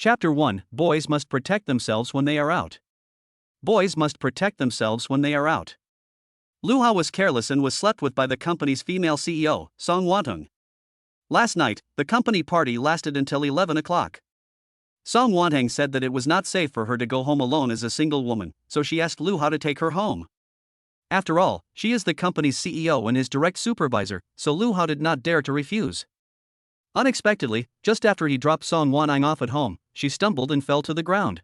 Chapter 1 Boys must protect themselves when they are out. Boys must protect themselves when they are out. Lu Hao was careless and was slept with by the company's female CEO, Song Wantung. Last night, the company party lasted until 11 o'clock. Song Wantung said that it was not safe for her to go home alone as a single woman, so she asked Lu Hao to take her home. After all, she is the company's CEO and his direct supervisor, so Lu Hao did not dare to refuse. Unexpectedly, just after he dropped Song Wantung off at home, she stumbled and fell to the ground.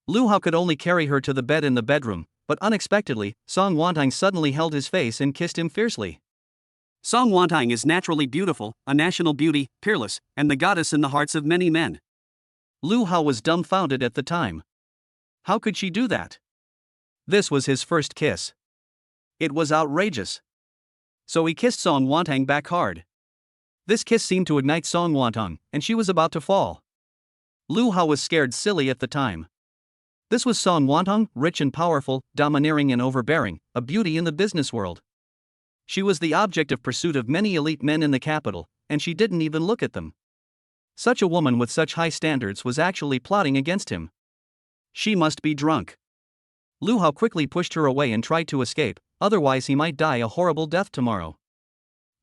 Lu Hao could only carry her to the bed in the bedroom, but unexpectedly, Song Wantung suddenly held his face and kissed him fiercely. Song Wantung is naturally beautiful, a national beauty, peerless, and the goddess in the hearts of many men. Lu Hao was dumbfounded at the time. How could she do that? This was his first kiss. It was outrageous. So he kissed Song Wantung back hard. This kiss seemed to ignite Song Wantung, and she was about to fall. Lu Hao was scared silly at the time. This was Song Wantung, rich and powerful, domineering and overbearing, a beauty in the business world. She was the object of pursuit of many elite men in the capital, and she didn't even look at them. Such a woman with such high standards was actually plotting against him. She must be drunk. Lu Hao quickly pushed her away and tried to escape, otherwise he might die a horrible death tomorrow.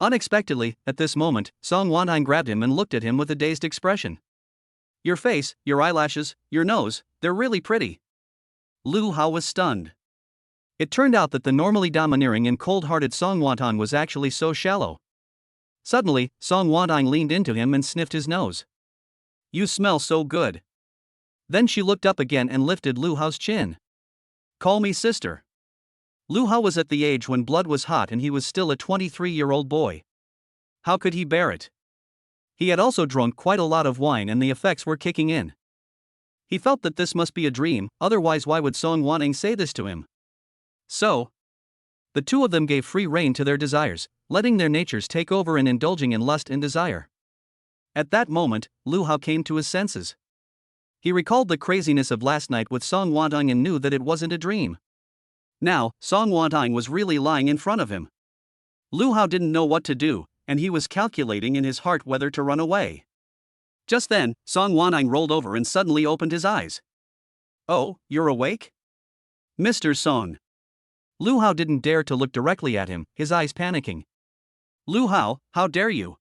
Unexpectedly, at this moment, Song Wantung grabbed him and looked at him with a dazed expression. Your face, your eyelashes, your nose, they're really pretty. Lu Hao was stunned. It turned out that the normally domineering and cold-hearted Song Wantung was actually so shallow. Suddenly, Song Wantung leaned into him and sniffed his nose. You smell so good. Then she looked up again and lifted Lu Hao's chin. Call me sister. Lu Hao was at the age when blood was hot and he was still a 23-year-old boy. How could he bear it? He had also drunk quite a lot of wine and the effects were kicking in. He felt that this must be a dream, otherwise why would Song Wantung say this to him? So, the two of them gave free rein to their desires, letting their natures take over and indulging in lust and desire. At that moment, Lu Hao came to his senses. He recalled the craziness of last night with Song Wantung and knew that it wasn't a dream. Now, Song Wantung was really lying in front of him. Lu Hao didn't know what to do, and he was calculating in his heart whether to run away. Just then, Song Wantung rolled over and suddenly opened his eyes. Oh, you're awake? Mr. Song. Lu Hao didn't dare to look directly at him, his eyes panicking. Lu Hao, how dare you?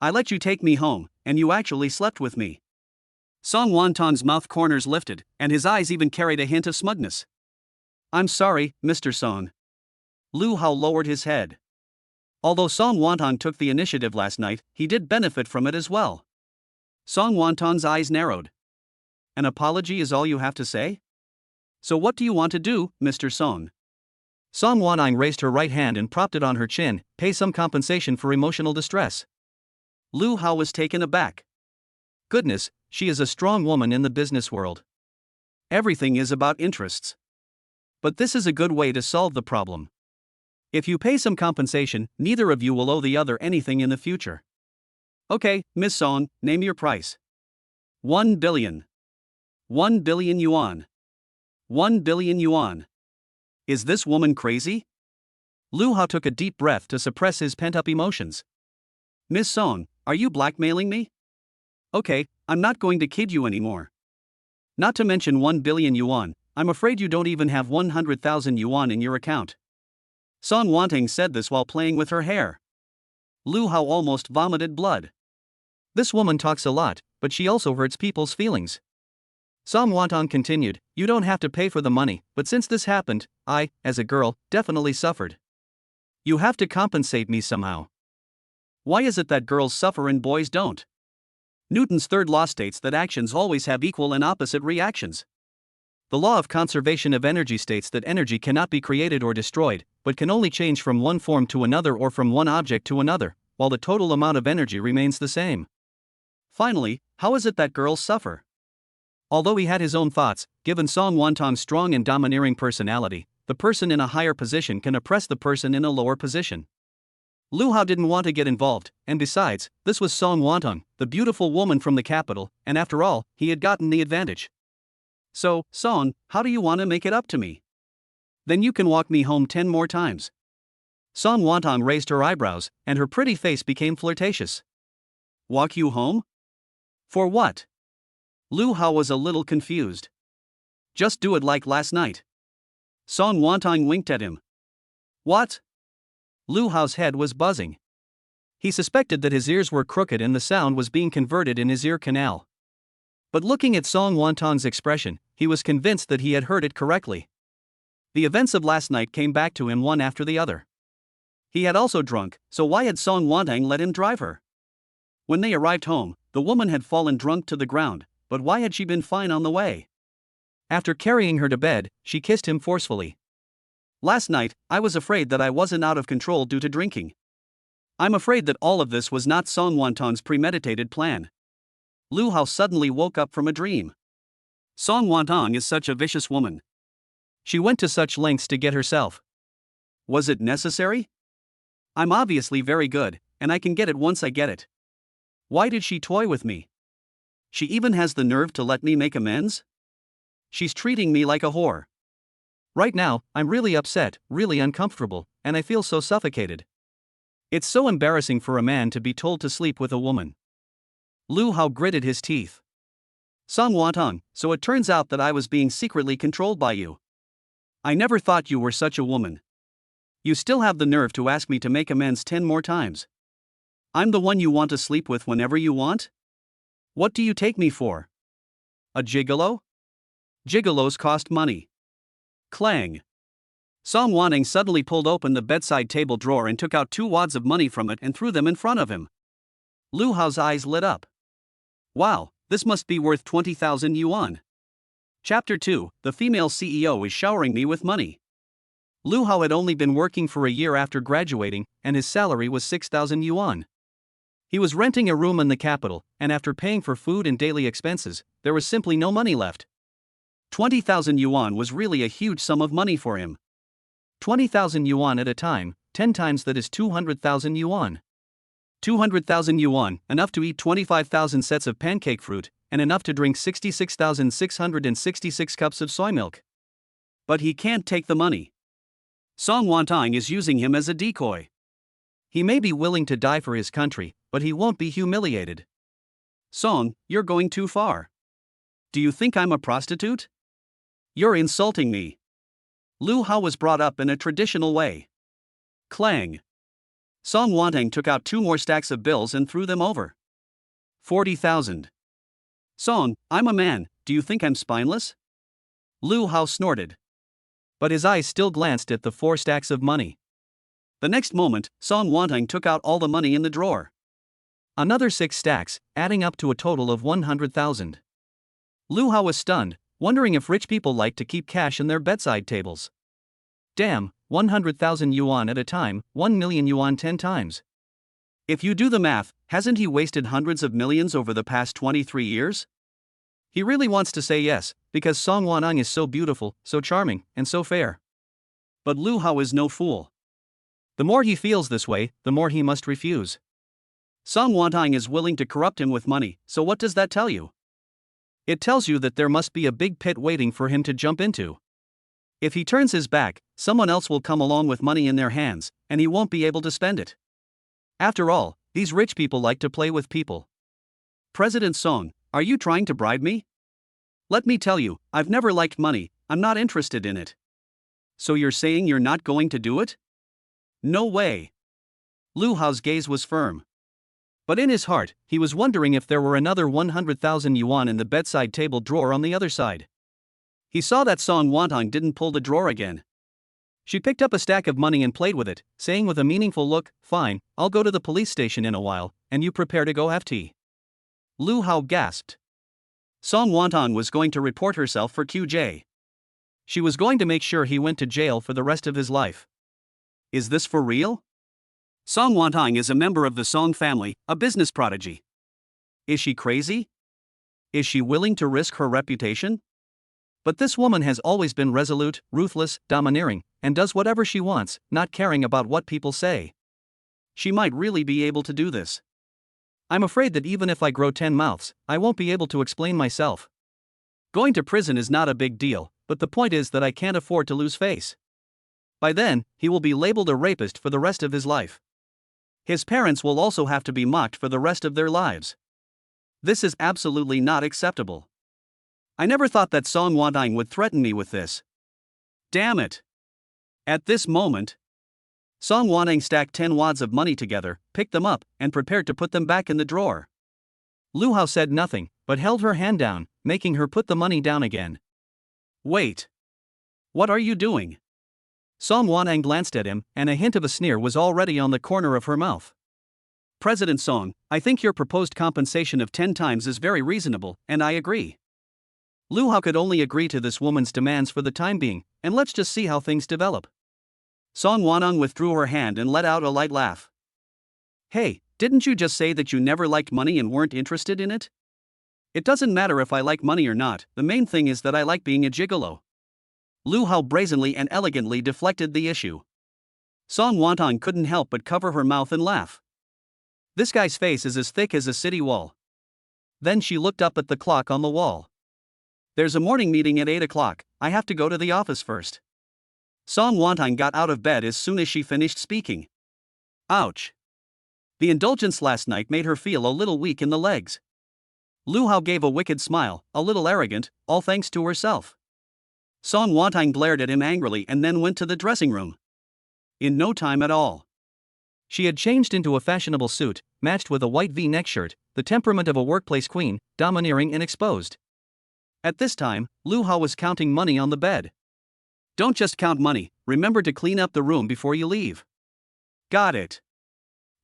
I let you take me home, and you actually slept with me. Song Wantung's mouth corners lifted, and his eyes even carried a hint of smugness. I'm sorry, Mr. Song. Lu Hao lowered his head. Although Song Wantung took the initiative last night, he did benefit from it as well. Song Wantung's eyes narrowed. An apology is all you have to say? So what do you want to do, Mr. Song? Song Wantung raised her right hand and propped it on her chin, pay some compensation for emotional distress. Lu Hao was taken aback. Goodness, she is a strong woman in the business world. Everything is about interests. But this is a good way to solve the problem. If you pay some compensation, neither of you will owe the other anything in the future. Okay, Miss Song, name your price. 1 billion. 1 billion yuan. 1 billion yuan. Is this woman crazy? Lu Hao took a deep breath to suppress his pent-up emotions. Miss Song, are you blackmailing me? Okay, I'm not going to kid you anymore. Not to mention 1 billion yuan, I'm afraid you don't even have 100,000 yuan in your account. Song Wantung said this while playing with her hair. Lu Hao almost vomited blood. This woman talks a lot, but she also hurts people's feelings. Song Wantung continued, you don't have to pay for the money, but since this happened, I, as a girl, definitely suffered. You have to compensate me somehow. Why is it that girls suffer and boys don't? Newton's third law states that actions always have equal and opposite reactions. The law of conservation of energy states that energy cannot be created or destroyed, but can only change from one form to another or from one object to another, while the total amount of energy remains the same. Finally, how is it that girls suffer? Although he had his own thoughts, given Song Wantung's strong and domineering personality, the person in a higher position can oppress the person in a lower position. Lu Hao didn't want to get involved, and besides, this was Song Wantung, the beautiful woman from the capital, and after all, he had gotten the advantage. So, Song, how do you want to make it up to me? Then you can walk me home 10 more times. Song Wantung raised her eyebrows, and her pretty face became flirtatious. Walk you home? For what? Lu Hao was a little confused. Just do it like last night. Song Wantong winked at him. What? Lu Hao's head was buzzing. He suspected that his ears were crooked and the sound was being converted in his ear canal. But looking at Song Wantong's expression, he was convinced that he had heard it correctly. The events of last night came back to him one after the other. He had also drunk, so why had Song Wantong let him drive her? When they arrived home, the woman had fallen drunk to the ground, but why had she been fine on the way? After carrying her to bed, she kissed him forcefully. Last night, I was afraid that I wasn't out of control due to drinking. I'm afraid that all of this was not Song Wantong's premeditated plan. Lu Hao suddenly woke up from a dream. Song Wantong is such a vicious woman. She went to such lengths to get herself. Was it necessary? I'm obviously very good, and I can get it once I get it. Why did she toy with me? She even has the nerve to let me make amends? She's treating me like a whore. Right now, I'm really upset, really uncomfortable, and I feel so suffocated. It's so embarrassing for a man to be told to sleep with a woman. Lu Hao gritted his teeth. Song Wantong, so it turns out that I was being secretly controlled by you. I never thought you were such a woman. You still have the nerve to ask me to make amends 10 more times. I'm the one you want to sleep with whenever you want? What do you take me for? A gigolo? Gigolos cost money. Clang. Song Wantong suddenly pulled open the bedside table drawer and took out 2 wads of money from it and threw them in front of him. Lu Hao's eyes lit up. Wow, this must be worth 20,000 yuan. Chapter 2, the female CEO is showering me with money. Lu Hao had only been working for a year after graduating, and his salary was 6,000 yuan. He was renting a room in the capital, and after paying for food and daily expenses, there was simply no money left. 20,000 yuan was really a huge sum of money for him. 20,000 yuan at a time, 10 times that is 200,000 yuan. 200,000 yuan, enough to eat 25,000 sets of pancake fruit, and enough to drink 66,666 cups of soy milk. But he can't take the money. Song Wantong is using him as a decoy. He may be willing to die for his country, but he won't be humiliated. Song, you're going too far. Do you think I'm a prostitute? You're insulting me. Lu Hao was brought up in a traditional way. Clang. Song Wantong took out 2 more stacks of bills and threw them over. 40,000. Song, I'm a man, do you think I'm spineless? Lu Hao snorted. But his eyes still glanced at the 4 stacks of money. The next moment, Song Wantong took out all the money in the drawer. Another 6 stacks, adding up to a total of 100,000. Lu Hao was stunned, wondering if rich people like to keep cash in their bedside tables. Damn, 100,000 yuan at a time, 1 million yuan 10 times. If you do the math, hasn't he wasted hundreds of millions over the past 23 years? He really wants to say yes, because Song Wantong is so beautiful, so charming, and so fair. But Lu Hao is no fool. The more he feels this way, the more he must refuse. Song Wantong is willing to corrupt him with money, so what does that tell you? It tells you that there must be a big pit waiting for him to jump into. If he turns his back, someone else will come along with money in their hands, and he won't be able to spend it. After all, these rich people like to play with people. President Song, are you trying to bribe me? Let me tell you, I've never liked money, I'm not interested in it. So you're saying you're not going to do it? No way. Lu Hao's gaze was firm. But in his heart, he was wondering if there were another 100,000 yuan in the bedside table drawer on the other side. He saw that Song Wantong didn't pull the drawer again. She picked up a stack of money and played with it, saying with a meaningful look, "Fine, I'll go to the police station in a while, and you prepare to go have tea." Lu Hao gasped. Song Wantong was going to report herself for QJ. She was going to make sure he went to jail for the rest of his life. Is this for real? Song Wantong is a member of the Song family, a business prodigy. Is she crazy? Is she willing to risk her reputation? But this woman has always been resolute, ruthless, domineering, and does whatever she wants, not caring about what people say. She might really be able to do this. I'm afraid that even if I grow 10 mouths, I won't be able to explain myself. Going to prison is not a big deal, but the point is that I can't afford to lose face. By then, he will be labeled a rapist for the rest of his life. His parents will also have to be mocked for the rest of their lives. This is absolutely not acceptable. I never thought that Song Wadang would threaten me with this. Damn it. At this moment, Song Wadang stacked 10 wads of money together, picked them up, and prepared to put them back in the drawer. Lu Hao said nothing, but held her hand down, making her put the money down again. Wait. What are you doing? Song Wadang glanced at him, and a hint of a sneer was already on the corner of her mouth. President Song, I think your proposed compensation of 10 times is very reasonable, and I agree. Lu Hao could only agree to this woman's demands for the time being, and let's just see how things develop. Song Wadang withdrew her hand and let out a light laugh. Hey, didn't you just say that you never liked money and weren't interested in it? It doesn't matter if I like money or not, the main thing is that I like being a gigolo. Lu Hao brazenly and elegantly deflected the issue. Song Wadang couldn't help but cover her mouth and laugh. This guy's face is as thick as a city wall. Then she looked up at the clock on the wall. There's a morning meeting at 8 o'clock, I have to go to the office first. Song Wadang got out of bed as soon as she finished speaking. Ouch. The indulgence last night made her feel a little weak in the legs. Lu Hao gave a wicked smile, a little arrogant, all thanks to herself. Song Wadang glared at him angrily and then went to the dressing room. In no time at all, she had changed into a fashionable suit, matched with a white V-neck shirt, the temperament of a workplace queen, domineering and exposed. At this time, Lu Hao was counting money on the bed. Don't just count money, remember to clean up the room before you leave. Got it.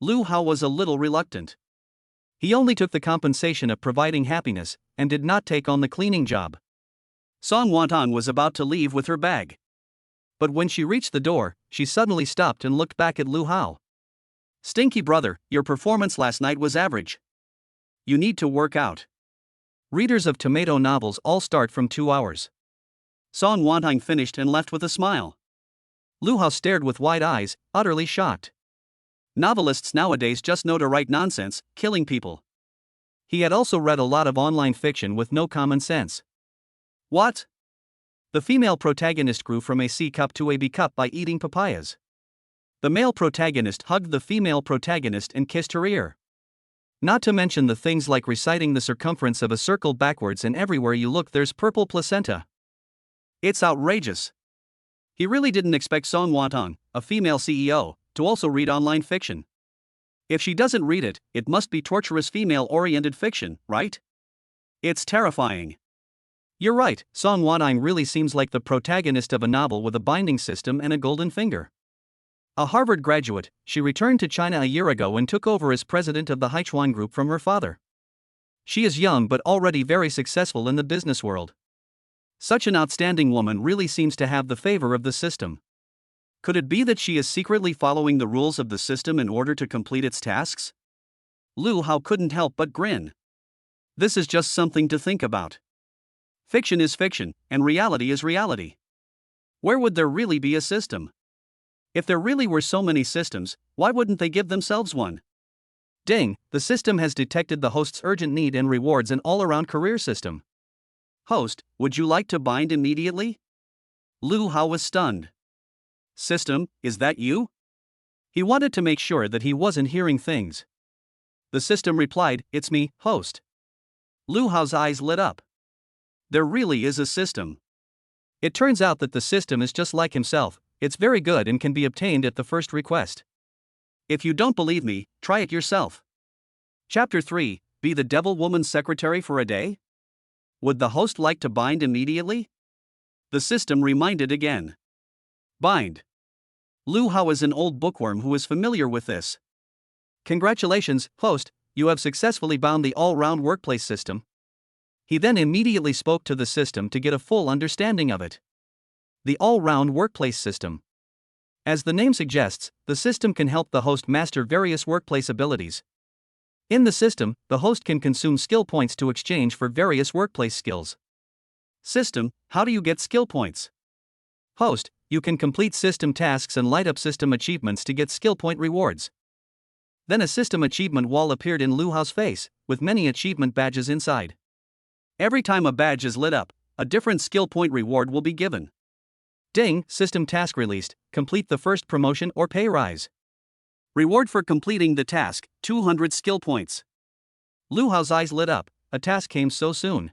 Lu Hao was a little reluctant. He only took the compensation of providing happiness, and did not take on the cleaning job. Song Wadang was about to leave with her bag. But when she reached the door, she suddenly stopped and looked back at Lu Hao. Stinky brother, your performance last night was average. You need to work out. Readers of tomato novels all start from 2 hours. Song Wadang finished and left with a smile. Lu Hao stared with wide eyes, utterly shocked. Novelists nowadays just know to write nonsense, killing people. He had also read a lot of online fiction with no common sense. What? The female protagonist grew from a C cup to a B cup by eating papayas. The male protagonist hugged the female protagonist and kissed her ear. Not to mention the things like reciting the circumference of a circle backwards and everywhere you look there's purple placenta. It's outrageous. He really didn't expect Song Wadang, a female CEO, to also read online fiction. If she doesn't read it, it must be torturous female-oriented fiction, right? It's terrifying. You're right, Song Wadang really seems like the protagonist of a novel with a binding system and a golden finger. A Harvard graduate, she returned to China a year ago and took over as president of the Haichuan Group from her father. She is young but already very successful in the business world. Such an outstanding woman really seems to have the favor of the system. Could it be that she is secretly following the rules of the system in order to complete its tasks? Lu Hao couldn't help but grin. This is just something to think about. Fiction is fiction, and reality is reality. Where would there really be a system? If there really were so many systems, why wouldn't they give themselves one? Ding, the system has detected the host's urgent need and rewards an all-around career system. Host, would you like to bind immediately? Lu Hao was stunned. System, is that you? He wanted to make sure that he wasn't hearing things. The system replied, it's me, host. Lu Hao's eyes lit up. There really is a system. It turns out that the system is just like himself, it's very good and can be obtained at the first request. If you don't believe me, try it yourself. Chapter 3, Be the Devil Woman's Secretary for a Day? Would the host like to bind immediately? The system reminded again. Bind. Lu Hao is an old bookworm who is familiar with this. Congratulations, host, you have successfully bound the all-round workplace system. He then immediately spoke to the system to get a full understanding of it. The all-round workplace system. As the name suggests, the system can help the host master various workplace abilities. In the system, the host can consume skill points to exchange for various workplace skills. System, how do you get skill points? Host, you can complete system tasks and light up system achievements to get skill point rewards. Then a system achievement wall appeared in Lu Hao's face, with many achievement badges inside. Every time a badge is lit up, a different skill point reward will be given. Ding, system task released, complete the first promotion or pay rise. Reward for completing the task, 200 skill points. Lu Hao's eyes lit up, a task came so soon.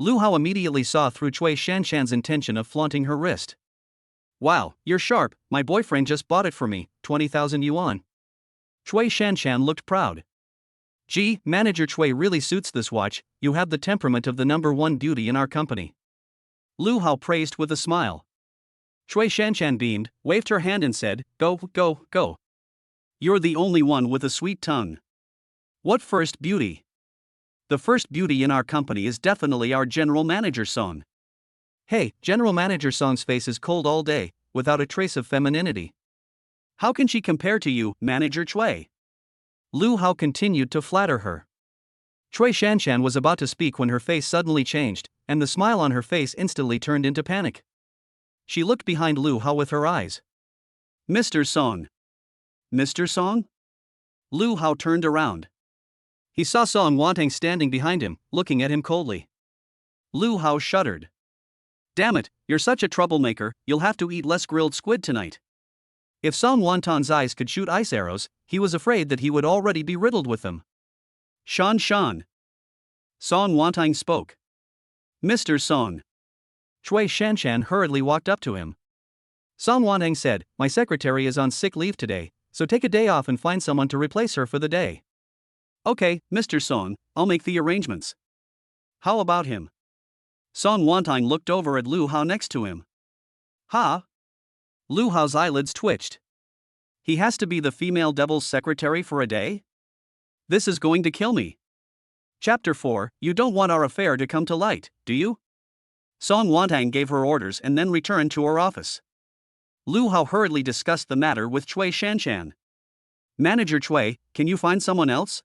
Lu Hao immediately saw through Cui Shanshan's intention of flaunting her wrist. Wow, you're sharp, my boyfriend just bought it for me, 20,000 yuan. Cui Shanshan looked proud. Gee, Manager Cui really suits this watch, you have the temperament of the #1 beauty in our company. Lu Hao praised with a smile. Cui Shanshan beamed, waved her hand and said, go, go, go. You're the only one with a sweet tongue. What first beauty? The first beauty in our company is definitely our General Manager Song. Hey, General Manager Song's face is cold all day, without a trace of femininity. How can she compare to you, Manager Cui? Lu Hao continued to flatter her. Cui Shanshan was about to speak when her face suddenly changed, and the smile on her face instantly turned into panic. She looked behind Lu Hao with her eyes. Mr. Song. Mr. Song? Lu Hao turned around. He saw Song Wantang standing behind him, looking at him coldly. Lu Hao shuddered. Damn it, you're such a troublemaker, you'll have to eat less grilled squid tonight. If Song Wantang's eyes could shoot ice arrows, he was afraid that he would already be riddled with them. Shan Shan. Song Wantang spoke. Mr. Song. Cui Shanshan hurriedly walked up to him. Song Wantang said, my secretary is on sick leave today, so take a day off and find someone to replace her for the day. Okay, Mr. Song, I'll make the arrangements. How about him? Song Wantang looked over at Lu Hao next to him. Ha? Lu Hao's eyelids twitched. He has to be the female devil's secretary for a day? This is going to kill me. Chapter 4, you don't want our affair to come to light, do you? Song Wantang gave her orders and then returned to her office. Lu Hao hurriedly discussed the matter with Cui Shanshan. Manager Cui, can you find someone else?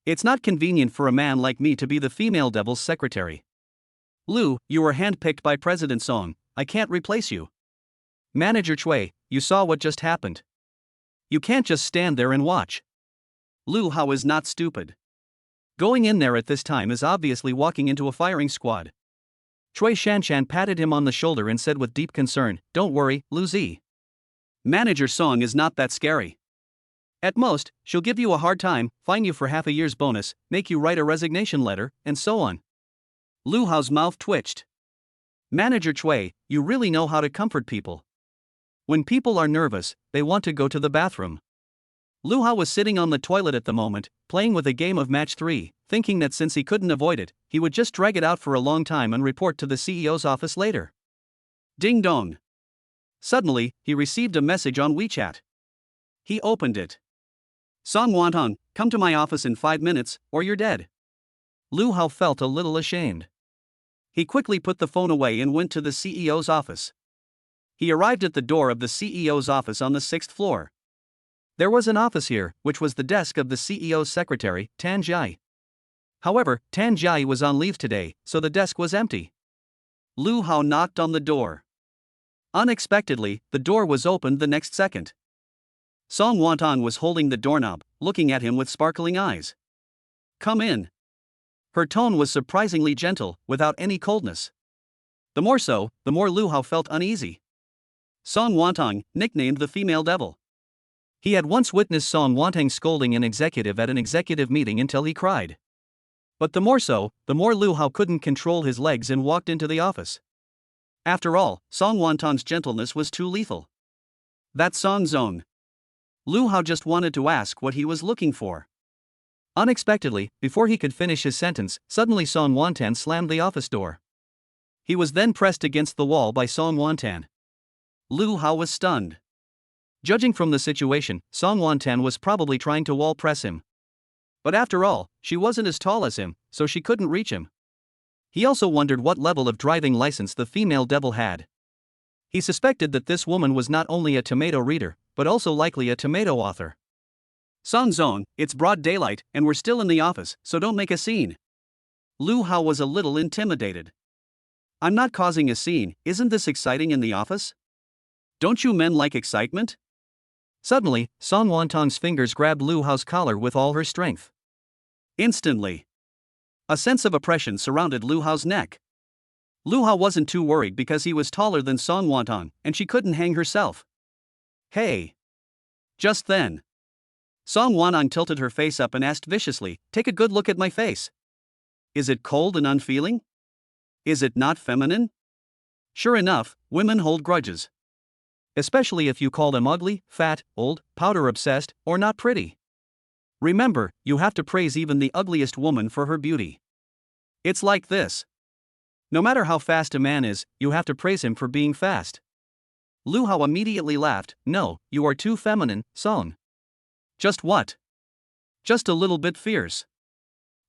It's not convenient for a man like me to be the female devil's secretary. Lu, you were handpicked by President Song, I can't replace you. Manager Cui, you saw what just happened. You can't just stand there and watch. Lu Hao is not stupid. Going in there at this time is obviously walking into a firing squad. Cui Shanshan patted him on the shoulder and said with deep concern, don't worry, Lu Zi. Manager Song is not that scary. At most, she'll give you a hard time, fine you for half a year's bonus, make you write a resignation letter, and so on. Lu Hao's mouth twitched. Manager Cui, you really know how to comfort people. When people are nervous, they want to go to the bathroom. Lu Hao was sitting on the toilet at the moment, playing with a game of Match 3, thinking that since he couldn't avoid it, he would just drag it out for a long time and report to the CEO's office later. Ding dong. Suddenly, he received a message on WeChat. He opened it. Song Wantang, come to my office in 5 minutes, or you're dead. Lu Hao felt a little ashamed. He quickly put the phone away and went to the CEO's office. He arrived at the door of the CEO's office on the 6th floor. There was an office here, which was the desk of the CEO's secretary, Tan Jiai. However, Tan Jiai was on leave today, so the desk was empty. Lu Hao knocked on the door. Unexpectedly, the door was opened the next second. Song Wantang was holding the doorknob, looking at him with sparkling eyes. Come in. Her tone was surprisingly gentle, without any coldness. The more so, the more Lu Hao felt uneasy. Song Wantang, nicknamed the female devil. He had once witnessed Song Wantang scolding an executive at an executive meeting until he cried. But the more so, the more Lu Hao couldn't control his legs and walked into the office. After all, Song Wantang's gentleness was too lethal. That's Song's own. Lu Hao just wanted to ask what he was looking for. Unexpectedly, before he could finish his sentence, suddenly Song Wantang slammed the office door. He was then pressed against the wall by Song Wantang. Lu Hao was stunned. Judging from the situation, Song Wantang was probably trying to wall press him. But after all, she wasn't as tall as him, so she couldn't reach him. He also wondered what level of driving license the female devil had. He suspected that this woman was not only a tomato reader, but also likely a tomato author. Song Zong, it's broad daylight, and we're still in the office, so don't make a scene. Lu Hao was a little intimidated. I'm not causing a scene, isn't this exciting in the office? Don't you men like excitement? Suddenly, Song Wantang's fingers grabbed Lu Hao's collar with all her strength. Instantly, a sense of oppression surrounded Lu Hao's neck. Lu Hao wasn't too worried because he was taller than Song Wantang, and she couldn't hang herself. Hey! Just then, Song Wantang tilted her face up and asked viciously, take a good look at my face. Is it cold and unfeeling? Is it not feminine? Sure enough, women hold grudges. Especially if you call them ugly, fat, old, powder-obsessed, or not pretty. Remember, you have to praise even the ugliest woman for her beauty. It's like this. No matter how fast a man is, you have to praise him for being fast. Lu Hao immediately laughed. No, you are too feminine, Song. Just what? Just a little bit fierce.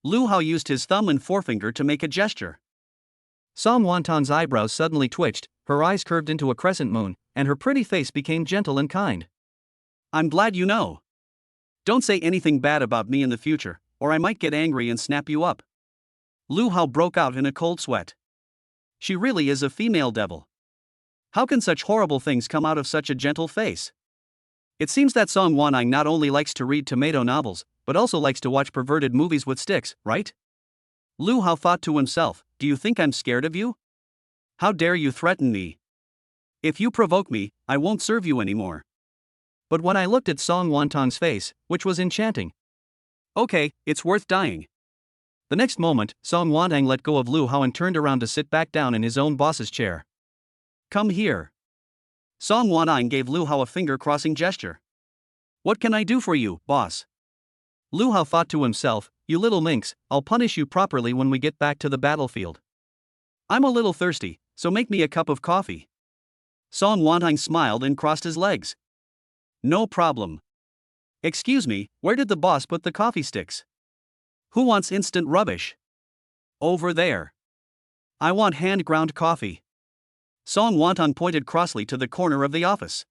Lu Hao used his thumb and forefinger to make a gesture. Song Wanton's eyebrows suddenly twitched, her eyes curved into a crescent moon, and her pretty face became gentle and kind. I'm glad you know. Don't say anything bad about me in the future, or I might get angry and snap you up. Lu Hao broke out in a cold sweat. She really is a female devil. How can such horrible things come out of such a gentle face? It seems that Song Wanang not only likes to read tomato novels, but also likes to watch perverted movies with sticks, right? Lu Hao thought to himself, do you think I'm scared of you? How dare you threaten me? If you provoke me, I won't serve you anymore. But when I looked at Song Wantong's face, which was enchanting. Okay, it's worth dying. The next moment, Song Wantong let go of Lu Hao and turned around to sit back down in his own boss's chair. Come here. Song Wantong gave Lu Hao a finger-crossing gesture. What can I do for you, boss? Lu Hao thought to himself, you little minx, I'll punish you properly when we get back to the battlefield. I'm a little thirsty, so make me a cup of coffee. Song Wantong smiled and crossed his legs. No problem. Excuse me, where did the boss put the coffee sticks? Who wants instant rubbish? Over there. I want hand-ground coffee. Song Wantong pointed crossly to the corner of the office.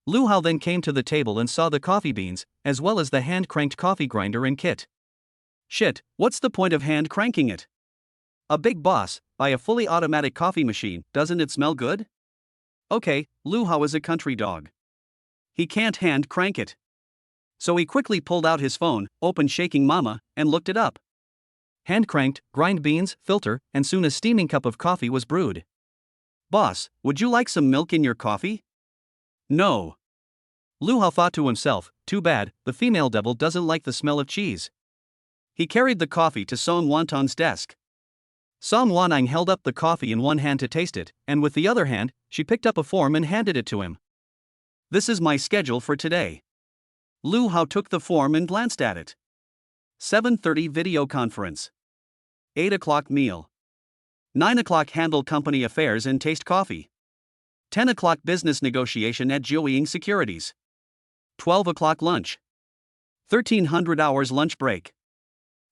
Lu Hao then came to the table and saw the coffee beans, as well as the hand-cranked coffee grinder and kit. Shit, what's the point of hand-cranking it? A big boss, buy a fully automatic coffee machine, doesn't it smell good? Okay, Lu Hao is a country dog. He can't hand-crank it. So he quickly pulled out his phone, opened Shaking Mama, and looked it up. Hand-cranked, grind beans, filter, and soon a steaming cup of coffee was brewed. Boss, would you like some milk in your coffee? No. Lu Hao thought to himself, too bad, the female devil doesn't like the smell of cheese. He carried the coffee to Song Wantong's desk. Song Wanang held up the coffee in one hand to taste it, and with the other hand, she picked up a form and handed it to him. This is my schedule for today. Lu Hao took the form and glanced at it. 7:30 video conference. 8 o'clock meal. 9 o'clock handle company affairs and taste coffee. 10 o'clock business negotiation at Jiuying Securities. 12 o'clock lunch. 1300 hours lunch break.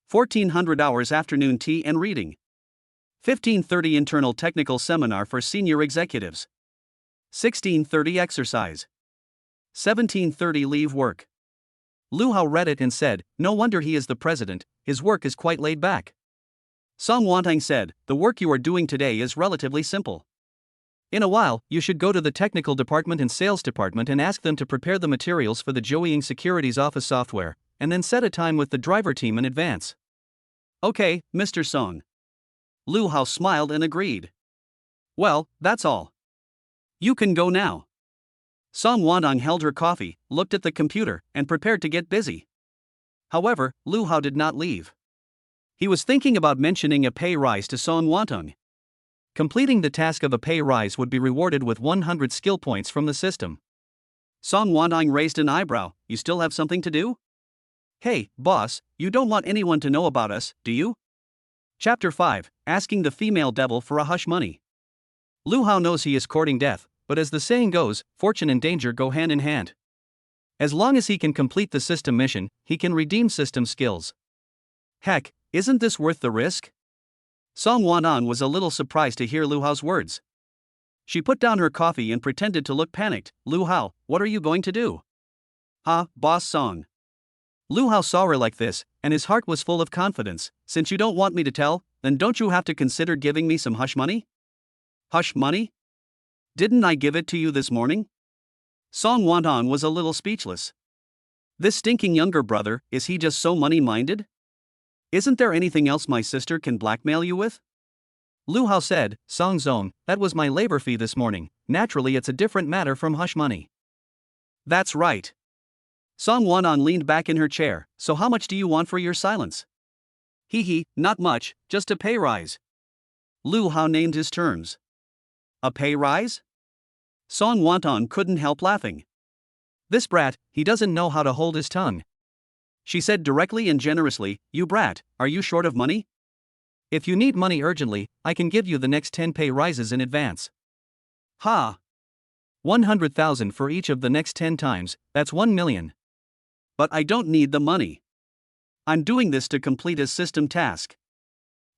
1400 hours afternoon tea and reading. 15:30 internal technical seminar for senior executives. 16:30 exercise. 17:30 leave work. Lu Hao read it and said, no wonder he is the president, his work is quite laid back. Song Wantong said, the work you are doing today is relatively simple. In a while, you should go to the technical department and sales department and ask them to prepare the materials for the Jiuying Securities office software, and then set a time with the driver team in advance. Okay, Mr. Song. Lu Hao smiled and agreed. Well, that's all. You can go now. Song Wantong held her coffee, looked at the computer, and prepared to get busy. However, Lu Hao did not leave. He was thinking about mentioning a pay rise to Song Wantong. Completing the task of a pay rise would be rewarded with 100 skill points from the system. Song Wantong raised an eyebrow. You still have something to do? Hey, boss, you don't want anyone to know about us, do you? Chapter 5, Asking the Female Devil for a Hush Money. Lu Hao knows he is courting death, but as the saying goes, fortune and danger go hand in hand. As long as he can complete the system mission, he can redeem system skills. Heck, isn't this worth the risk? Song Wanang was a little surprised to hear Lu Hao's words. She put down her coffee and pretended to look panicked. Lu Hao, what are you going to do? Boss Song. Lu Hao saw her like this, and his heart was full of confidence. Since you don't want me to tell, then don't you have to consider giving me some hush money? Hush money? Didn't I give it to you this morning? Song Wanang was a little speechless. This stinking younger brother, is he just so money-minded? Isn't there anything else my sister can blackmail you with? Lu Hao said, Song Zong, that was my labor fee this morning. Naturally it's a different matter from hush money. That's right. Song Wanang leaned back in her chair. So how much do you want for your silence? Hee, not much, just a pay rise. Lu Hao named his terms. A pay rise? Song Wanton couldn't help laughing. This brat, he doesn't know how to hold his tongue. She said directly and generously, "You brat, are you short of money? If you need money urgently, I can give you the next 10 pay rises in advance." Ha! 100,000 for each of the next 10 times, that's 1 million. But I don't need the money. I'm doing this to complete a system task.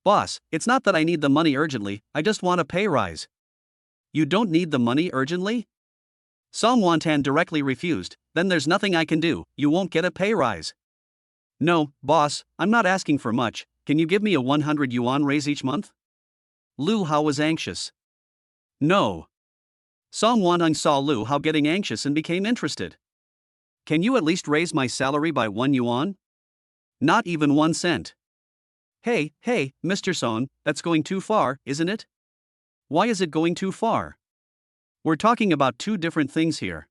Boss, it's not that I need the money urgently, I just want a pay rise. You don't need the money urgently? Song Wantan directly refused. Then there's nothing I can do, you won't get a pay rise. No, boss, I'm not asking for much, can you give me a 100 yuan raise each month? Lu Hao was anxious. No. Song Wantan saw Lu Hao getting anxious and became interested. Can you at least raise my salary by 1 yuan? Not even 1 cent. Hey, Mr. Song, that's going too far, isn't it? Why is it going too far? We're talking about two different things here.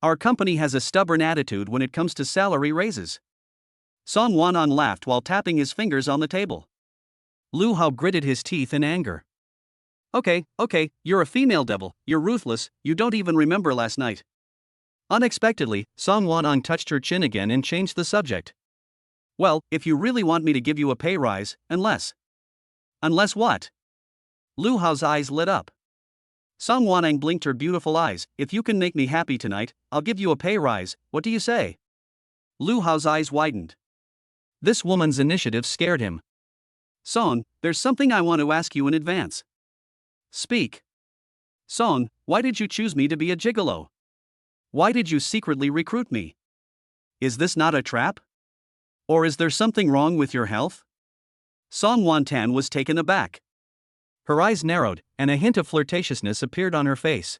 Our company has a stubborn attitude when it comes to salary raises. Song Wantan laughed while tapping his fingers on the table. Lu Hao gritted his teeth in anger. Okay, you're a female devil, you're ruthless, you don't even remember last night. Unexpectedly, Song Wantan touched her chin again and changed the subject. Well, if you really want me to give you a pay rise, unless. Unless what? Lu Hao's eyes lit up. Song Wanang blinked her beautiful eyes. If you can make me happy tonight, I'll give you a pay rise, what do you say? Lu Hao's eyes widened. This woman's initiative scared him. Song, there's something I want to ask you in advance. Speak. Song, why did you choose me to be a gigolo? Why did you secretly recruit me? Is this not a trap? Or is there something wrong with your health? Song Wantan was taken aback. Her eyes narrowed, and a hint of flirtatiousness appeared on her face.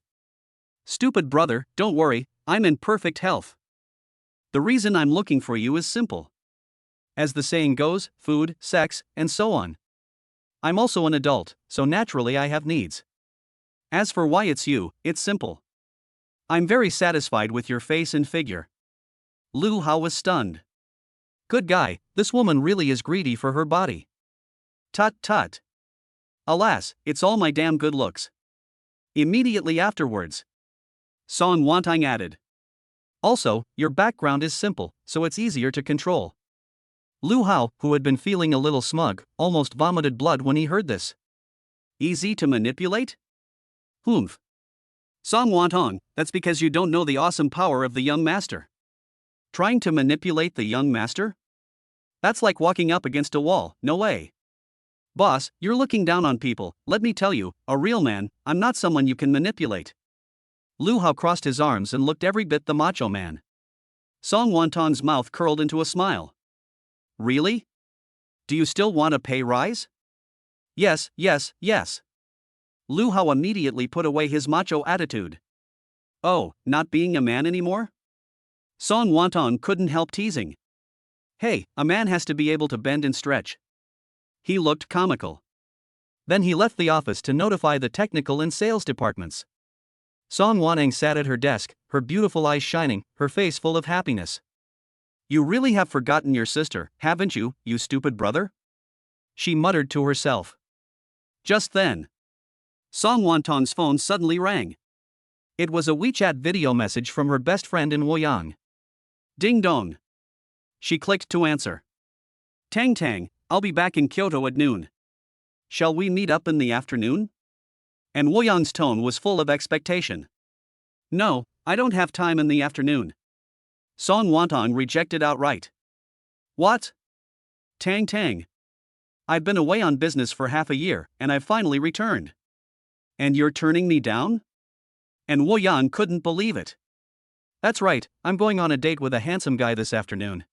Stupid brother, don't worry, I'm in perfect health. The reason I'm looking for you is simple. As the saying goes, food, sex, and so on. I'm also an adult, so naturally I have needs. As for why it's you, it's simple. I'm very satisfied with your face and figure. Lu Hao was stunned. Good guy, this woman really is greedy for her body. Tut. Alas, it's all my damn good looks. Immediately afterwards, Song Wantang added. Also, your background is simple, so it's easier to control. Lu Hao, who had been feeling a little smug, almost vomited blood when he heard this. Easy to manipulate? Humph. Song Wantang, that's because you don't know the awesome power of the young master. Trying to manipulate the young master? That's like walking up against a wall, no way. Boss, you're looking down on people, let me tell you, a real man, I'm not someone you can manipulate. Lu Hao crossed his arms and looked every bit the macho man. Song Wantong's mouth curled into a smile. Really? Do you still want a pay rise? Yes. Lu Hao immediately put away his macho attitude. Oh, not being a man anymore? Song Wantong couldn't help teasing. Hey, a man has to be able to bend and stretch. He looked comical. Then he left the office to notify the technical and sales departments. Song Wanang sat at her desk, her beautiful eyes shining, her face full of happiness. You really have forgotten your sister, haven't you, you stupid brother? She muttered to herself. Just then, Song Wantong's phone suddenly rang. It was a WeChat video message from her best friend in Woyang. Ding dong. She clicked to answer. Tang, I'll be back in Kyoto at noon. Shall we meet up in the afternoon? And Woyang's tone was full of expectation. No, I don't have time in the afternoon. Song Wantong rejected outright. What? Tang. I've been away on business for half a year, and I've finally returned. And you're turning me down? And Woyang couldn't believe it. That's right, I'm going on a date with a handsome guy this afternoon.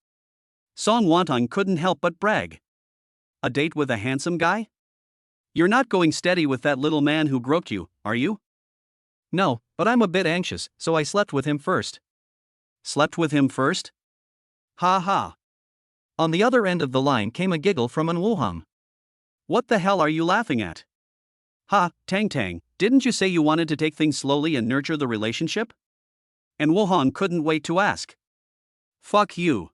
Song Wantong couldn't help but brag. A date with a handsome guy? You're not going steady with that little man who groped you, are you? No, but I'm a bit anxious, so I slept with him first. Slept with him first? Ha. On the other end of the line came a giggle from An Wuham. What the hell are you laughing at? Ha, Tang, didn't you say you wanted to take things slowly and nurture the relationship? And Wuhan couldn't wait to ask. Fuck you.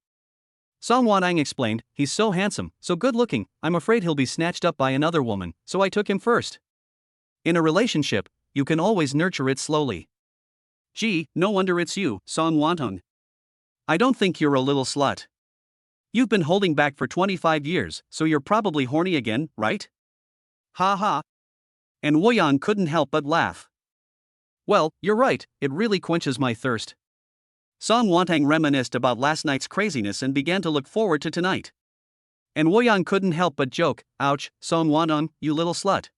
Song Wanang explained, he's so handsome, so good looking, I'm afraid he'll be snatched up by another woman, so I took him first. In a relationship, you can always nurture it slowly. Gee, no wonder it's you, Song Wantung. I don't think you're a little slut. You've been holding back for 25 years, so you're probably horny again, right? Ha ha. And Woyan couldn't help but laugh. Well, you're right, it really quenches my thirst. Song Wantang reminisced about last night's craziness and began to look forward to tonight. And Woyan couldn't help but joke, ouch, Song Wantang, you little slut.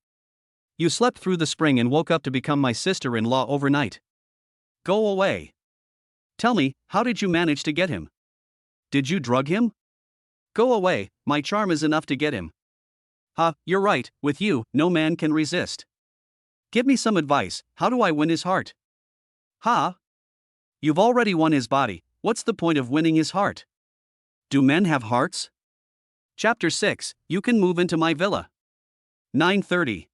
You slept through the spring and woke up to become my sister-in-law overnight. Go away. Tell me, how did you manage to get him? Did you drug him? Go away, my charm is enough to get him. Ha, you're right, with you, no man can resist. Give me some advice, how do I win his heart? Ha? You've already won his body, what's the point of winning his heart? Do men have hearts? Chapter 6, You Can Move Into My Villa. 9:30.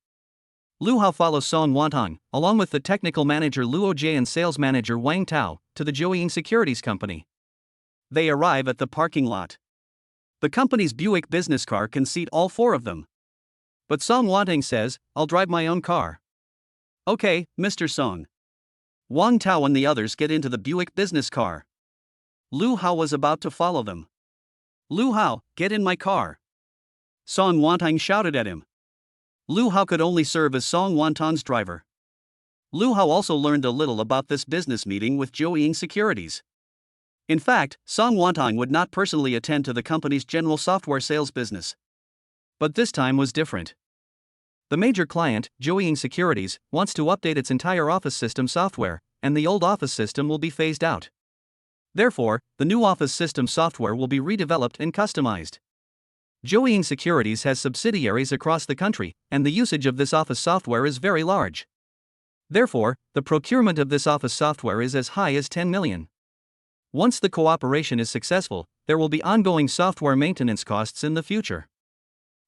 Lu Hao follows Song Wantang, along with the technical manager Luo Jie and sales manager Wang Tao, to the Joying Securities Company. They arrive at the parking lot. The company's Buick business car can seat all four of them. But Song Wantang says, I'll drive my own car. Okay, Mr. Song. Wang Tao and the others get into the Buick business car. Lu Hao was about to follow them. Lu Hao, get in my car. Song Wantang shouted at him. Lu Hao could only serve as Song Wantang's driver. Lu Hao also learned a little about this business meeting with Joying Securities. In fact, Song Wantang would not personally attend to the company's general software sales business. But this time was different. The major client, Joying Securities, wants to update its entire office system software, and the old office system will be phased out. Therefore, the new office system software will be redeveloped and customized. Joying Securities has subsidiaries across the country, and the usage of this office software is very large. Therefore, the procurement of this office software is as high as 10 million. Once the cooperation is successful, there will be ongoing software maintenance costs in the future.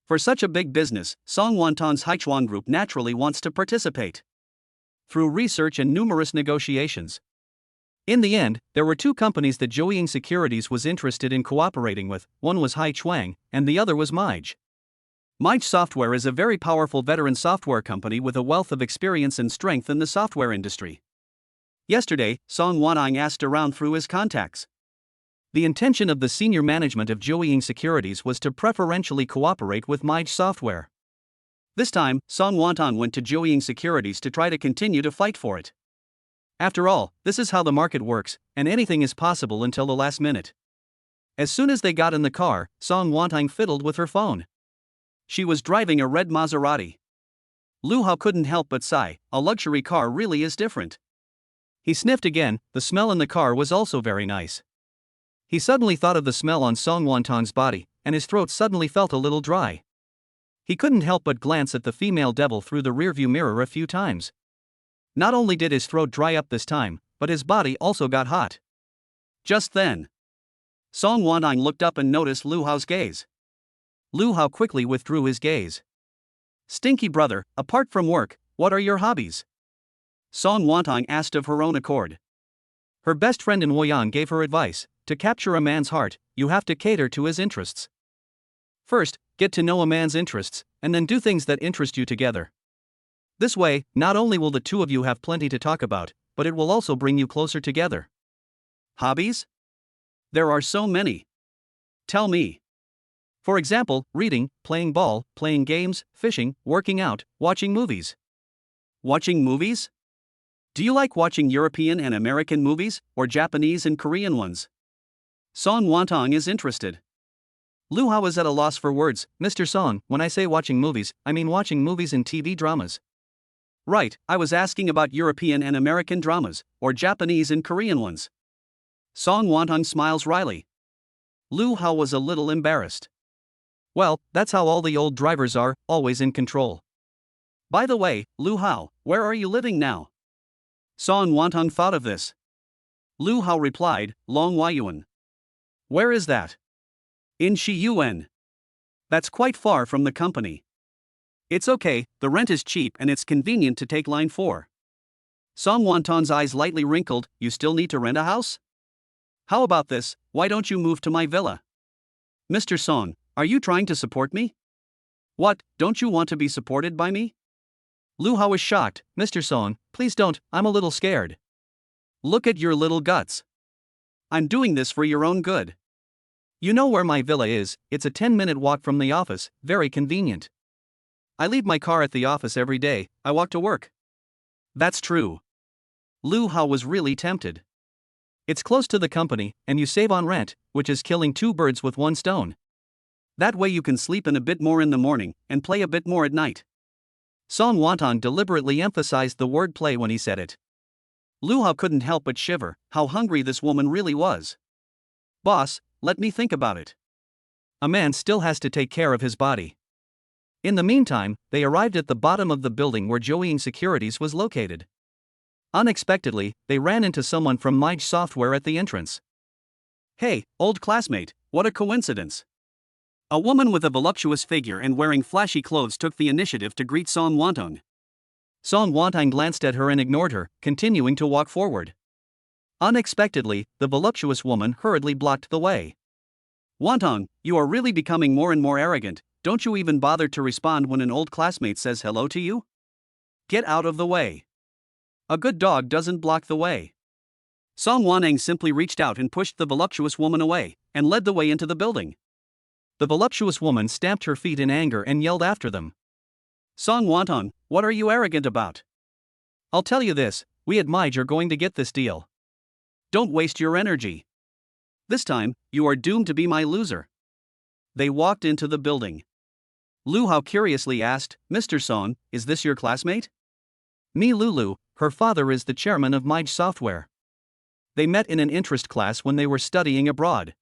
For such a big business, Song Wantang's Haichuan Group naturally wants to participate. Through research and numerous negotiations. In the end, there were two companies that Joying Securities was interested in cooperating with, one was Haichuan, and the other was Mij. Mij Software is a very powerful veteran software company with a wealth of experience and strength in the software industry. Yesterday, Song Wantang asked around through his contacts. The intention of the senior management of Joying Securities was to preferentially cooperate with Mij Software. This time, Song Wantang went to Joying Securities to try to continue to fight for it. After all, this is how the market works, and anything is possible until the last minute. As soon as they got in the car, Song Wantang fiddled with her phone. She was driving a red Maserati. Lu Hao couldn't help but sigh, a luxury car really is different. He sniffed again, the smell in the car was also very nice. He suddenly thought of the smell on Song Wantang's body, and his throat suddenly felt a little dry. He couldn't help but glance at the female devil through the rearview mirror a few times. Not only did his throat dry up this time, but his body also got hot. Just then, Song Wantang looked up and noticed Lu Hao's gaze. Lu Hao quickly withdrew his gaze. Stinky brother, apart from work, what are your hobbies? Song Wantang asked of her own accord. Her best friend in Woyan gave her advice. To capture a man's heart, you have to cater to his interests. First, get to know a man's interests, and then do things that interest you together. This way, not only will the two of you have plenty to talk about, but it will also bring you closer together. Hobbies? There are so many. Tell me. For example, reading, playing ball, playing games, fishing, working out, watching movies. Watching movies? Do you like watching European and American movies, or Japanese and Korean ones? Song Wantang is interested. Lu Hao is at a loss for words. Mr. Song, when I say watching movies, I mean watching movies and TV dramas. Right, I was asking about European and American dramas, or Japanese and Korean ones. Song Wantang smiles wryly. Lu Hao was a little embarrassed. Well, that's how all the old drivers are, always in control. By the way, Lu Hao, where are you living now? Song Wantang thought of this. Lu Hao replied, Long Huayuan. Where is that? In Shiyuan. That's quite far from the company. It's okay, the rent is cheap and it's convenient to take line 4. Song Wantang's eyes lightly wrinkled, you still need to rent a house? How about this, why don't you move to my villa? Mr. Song, are you trying to support me? What, don't you want to be supported by me? Lu Hao was shocked. Mr. Song, please don't, I'm a little scared. Look at your little guts. I'm doing this for your own good. You know where my villa is, it's a 10-minute walk from the office, very convenient. I leave my car at the office every day, I walk to work. That's true. Lu Hao was really tempted. It's close to the company, and you save on rent, which is killing two birds with one stone. That way you can sleep in a bit more in the morning, and play a bit more at night. Song Wantong deliberately emphasized the word play when he said it. Lu Hao couldn't help but shiver, how hungry this woman really was. Boss, let me think about it. A man still has to take care of his body. In the meantime, they arrived at the bottom of the building where Joeying Securities was located. Unexpectedly, they ran into someone from Mij Software at the entrance. Hey, old classmate, what a coincidence. A woman with a voluptuous figure and wearing flashy clothes took the initiative to greet Song Wantong. Song Wantong glanced at her and ignored her, continuing to walk forward. Unexpectedly, the voluptuous woman hurriedly blocked the way. Wantong, you are really becoming more and more arrogant, don't you even bother to respond when an old classmate says hello to you? Get out of the way. A good dog doesn't block the way. Song Wantong simply reached out and pushed the voluptuous woman away, and led the way into the building. The voluptuous woman stamped her feet in anger and yelled after them. Song Wantong, what are you arrogant about? I'll tell you this, we at Mij are going to get this deal. Don't waste your energy. This time, you are doomed to be my loser. They walked into the building. Lu Hao curiously asked, Mr. Song, is this your classmate? Me Lulu, her father is the chairman of Mij Software. They met in an interest class when they were studying abroad.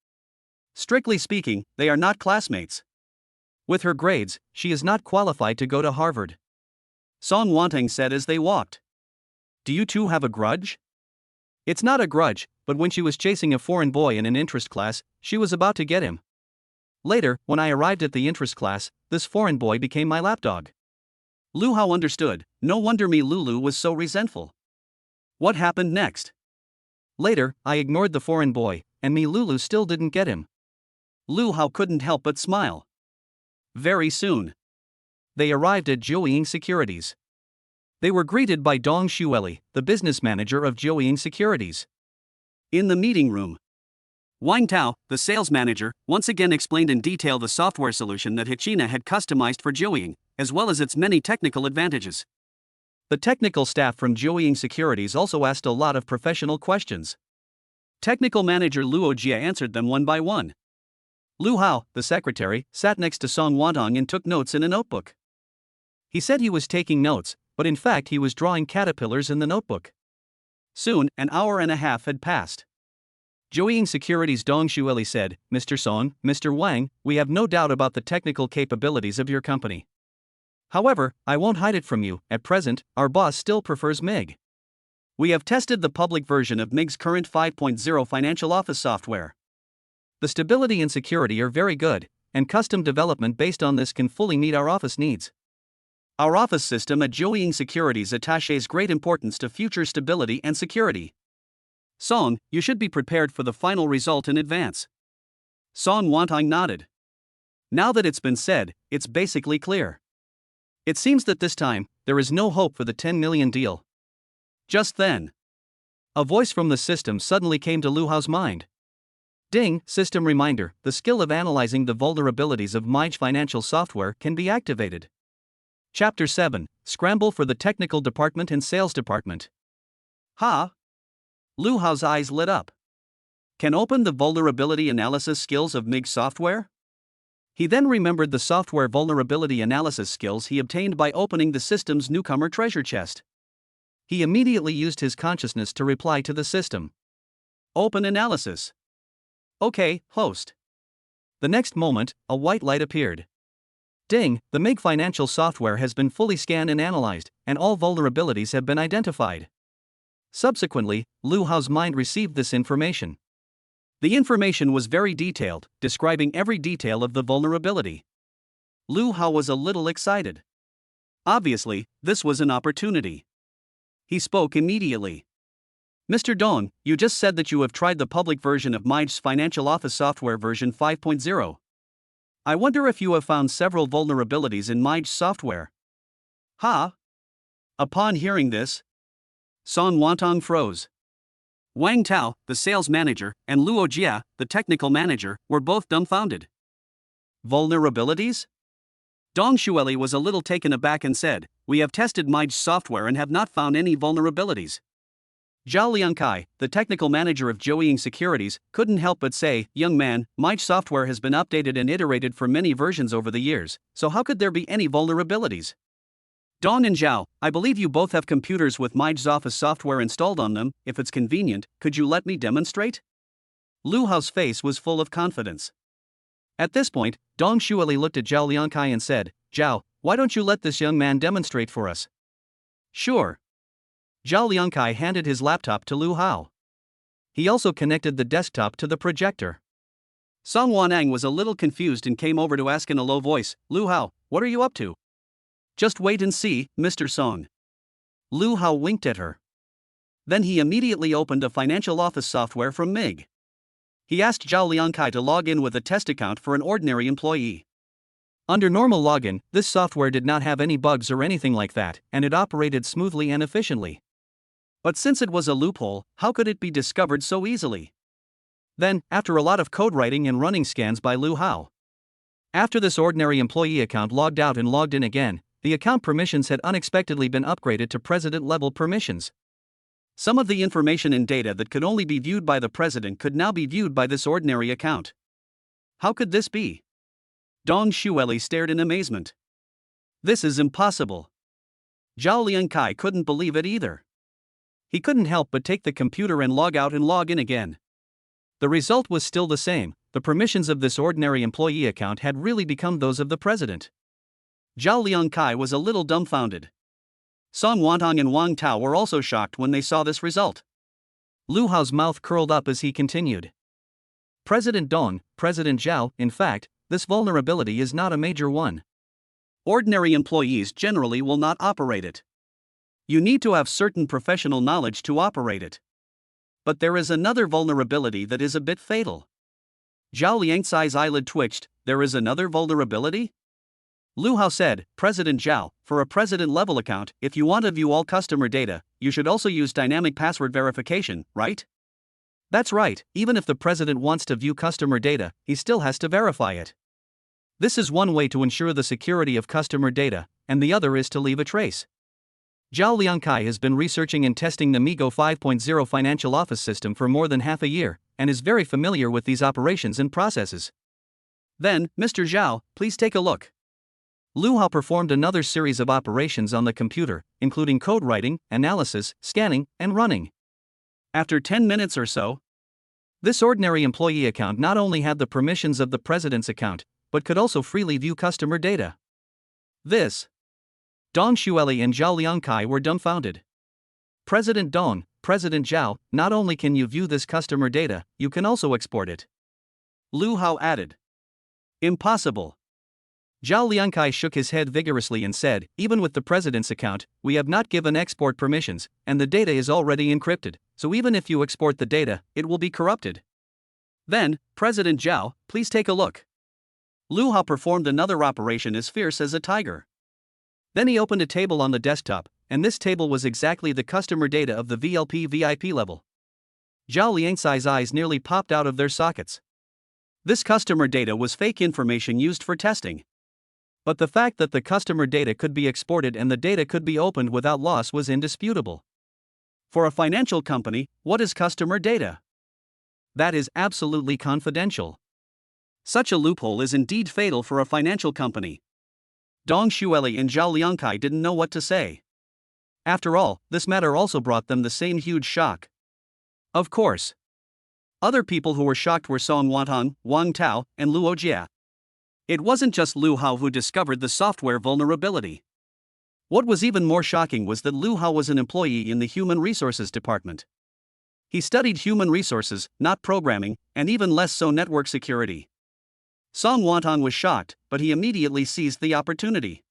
Strictly speaking, they are not classmates. With her grades, she is not qualified to go to Harvard. Song Wantong said as they walked. Do you two have a grudge? It's not a grudge, but when she was chasing a foreign boy in an interest class, she was about to get him. Later, when I arrived at the interest class, this foreign boy became my lapdog. Lu Hao understood, no wonder me Lulu was so resentful. What happened next? Later, I ignored the foreign boy, and me Lulu still didn't get him. Lu Hao couldn't help but smile. Very soon, they arrived at Joeying Securities. They were greeted by Dong Shueli, the business manager of Joeying Securities. In the meeting room, Wang Tao, the sales manager, once again explained in detail the software solution that Hichina had customized for Joeying, as well as its many technical advantages. The technical staff from Joeying Securities also asked a lot of professional questions. Technical manager Luo Jia answered them one by one. Lu Hao, the secretary, sat next to Song Wantong and took notes in a notebook. He said he was taking notes, but in fact he was drawing caterpillars in the notebook. Soon, an hour and a half had passed. Joeying Securities' Dong Shueli said, Mr. Song, Mr. Wang, we have no doubt about the technical capabilities of your company. However, I won't hide it from you, at present, our boss still prefers MIG. We have tested the public version of MIG's current 5.0 financial office software. The stability and security are very good, and custom development based on this can fully meet our office needs. Our office system at Joeying Securities attaches great importance to future stability and security. Song, you should be prepared for the final result in advance. Song Wantong nodded. Now that it's been said, it's basically clear. It seems that this time, there is no hope for the 10 million deal. Just then, a voice from the system suddenly came to Lu Hao's mind. Ding, system reminder, the skill of analyzing the vulnerabilities of Mij financial software can be activated. Chapter 7, Scramble for the Technical Department and Sales Department. Ha! Lu Hao's eyes lit up. Can open the vulnerability analysis skills of MIG software? He then remembered the software vulnerability analysis skills he obtained by opening the system's newcomer treasure chest. He immediately used his consciousness to reply to the system. Open analysis. Okay, host. The next moment, a white light appeared. Ding, the MIG financial software has been fully scanned and analyzed, and all vulnerabilities have been identified. Subsequently, Lu Hao's mind received this information. The information was very detailed, describing every detail of the vulnerability. Lu Hao was a little excited. Obviously, this was an opportunity. He spoke immediately. Mr. Dong, you just said that you have tried the public version of Mij's financial office software version 5.0. I wonder if you have found several vulnerabilities in my software. Ha! Upon hearing this, Song Wantong froze. Wang Tao, the sales manager, and Luo Jia, the technical manager, were both dumbfounded. Vulnerabilities? Dong Shueli was a little taken aback and said, "We have tested Mai's software and have not found any vulnerabilities." Zhao Liangkai, the technical manager of Joeying Securities, couldn't help but say, "Young man, Mai's software has been updated and iterated for many versions over the years, so how could there be any vulnerabilities?" Dong and Zhao, I believe you both have computers with Mai's Office software installed on them. If it's convenient, could you let me demonstrate? Lu Hao's face was full of confidence. At this point, Dong Shueli looked at Zhao Liangkai and said, "Zhao, why don't you let this young man demonstrate for us?" "Sure." Zhao Liangkai handed his laptop to Lu Hao. He also connected the desktop to the projector. Song Wanang was a little confused and came over to ask in a low voice, "Lu Hao, what are you up to?" "Just wait and see, Mr. Song." Lu Hao winked at her. Then he immediately opened a financial office software from MIG. He asked Zhao Liangkai to log in with a test account for an ordinary employee. Under normal login, this software did not have any bugs or anything like that, and it operated smoothly and efficiently. But since it was a loophole, how could it be discovered so easily? Then, after a lot of code writing and running scans by Lu Hao, after this ordinary employee account logged out and logged in again, the account permissions had unexpectedly been upgraded to president-level permissions. Some of the information and data that could only be viewed by the president could now be viewed by this ordinary account. How could this be? Dong Shueli stared in amazement. This is impossible. Zhao Liangkai couldn't believe it either. He couldn't help but take the computer and log out and log in again. The result was still the same. The permissions of this ordinary employee account had really become those of the president. Zhao Liangkai was a little dumbfounded. Song Wantong and Wang Tao were also shocked when they saw this result. Lu Hao's mouth curled up as he continued. "President Dong, President Zhao, in fact, this vulnerability is not a major one. Ordinary employees generally will not operate it. You need to have certain professional knowledge to operate it. But there is another vulnerability that is a bit fatal." Zhao Liangcai's eyelid twitched. "There is another vulnerability?" Lu Hao said, "President Zhao, for a president-level account, if you want to view all customer data, you should also use dynamic password verification, right?" "That's right, even if the president wants to view customer data, he still has to verify it. This is one way to ensure the security of customer data, and the other is to leave a trace." Zhao Liangkai has been researching and testing the MIGO 5.0 financial office system for more than half a year, and is very familiar with these operations and processes. "Then, Mr. Zhao, please take a look." Lu Hao performed another series of operations on the computer, including code writing, analysis, scanning, and running. After 10 minutes or so, this ordinary employee account not only had the permissions of the president's account, but could also freely view customer data. This. Dong Shueli and Zhao Liangkai were dumbfounded. "President Dong, President Zhao, not only can you view this customer data, you can also export it." Lu Hao added. "Impossible." Zhao Liangkai shook his head vigorously and said, "Even with the president's account, we have not given export permissions, and the data is already encrypted, so even if you export the data, it will be corrupted." "Then, President Zhao, please take a look." Lu Hao performed another operation as fierce as a tiger. Then he opened a table on the desktop, and this table was exactly the customer data of the VLP VIP level. Zhao Liangcai's eyes nearly popped out of their sockets. This customer data was fake information used for testing. But the fact that the customer data could be exported and the data could be opened without loss was indisputable. For a financial company, what is customer data? That is absolutely confidential. Such a loophole is indeed fatal for a financial company. Dong Shueli and Zhao Liangkai didn't know what to say. After all, this matter also brought them the same huge shock. Of course. Other people who were shocked were Song Wantong, Wang Tao, and Luo Jia. It wasn't just Lu Hao who discovered the software vulnerability. What was even more shocking was that Lu Hao was an employee in the Human Resources Department. He studied human resources, not programming, and even less so network security. Song Wantong was shocked, but he immediately seized the opportunity.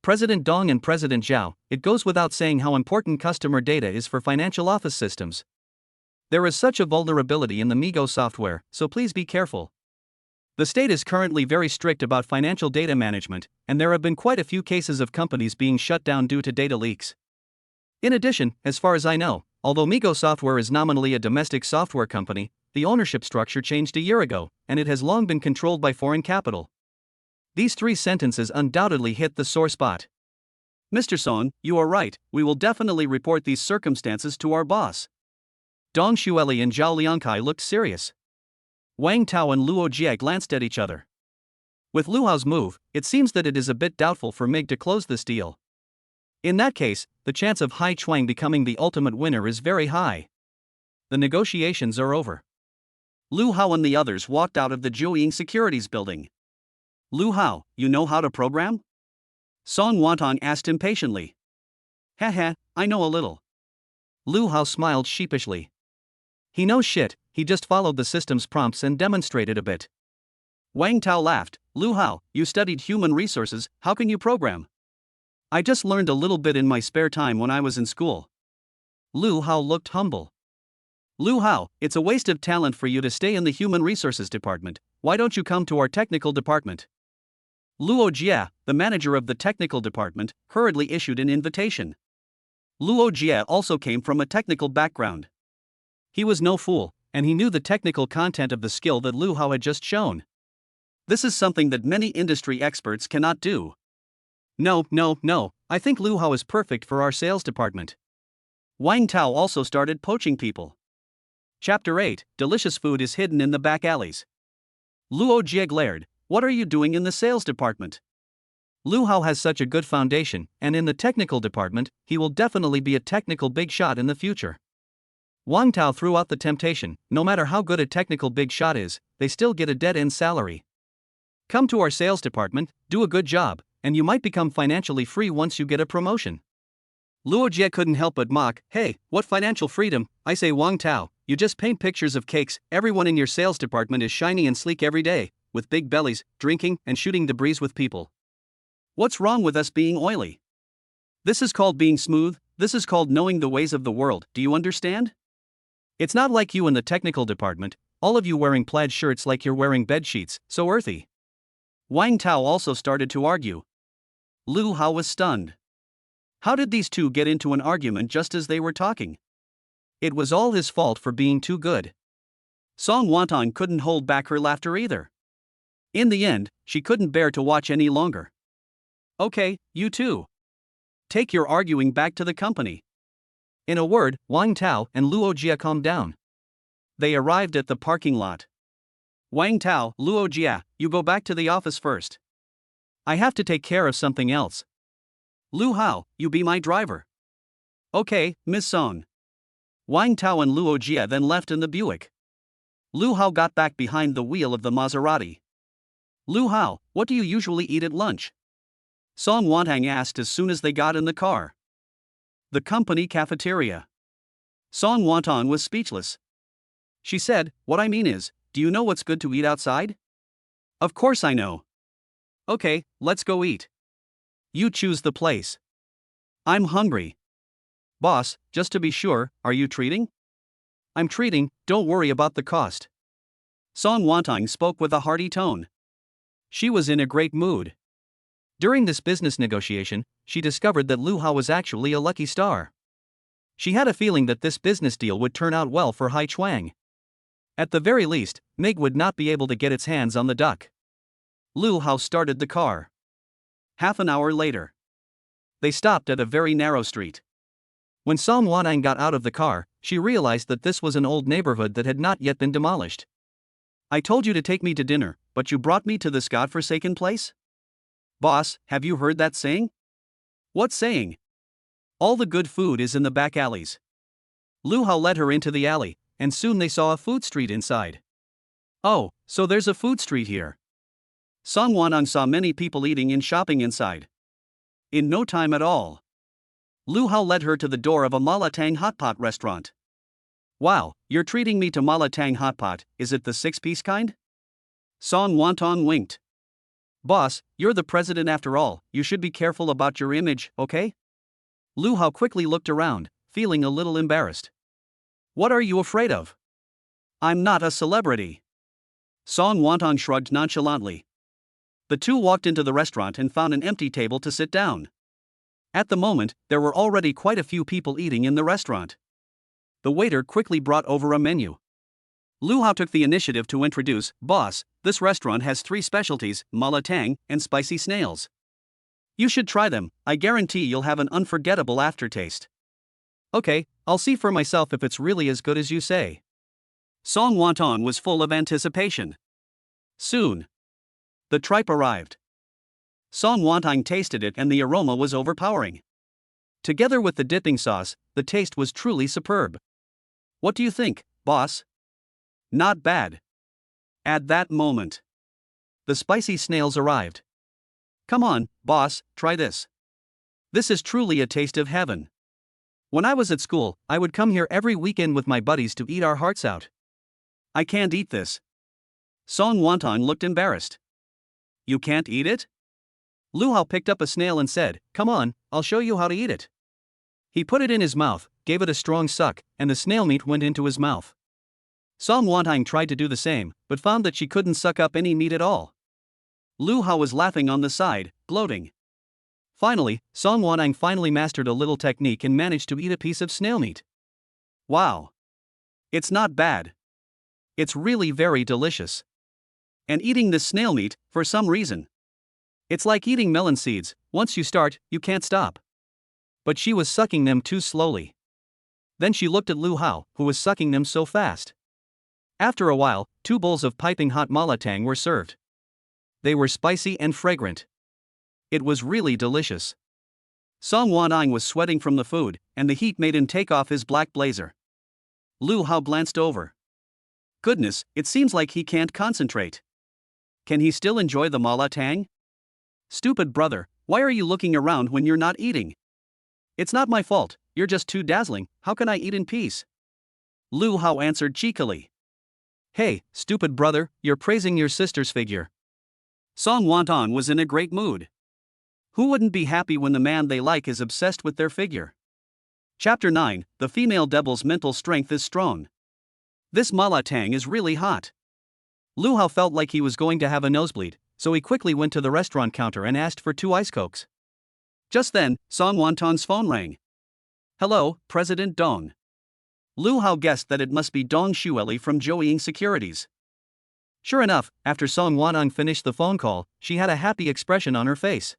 "President Dong and President Zhao, it goes without saying how important customer data is for financial office systems. There is such a vulnerability in the MIGO software, so please be careful." The state is currently very strict about financial data management, and there have been quite a few cases of companies being shut down due to data leaks. In addition, as far as I know, although Migo Software is nominally a domestic software company, the ownership structure changed a year ago, and it has long been controlled by foreign capital. These 3 sentences undoubtedly hit the sore spot. Mr. Song, you are right, we will definitely report these circumstances to our boss. Dong Xueli and Zhao Liangkai looked serious. Wang Tao and Luo Jie glanced at each other. With Lu Hao's move, it seems that it is a bit doubtful for Mig to close this deal. In that case, the chance of Hai Chuang becoming the ultimate winner is very high. The negotiations are over. Lu Hao and the others walked out of the Jiuying Securities building. Lu Hao, you know how to program? Song Wantong asked impatiently. Haha, I know a little. Lu Hao smiled sheepishly. He knows shit, he just followed the system's prompts and demonstrated a bit. Wang Tao laughed. Lu Hao, you studied human resources, how can you program? I just learned a little bit in my spare time when I was in school. Lu Hao looked humble. Lu Hao, it's a waste of talent for you to stay in the human resources department, why don't you come to our technical department? Luo Jie, the manager of the technical department, hurriedly issued an invitation. Luo Jie also came from a technical background. He was no fool, and he knew the technical content of the skill that Lu Hao had just shown. This is something that many industry experts cannot do. No, I think Lu Hao is perfect for our sales department. Wang Tao also started poaching people. Chapter 8, Delicious food is hidden in the back alleys. Luo Jie glared, what are you doing in the sales department? Lu Hao has such a good foundation, and in the technical department, he will definitely be a technical big shot in the future. Wang Tao threw out the temptation, no matter how good a technical big shot is, they still get a dead-end salary. Come to our sales department, do a good job, and you might become financially free once you get a promotion. Luo Jie couldn't help but mock, hey, what financial freedom, I say Wang Tao, you just paint pictures of cakes, everyone in your sales department is shiny and sleek every day, with big bellies, drinking, and shooting the breeze with people. What's wrong with us being oily? This is called being smooth, this is called knowing the ways of the world, do you understand? It's not like you in the technical department, all of you wearing plaid shirts like you're wearing bed sheets, so earthy. Wang Tao also started to argue. Lu Hao was stunned. How did these two get into an argument just as they were talking? It was all his fault for being too good. Song Wantong couldn't hold back her laughter either. In the end, she couldn't bear to watch any longer. Okay, you two. Take your arguing back to the company. In a word, Wang Tao and Luo Jie calmed down. They arrived at the parking lot. Wang Tao, Luo Jie, you go back to the office first. I have to take care of something else. Lu Hao, you be my driver. Okay, Miss Song. Wang Tao and Luo Jie then left in the Buick. Lu Hao got back behind the wheel of the Maserati. Lu Hao, what do you usually eat at lunch? Song Wantong asked as soon as they got in the car. The company cafeteria. Song Wantong was speechless. She said, what I mean is, do you know what's good to eat outside? Of course I know. Okay, let's go eat. You choose the place. I'm hungry. Boss, just to be sure, are you treating? I'm treating, don't worry about the cost. Song Wantong spoke with a hearty tone. She was in a great mood. During this business negotiation, she discovered that Lu Hao was actually a lucky star. She had a feeling that this business deal would turn out well for Hai Chuang. At the very least, Mig would not be able to get its hands on the duck. Lu Hao started the car. Half an hour later, they stopped at a very narrow street. When Song Wantong got out of the car, she realized that this was an old neighborhood that had not yet been demolished. I told you to take me to dinner, but you brought me to this godforsaken place? Boss, have you heard that saying? What saying? All the good food is in the back alleys. Lu Hao led her into the alley, and soon they saw a food street inside. Oh, so there's a food street here. Song Wantong saw many people eating and shopping inside. In no time at all, Lu Hao led her to the door of a Malatang hot pot restaurant. Wow, you're treating me to Malatang hot pot, is it the 6-piece kind? Song Wantong winked. Boss, you're the president after all, you should be careful about your image, okay? Lu Hao quickly looked around, feeling a little embarrassed. What are you afraid of? I'm not a celebrity. Song Wantong shrugged nonchalantly. The two walked into the restaurant and found an empty table to sit down. At the moment, there were already quite a few people eating in the restaurant. The waiter quickly brought over a menu. Lu Hao took the initiative to introduce, "Boss, this restaurant has 3 specialties, mala tang and spicy snails. You should try them, I guarantee you'll have an unforgettable aftertaste." "Okay, I'll see for myself if it's really as good as you say." Song Wantong was full of anticipation. Soon, the tripe arrived. Song Wantong tasted it and the aroma was overpowering. Together with the dipping sauce, the taste was truly superb. "What do you think, boss?" "Not bad." At that moment, the spicy snails arrived. "Come on, boss, try this. This is truly a taste of heaven. When I was at school, I would come here every weekend with my buddies to eat our hearts out." "I can't eat this." Song Wantong looked embarrassed. "You can't eat it?" Lu Hao picked up a snail and said, "Come on, I'll show you how to eat it." He put it in his mouth, gave it a strong suck, and the snail meat went into his mouth. Song Wantong tried to do the same, but found that she couldn't suck up any meat at all. Lu Hao was laughing on the side, gloating. Finally, Song Wantong finally mastered a little technique and managed to eat a piece of snail meat. "Wow! It's not bad. It's really very delicious. And eating this snail meat, for some reason, it's like eating melon seeds, once you start, you can't stop." But she was sucking them too slowly. Then she looked at Lu Hao, who was sucking them so fast. After a while, 2 bowls of piping hot mala tang were served. They were spicy and fragrant. It was really delicious. Song Wantong was sweating from the food, and the heat made him take off his black blazer. Lu Hao glanced over. Goodness, it seems like he can't concentrate. Can he still enjoy the mala tang? "Stupid brother, why are you looking around when you're not eating?" "It's not my fault, you're just too dazzling, how can I eat in peace?" Lu Hao answered cheekily. "Hey, stupid brother, you're praising your sister's figure." Song Wantong was in a great mood. Who wouldn't be happy when the man they like is obsessed with their figure? Chapter 9, The Female Devil's Mental Strength is Strong. This mala tang is really hot. Lu Hao felt like he was going to have a nosebleed, so he quickly went to the restaurant counter and asked for 2 ice cokes. Just then, Song Wantong's phone rang. "Hello, President Dong." Lu Hao guessed that it must be Dong Shueli from Joeying Securities. Sure enough, after Song Wantong finished the phone call, she had a happy expression on her face.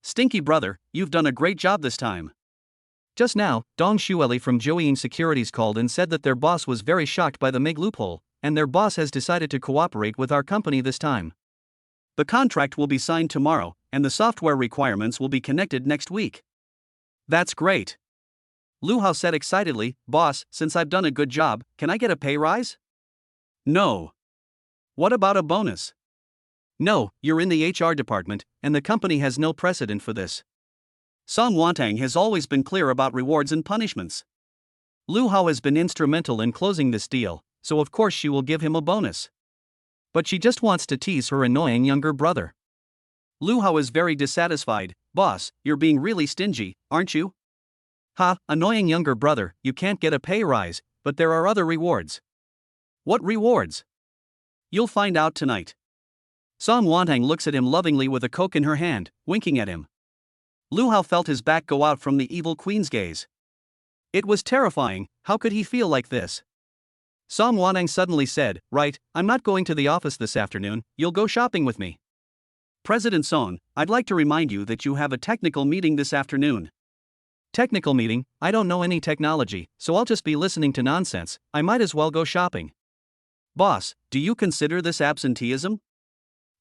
"Stinky brother, you've done a great job this time." Just now, Dong Shueli from Joeying Securities called and said that their boss was very shocked by the MIG loophole, and their boss has decided to cooperate with our company this time. The contract will be signed tomorrow, and the software requirements will be connected next week. "That's great." Lu Hao said excitedly, "Boss, since I've done a good job, can I get a pay rise?" "No." "What about a bonus?" "No, you're in the HR department, and the company has no precedent for this." Song Wantong has always been clear about rewards and punishments. Lu Hao has been instrumental in closing this deal, so of course she will give him a bonus. But she just wants to tease her annoying younger brother. Lu Hao is very dissatisfied. "Boss, you're being really stingy, aren't you?" "Ha, annoying younger brother, you can't get a pay rise, but there are other rewards." "What rewards?" "You'll find out tonight." Song Wantong looks at him lovingly with a coke in her hand, winking at him. Lu Hao felt his back go out from the evil queen's gaze. It was terrifying, how could he feel like this? Song Wantong suddenly said, "Right, I'm not going to the office this afternoon, you'll go shopping with me." "President Song, I'd like to remind you that you have a technical meeting this afternoon." "Technical meeting? I don't know any technology, so I'll just be listening to nonsense, I might as well go shopping." "Boss, do you consider this absenteeism?"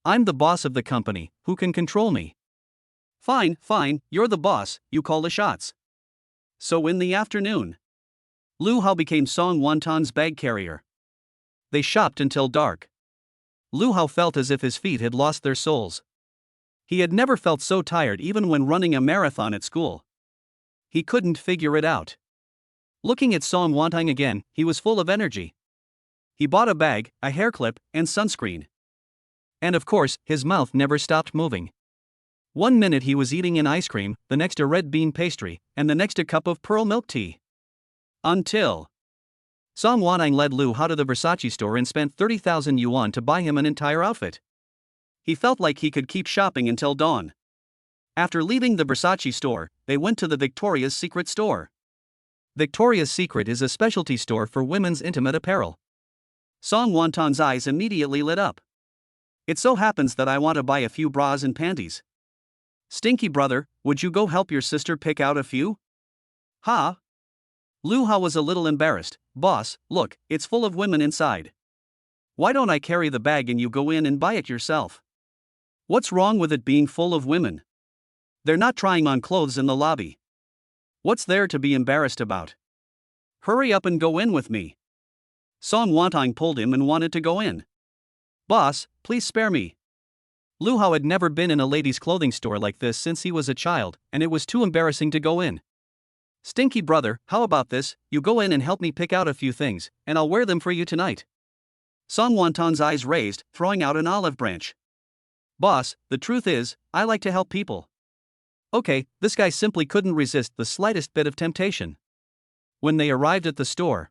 "I'm the boss of the company, who can control me?" Fine, you're the boss, you call the shots." So in the afternoon, Lu Hao became Song Wantong's bag carrier. They shopped until dark. Lu Hao felt as if his feet had lost their souls. He had never felt so tired even when running a marathon at school. He couldn't figure it out. Looking at Song Wantong again, he was full of energy. He bought a bag, a hair clip, and sunscreen. And of course, his mouth never stopped moving. One minute he was eating an ice cream, the next a red bean pastry, and the next a cup of pearl milk tea. Until Song Wanang led Lu Hao to the Versace store and spent 30,000 yuan to buy him an entire outfit. He felt like he could keep shopping until dawn. After leaving the Versace store, they went to the Victoria's Secret store. Victoria's Secret is a specialty store for women's intimate apparel. Song Wantong's eyes immediately lit up. It so happens that I want to buy a few bras and panties. Stinky brother, would you go help your sister pick out a few? Ha! Lu Hao was a little embarrassed. Boss, look, it's full of women inside. Why don't I carry the bag and you go in and buy it yourself? What's wrong with it being full of women? They're not trying on clothes in the lobby. What's there to be embarrassed about? Hurry up and go in with me. Song Wantong pulled him and wanted to go in. Boss, please spare me. Lu Hao had never been in a ladies' clothing store like this since he was a child, and it was too embarrassing to go in. Stinky brother, how about this, you go in and help me pick out a few things, and I'll wear them for you tonight. Song Wantong's eyes raised, throwing out an olive branch. Boss, the truth is, I like to help people. Okay, this guy simply couldn't resist the slightest bit of temptation. When they arrived at the store,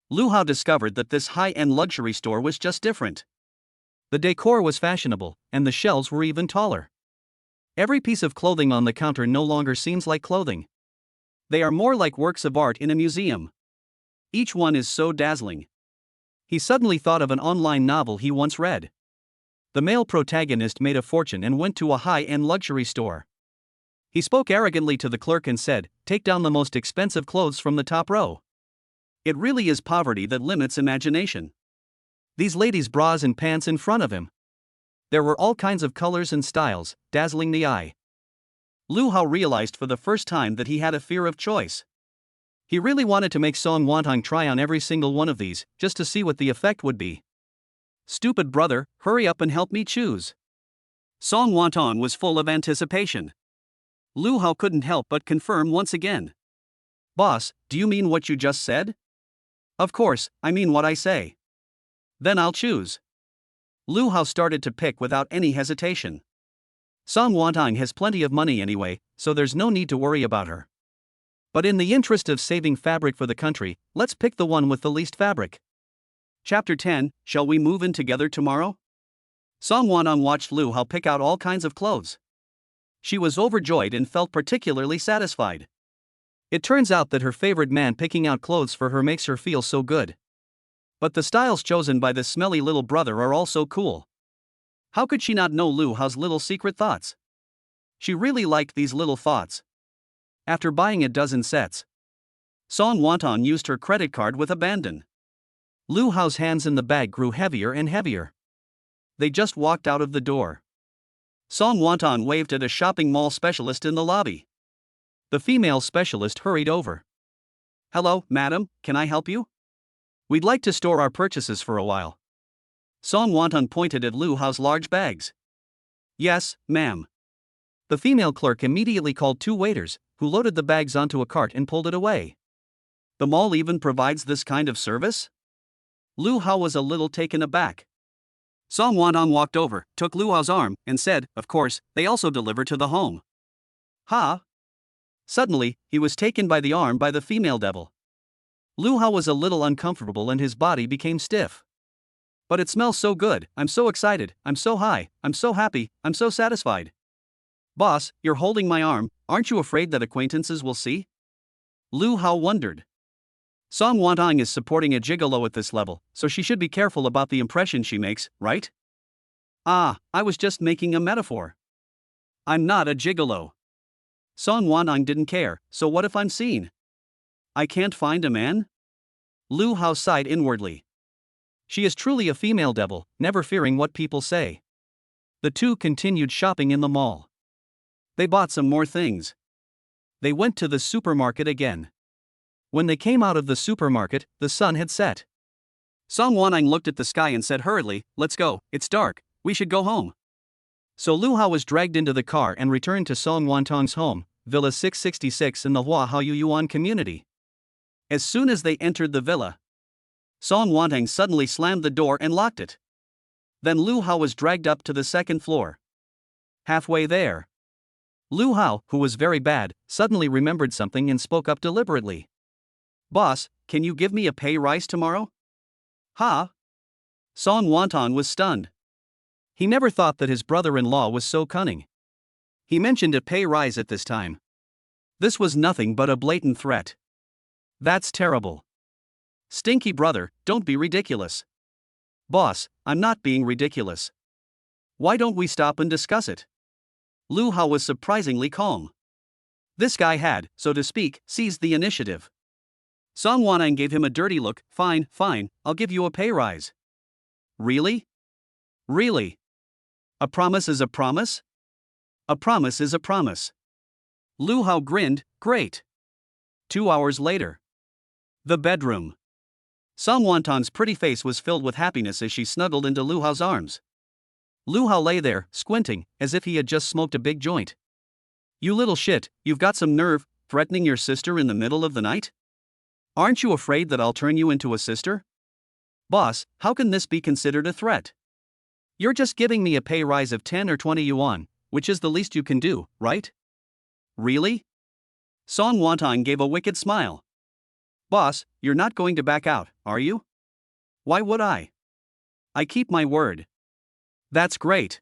Lu Hao discovered that this high-end luxury store was just different. The decor was fashionable, and the shelves were even taller. Every piece of clothing on the counter no longer seems like clothing. They are more like works of art in a museum. Each one is so dazzling. He suddenly thought of an online novel he once read. The male protagonist made a fortune and went to a high-end luxury store. He spoke arrogantly to the clerk and said, "Take down the most expensive clothes from the top row." It really is poverty that limits imagination. These ladies' bras and pants in front of him. There were all kinds of colors and styles, dazzling the eye. Lu Hao realized for the first time that he had a fear of choice. He really wanted to make Song Wantong try on every single one of these, just to see what the effect would be. Stupid brother, hurry up and help me choose. Song Wantong was full of anticipation. Lu Hao couldn't help but confirm once again. Boss, do you mean what you just said? Of course, I mean what I say. Then I'll choose. Lu Hao started to pick without any hesitation. Song Wantong has plenty of money anyway, so there's no need to worry about her. But in the interest of saving fabric for the country, let's pick the one with the least fabric. Chapter 10, Shall we move in together tomorrow? Song Wantong watched Lu Hao pick out all kinds of clothes. She was overjoyed and felt particularly satisfied. It turns out that her favorite man picking out clothes for her makes her feel so good. But the styles chosen by this smelly little brother are also cool. How could she not know Lu Hao's little secret thoughts? She really liked these little thoughts. After buying a dozen sets, Song Wantong used her credit card with abandon. Lu Hao's hands in the bag grew heavier and heavier. They just walked out of the door. Song Wantong waved at a shopping mall specialist in the lobby. The female specialist hurried over. Hello, madam, can I help you? We'd like to store our purchases for a while. Song Wantong pointed at Lu Hao's large bags. Yes, ma'am. The female clerk immediately called two waiters, who loaded the bags onto a cart and pulled it away. The mall even provides this kind of service? Lu Hao was a little taken aback. Song Wantong walked over, took Lu Hao's arm, and said, "Of course, they also deliver to the home." Ha! Suddenly, he was taken by the arm by the female devil. Lu Hao was a little uncomfortable and his body became stiff. But it smells so good, I'm so excited, I'm so high, I'm so happy, I'm so satisfied. Boss, you're holding my arm, aren't you afraid that acquaintances will see? Lu Hao wondered. Song Wantong is supporting a gigolo at this level, so she should be careful about the impression she makes, right? Ah, I was just making a metaphor. I'm not a gigolo. Song Wantong didn't care, so what if I'm seen? I can't find a man? Lu Hao sighed inwardly. She is truly a female devil, never fearing what people say. The two continued shopping in the mall. They bought some more things. They went to the supermarket again. When they came out of the supermarket, the sun had set. Song Wantong looked at the sky and said hurriedly, "Let's go, it's dark, we should go home." So Lu Hao was dragged into the car and returned to Song Wantong's home, Villa 666 in the Hua Hao Yuan community. As soon as they entered the villa, Song Wantong suddenly slammed the door and locked it. Then Lu Hao was dragged up to the second floor. Halfway there, Lu Hao, who was very bad, suddenly remembered something and spoke up deliberately. Boss, can you give me a pay rise tomorrow? Ha! Song Wonton was stunned. He never thought that his brother-in-law was so cunning. He mentioned a pay rise at this time. This was nothing but a blatant threat. That's terrible. Stinky brother, don't be ridiculous. Boss, I'm not being ridiculous. Why don't we stop and discuss it? Lu Hao was surprisingly calm. This guy had, so to speak, seized the initiative. Song Wanang gave him a dirty look. Fine, I'll give you a pay rise. Really? Really? A promise is a promise? A promise is a promise. Lu Hao grinned. Great. 2 hours later. The bedroom. Song Wonton's pretty face was filled with happiness as she snuggled into Lu Hao's arms. Lu Hao lay there, squinting, as if he had just smoked a big joint. You little shit, you've got some nerve, threatening your sister in the middle of the night? Aren't you afraid that I'll turn you into a sister? Boss, how can this be considered a threat? You're just giving me a pay rise of 10 or 20 yuan, which is the least you can do, right? Really? Song Wonton gave a wicked smile. Boss, you're not going to back out, are you? Why would I? I keep my word. That's great.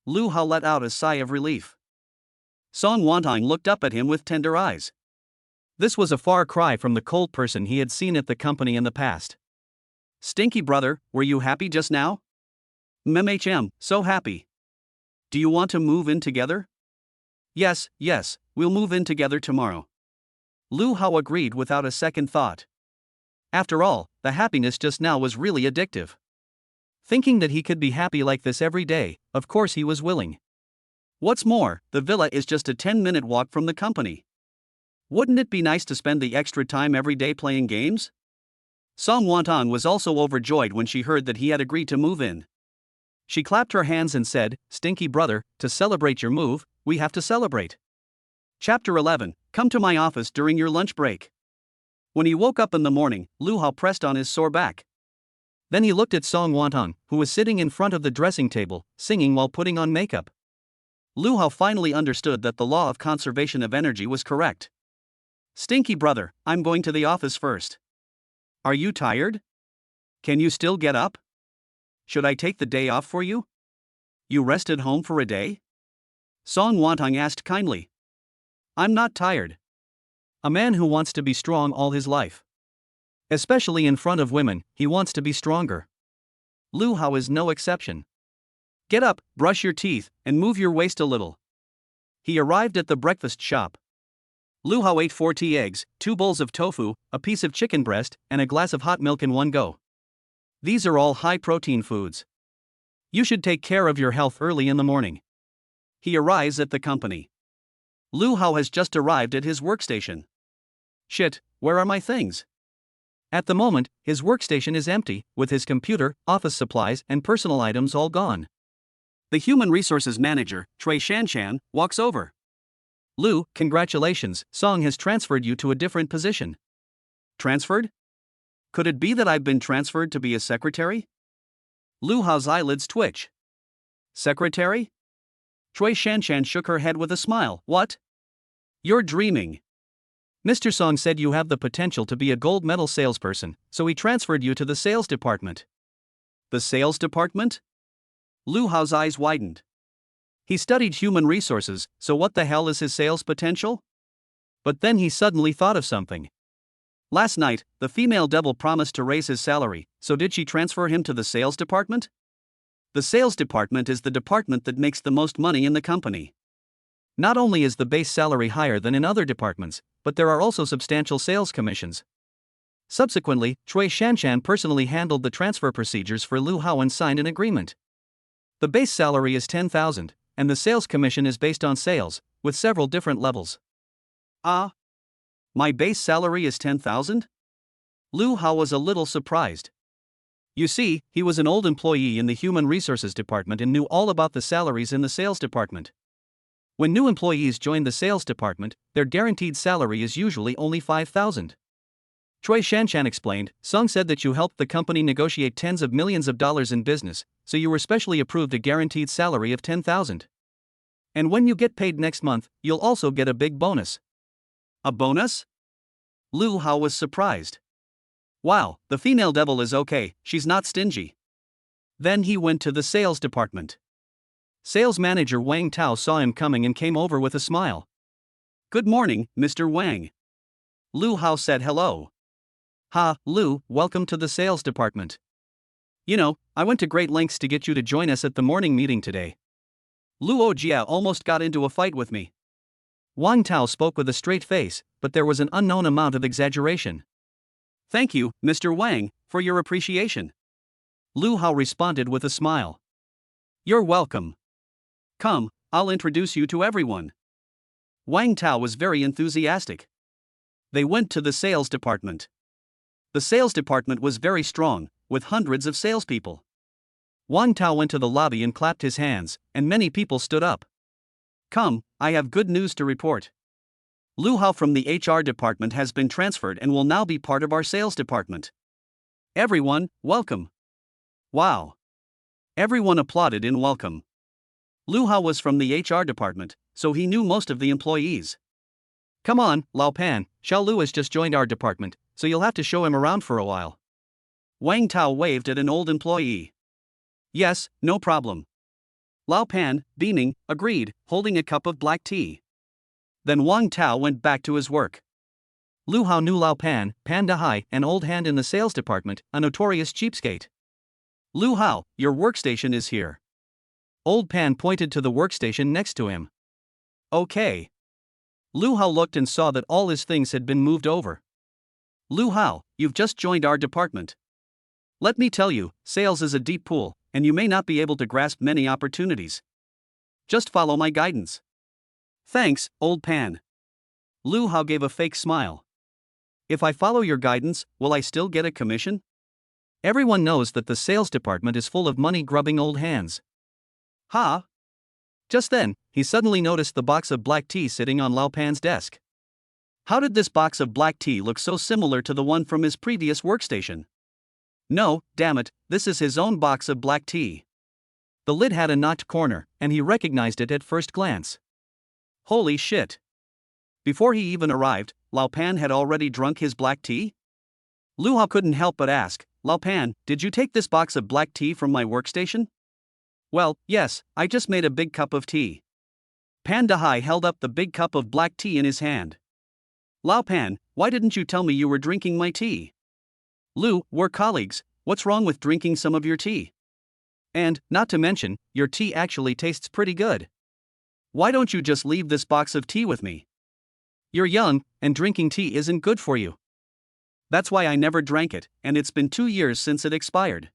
Lu Hao let out a sigh of relief. Song Wonton looked up at him with tender eyes. This was a far cry from the cold person he had seen at the company in the past. Stinky brother, were you happy just now? MHM, so happy. Do you want to move in together? Yes, we'll move in together tomorrow. Lu Hao agreed without a second thought. After all, the happiness just now was really addictive. Thinking that he could be happy like this every day, of course he was willing. What's more, the villa is just a 10-minute walk from the company. Wouldn't it be nice to spend the extra time every day playing games? Song Wonton was also overjoyed when she heard that he had agreed to move in. She clapped her hands and said, Stinky brother, to celebrate your move, we have to celebrate. Chapter 11, Come to my office during your lunch break. When he woke up in the morning, Lu Hao pressed on his sore back. Then he looked at Song Wonton, who was sitting in front of the dressing table, singing while putting on makeup. Lu Hao finally understood that the law of conservation of energy was correct. Stinky brother, I'm going to the office first. Are you tired? Can you still get up? Should I take the day off for you? You rested home for a day? Song Wonton asked kindly. I'm not tired. A man who wants to be strong all his life. Especially in front of women, he wants to be stronger. Lu Hao is no exception. Get up, brush your teeth, and move your waist a little. He arrived at the breakfast shop. Lu Hao ate 4 tea eggs, 2 bowls of tofu, a piece of chicken breast, and a glass of hot milk in one go. These are all high-protein foods. You should take care of your health early in the morning. He arrives at the company. Lu Hao has just arrived at his workstation. Shit, where are my things? At the moment, his workstation is empty, with his computer, office supplies, and personal items all gone. The human resources manager, Trey Shanshan, walks over. Lu, congratulations, Song has transferred you to a different position. Transferred? Could it be that I've been transferred to be a secretary? Lu Hao's eyelids twitch. Secretary? Trey Shanshan shook her head with a smile. What? You're dreaming. Mr. Song said you have the potential to be a gold medal salesperson, so he transferred you to the sales department. The sales department? Lu Hao's eyes widened. He studied human resources, so what the hell is his sales potential? But then he suddenly thought of something. Last night, the female devil promised to raise his salary, so did she transfer him to the sales department? The sales department is the department that makes the most money in the company. Not only is the base salary higher than in other departments, but there are also substantial sales commissions. Subsequently, Trey Shanshan personally handled the transfer procedures for Lu Hao and signed an agreement. The base salary is 10,000, and the sales commission is based on sales, with several different levels. Ah? My base salary is 10,000? Lu Hao was a little surprised. You see, he was an old employee in the human resources department and knew all about the salaries in the sales department. When new employees join the sales department, their guaranteed salary is usually only 5,000. Trey Shanshan explained, Song said that you helped the company negotiate tens of millions of dollars in business, so you were specially approved a guaranteed salary of 10,000. And when you get paid next month, you'll also get a big bonus. A bonus? Lu Hao was surprised. Wow, the female devil is okay, she's not stingy. Then he went to the sales department. Sales manager Wang Tao saw him coming and came over with a smile. Good morning, Mr. Wang. Lu Hao said hello. Ha, Lu, welcome to the sales department. You know, I went to great lengths to get you to join us at the morning meeting today. Luo Jia almost got into a fight with me. Wang Tao spoke with a straight face, but there was an unknown amount of exaggeration. Thank you, Mr. Wang, for your appreciation. Lu Hao responded with a smile. You're welcome. Come, I'll introduce you to everyone. Wang Tao was very enthusiastic. They went to the sales department. The sales department was very strong, with hundreds of salespeople. Wang Tao went to the lobby and clapped his hands, and many people stood up. Come, I have good news to report. Lu Hao from the HR department has been transferred and will now be part of our sales department. Everyone, welcome. Wow. Everyone applauded in welcome. Lu Hao was from the HR department, so he knew most of the employees. Come on, Lao Pan, Xiao Lu has just joined our department, so you'll have to show him around for a while. Wang Tao waved at an old employee. Yes, no problem. Lao Pan, beaming, agreed, holding a cup of black tea. Then Wang Tao went back to his work. Lu Hao knew Lao Pan, Pan Dahai, an old hand in the sales department, a notorious cheapskate. Lu Hao, your workstation is here. Old Pan pointed to the workstation next to him. Okay. Lu Hao looked and saw that all his things had been moved over. Lu Hao, you've just joined our department. Let me tell you, sales is a deep pool, and you may not be able to grasp many opportunities. Just follow my guidance. Thanks, old Pan. Lu Hao gave a fake smile. If I follow your guidance, will I still get a commission? Everyone knows that the sales department is full of money-grubbing old hands. Ha! Just then, he suddenly noticed the box of black tea sitting on Lao Pan's desk. How did this box of black tea look so similar to the one from his previous workstation? No, damn it, this is his own box of black tea. The lid had a notched corner, and he recognized it at first glance. Holy shit! Before he even arrived, Lao Pan had already drunk his black tea? Lu Hao couldn't help but ask, Lao Pan, did you take this box of black tea from my workstation? Well, yes, I just made a big cup of tea. Pan Dahai held up the big cup of black tea in his hand. Lao Pan, why didn't you tell me you were drinking my tea? Lu, we're colleagues, what's wrong with drinking some of your tea? And, not to mention, your tea actually tastes pretty good. Why don't you just leave this box of tea with me? You're young, and drinking tea isn't good for you. That's why I never drank it, and it's been 2 years since it expired.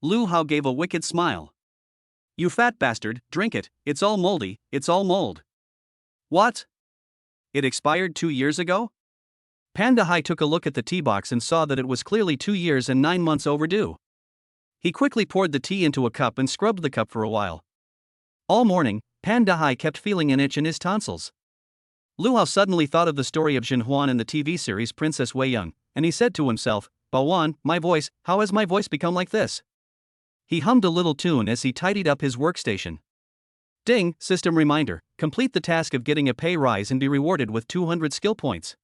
Lu Hao gave a wicked smile. You fat bastard, drink it, it's all moldy, it's all mold. What? It expired 2 years ago? Pan Dahai took a look at the tea box and saw that it was clearly 2 years and 9 months overdue. He quickly poured the tea into a cup and scrubbed the cup for a while. All morning, Pan Dahai kept feeling an itch in his tonsils. Lu Hao suddenly thought of the story of Jin Huan in the TV series Princess Wei Young, and he said to himself, Bawan, my voice, how has my voice become like this? He hummed a little tune as he tidied up his workstation. Ding, system reminder, complete the task of getting a pay rise and be rewarded with 200 skill points.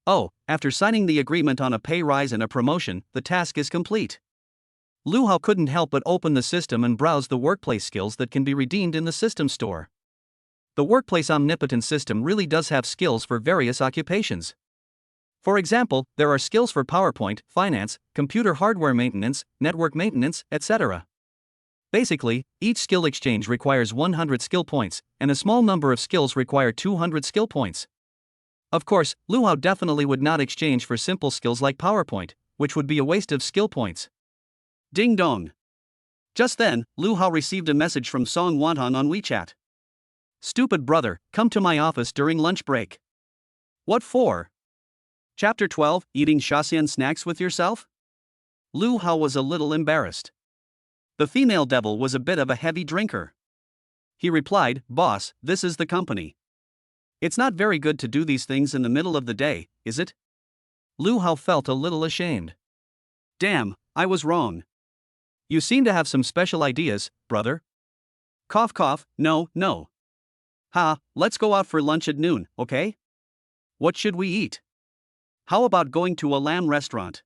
Oh, after signing the agreement on a pay rise and a promotion, the task is complete. Lu Hao couldn't help but open the system and browse the workplace skills that can be redeemed in the system store. The workplace omnipotent system really does have skills for various occupations. For example, there are skills for PowerPoint, finance, computer hardware maintenance, network maintenance, etc. Basically, each skill exchange requires 100 skill points, and a small number of skills require 200 skill points. Of course, Lu Hao definitely would not exchange for simple skills like PowerPoint, which would be a waste of skill points. Ding dong. Just then, Lu Hao received a message from Song Wanton on WeChat. Stupid brother, come to my office during lunch break. What for? Chapter 12, Eating Shaxian Snacks with Yourself? Lu Hao was a little embarrassed. The female devil was a bit of a heavy drinker. He replied, Boss, this is the company. It's not very good to do these things in the middle of the day, is it? Lu Hao felt a little ashamed. Damn, I was wrong. You seem to have some special ideas, brother. Cough cough, no. Ha, let's go out for lunch at noon, okay? What should we eat? How about going to a lamb restaurant?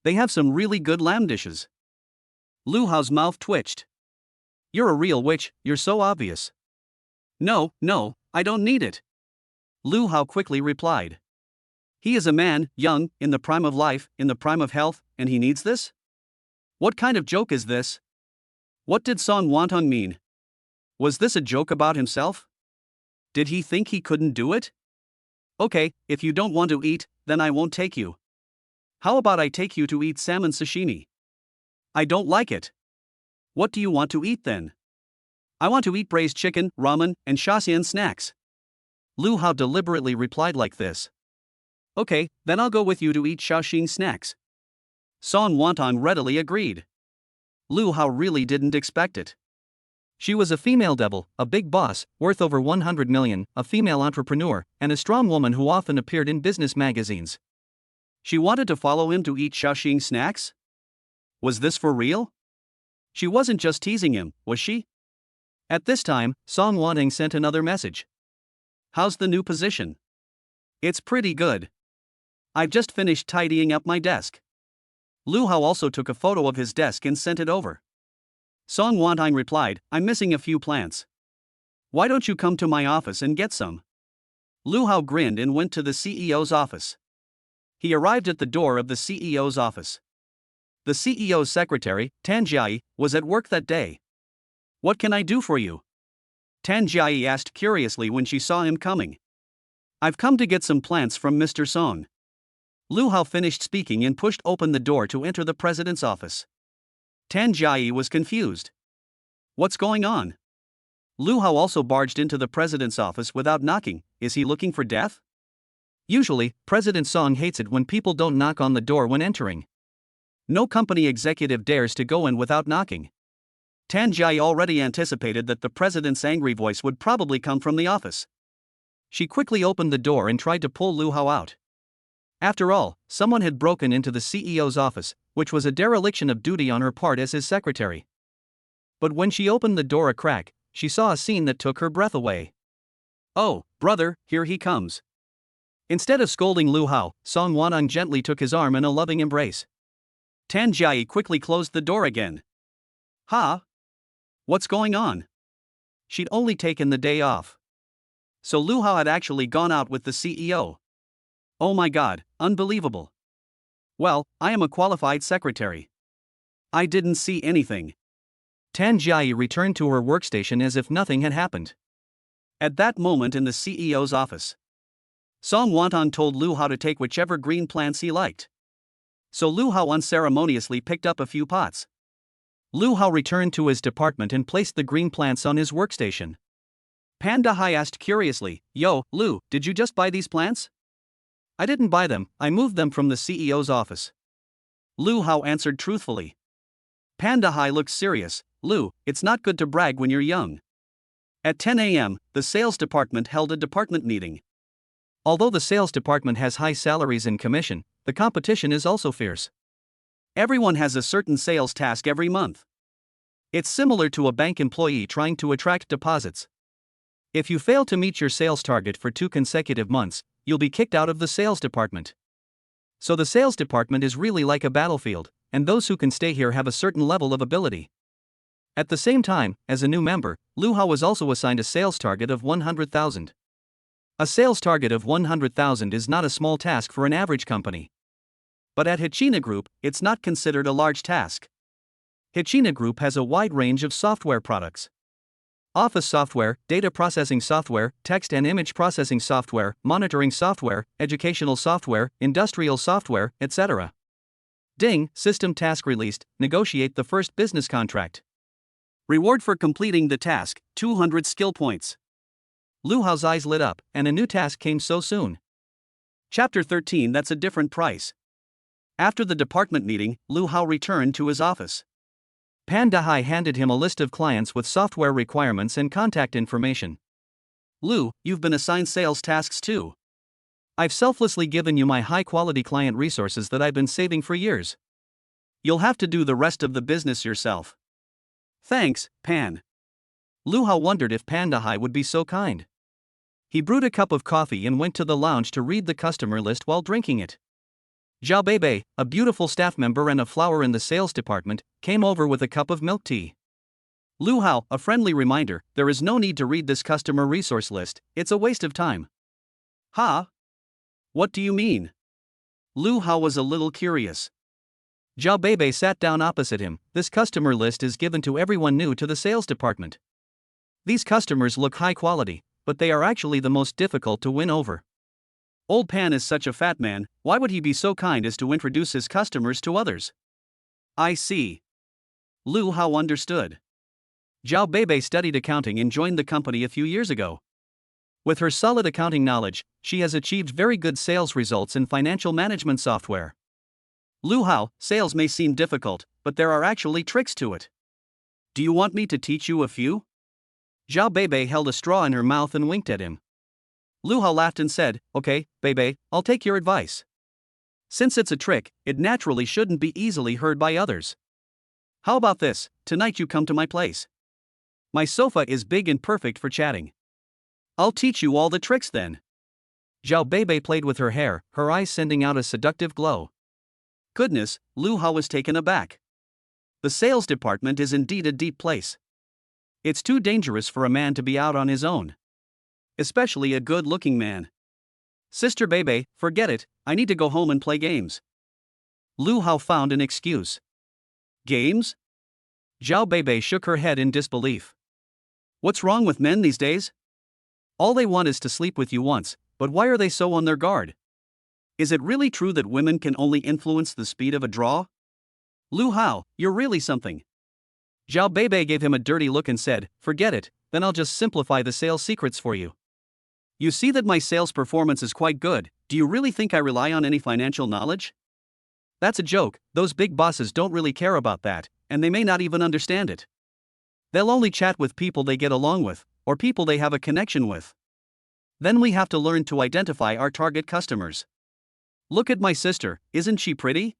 They have some really good lamb dishes. Lu Hao's mouth twitched. You're a real witch, you're so obvious. No, I don't need it. Lu Hao quickly replied. He is a man, young, in the prime of life, in the prime of health, and he needs this? What kind of joke is this? What did Song Wantong mean? Was this a joke about himself? Did he think he couldn't do it? Okay, if you don't want to eat, then I won't take you. How about I take you to eat salmon sashimi? I don't like it. What do you want to eat then? I want to eat braised chicken, ramen, and Shasian snacks. Lu Hao deliberately replied like this. Okay, then I'll go with you to eat Shaoxing snacks. Song Wantong readily agreed. Lu Hao really didn't expect it. She was a female devil, a big boss, worth over 100 million, a female entrepreneur, and a strong woman who often appeared in business magazines. She wanted to follow him to eat Shaoxing snacks? Was this for real? She wasn't just teasing him, was she? At this time, Song Wantong sent another message. How's the new position? It's pretty good. I've just finished tidying up my desk. Lu Hao also took a photo of his desk and sent it over. Song Wantong replied, I'm missing a few plants. Why don't you come to my office and get some? Lu Hao grinned and went to the CEO's office. He arrived at the door of the CEO's office. The CEO's secretary, Tan Jiayi, was at work that day. What can I do for you? Tan Jiayi asked curiously when she saw him coming. I've come to get some plants from Mr. Song. Lu Hao finished speaking and pushed open the door to enter the president's office. Tan Jiayi was confused. What's going on? Lu Hao also barged into the president's office without knocking. Is he looking for death? Usually, President Song hates it when people don't knock on the door when entering. No company executive dares to go in without knocking. Tan Jiayi already anticipated that the president's angry voice would probably come from the office. She quickly opened the door and tried to pull Lu Hao out. After all, someone had broken into the CEO's office, which was a dereliction of duty on her part as his secretary. But when she opened the door a crack, she saw a scene that took her breath away. Oh, brother, here he comes. Instead of scolding Lu Hao, Song Wantong gently took his arm in a loving embrace. Tan Jiayi quickly closed the door again. What's going on? She'd only taken the day off. So Lu Hao had actually gone out with the CEO. Oh my god, unbelievable. Well, I am a qualified secretary. I didn't see anything. Tan Jiayi returned to her workstation as if nothing had happened. At that moment in the CEO's office, Song Wantong told Lu Hao to take whichever green plants he liked. So Lu Hao unceremoniously picked up a few pots. Lu Hao returned to his department and placed the green plants on his workstation. Pan Dahai asked curiously, Yo, Lu, did you just buy these plants? I didn't buy them, I moved them from the CEO's office. Lu Hao answered truthfully. Pan Dahai looked serious. Lu, it's not good to brag when you're young. At 10 a.m., the sales department held a department meeting. Although the sales department has high salaries and commission, the competition is also fierce. Everyone has a certain sales task every month. It's similar to a bank employee trying to attract deposits. If you fail to meet your sales target for 2 consecutive months, you'll be kicked out of the sales department. So the sales department is really like a battlefield, and those who can stay here have a certain level of ability. At the same time, as a new member, Lu Hao was also assigned a sales target of 100,000. A sales target of 100,000 is not a small task for an average company. But at Hachina Group, it's not considered a large task. Hachina Group has a wide range of software products. Office software, data processing software, text and image processing software, monitoring software, educational software, industrial software, etc. Ding, system task released, negotiate the first business contract. Reward for completing the task, 200 skill points. Lu Hao's eyes lit up, and a new task came so soon. Chapter 13. That's a different price. After the department meeting, Lu Hao returned to his office. Pan Dahai handed him a list of clients with software requirements and contact information. Lu, you've been assigned sales tasks too. I've selflessly given you my high-quality client resources that I've been saving for years. You'll have to do the rest of the business yourself. Thanks, Pan. Lu Hao wondered if Pan Dahai would be so kind. He brewed a cup of coffee and went to the lounge to read the customer list while drinking it. Zhao Beibei, a beautiful staff member and a flower in the sales department, came over with a cup of milk tea. Lu Hao, a friendly reminder, there is no need to read this customer resource list, it's a waste of time. Ha? What do you mean? Lu Hao was a little curious. Zhao Beibei sat down opposite him. This customer list is given to everyone new to the sales department. These customers look high quality, but they are actually the most difficult to win over. Old Pan is such a fat man, why would he be so kind as to introduce his customers to others? I see. Lu Hao understood. Zhao Beibei studied accounting and joined the company a few years ago. With her solid accounting knowledge, she has achieved very good sales results in financial management software. Lu Hao, sales may seem difficult, but there are actually tricks to it. Do you want me to teach you a few? Zhao Beibei held a straw in her mouth and winked at him. Lu Hao laughed and said, Okay, Beibei, I'll take your advice. Since it's a trick, it naturally shouldn't be easily heard by others. How about this, tonight you come to my place. My sofa is big and perfect for chatting. I'll teach you all the tricks then. Zhao Beibei played with her hair, her eyes sending out a seductive glow. Goodness, Lu Hao was taken aback. The sales department is indeed a deep place. It's too dangerous for a man to be out on his own. Especially a good-looking man. Sister Beibei, forget it, I need to go home and play games. Lu Hao found an excuse. Games? Zhao Beibei shook her head in disbelief. What's wrong with men these days? All they want is to sleep with you once, but why are they so on their guard? Is it really true that women can only influence the speed of a draw? Lu Hao, you're really something. Zhao Beibei gave him a dirty look and said, Forget it, then I'll just simplify the sales secrets for you. You see that my sales performance is quite good, do you really think I rely on any financial knowledge? That's a joke, those big bosses don't really care about that, and they may not even understand it. They'll only chat with people they get along with, or people they have a connection with. Then we have to learn to identify our target customers. Look at my sister, isn't she pretty?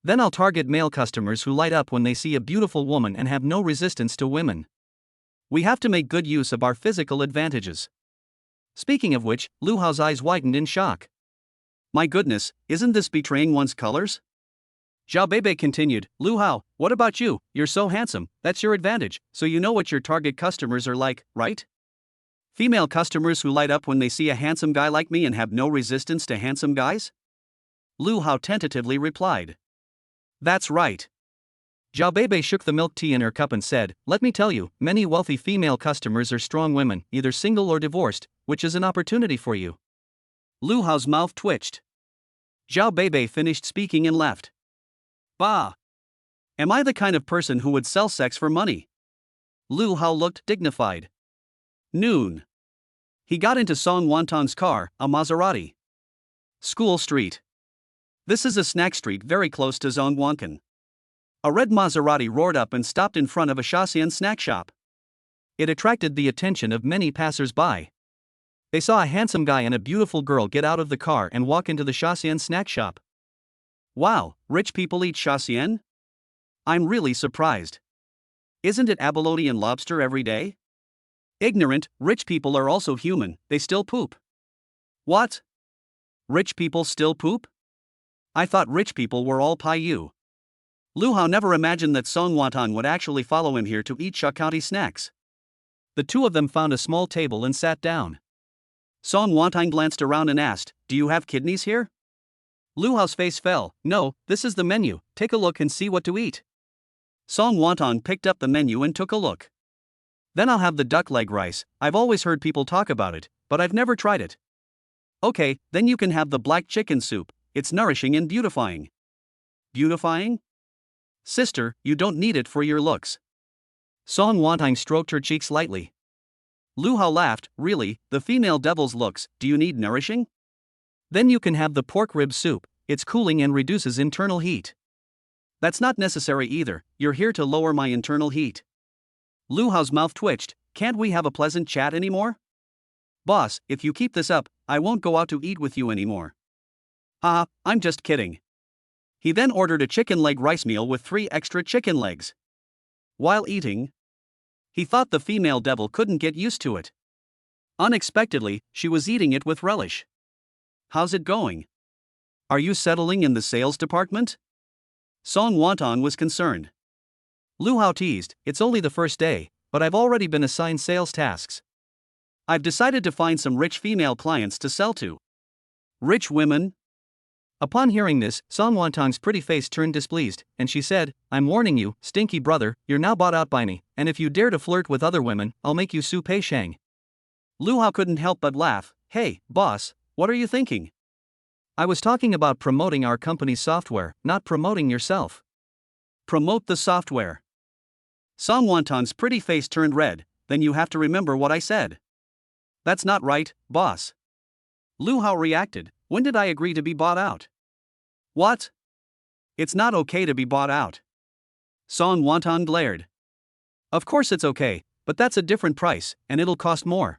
Then I'll target male customers who light up when they see a beautiful woman and have no resistance to women. We have to make good use of our physical advantages. Speaking of which, Lu Hao's eyes widened in shock. My goodness, isn't this betraying one's colors? Zhao Beibei continued, Lu Hao, what about you? You're so handsome, that's your advantage, so you know what your target customers are like, right? Female customers who light up when they see a handsome guy like me and have no resistance to handsome guys? Lu Hao tentatively replied. That's right. Zhao Beibei shook the milk tea in her cup and said, Let me tell you, many wealthy female customers are strong women, either single or divorced, which is an opportunity for you. Lu Hao's mouth twitched. Zhao Beibei finished speaking and left. Bah! Am I the kind of person who would sell sex for money? Lu Hao looked dignified. Noon. He got into Song Wantong's car, a Maserati. School Street. This is a snack street very close to Zhongwankan. A red Maserati roared up and stopped in front of a Shaxian snack shop. It attracted the attention of many passers-by. They saw a handsome guy and a beautiful girl get out of the car and walk into the Shaxian snack shop. Wow, rich people eat Shaxian? I'm really surprised. Isn't it abalone and lobster every day? Ignorant, rich people are also human, they still poop. What? Rich people still poop? I thought rich people were all Paiyu. Lu Hao never imagined that Song Wantong would actually follow him here to eat Sha County snacks. The two of them found a small table and sat down. Song Wantong glanced around and asked, Do you have kidneys here? Lu Hao's face fell. No, this is the menu, take a look and see what to eat. Song Wantong picked up the menu and took a look. Then I'll have the duck leg rice, I've always heard people talk about it, but I've never tried it. Okay, then you can have the black chicken soup, it's nourishing and beautifying. Beautifying? Sister, you don't need it for your looks. Song Wantong stroked her cheeks lightly. Lu Hao laughed, really, the female devil's looks, do you need nourishing? Then you can have the pork rib soup, it's cooling and reduces internal heat. That's not necessary either, you're here to lower my internal heat. Lu Hao's mouth twitched, can't we have a pleasant chat anymore? Boss, if you keep this up, I won't go out to eat with you anymore. Haha, I'm just kidding. He then ordered a chicken leg rice meal with 3 extra chicken legs. While eating, he thought the female devil couldn't get used to it. Unexpectedly, she was eating it with relish. How's it going? Are you settling in the sales department? Song Wantong was concerned. Lu Hao teased, it's only the first day, but I've already been assigned sales tasks. I've decided to find some rich female clients to sell to. Rich women? Upon hearing this, Song Wantong's pretty face turned displeased, and she said, I'm warning you, stinky brother, you're now bought out by me, and if you dare to flirt with other women, I'll make you Su Pei Shang. Lu Hao couldn't help but laugh. Hey, boss, what are you thinking? I was talking about promoting our company's software, not promoting yourself. Promote the software. Song Wantong's pretty face turned red. Then you have to remember what I said. That's not right, boss. Lu Hao reacted. When did I agree to be bought out? What? It's not okay to be bought out. Song Wantong glared. Of course it's okay, but that's a different price, and it'll cost more.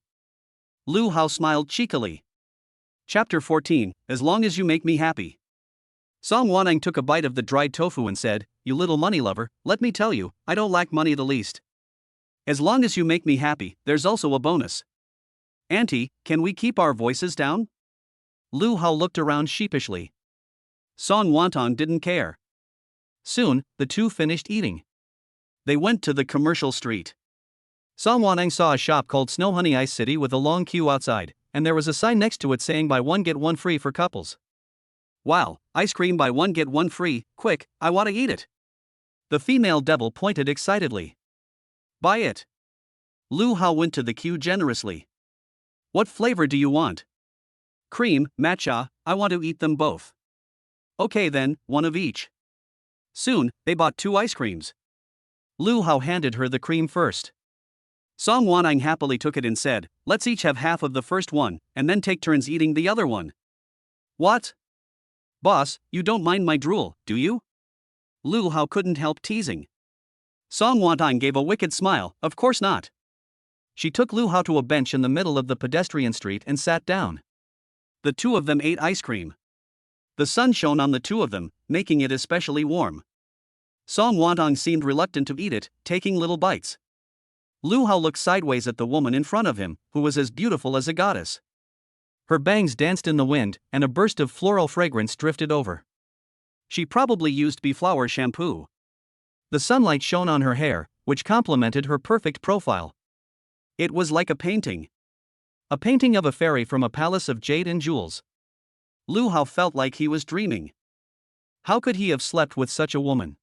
Lu Hao smiled cheekily. Chapter 14, As Long as You Make Me Happy. Song Wantong took a bite of the dried tofu and said, You little money lover, let me tell you, I don't lack money the least. As long as you make me happy, there's also a bonus. Auntie, can we keep our voices down? Lu Hao looked around sheepishly. Song Wantong didn't care. Soon, the two finished eating. They went to the commercial street. Song Wantong saw a shop called Snow Honey Ice City with a long queue outside, and there was a sign next to it saying buy one get one free for couples. Wow, ice cream buy one get one free, quick, I want to eat it. The female devil pointed excitedly. Buy it. Lu Hao went to the queue generously. What flavor do you want? Cream, matcha, I want to eat them both. Okay then, one of each. Soon, they bought 2 ice creams. Lu Hao handed her the cream first. Song Wantong happily took it and said, let's each have half of the first one, and then take turns eating the other one. What? Boss, you don't mind my drool, do you? Lu Hao couldn't help teasing. Song Wantong gave a wicked smile, of course not. She took Lu Hao to a bench in the middle of the pedestrian street and sat down. The two of them ate ice cream. The sun shone on the two of them, making it especially warm. Song Wantong seemed reluctant to eat it, taking little bites. Lu Hao looked sideways at the woman in front of him, who was as beautiful as a goddess. Her bangs danced in the wind, and a burst of floral fragrance drifted over. She probably used bee flower shampoo. The sunlight shone on her hair, which complemented her perfect profile. It was like a painting. A painting of a fairy from a palace of jade and jewels. Lu Hao felt like he was dreaming. How could he have slept with such a woman?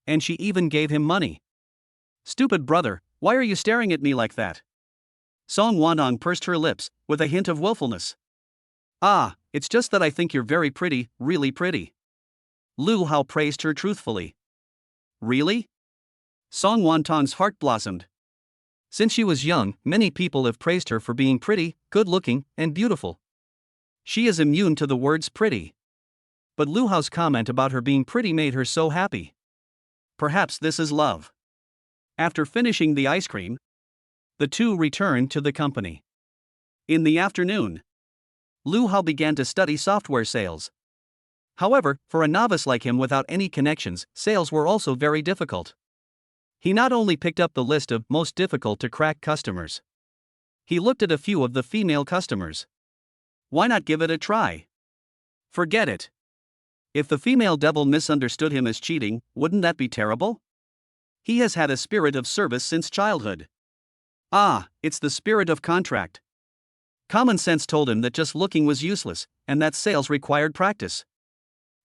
And she even gave him money. Stupid brother, why are you staring at me like that? Song Wantong pursed her lips, with a hint of willfulness. Ah, it's just that I think you're very pretty, really pretty. Lu Hao praised her truthfully. Really? Song Wantong's heart blossomed. Since she was young, many people have praised her for being pretty, good-looking, and beautiful. She is immune to the words pretty. But Lu Hao's comment about her being pretty made her so happy. Perhaps this is love. After finishing the ice cream, the two returned to the company. In the afternoon, Lu Hao began to study software sales. However, for a novice like him without any connections, sales were also very difficult. He not only picked up the list of most difficult to crack customers, he looked at a few of the female customers. Why not give it a try? Forget it. If the female devil misunderstood him as cheating, wouldn't that be terrible? He has had a spirit of service since childhood. Ah, it's the spirit of contract. Common sense told him that just looking was useless, and that sales required practice.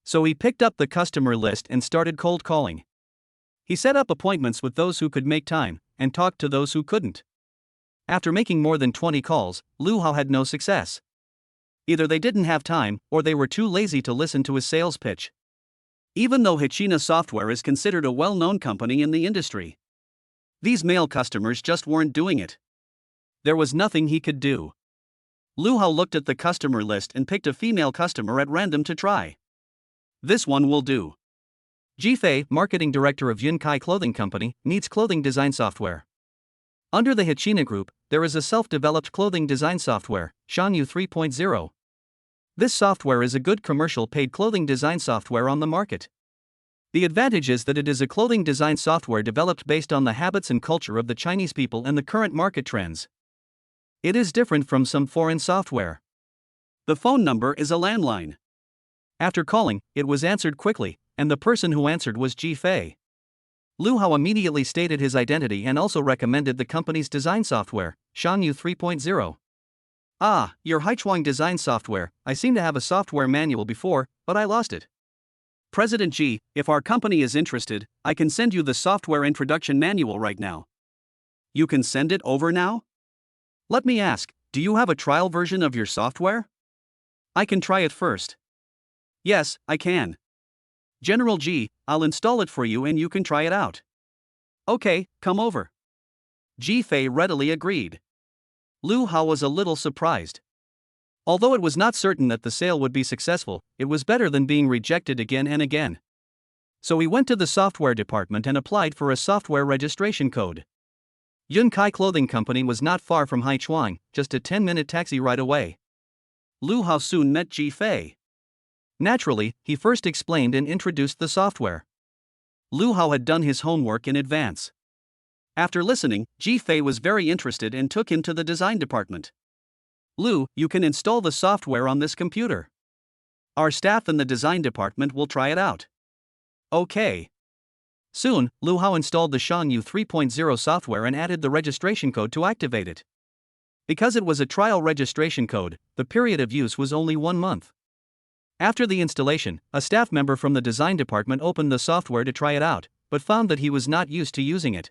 So he picked up the customer list and started cold calling. He set up appointments with those who could make time, and talked to those who couldn't. After making more than 20 calls, Lu Hao had no success. Either they didn't have time, or they were too lazy to listen to his sales pitch. Even though Hachina Software is considered a well-known company in the industry, these male customers just weren't doing it. There was nothing he could do. Lu Hao looked at the customer list and picked a female customer at random to try. This one will do. Jifei, marketing director of Yunkai Clothing Company, needs clothing design software. Under the Hachina Group, there is a self-developed clothing design software, Shanyu 3.0. This software is a good commercial paid clothing design software on the market. The advantage is that it is a clothing design software developed based on the habits and culture of the Chinese people and the current market trends. It is different from some foreign software. The phone number is a landline. After calling, it was answered quickly, and the person who answered was Ji Fei. Lu Hao immediately stated his identity and also recommended the company's design software, Shangyu 3.0. Ah, your Haichuang design software. I seem to have a software manual before, but I lost it. President Ji, if our company is interested, I can send you the software introduction manual right now. You can send it over now? Let me ask, do you have a trial version of your software? I can try it first. Yes, I can. General Ji, I'll install it for you and you can try it out. Okay, come over. Ji Fei readily agreed. Lu Hao was a little surprised. Although it was not certain that the sale would be successful, it was better than being rejected again and again. So he went to the software department and applied for a software registration code. Yun Kai Clothing Company was not far from Haichuang, just a 10-minute taxi ride away. Lu Hao soon met Ji Fei. Naturally, he first explained and introduced the software. Lu Hao had done his homework in advance. After listening, Ji Fei was very interested and took him to the design department. Lu, you can install the software on this computer. Our staff in the design department will try it out. Okay. Soon, Lu Hao installed the Shangyu 3.0 software and added the registration code to activate it. Because it was a trial registration code, the period of use was only 1 month. After the installation, a staff member from the design department opened the software to try it out, but found that he was not used to using it.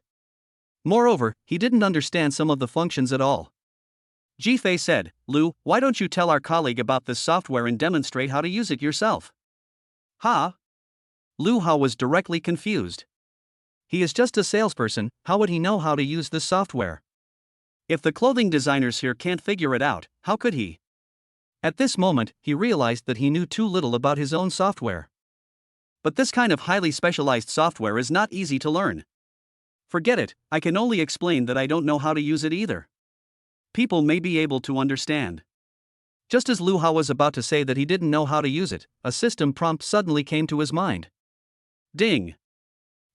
Moreover, he didn't understand some of the functions at all. Ji Fei said, Lu, why don't you tell our colleague about this software and demonstrate how to use it yourself? Huh? Lu Hao was directly confused. He is just a salesperson, how would he know how to use this software? If the clothing designers here can't figure it out, how could he? At this moment, he realized that he knew too little about his own software. But this kind of highly specialized software is not easy to learn. Forget it, I can only explain that I don't know how to use it either. People may be able to understand. Just as Lu Hao was about to say that he didn't know how to use it, a system prompt suddenly came to his mind. Ding!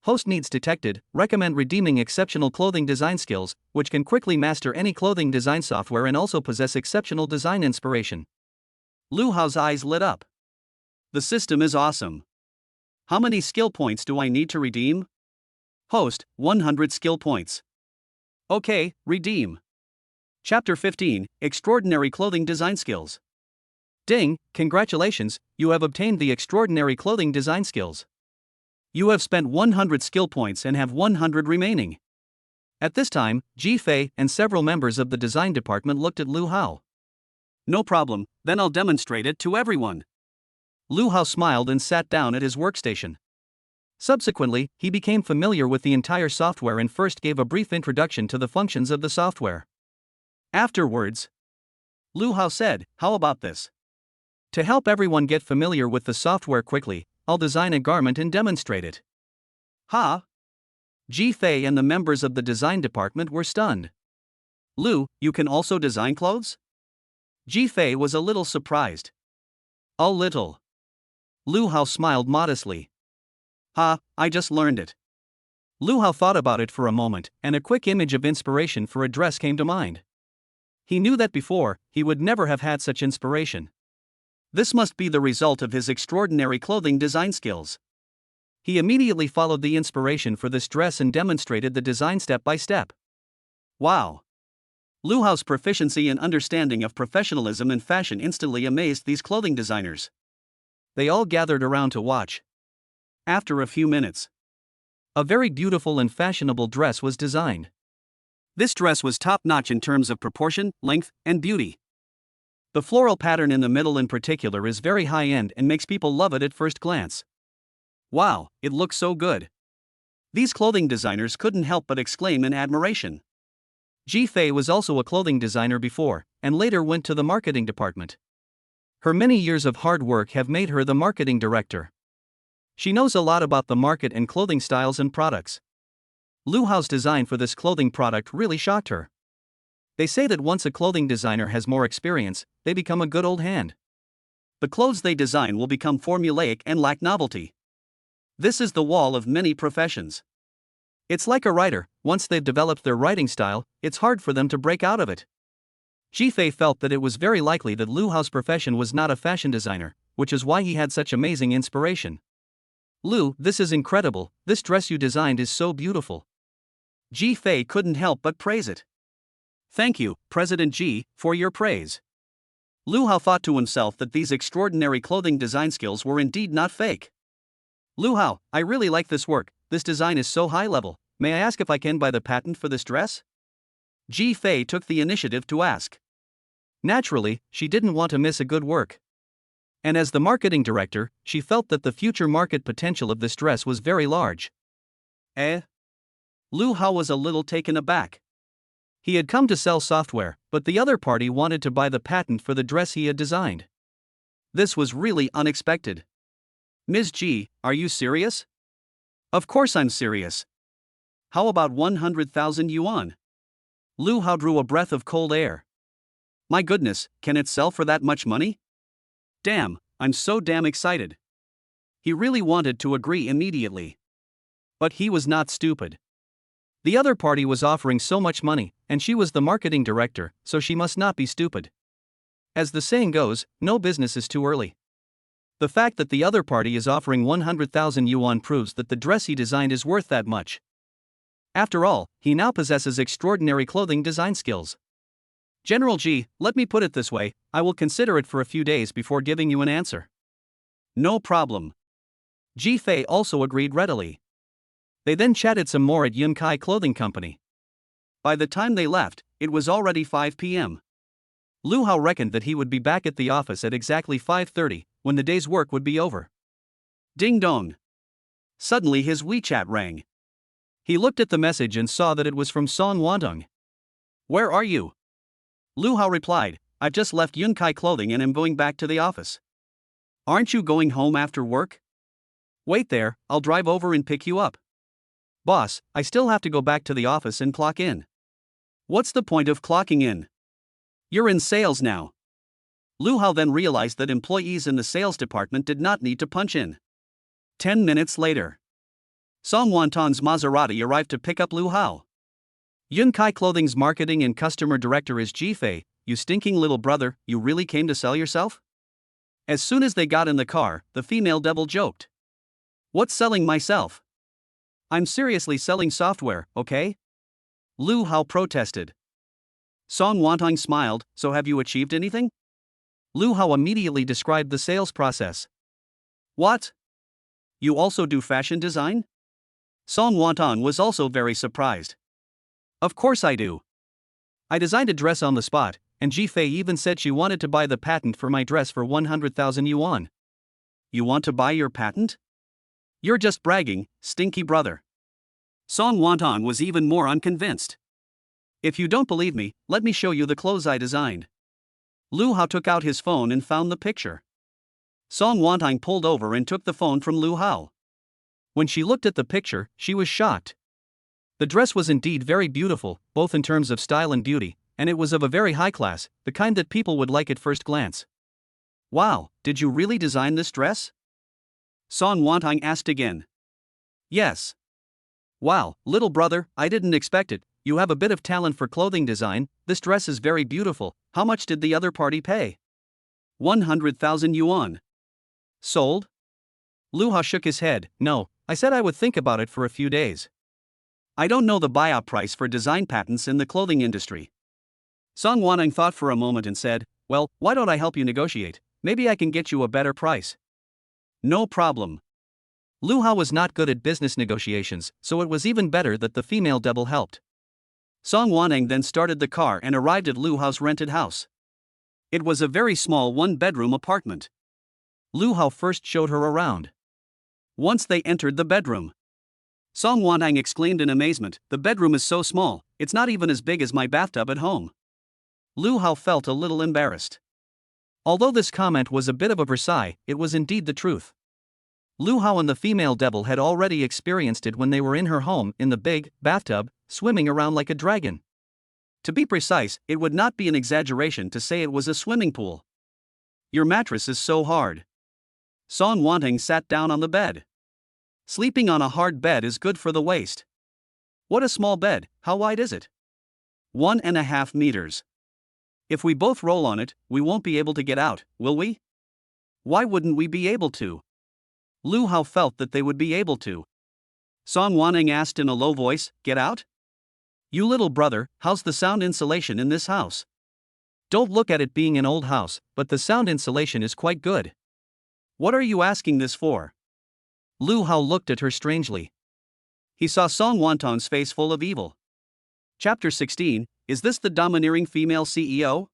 Host needs detected, recommend redeeming exceptional clothing design skills, which can quickly master any clothing design software and also possess exceptional design inspiration. Lu Hao's eyes lit up. The system is awesome. How many skill points do I need to redeem? Host, 100 skill points. Okay, redeem. Chapter 15, Extraordinary Clothing Design Skills. Ding, congratulations, you have obtained the extraordinary clothing design skills. You have spent 100 skill points and have 100 remaining. At this time, Ji Fei and several members of the design department looked at Lu Hao. No problem, then I'll demonstrate it to everyone. Lu Hao smiled and sat down at his workstation. Subsequently, he became familiar with the entire software and first gave a brief introduction to the functions of the software. Afterwards, Lu Hao said, how about this? To help everyone get familiar with the software quickly, I'll design a garment and demonstrate it. Ha! Ji Fei and the members of the design department were stunned. Lu, you can also design clothes? Ji Fei was a little surprised. A little. Lu Hao smiled modestly. Ha, I just learned it. Lu Hao thought about it for a moment, and a quick image of inspiration for a dress came to mind. He knew that before, he would never have had such inspiration. This must be the result of his extraordinary clothing design skills. He immediately followed the inspiration for this dress and demonstrated the design step by step. Wow! Lu Hao's proficiency and understanding of professionalism in fashion instantly amazed these clothing designers. They all gathered around to watch. After a few minutes, a very beautiful and fashionable dress was designed. This dress was top-notch in terms of proportion, length, and beauty. The floral pattern in the middle in particular is very high-end and makes people love it at first glance. Wow, it looks so good. These clothing designers couldn't help but exclaim in admiration. Ji Fei was also a clothing designer before, and later went to the marketing department. Her many years of hard work have made her the marketing director. She knows a lot about the market and clothing styles and products. Lu Hao's design for this clothing product really shocked her. They say that once a clothing designer has more experience, they become a good old hand. The clothes they design will become formulaic and lack novelty. This is the wall of many professions. It's like a writer, once they've developed their writing style, it's hard for them to break out of it. Ji Fei felt that it was very likely that Lu Hao's profession was not a fashion designer, which is why he had such amazing inspiration. Lu, this is incredible, this dress you designed is so beautiful. Ji Fei couldn't help but praise it. Thank you, President Ji, for your praise. Lu Hao thought to himself that these extraordinary clothing design skills were indeed not fake. Lu Hao, I really like this work, this design is so high level, may I ask if I can buy the patent for this dress? Ji Fei took the initiative to ask. Naturally, she didn't want to miss a good work. And as the marketing director, she felt that the future market potential of this dress was very large. Eh? Lu Hao was a little taken aback. He had come to sell software, but the other party wanted to buy the patent for the dress he had designed. This was really unexpected. Ms. Ji, are you serious? Of course I'm serious. How about 100,000 yuan? Lu Hao drew a breath of cold air. My goodness, can it sell for that much money? Damn, I'm so damn excited. He really wanted to agree immediately. But he was not stupid. The other party was offering so much money, and she was the marketing director, so she must not be stupid. As the saying goes, no business is too early. The fact that the other party is offering 100,000 yuan proves that the dress he designed is worth that much. After all, he now possesses extraordinary clothing design skills. General Ji, let me put it this way, I will consider it for a few days before giving you an answer. No problem. Ji Fei also agreed readily. They then chatted some more at Yunkai Clothing Company. By the time they left, it was already 5 p.m. Lu Hao reckoned that he would be back at the office at exactly 5:30, when the day's work would be over. Ding dong. Suddenly his WeChat rang. He looked at the message and saw that it was from Song Wantung. Where are you? Lu Hao replied, I've just left Yunkai Clothing and am going back to the office. Aren't you going home after work? Wait there, I'll drive over and pick you up. Boss, I still have to go back to the office and clock in. What's the point of clocking in? You're in sales now. Lu Hao then realized that employees in the sales department did not need to punch in. 10 minutes later, Song Wantong's Maserati arrived to pick up Lu Hao. Yunkai Clothing's marketing and customer director is Ji Fei. You stinking little brother, you really came to sell yourself? As soon as they got in the car, the female devil joked. What's selling myself? I'm seriously selling software, okay? Lu Hao protested. Song Wantung smiled, so have you achieved anything? Lu Hao immediately described the sales process. What? You also do fashion design? Song Wantung was also very surprised. Of course I do. I designed a dress on the spot, and Ji Fei even said she wanted to buy the patent for my dress for 100,000 yuan. You want to buy your patent? You're just bragging, stinky brother. Song Wantung was even more unconvinced. If you don't believe me, let me show you the clothes I designed. Lu Hao took out his phone and found the picture. Song Wantung pulled over and took the phone from Lu Hao. When she looked at the picture, she was shocked. The dress was indeed very beautiful, both in terms of style and beauty, and it was of a very high class, the kind that people would like at first glance. Wow, did you really design this dress? Song Wantung asked again. Yes. Wow, little brother, I didn't expect it, you have a bit of talent for clothing design, this dress is very beautiful, how much did the other party pay? 100,000 yuan. Sold? Lu Hao shook his head, no, I said I would think about it for a few days. I don't know the buyout price for design patents in the clothing industry. Song Wantung thought for a moment and said, well, why don't I help you negotiate, maybe I can get you a better price. No problem. Lu Hao was not good at business negotiations, so it was even better that the female devil helped. Song Wantung then started the car and arrived at Lu Hao's rented house. It was a very small one-bedroom apartment. Lu Hao first showed her around. Once they entered the bedroom, Song Wantung exclaimed in amazement, the bedroom is so small, it's not even as big as my bathtub at home. Lu Hao felt a little embarrassed. Although this comment was a bit of a versailles, it was indeed the truth. Lu Hao and the female devil had already experienced it when they were in her home in the big bathtub, swimming around like a dragon. To be precise, it would not be an exaggeration to say it was a swimming pool. Your mattress is so hard. Song Wantung sat down on the bed. Sleeping on a hard bed is good for the waist. What a small bed, how wide is it? 1.5 meters. If we both roll on it, we won't be able to get out, will we? Why wouldn't we be able to? Lu Hao felt that they would be able to. Song Wanting asked in a low voice, "Get out?" "You little brother, how's the sound insulation in this house?" "Don't look at it being an old house, but the sound insulation is quite good." "What are you asking this for?" Lu Hao looked at her strangely. He saw Song Wantong's face full of evil. Chapter 16, Is this the domineering female CEO?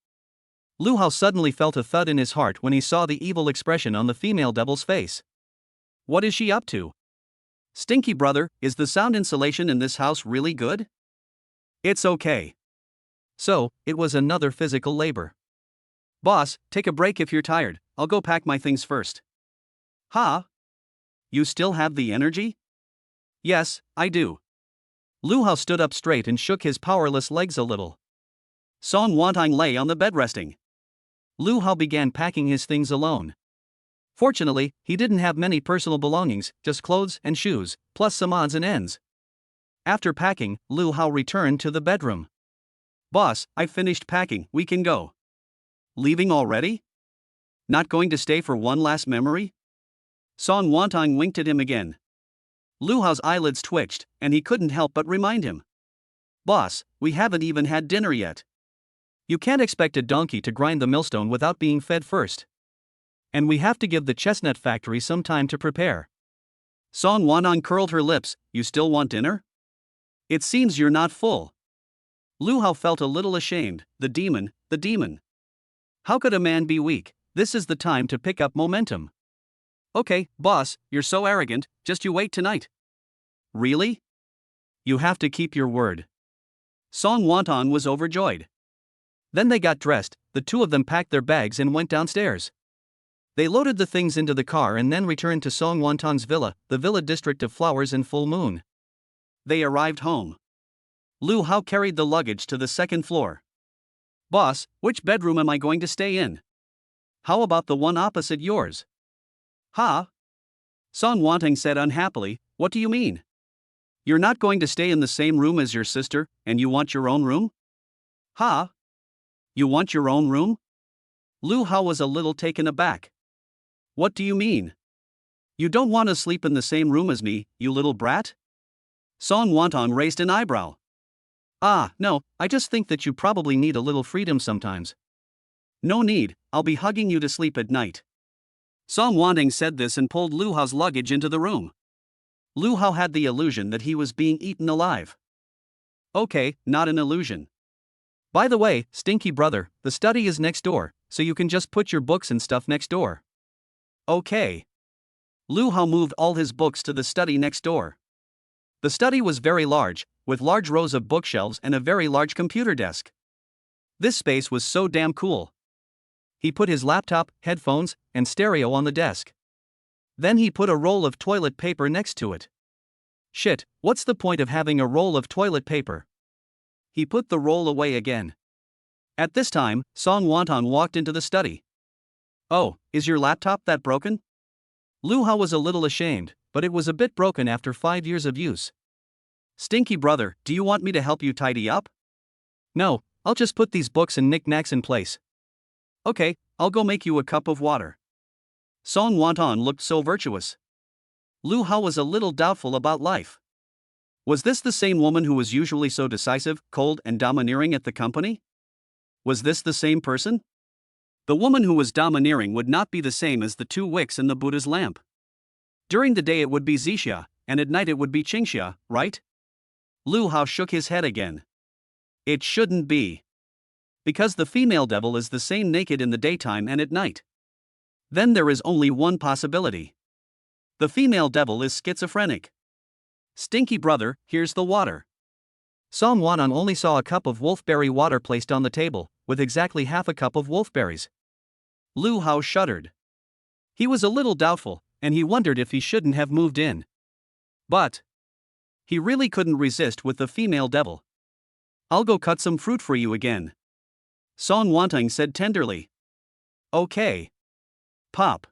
Lu Hao suddenly felt a thud in his heart when he saw the evil expression on the female devil's face. What is she up to? "Stinky brother, is the sound insulation in this house really good?" "It's okay." So, it was another physical labor. "Boss, take a break if you're tired, I'll go pack my things first." "Huh? You still have the energy?" "Yes, I do." Lu Hao stood up straight and shook his powerless legs a little. Song Wanting lay on the bed resting. Lu Hao began packing his things alone. Fortunately, he didn't have many personal belongings, just clothes and shoes, plus some odds and ends. After packing, Lu Hao returned to the bedroom. "Boss, I've finished packing, we can go." "Leaving already? Not going to stay for one last memory?" Song Wanting winked at him again. Lu Hao's eyelids twitched, and he couldn't help but remind him. "Boss, we haven't even had dinner yet. You can't expect a donkey to grind the millstone without being fed first. And we have to give the chestnut factory some time to prepare." Song Wanting curled her lips. "You still want dinner? It seems you're not full." Lu Hao felt a little ashamed. The demon. How could a man be weak? This is the time to pick up momentum. "Okay, boss, you're so arrogant, just you wait tonight." "Really? You have to keep your word." Song Wanting was overjoyed. Then they got dressed, the two of them packed their bags and went downstairs. They loaded the things into the car and then returned to Song Wanting's villa, the villa district of flowers and full moon. They arrived home. Lu Hao carried the luggage to the second floor. "Boss, which bedroom am I going to stay in?" "How about the one opposite yours?" "Huh?" Song Wanting said unhappily. "What do you mean? You're not going to stay in the same room as your sister, and you want your own room?" "Huh? You want your own room?" Lu Hao was a little taken aback. "What do you mean? You don't want to sleep in the same room as me, you little brat?" Song Wanting raised an eyebrow. "Ah, no, I just think that you probably need a little freedom sometimes." "No need, I'll be hugging you to sleep at night." Song Wanting said this and pulled Lu Hao's luggage into the room. Lu Hao had the illusion that he was being eaten alive. "Okay, not an illusion. By the way, stinky brother, the study is next door, so you can just put your books and stuff next door." "Okay." Lu Hao moved all his books to the study next door. The study was very large, with large rows of bookshelves and a very large computer desk. This space was so damn cool. He put his laptop, headphones, and stereo on the desk. Then he put a roll of toilet paper next to it. Shit, what's the point of having a roll of toilet paper? He put the roll away again. At this time, Song Wanting walked into the study. "Oh, is your laptop that broken?" Lu Hao was a little ashamed, but it was a bit broken after 5 years of use. "Stinky brother, do you want me to help you tidy up?" "No, I'll just put these books and knickknacks in place." "Okay, I'll go make you a cup of water." Song Wanting looked so virtuous. Lu Hao was a little doubtful about life. Was this the same woman who was usually so decisive, cold, and domineering at the company? Was this the same person? The woman who was domineering would not be the same as the two wicks in the Buddha's lamp. During the day it would be Zixia, and at night it would be Qingxia, right? Lu Hao shook his head again. It shouldn't be. Because the female devil is the same naked in the daytime and at night. Then there is only one possibility. The female devil is schizophrenic. "Stinky brother, here's the water." Song Wanting only saw a cup of wolfberry water placed on the table, with exactly half a cup of wolfberries. Lu Hao shuddered. He was a little doubtful, and he wondered if he shouldn't have moved in. But he really couldn't resist with the female devil. "I'll go cut some fruit for you again," Song Wanting said tenderly. "Okay. Pop."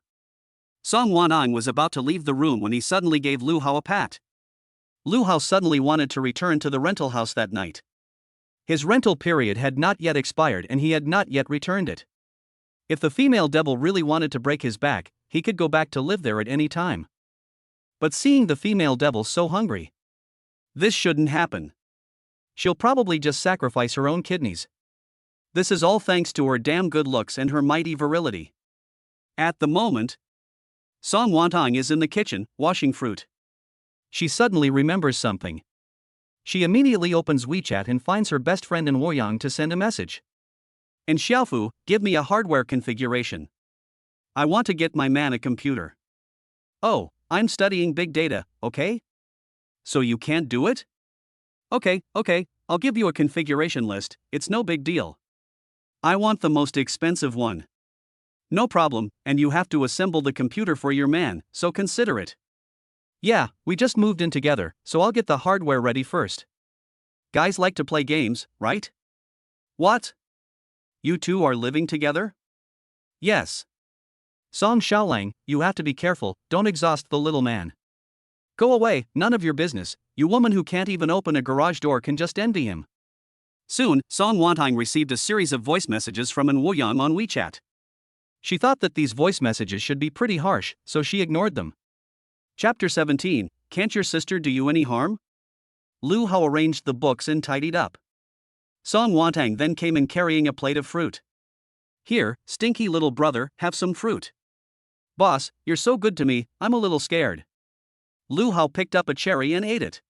Song Wanting was about to leave the room when he suddenly gave Lu Hao a pat. Lu Hao suddenly wanted to return to the rental house that night. His rental period had not yet expired and he had not yet returned it. If the female devil really wanted to break his back, he could go back to live there at any time. But seeing the female devil so hungry, this shouldn't happen. She'll probably just sacrifice her own kidneys. This is all thanks to her damn good looks and her mighty virility. At the moment, Song Wantong is in the kitchen, washing fruit. She suddenly remembers something. She immediately opens WeChat and finds her best friend in Woyang to send a message. And Xiaofu, give me a hardware configuration. I want to get my man a computer. Oh, I'm studying big data, okay? So you can't do it? Okay, I'll give you a configuration list, it's no big deal. I want the most expensive one. No problem, and you have to assemble the computer for your man, so consider it. Yeah, we just moved in together, so I'll get the hardware ready first. Guys like to play games, right? What? You two are living together? Yes. Song Xiaolang, you have to be careful, don't exhaust the little man. Go away, none of your business, you woman who can't even open a garage door can just envy him. Soon, Song Wantong received a series of voice messages from An Woyang on WeChat. She thought that these voice messages should be pretty harsh, so she ignored them. Chapter 17, Can't Your Sister Do You Any Harm? Lu Hao arranged the books and tidied up. Song Wantong then came in carrying a plate of fruit. Here, stinky little brother, have some fruit. Boss, you're so good to me, I'm a little scared. Lu Hao picked up a cherry and ate it.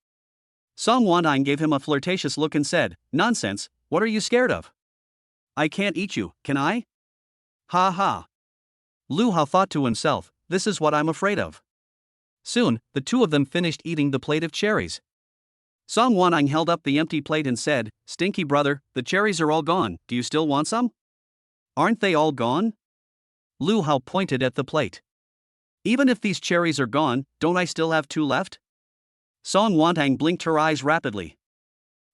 Song Wantong gave him a flirtatious look and said, Nonsense, what are you scared of? I can't eat you, can I? Ha ha. Lu Hao thought to himself, this is what I'm afraid of. Soon, the two of them finished eating the plate of cherries. Song Wantong held up the empty plate and said, Stinky brother, the cherries are all gone, do you still want some? Aren't they all gone? Lu Hao pointed at the plate. Even if these cherries are gone, don't I still have 2 left? Song Wantong blinked her eyes rapidly.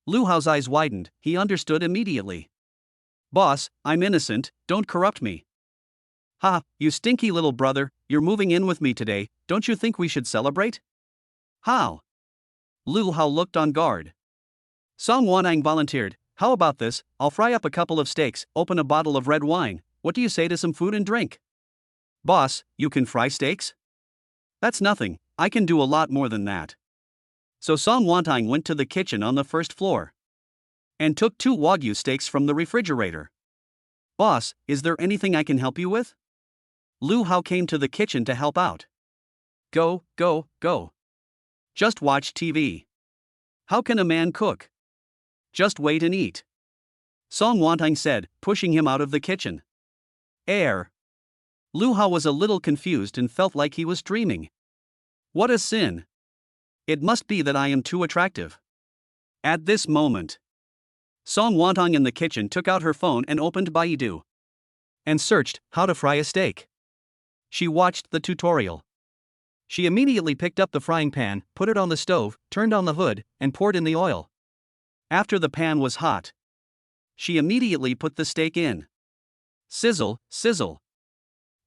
Lu Hao's eyes widened, he understood immediately. Boss, I'm innocent, don't corrupt me. Ha, you stinky little brother, you're moving in with me today, don't you think we should celebrate? How? Lu Hao looked on guard. Song Wantong volunteered, how about this, I'll fry up a couple of steaks, open a bottle of red wine, what do you say to some food and drink? Boss, you can fry steaks? That's nothing, I can do a lot more than that. So Song Wantong went to the kitchen on the first floor. And took 2 Wagyu steaks from the refrigerator. Boss, is there anything I can help you with? Lu Hao came to the kitchen to help out. Go. Just watch TV. How can a man cook? Just wait and eat. Song Wantong said, pushing him out of the kitchen. Air. Lu Hao was a little confused and felt like he was dreaming. What a sin. It must be that I am too attractive. At this moment, Song Wantong in the kitchen took out her phone and opened Baidu. And searched, how to fry a steak. She watched the tutorial. She immediately picked up the frying pan, put it on the stove, turned on the hood, and poured in the oil. After the pan was hot, she immediately put the steak in. Sizzle, sizzle.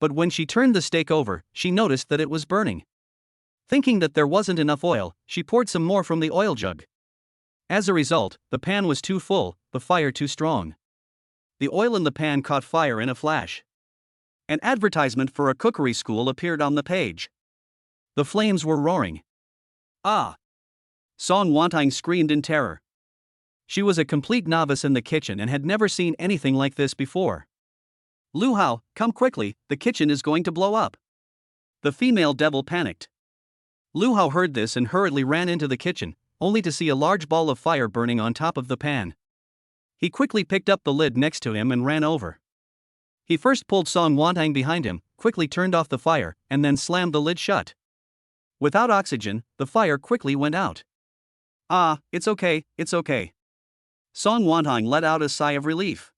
But when she turned the steak over, she noticed that it was burning. Thinking that there wasn't enough oil, she poured some more from the oil jug. As a result, the pan was too full, the fire too strong. The oil in the pan caught fire in a flash. An advertisement for a cookery school appeared on the page. The flames were roaring. Ah! Song Wantong screamed in terror. She was a complete novice in the kitchen and had never seen anything like this before. Lu Hao, come quickly, the kitchen is going to blow up. The female devil panicked. Lu Hao heard this and hurriedly ran into the kitchen, only to see a large ball of fire burning on top of the pan. He quickly picked up the lid next to him and ran over. He first pulled Song Wantong behind him, quickly turned off the fire, and then slammed the lid shut. Without oxygen, the fire quickly went out. Ah, it's okay. Song Wantong let out a sigh of relief.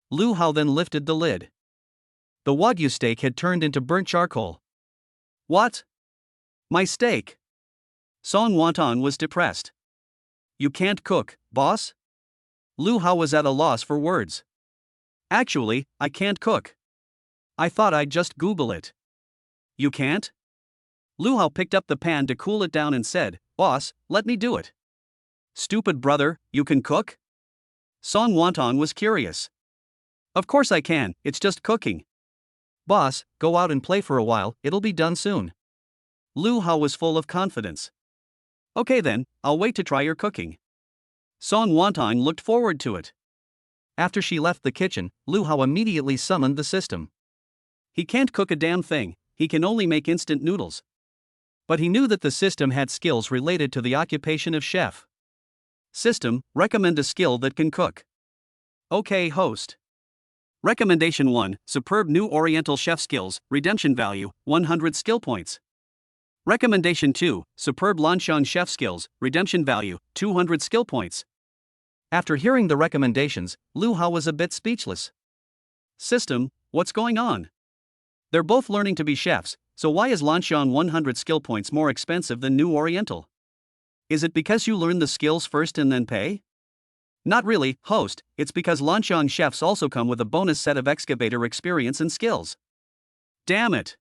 Lu Hao then lifted the lid. The Wagyu steak had turned into burnt charcoal. What? My steak! Song Wantong was depressed. You can't cook, boss? Lu Hao was at a loss for words. Actually, I can't cook. I thought I'd just Google it. You can't? Lu Hao picked up the pan to cool it down and said, Boss, let me do it. Stupid brother, you can cook? Song Wantong was curious. Of course I can, it's just cooking. Boss, go out and play for a while, it'll be done soon. Lu Hao was full of confidence. Okay then, I'll wait to try your cooking. Song Wantong looked forward to it. After she left the kitchen, Lu Hao immediately summoned the system. He can't cook a damn thing, he can only make instant noodles. But he knew that the system had skills related to the occupation of chef. System, recommend a skill that can cook. Okay, host. Recommendation 1, superb new Oriental chef skills, redemption value, 100 skill points. Recommendation 2, superb Lanxiang chef skills, redemption value, 200 skill points. After hearing the recommendations, Lu Hao was a bit speechless. System, what's going on? They're both learning to be chefs, so why is Lanxiang 100 skill points more expensive than New Oriental? Is it because you learn the skills first and then pay? Not really, host, it's because Lanxiang chefs also come with a bonus set of excavator experience and skills. Damn it!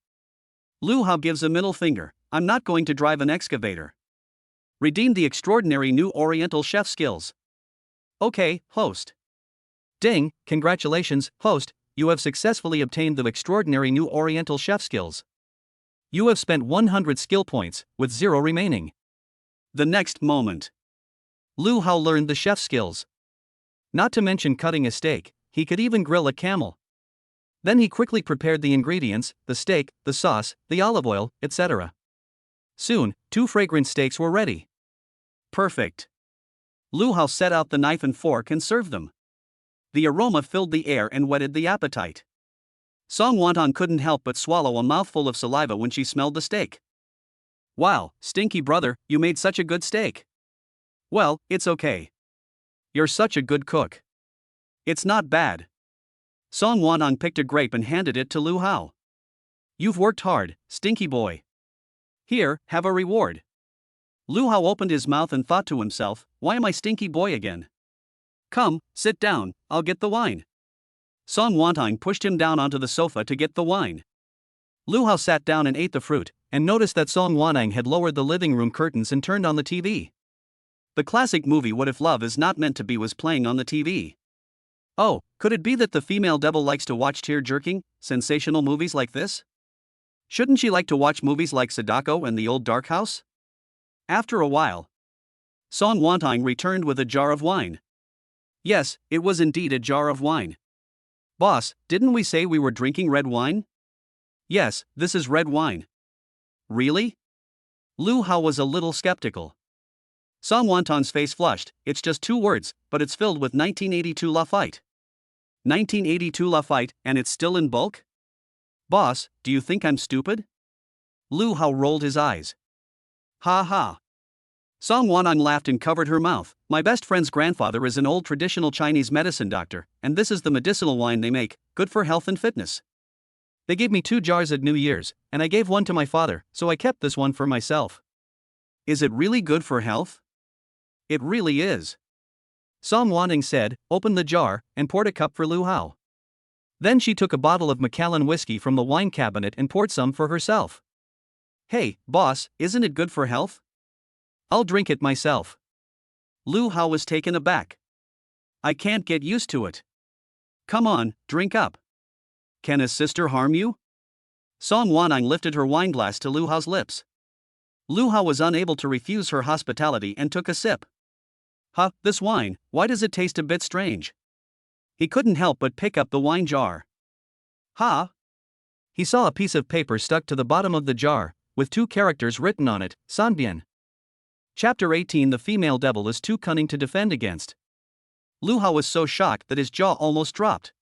Lu Hao gives a middle finger, I'm not going to drive an excavator. Redeem the extraordinary New Oriental chef skills. Okay, host. Ding, congratulations, host, you have successfully obtained the extraordinary New Oriental chef skills. You have spent 100 skill points, with 0 remaining. The next moment, Lu Hao learned the chef skills. Not to mention cutting a steak, he could even grill a camel. Then he quickly prepared the ingredients, the steak, the sauce, the olive oil, etc. Soon, 2 fragrant steaks were ready. Perfect. Lu Hao set out the knife and fork and served them. The aroma filled the air and whetted the appetite. Song Wantong couldn't help but swallow a mouthful of saliva when she smelled the steak. Wow, stinky brother, you made such a good steak. Well, it's okay. You're such a good cook. It's not bad. Song Wantong picked a grape and handed it to Lu Hao. You've worked hard, stinky boy. Here, have a reward. Lu Hao opened his mouth and thought to himself, why am I stinky boy again? Come, sit down, I'll get the wine. Song Wantong pushed him down onto the sofa to get the wine. Lu Hao sat down and ate the fruit, and noticed that Song Wantong had lowered the living room curtains and turned on the TV. The classic movie What If Love Is Not Meant to Be was playing on the TV. Oh, could it be that the female devil likes to watch tear-jerking, sensational movies like this? Shouldn't she like to watch movies like Sadako and The Old Dark House? After a while, Song Wantong returned with a jar of wine. Yes, it was indeed a jar of wine. Boss, didn't we say we were drinking red wine? Yes, this is red wine. Really? Lu Hao was a little skeptical. Song Wantong's face flushed, it's just 2 words, but it's filled with 1982 Lafite. 1982 Lafite, and it's still in bulk? Boss, do you think I'm stupid? Lu Hao rolled his eyes. Ha ha. Song Wantong laughed and covered her mouth. My best friend's grandfather is an old traditional Chinese medicine doctor, and this is the medicinal wine they make, good for health and fitness. They gave me 2 jars at New Year's, and I gave one to my father, so I kept this one for myself. Is it really good for health? It really is. Song Wantong said, opened the jar, and poured a cup for Lu Hao. Then she took a bottle of Macallan whiskey from the wine cabinet and poured some for herself. Hey, boss, isn't it good for health? I'll drink it myself. Lu Hao was taken aback. I can't get used to it. Come on, drink up. Can a sister harm you? Song Wantong lifted her wineglass to Lu Hao's lips. Lu Hao was unable to refuse her hospitality and took a sip. Huh, this wine, why does it taste a bit strange? He couldn't help but pick up the wine jar. Ha! He saw a piece of paper stuck to the bottom of the jar, with 2 characters written on it, Sanbian. Chapter 18 The female devil is too cunning to defend against. Lu Hao was so shocked that his jaw almost dropped.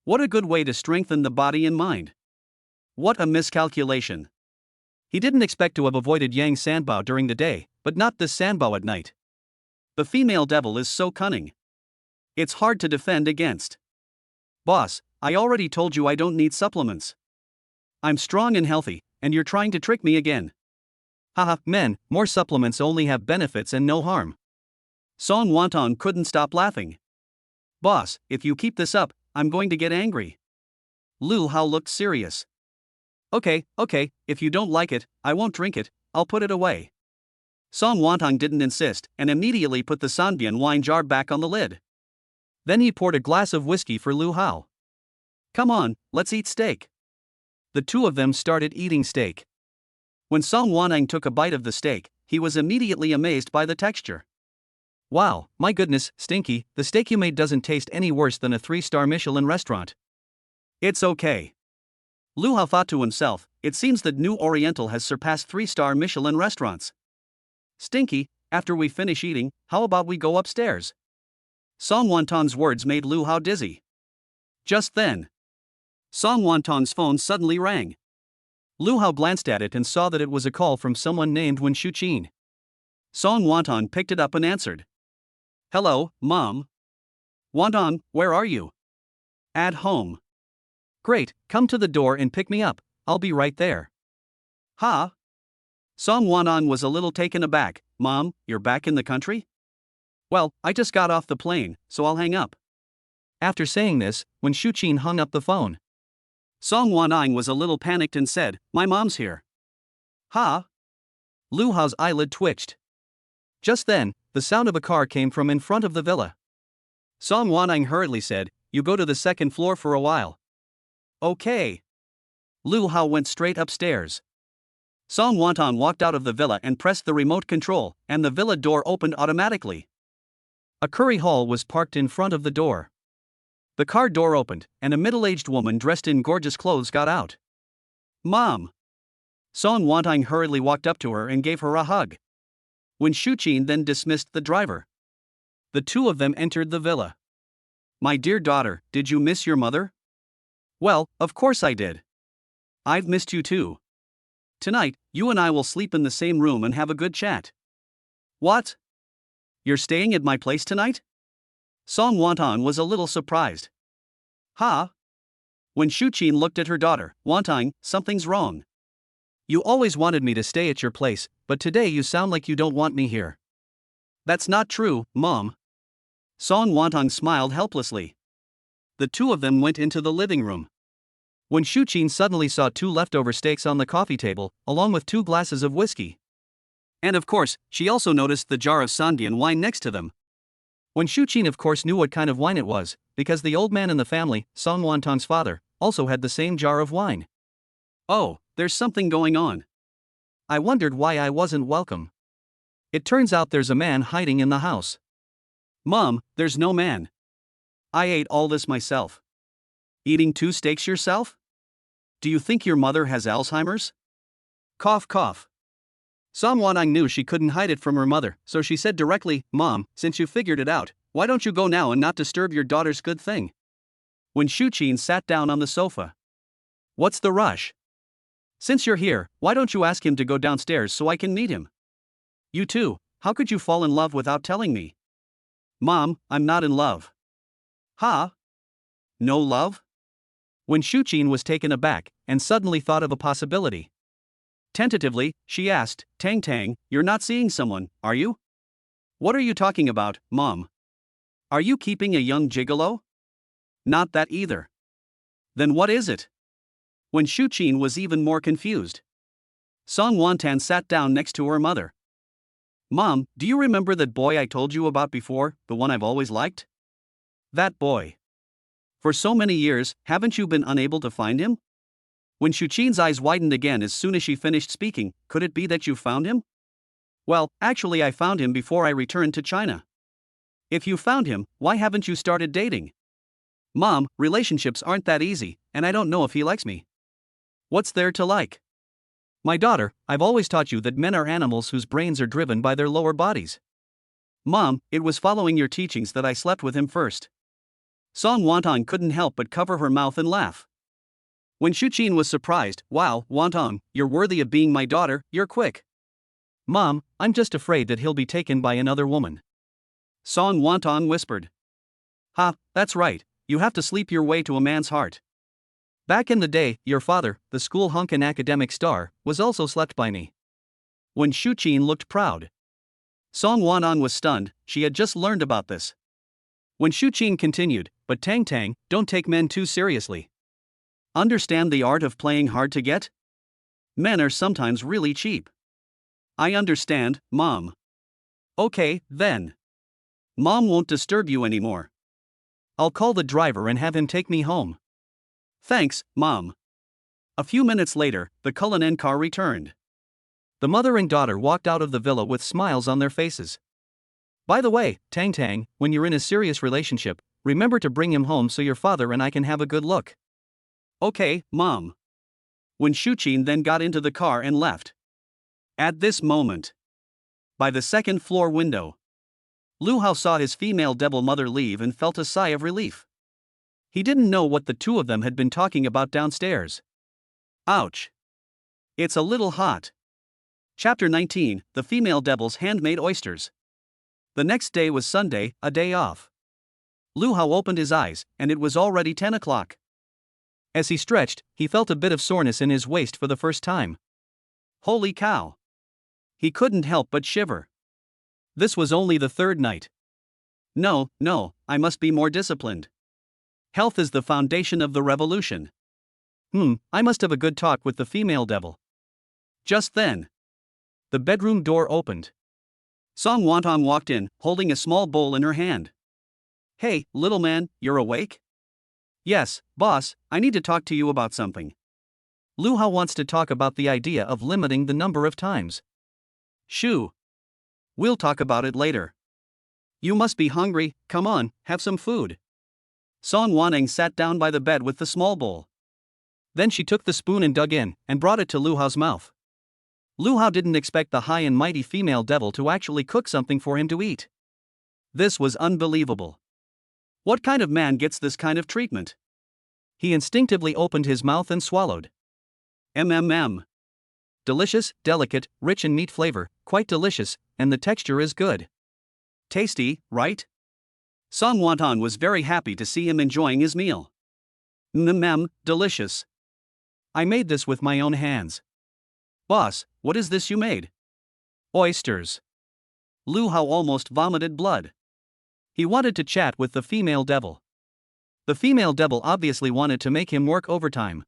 What a good way to strengthen the body and mind. What a miscalculation. He didn't expect to have avoided Yang Sanbao during the day, but not this Sanbao at night. The female devil is so cunning. It's hard to defend against. Boss, I already told you I don't need supplements. I'm strong and healthy, and you're trying to trick me again. Haha, men, more supplements only have benefits and no harm. Song Wantong couldn't stop laughing. Boss, if you keep this up, I'm going to get angry. Lu Hao looked serious. Okay, if you don't like it, I won't drink it, I'll put it away. Song Wantong didn't insist, and immediately put the Sanbian wine jar back on the lid. Then he poured a glass of whiskey for Lu Hao. Come on, let's eat steak. The two of them started eating steak. When Song Wanang took a bite of the steak, he was immediately amazed by the texture. Wow, my goodness, Stinky, the steak you made doesn't taste any worse than a 3-star Michelin restaurant. It's okay. Lu Hao thought to himself, it seems that New Oriental has surpassed 3-star Michelin restaurants. Stinky, after we finish eating, how about we go upstairs? Song Wantong's words made Lu Hao dizzy. Just then, Song Wantong's phone suddenly rang. Lu Hao glanced at it and saw that it was a call from someone named Wen Shuqin. Song Wantong picked it up and answered. Hello, Mom. Wantong, where are you? At home. Great, come to the door and pick me up, I'll be right there. Huh? Song Wantong was a little taken aback. Mom, you're back in the country? Well, I just got off the plane, so I'll hang up. After saying this, Wen Shuqin hung up the phone. Song Wanang was a little panicked and said, My mom's here. Huh? Lu Hao's eyelid twitched. Just then, the sound of a car came from in front of the villa. Song Wanang hurriedly said, You go to the second floor for a while. Okay. Lu Hao went straight upstairs. Song Wantong walked out of the villa and pressed the remote control, and the villa door opened automatically. A curry hall was parked in front of the door. The car door opened, and a middle-aged woman dressed in gorgeous clothes got out. Mom! Song Wantong hurriedly walked up to her and gave her a hug. Wen Shuqin then dismissed the driver. The two of them entered the villa. My dear daughter, did you miss your mother? Well, of course I did. I've missed you too. Tonight, you and I will sleep in the same room and have a good chat. What? You're staying at my place tonight? Song Wantong was a little surprised. Huh? When Shuqin looked at her daughter, Wantong, something's wrong. You always wanted me to stay at your place, but today you sound like you don't want me here. That's not true, Mom. Song Wantong smiled helplessly. The two of them went into the living room. When Shuqin suddenly saw 2 leftover steaks on the coffee table, along with 2 glasses of whiskey. And of course, she also noticed the jar of Sandian wine next to them. When Shuqin of course knew what kind of wine it was, because the old man in the family, Song Wantong's father, also had the same jar of wine. Oh, there's something going on. I wondered why I wasn't welcome. It turns out there's a man hiding in the house. Mom, there's no man. I ate all this myself. Eating 2 steaks yourself? Do you think your mother has Alzheimer's? Cough cough. Song Wanang knew she couldn't hide it from her mother, so she said directly, Mom, since you figured it out, why don't you go now and not disturb your daughter's good thing? When Shuqin sat down on the sofa. What's the rush? Since you're here, why don't you ask him to go downstairs so I can meet him? You too, how could you fall in love without telling me? Mom, I'm not in love. Huh? No love? When Shuqin was taken aback, and suddenly thought of a possibility. Tentatively, she asked, Tang Tang, you're not seeing someone, are you? What are you talking about, Mom? Are you keeping a young gigolo? Not that either. Then what is it? When Shuqin was even more confused. Song Wantan sat down next to her mother. Mom, do you remember that boy I told you about before, the one I've always liked? That boy. For so many years, haven't you been unable to find him? When Shuqin's eyes widened again as soon as she finished speaking, could it be that you found him? Well, actually I found him before I returned to China. If you found him, why haven't you started dating? Mom, relationships aren't that easy, and I don't know if he likes me. What's there to like? My daughter, I've always taught you that men are animals whose brains are driven by their lower bodies. Mom, it was following your teachings that I slept with him first. Song Wantong couldn't help but cover her mouth and laugh. When Shuqin was surprised, wow, Wantong, you're worthy of being my daughter, you're quick. Mom, I'm just afraid that he'll be taken by another woman. Song Wantong whispered. Ha, that's right, you have to sleep your way to a man's heart. Back in the day, your father, the school hunk and academic star, was also slept by me. When Shuqin looked proud. Song Wanong was stunned, she had just learned about this. When Shuqin continued, but Tang Tang, don't take men too seriously. Understand the art of playing hard to get? Men are sometimes really cheap. I understand, Mom. Okay, then. Mom won't disturb you anymore. I'll call the driver and have him take me home. Thanks, Mom. A few minutes later, the Cullinan car returned. The mother and daughter walked out of the villa with smiles on their faces. By the way, Tang Tang, when you're in a serious relationship, remember to bring him home so your father and I can have a good look. Okay, Mom. When Shuqin then got into the car and left. At this moment, by the second floor window, Lu Hao saw his female devil mother leave and felt a sigh of relief. He didn't know what the two of them had been talking about downstairs. Ouch. It's a little hot. Chapter 19, The Female Devil's Handmade Oysters. The next day was Sunday, a day off. Lu Hao opened his eyes, and it was already 10 o'clock. As he stretched, he felt a bit of soreness in his waist for the first time. Holy cow! He couldn't help but shiver. This was only the third night. No, I must be more disciplined. Health is the foundation of the revolution. I must have a good talk with the female devil. Just then, the bedroom door opened. Song Wantong walked in, holding a small bowl in her hand. Hey, little man, you're awake? Yes, boss, I need to talk to you about something. Lu Hao wants to talk about the idea of limiting the number of times. Shoo. We'll talk about it later. You must be hungry, come on, have some food. Song Wanting sat down by the bed with the small bowl. Then she took the spoon and dug in, and brought it to Lu Hao's mouth. Lu Hao didn't expect the high and mighty female devil to actually cook something for him to eat. This was unbelievable. What kind of man gets this kind of treatment? He instinctively opened his mouth and swallowed. Delicious, delicate, rich in meat flavor, quite delicious, and the texture is good. Tasty, right? Song Wanton was very happy to see him enjoying his meal. Delicious. I made this with my own hands. Boss, what is this you made? Oysters. Lu Hao almost vomited blood. He wanted to chat with the female devil. The female devil obviously wanted to make him work overtime.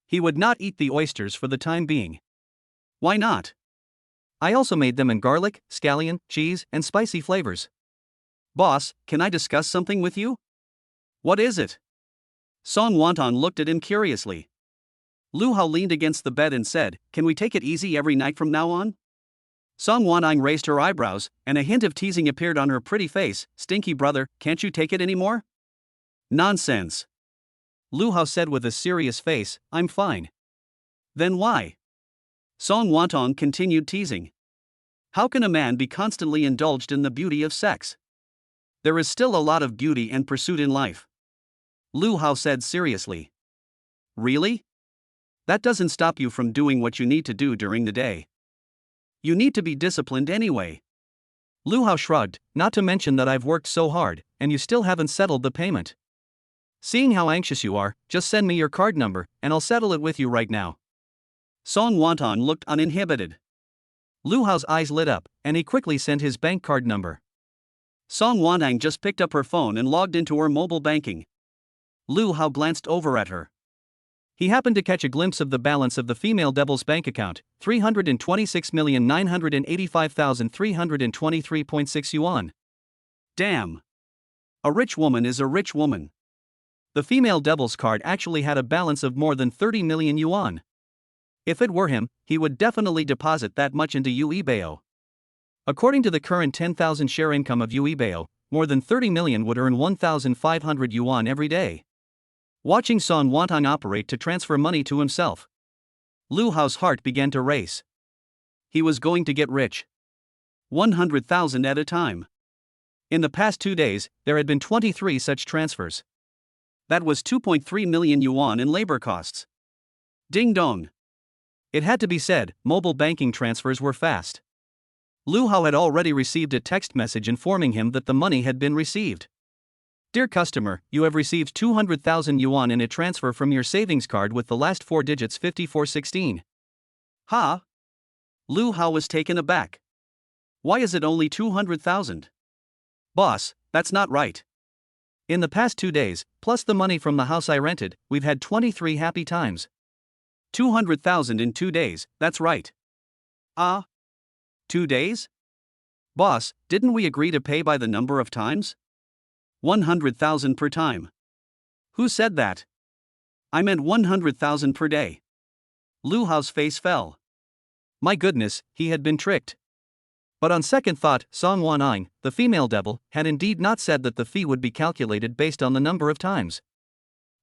He would not eat the oysters for the time being. Why not? I also made them in garlic, scallion, cheese, and spicy flavors. Boss, can I discuss something with you? What is it? Song Wanton looked at him curiously. Lu Hao leaned against the bed and said, Can we take it easy every night from now on? Song Wanting raised her eyebrows, and a hint of teasing appeared on her pretty face. Stinky brother, can't you take it anymore? Nonsense. Lu Hao said with a serious face, I'm fine. Then why? Song Wanting continued teasing. How can a man be constantly indulged in the beauty of sex? There is still a lot of beauty and pursuit in life. Lu Hao said seriously. Really? That doesn't stop you from doing what you need to do during the day. You need to be disciplined anyway. Lu Hao shrugged, not to mention that I've worked so hard, and you still haven't settled the payment. Seeing how anxious you are, just send me your card number, and I'll settle it with you right now. Song Wanton looked uninhibited. Lu Hao's eyes lit up, and he quickly sent his bank card number. Song Wanting just picked up her phone and logged into her mobile banking. Lu Hao glanced over at her. He happened to catch a glimpse of the balance of the female devil's bank account, 326,985,323.6 yuan. Damn. A rich woman is a rich woman. The female devil's card actually had a balance of more than 30 million yuan. If it were him, he would definitely deposit that much into Uebao. According to the current 10,000 share income of Uebao, more than 30 million would earn 1,500 yuan every day. Watching Song Wantong operate to transfer money to himself, Lu Hao's heart began to race. He was going to get rich. 100,000 at a time. In the past 2 days, there had been 23 such transfers. That was 2.3 million yuan in labor costs. Ding dong. It had to be said, mobile banking transfers were fast. Lu Hao had already received a text message informing him that the money had been received. Dear customer, you have received 200,000 yuan in a transfer from your savings card with the last 4 digits 5416. Ha? Lu Hao was taken aback. Why is it only 200,000? Boss, that's not right. In the past 2 days, plus the money from the house I rented, we've had 23 happy times. 200,000 in 2 days, that's right. 2 days? Boss, didn't we agree to pay by the number of times? 100,000 per time. Who said that? I meant 100,000 per day. Lu Hao's face fell. My goodness, he had been tricked. But on second thought, Song Wanang, the female devil, had indeed not said that the fee would be calculated based on the number of times.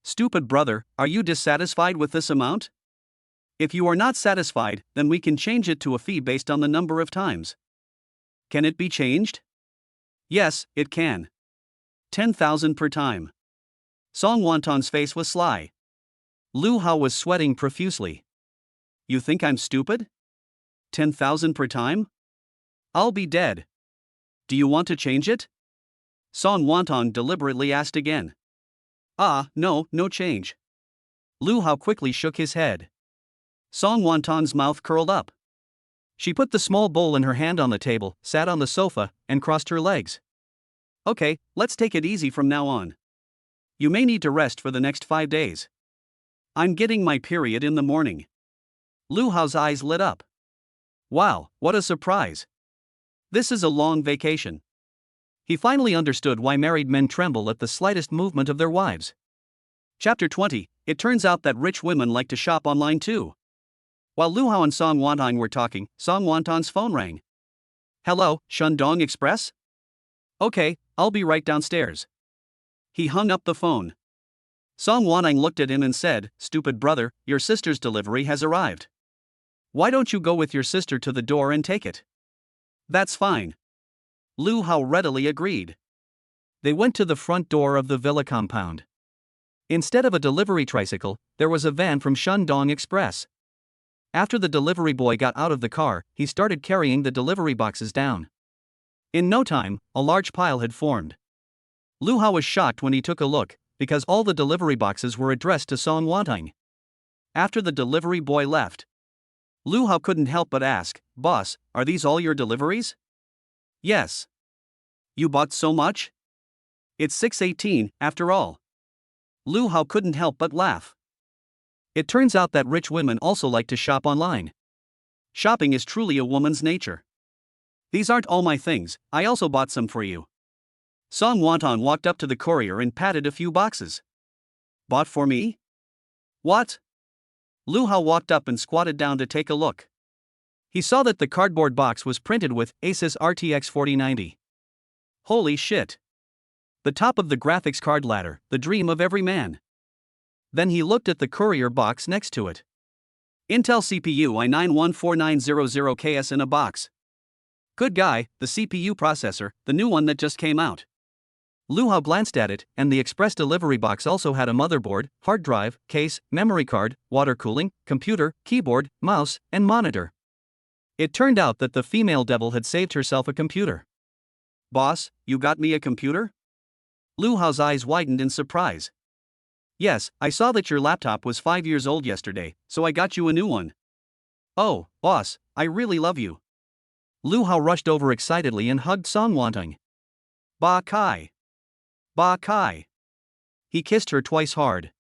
Stupid brother, are you dissatisfied with this amount? If you are not satisfied, then we can change it to a fee based on the number of times. Can it be changed? Yes, it can. 10,000 per time. Song Wonton's face was sly. Lu Hao was sweating profusely. You think I'm stupid? 10,000 per time? I'll be dead. Do you want to change it? Song Wonton deliberately asked again. No change. Lu Hao quickly shook his head. Song Wonton's mouth curled up. She put the small bowl in her hand on the table, sat on the sofa, and crossed her legs. Okay, let's take it easy from now on. You may need to rest for the next 5 days. I'm getting my period in the morning. Lu Hao's eyes lit up. Wow, what a surprise. This is a long vacation. He finally understood why married men tremble at the slightest movement of their wives. Chapter 20. It turns out that rich women like to shop online too. While Lu Hao and Song Wantong were talking, Song Wantong's phone rang. Hello, Shandong Express? Okay, I'll be right downstairs. He hung up the phone. Song Wantong looked at him and said, Stupid brother, your sister's delivery has arrived. Why don't you go with your sister to the door and take it? That's fine. Lu Hao readily agreed. They went to the front door of the villa compound. Instead of a delivery tricycle, there was a van from Shandong Express. After the delivery boy got out of the car, he started carrying the delivery boxes down. In no time, a large pile had formed. Lu Hao was shocked when he took a look, because all the delivery boxes were addressed to Song Wantong. After the delivery boy left, Lu Hao couldn't help but ask, Boss, are these all your deliveries? Yes. You bought so much? It's 6:18, after all. Lu Hao couldn't help but laugh. It turns out that rich women also like to shop online. Shopping is truly a woman's nature. These aren't all my things, I also bought some for you. Song Wantong walked up to the courier and patted a few boxes. Bought for me? What? Lu Hao walked up and squatted down to take a look. He saw that the cardboard box was printed with Asus RTX 4090. Holy shit! The top of the graphics card ladder, the dream of every man. Then he looked at the courier box next to it. Intel CPU i9-14900KS in a box. Good guy, the CPU processor, the new one that just came out. Lu Hao glanced at it, and the express delivery box also had a motherboard, hard drive, case, memory card, water cooling, computer, keyboard, mouse, and monitor. It turned out that the female devil had saved herself a computer. Boss, you got me a computer? Lu Hao's eyes widened in surprise. Yes, I saw that your laptop was 5 years old yesterday, so I got you a new one. Oh, boss, I really love you. Lu Hao rushed over excitedly and hugged Song Wantong. Ba Kai. Ba Kai. He kissed her twice hard.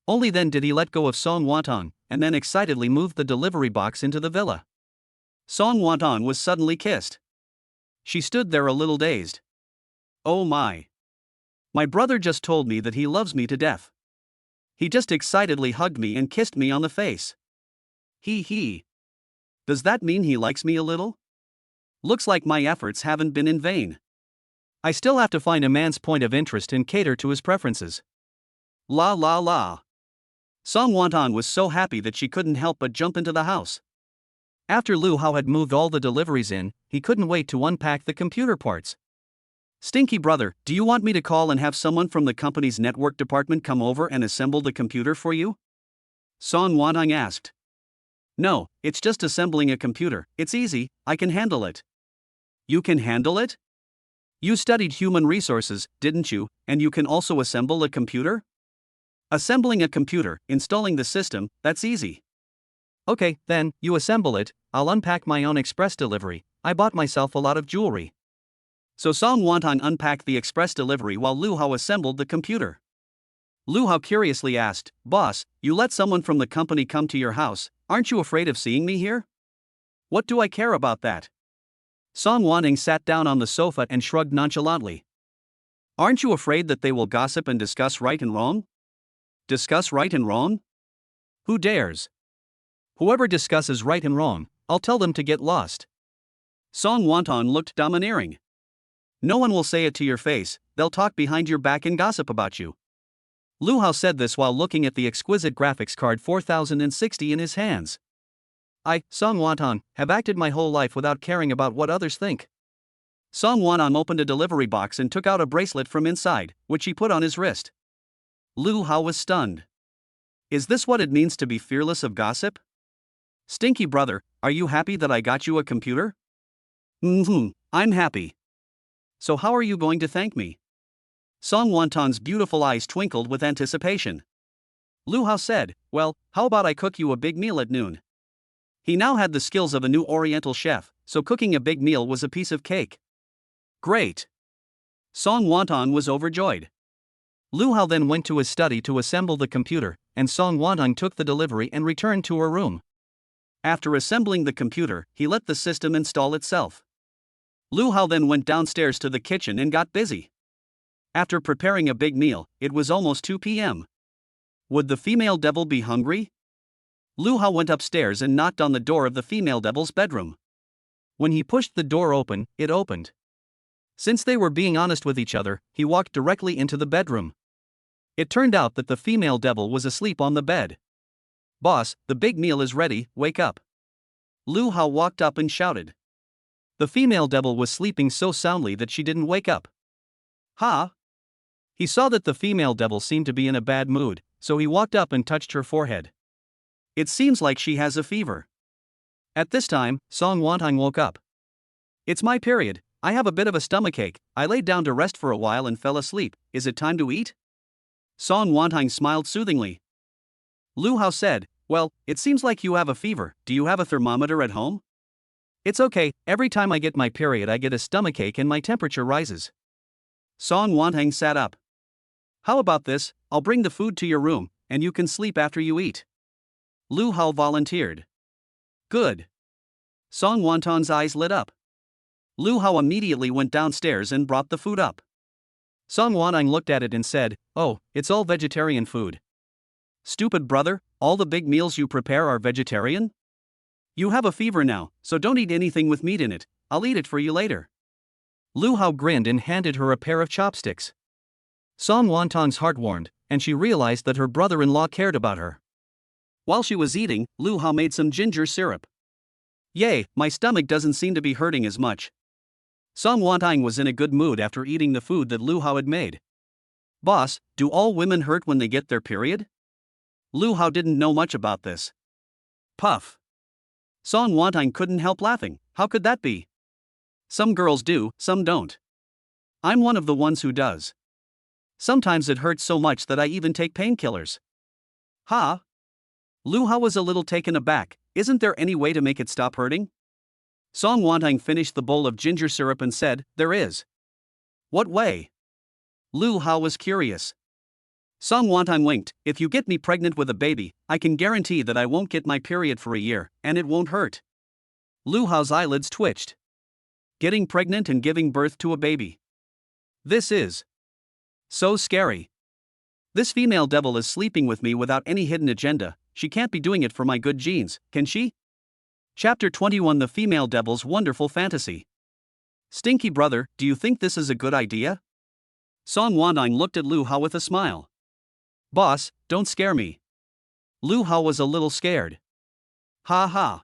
Only then did he let go of Song Wantong, and then excitedly moved the delivery box into the villa. Song Wantong was suddenly kissed. She stood there a little dazed. Oh my. My brother just told me that he loves me to death. He just excitedly hugged me and kissed me on the face. He. Does that mean he likes me a little? Looks like my efforts haven't been in vain. I still have to find a man's point of interest and cater to his preferences. La la la. Song Wantong was so happy that she couldn't help but jump into the house. After Lu Hao had moved all the deliveries in, he couldn't wait to unpack the computer parts. Stinky brother, do you want me to call and have someone from the company's network department come over and assemble the computer for you? Song Wantong asked. No, it's just assembling a computer, it's easy, I can handle it. You can handle it? You studied human resources, didn't you, and you can also assemble a computer? Assembling a computer, installing the system, that's easy. Okay, then, you assemble it, I'll unpack my own express delivery, I bought myself a lot of jewelry. So Song Wantong unpacked the express delivery while Lu Hao assembled the computer. Lu Hao curiously asked, Boss, you let someone from the company come to your house, aren't you afraid of seeing me here? What do I care about that? Song Wantong sat down on the sofa and shrugged nonchalantly. Aren't you afraid that they will gossip and discuss right and wrong? Discuss right and wrong? Who dares? Whoever discusses right and wrong, I'll tell them to get lost. Song Wonton looked domineering. No one will say it to your face, they'll talk behind your back and gossip about you. Lu Hao said this while looking at the exquisite graphics card 4060 in his hands. I, Song Wonton, have acted my whole life without caring about what others think. Song Wonton opened a delivery box and took out a bracelet from inside, which he put on his wrist. Lu Hao was stunned. Is this what it means to be fearless of gossip? Stinky brother, are you happy that I got you a computer? I'm happy. So how are you going to thank me? Song Wonton's beautiful eyes twinkled with anticipation. Lu Hao said, well, how about I cook you a big meal at noon? He now had the skills of a new Oriental chef, so cooking a big meal was a piece of cake. Great! Song Wonton was overjoyed. Lu Hao then went to his study to assemble the computer, and Song Wonton took the delivery and returned to her room. After assembling the computer, he let the system install itself. Lu Hao then went downstairs to the kitchen and got busy. After preparing a big meal, it was almost 2 p.m. Would the female devil be hungry? Lu Hao went upstairs and knocked on the door of the female devil's bedroom. When he pushed the door open, it opened. Since they were being honest with each other, he walked directly into the bedroom. It turned out that the female devil was asleep on the bed. Boss, the big meal is ready, wake up. Lu Hao walked up and shouted. The female devil was sleeping so soundly that she didn't wake up. Ha! He saw that the female devil seemed to be in a bad mood, so he walked up and touched her forehead. It seems like she has a fever. At this time, Song Wonton woke up. It's my period, I have a bit of a stomachache, I laid down to rest for a while and fell asleep, is it time to eat? Song Wonton smiled soothingly. Lu Hao said, well, it seems like you have a fever, do you have a thermometer at home? It's okay, every time I get my period I get a stomachache and my temperature rises. Song Wonton sat up. How about this, I'll bring the food to your room, and you can sleep after you eat. Lu Hao volunteered. Good. Song Wonton's eyes lit up. Lu Hao immediately went downstairs and brought the food up. Song Wonton looked at it and said, oh, it's all vegetarian food. Stupid brother, all the big meals you prepare are vegetarian? You have a fever now, so don't eat anything with meat in it, I'll eat it for you later. Lu Hao grinned and handed her a pair of chopsticks. Song Wonton's heart warmed, and she realized that her brother-in-law cared about her. While she was eating, Lu Hao made some ginger syrup. Yay, my stomach doesn't seem to be hurting as much. Song Wonton was in a good mood after eating the food that Lu Hao had made. Boss, do all women hurt when they get their period? Lu Hao didn't know much about this. Puff. Song Wonton couldn't help laughing, how could that be? Some girls do, some don't. I'm one of the ones who does. Sometimes it hurts so much that I even take painkillers. Ha! Lu Hao was a little taken aback, isn't there any way to make it stop hurting? Song Wonton finished the bowl of ginger syrup and said, there is. What way? Lu Hao was curious. Song Wonton winked, if you get me pregnant with a baby, I can guarantee that I won't get my period for a year, and it won't hurt. Lu Hao's eyelids twitched. Getting pregnant and giving birth to a baby. This is so scary. This female devil is sleeping with me without any hidden agenda, she can't be doing it for my good genes, can she? Chapter 21 The Female Devil's Wonderful Fantasy. Stinky brother, do you think this is a good idea? Song Wonton looked at Lu Hao with a smile. Boss, don't scare me. Lu Hao was a little scared. Ha ha.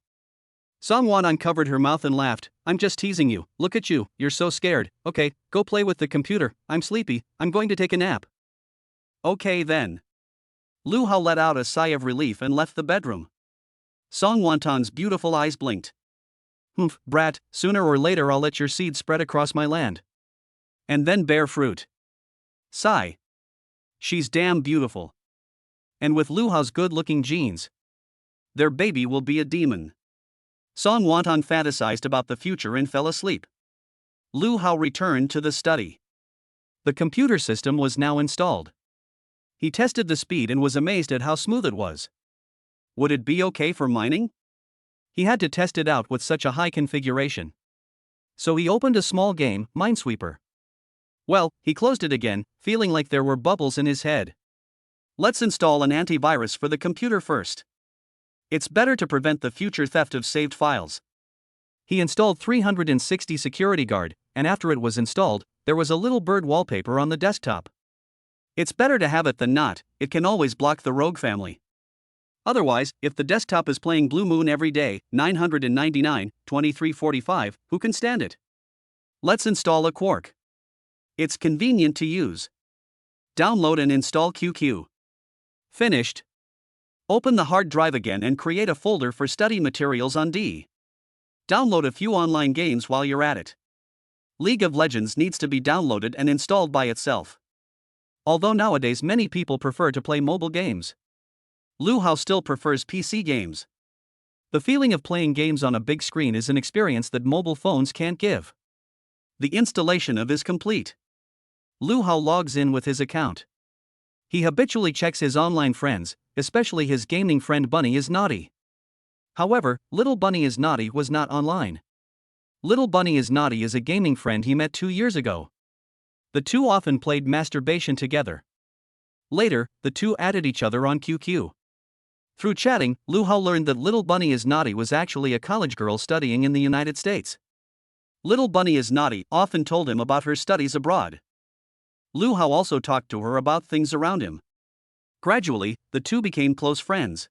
Song Wonton covered her mouth and laughed, I'm just teasing you, look at you, you're so scared, okay, go play with the computer, I'm sleepy, I'm going to take a nap. Okay then. Lu Hao let out a sigh of relief and left the bedroom. Song Wonton's beautiful eyes blinked. Humph, brat, sooner or later I'll let your seed spread across my land. And then bear fruit. Sigh. She's damn beautiful. And with Lu Hao's good-looking genes, their baby will be a demon. Song Wonton fantasized about the future and fell asleep. Lu Hao returned to the study. The computer system was now installed. He tested the speed and was amazed at how smooth it was. Would it be okay for mining? He had to test it out with such a high configuration. So he opened a small game, Minesweeper. Well, he closed it again, feeling like there were bubbles in his head. Let's install an antivirus for the computer first. It's better to prevent the future theft of saved files. He installed 360 Security Guard, and after it was installed, there was a little bird wallpaper on the desktop. It's better to have it than not, it can always block the rogue family. Otherwise, if the desktop is playing Blue Moon every day, 999, 2345, who can stand it? Let's install a Quark. It's convenient to use. Download and install QQ. Finished. Open the hard drive again and create a folder for study materials on D. Download a few online games while you're at it. League of Legends needs to be downloaded and installed by itself. Although nowadays many people prefer to play mobile games, Lu Hao still prefers PC games. The feeling of playing games on a big screen is an experience that mobile phones can't give. The installation of is complete. Lu Hao logs in with his account. He habitually checks his online friends, especially his gaming friend Bunny is Naughty. However, Little Bunny is Naughty was not online. Little Bunny is Naughty is a gaming friend he met 2 years ago. The two often played masturbation together. Later, the two added each other on QQ. Through chatting, Lu Hao learned that Little Bunny is Naughty was actually a college girl studying in the United States. Little Bunny is Naughty often told him about her studies abroad. Lu Hao also talked to her about things around him. Gradually, the two became close friends.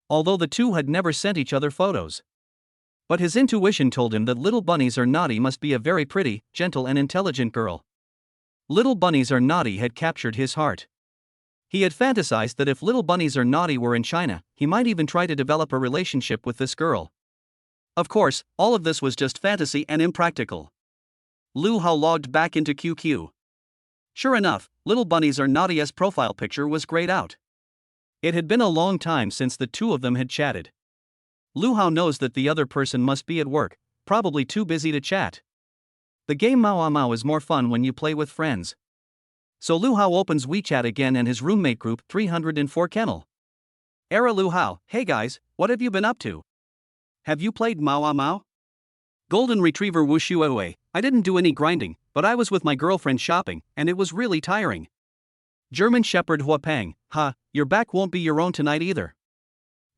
Although the two had never sent each other photos. But his intuition told him that Little Bunnies Are Naughty must be a very pretty, gentle and intelligent girl. Little Bunnies Are Naughty had captured his heart. He had fantasized that if Little Bunnies Are Naughty were in China, he might even try to develop a relationship with this girl. Of course, all of this was just fantasy and impractical. Lu Hao logged back into QQ. Sure enough, Little Bunnies Are Naughty's profile picture was grayed out. It had been a long time since the two of them had chatted. Lu Hao knows that the other person must be at work, probably too busy to chat. The game Mao Mao is more fun when you play with friends. So Lu Hao opens WeChat again and his roommate group 304 Kennel. Era Lu Hao, hey guys, what have you been up to? Have you played Mao Mao? Golden Retriever Wushuewe, I didn't do any grinding, but I was with my girlfriend shopping, and it was really tiring. German Shepherd Huapang, your back won't be your own tonight either.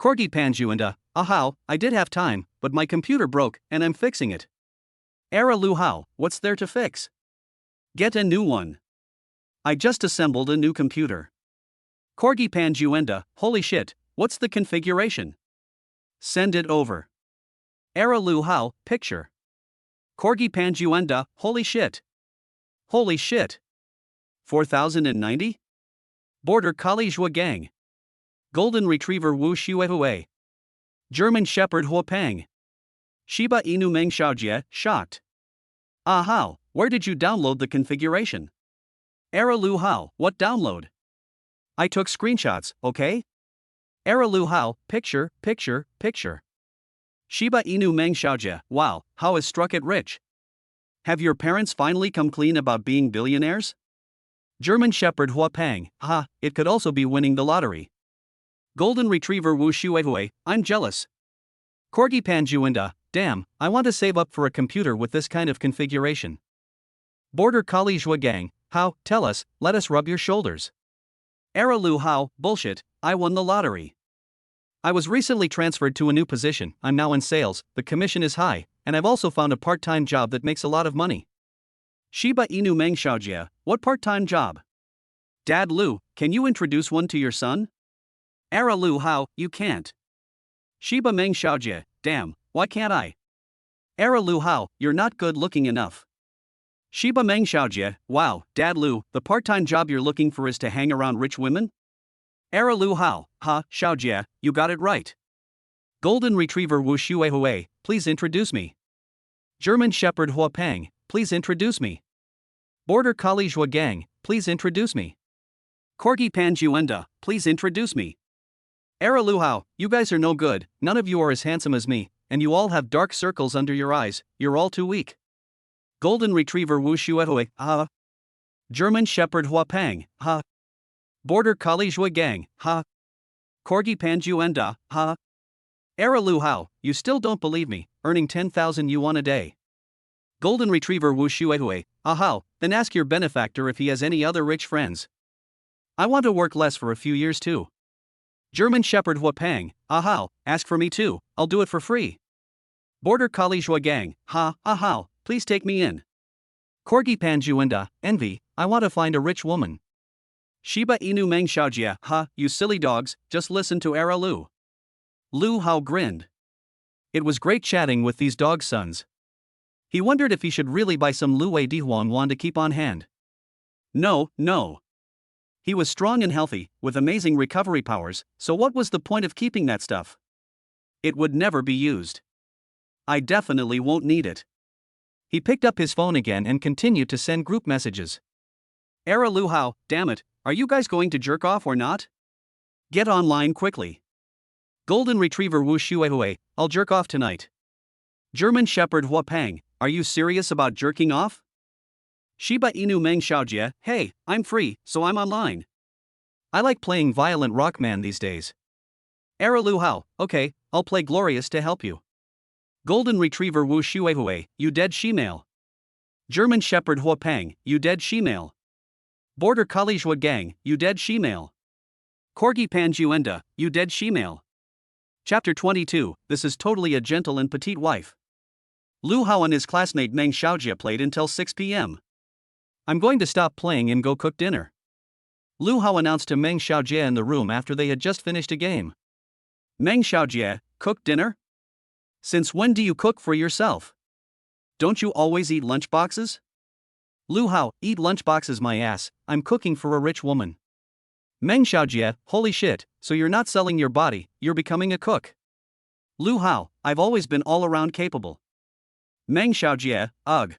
Corgi Panju and how, I did have time, but my computer broke, and I'm fixing it. Era Lu Hao, what's there to fix? Get a new one. I just assembled a new computer. Corgi Panjuenda, holy shit, what's the configuration? Send it over. Era Lu Hao, picture. Corgi Panjuenda, holy shit. Holy shit. 4090? Border Collie Zhua Gang. Golden Retriever Wu Shuehui. German Shepherd Huapang. Shiba Inu Meng Xiaojie, shocked. How, where did you download the configuration? Era Lu Hao, what download? I took screenshots, okay? Era Lu Hao, picture. Shiba Inu Meng Xiaojie, wow, Hao has struck it rich. Have your parents finally come clean about being billionaires? German Shepherd Huapang, it could also be winning the lottery. Golden Retriever Wu Shuehui, I'm jealous. Corgi Panjuenda, damn, I want to save up for a computer with this kind of configuration. Border Collie Zhua Gang, how, tell us, let us rub your shoulders. Era Lu Hao, bullshit, I won the lottery. I was recently transferred to a new position, I'm now in sales, the commission is high, and I've also found a part-time job that makes a lot of money. Shiba Inu Meng Xiaojie, what part-time job? Dad Lu, can you introduce one to your son? Era Lu Hao, you can't. Shiba Meng Xiaojie, damn, why can't I? Era Lu Hao, you're not good looking enough. Shiba Meng Xiaojie, wow, Dad Lu, the part-time job you're looking for is to hang around rich women? Era Lu Hao, Xiaojie, you got it right. Golden Retriever Wu Shuehui, please introduce me. German Shepherd Huapang, please introduce me. Border Collie Zhua Gang, please introduce me. Corgi Panjuenda, please introduce me. Era Lu Hao, you guys are no good, none of you are as handsome as me, and you all have dark circles under your eyes, you're all too weak. Golden Retriever Wu Shuehui, German Shepherd Huapang, Border Collie Zhua Gang, Corgi Panjuenda, Era Lu Hao, you still don't believe me, earning 10,000 yuan a day. Golden Retriever Wu Shuehui, then ask your benefactor if he has any other rich friends. I want to work less for a few years too. German Shepherd Hua Pang, ahao, ask for me too, I'll do it for free. Border Collie Hua Gang, ha, ahao, please take me in. Corgi Panjuenda, envy, I want to find a rich woman. Shiba Inu Meng Xiaojia, ha, you silly dogs, just listen to Era Lu. Lu Hao grinned. It was great chatting with these dog sons. He wondered if he should really buy some Luwei Dihuan to keep on hand. No. He was strong and healthy, with amazing recovery powers, so what was the point of keeping that stuff? It would never be used. I definitely won't need it. He picked up his phone again and continued to send group messages. Era Lu Hao, damn it, are you guys going to jerk off or not? Get online quickly. Golden Retriever Wu Shuehui, I'll jerk off tonight. German Shepherd Hua Pang, are you serious about jerking off? Shiba Inu Meng Xiaojia, hey, I'm free, so I'm online. I like playing Violent Rockman these days. Era Lu Hao, okay, I'll play Glorious to help you. Golden Retriever Wu Shuehui, you dead shemale. German Shepherd Hua Pang, you dead shemale. Border Collie Hua Gang, you dead shemale. Corgi Panjuenda, you dead shemale. Chapter 22, this is totally a gentle and petite wife. Lu Hao and his classmate Meng Xiaojia played until 6 p.m. I'm going to stop playing and go cook dinner. Lu Hao announced to Meng Xiaojia in the room after they had just finished a game. Meng Xiaojia, cook dinner? Since when do you cook for yourself? Don't you always eat lunchboxes? Lu Hao, eat lunchboxes my ass, I'm cooking for a rich woman. Meng Xiaojia, holy shit, so you're not selling your body, you're becoming a cook. Lu Hao, I've always been all around capable. Meng Xiaojia, ugh.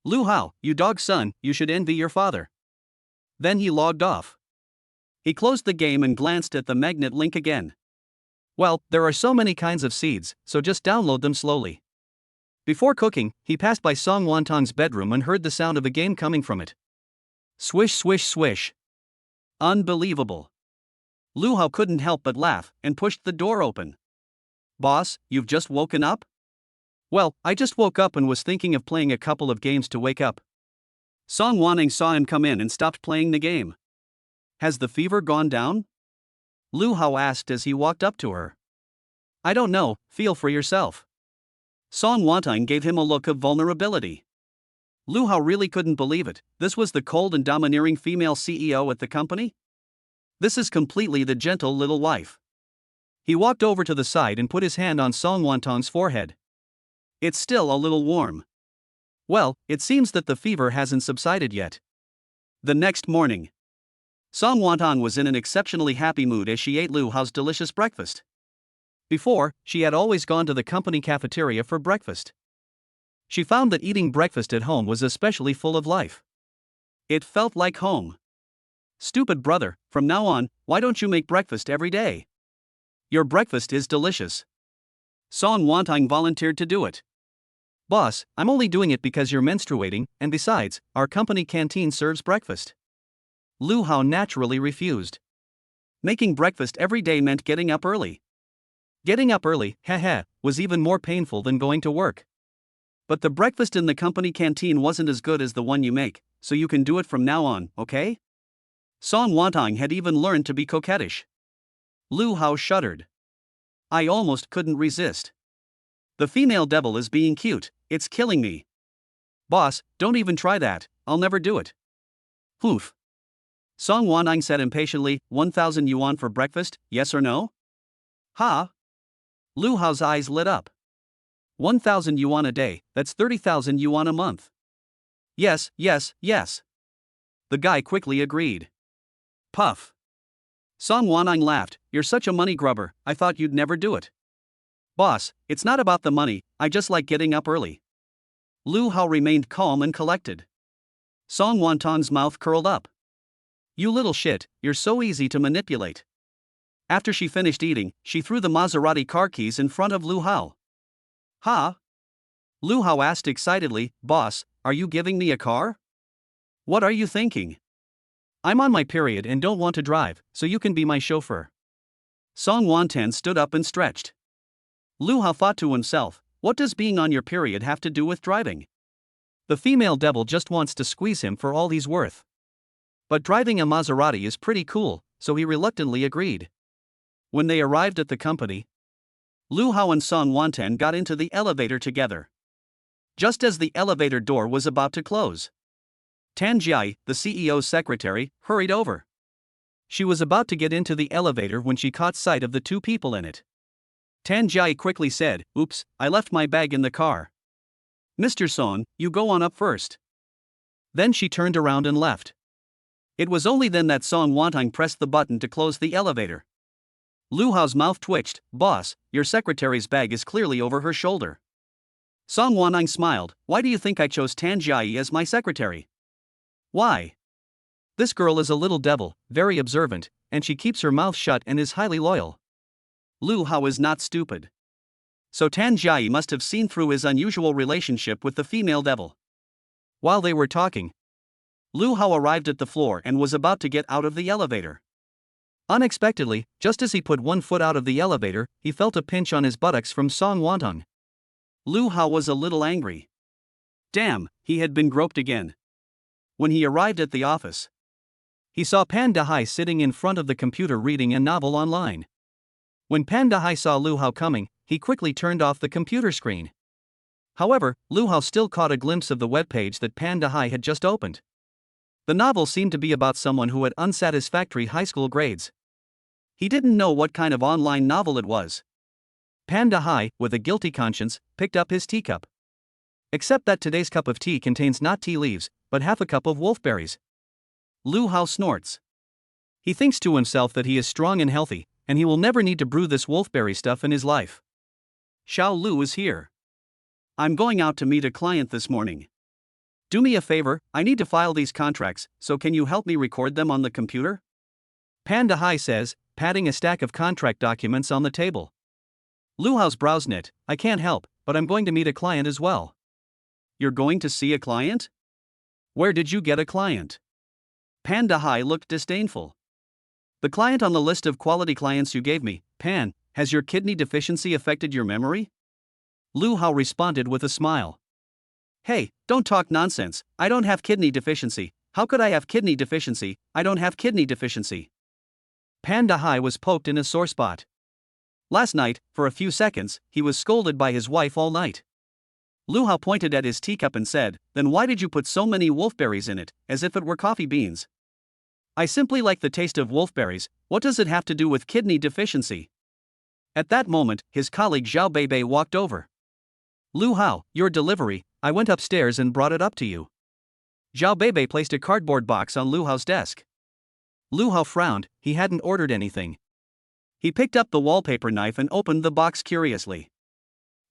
Lu Hao, you dog son, you should envy your father. Then he logged off. He closed the game and glanced at the magnet link again. Well, there are so many kinds of seeds, so just download them slowly. Before cooking, he passed by Song Wantong's bedroom and heard the sound of a game coming from it. Swish swish swish. Unbelievable. Lu Hao couldn't help but laugh and pushed the door open. Boss, you've just woken up? Well, I just woke up and was thinking of playing a couple of games to wake up. Song Wanting saw him come in and stopped playing the game. Has the fever gone down? Lu Hao asked as he walked up to her. I don't know, feel for yourself. Song Wanting gave him a look of vulnerability. Lu Hao really couldn't believe it, this was the cold and domineering female CEO at the company? This is completely the gentle little wife. He walked over to the side and put his hand on Song Wantong's forehead. It's still a little warm. Well, it seems that the fever hasn't subsided yet. The next morning, Song Wantong was in an exceptionally happy mood as she ate Lu Hao's delicious breakfast. Before, she had always gone to the company cafeteria for breakfast. She found that eating breakfast at home was especially full of life. It felt like home. Stupid brother, from now on, why don't you make breakfast every day? Your breakfast is delicious. Song Wantong volunteered to do it. Boss, I'm only doing it because you're menstruating, and besides, our company canteen serves breakfast. Lu Hao naturally refused. Making breakfast every day meant getting up early. Getting up early, was even more painful than going to work. But the breakfast in the company canteen wasn't as good as the one you make, so you can do it from now on, okay? Song Wantong had even learned to be coquettish. Lu Hao shuddered. I almost couldn't resist. The female devil is being cute, it's killing me. Boss, don't even try that, I'll never do it. Poof. Song Wantong said impatiently, 1,000 yuan for breakfast, yes or no? Ha? Lu Hao's eyes lit up. 1,000 yuan a day, that's 30,000 yuan a month. Yes. The guy quickly agreed. Puff. Song Wantong laughed, you're such a money grubber, I thought you'd never do it. Boss, it's not about the money, I just like getting up early. Lu Hao remained calm and collected. Song Wantong's mouth curled up. You little shit, you're so easy to manipulate. After she finished eating, she threw the Maserati car keys in front of Lu Hao. Ha? Lu Hao asked excitedly, boss, are you giving me a car? What are you thinking? I'm on my period and don't want to drive, so you can be my chauffeur. Song Wantong stood up and stretched. Lu Hao thought to himself, what does being on your period have to do with driving? The female devil just wants to squeeze him for all he's worth. But driving a Maserati is pretty cool, so he reluctantly agreed. When they arrived at the company, Lu Hao and Song Wantan got into the elevator together. Just as the elevator door was about to close, Tan Jiai, the CEO's secretary, hurried over. She was about to get into the elevator when she caught sight of the two people in it. Tan Jiai quickly said, "Oops, I left my bag in the car. Mr. Song, you go on up first." Then she turned around and left. It was only then that Song Wantang pressed the button to close the elevator. Lu Hao's mouth twitched. "Boss, your secretary's bag is clearly over her shoulder." Song Wantang smiled. "Why do you think I chose Tan Jiai as my secretary?" "Why? This girl is a little devil, very observant, and she keeps her mouth shut and is highly loyal." Lu Hao is not stupid. So Tan Jiai must have seen through his unusual relationship with the female devil. While they were talking, Lu Hao arrived at the floor and was about to get out of the elevator. Unexpectedly, just as he put one foot out of the elevator, he felt a pinch on his buttocks from Song Wantang. Lu Hao was a little angry. Damn, he had been groped again. When he arrived at the office, he saw Pan Dahai sitting in front of the computer reading a novel online. When Pan Dahai saw Lu Hao coming, he quickly turned off the computer screen. However, Lu Hao still caught a glimpse of the webpage that Pan Dahai had just opened. The novel seemed to be about someone who had unsatisfactory high school grades. He didn't know what kind of online novel it was. Pan Dahai, with a guilty conscience, picked up his teacup. Except that today's cup of tea contains not tea leaves, but half a cup of wolfberries. Lu Hao snorts. He thinks to himself that he is strong and healthy, and he will never need to brew this wolfberry stuff in his life. Xiao Lu is here. "I'm going out to meet a client this morning. Do me a favor, I need to file these contracts, so can you help me record them on the computer?" Pan Dahai says, patting a stack of contract documents on the table. Lu Hao's brows knit. "I can't help, but I'm going to meet a client as well." "You're going to see a client? Where did you get a client?" Pan Dahai looked disdainful. "The client on the list of quality clients you gave me. Pan, has your kidney deficiency affected your memory?" Lu Hao responded with a smile. "Hey, don't talk nonsense, I don't have kidney deficiency. How could I have kidney deficiency? I don't have kidney deficiency." Pan Dahai was poked in a sore spot. Last night, for a few seconds, he was scolded by his wife all night. Lu Hao pointed at his teacup and said, "Then why did you put so many wolfberries in it, as if it were coffee beans?" "I simply like the taste of wolfberries. What does it have to do with kidney deficiency?" At that moment, his colleague Zhao Beibei walked over. "Lu Hao, your delivery, I went upstairs and brought it up to you." Zhao Beibei placed a cardboard box on Lu Hao's desk. Lu Hao frowned, he hadn't ordered anything. He picked up the wallpaper knife and opened the box curiously.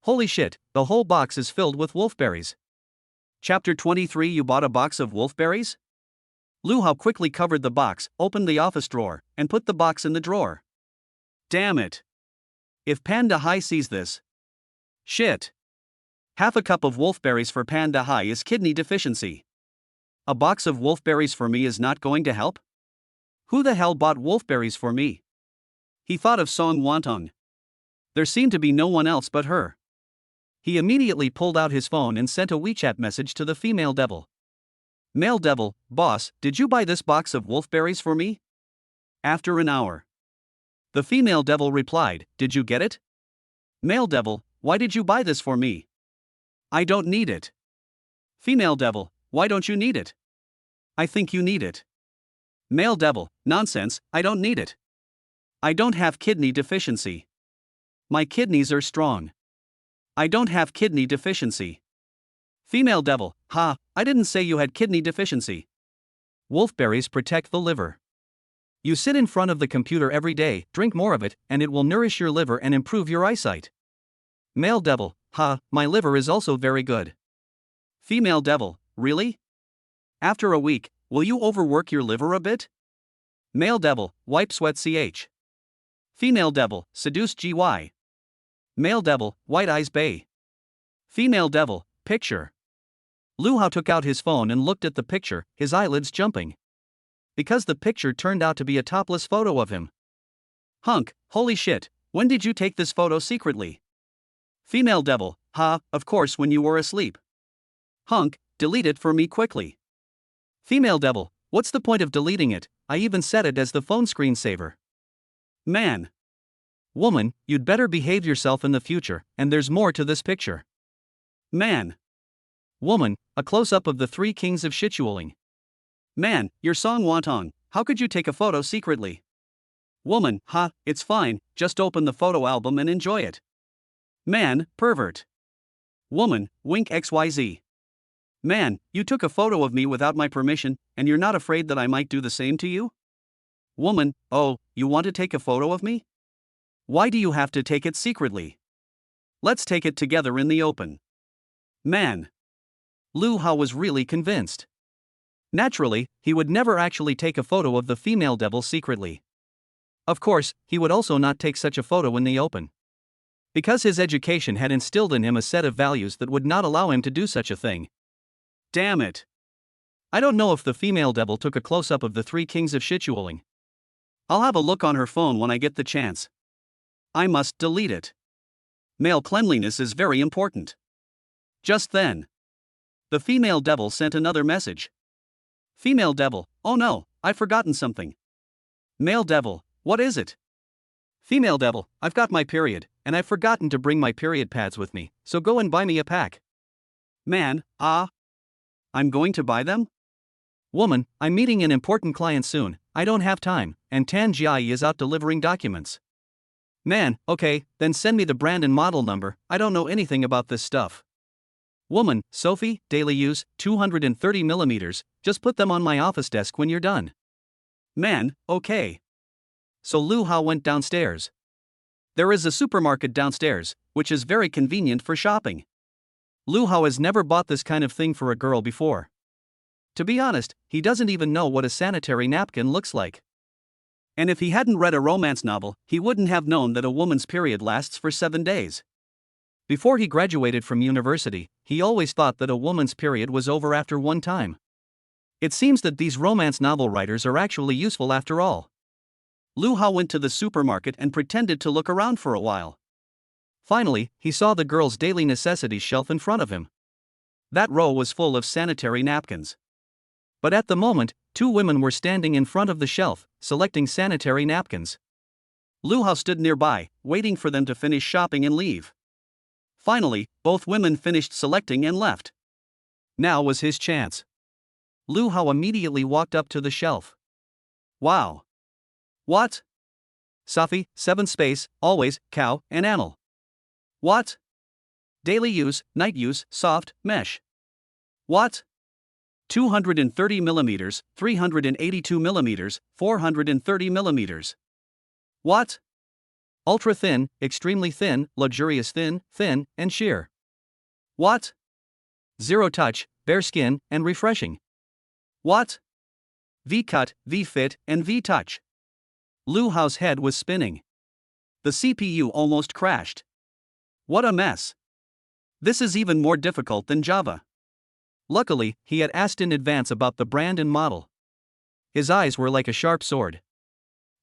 Holy shit, the whole box is filled with wolfberries. Chapter 23. You bought a box of wolfberries? Lu Hao quickly covered the box, opened the office drawer, and put the box in the drawer. Damn it. If Pan Dahai sees this. Shit. Half a cup of wolfberries for Pan Dahai is kidney deficiency. A box of wolfberries for me is not going to help? Who the hell bought wolfberries for me? He thought of Song Wantang. There seemed to be no one else but her. He immediately pulled out his phone and sent a WeChat message to the female devil. Male devil, boss, did you buy this box of wolfberries for me? After an hour. The female devil replied, did you get it? Male devil, why did you buy this for me? I don't need it. Female devil, why don't you need it? I think you need it. Male devil, nonsense, I don't need it. I don't have kidney deficiency. My kidneys are strong. I don't have kidney deficiency. Female devil, ha, I didn't say you had kidney deficiency. Wolfberries protect the liver. You sit in front of the computer every day, drink more of it, and it will nourish your liver and improve your eyesight. Male devil, ha, my liver is also very good. Female devil, really? After a week, will you overwork your liver a bit? Male devil, wipe sweat ch. Female devil, seduce gy. Male devil, white eyes bay. Female devil, picture. Lu Hao took out his phone and looked at the picture, his eyelids jumping. Because the picture turned out to be a topless photo of him. Hunk, holy shit, when did you take this photo secretly? Female devil, ha, of course when you were asleep. Hunk, delete it for me quickly. Female devil, What's the point of deleting it? I even set it as the phone screensaver. Man. Woman, you'd better behave yourself in the future, and there's more to this picture. Man. Woman, a close-up of the three kings of shituling. Man, you're Song Wantong, how could you take a photo secretly? Woman, it's fine, just open the photo album and enjoy it. Man, pervert. Woman, wink XYZ. Man, you took a photo of me without my permission, and you're not afraid that I might do the same to you? Woman, oh, you want to take a photo of me? Why do you have to take it secretly? Let's take it together in the open. Man. Lu Hao was really convinced. Naturally, he would never actually take a photo of the female devil secretly. Of course, he would also not take such a photo in the open. Because his education had instilled in him a set of values that would not allow him to do such a thing. Damn it. I don't know if the female devil took a close-up of the three kings of shituling. I'll have a look on her phone when I get the chance. I must delete it. Male cleanliness is very important. Just then, the female devil sent another message. Female devil, oh no, I've forgotten something. Male devil, what is it? Female devil, I've got my period, and I've forgotten to bring my period pads with me, so go and buy me a pack. Man, I'm going to buy them? Woman, I'm meeting an important client soon, I don't have time, and Tan Jiai is out delivering documents. Man, okay, then send me the brand and model number, I don't know anything about this stuff. Woman, Sophie, daily use, 230mm, just put them on my office desk when you're done. Man, okay. So Lu Hao went downstairs. There is a supermarket downstairs, which is very convenient for shopping. Lu Hao has never bought this kind of thing for a girl before. To be honest, he doesn't even know what a sanitary napkin looks like. And if he hadn't read a romance novel, he wouldn't have known that a woman's period lasts for 7 days. Before he graduated from university, he always thought that a woman's period was over after one time. It seems that these romance novel writers are actually useful after all. Lu Hao went to the supermarket and pretended to look around for a while. Finally, he saw the girl's daily necessities shelf in front of him. That row was full of sanitary napkins. But at the moment, 2 women were standing in front of the shelf, selecting sanitary napkins. Lu Hao stood nearby, waiting for them to finish shopping and leave. Finally, both women finished selecting and left. Now was his chance. Lu Hao immediately walked up to the shelf. Wow. What? Safi, 7 space, always, cow, and anal. What? Daily use, night use, soft, mesh. What? 230mm, 382mm, 430mm. What? Ultra thin, extremely thin, luxurious thin, thin, and sheer. What? Zero touch, bare skin, and refreshing. What? V-cut, V-fit, and V-touch. Lu Hao's head was spinning. The CPU almost crashed. What a mess. This is even more difficult than Java. Luckily, he had asked in advance about the brand and model. His eyes were like a sharp sword.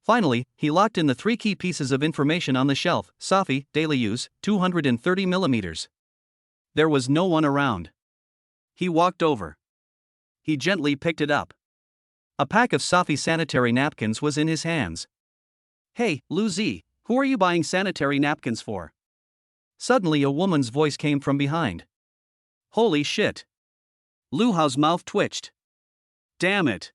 Finally, he locked in the 3 key pieces of information on the shelf. Safi, daily use, 230mm. There was no one around. He walked over. He gently picked it up. A pack of Safi sanitary napkins was in his hands. Hey, Lu Zi, who are you buying sanitary napkins for? Suddenly a woman's voice came from behind. Holy shit. Lu Hao's mouth twitched. Damn it.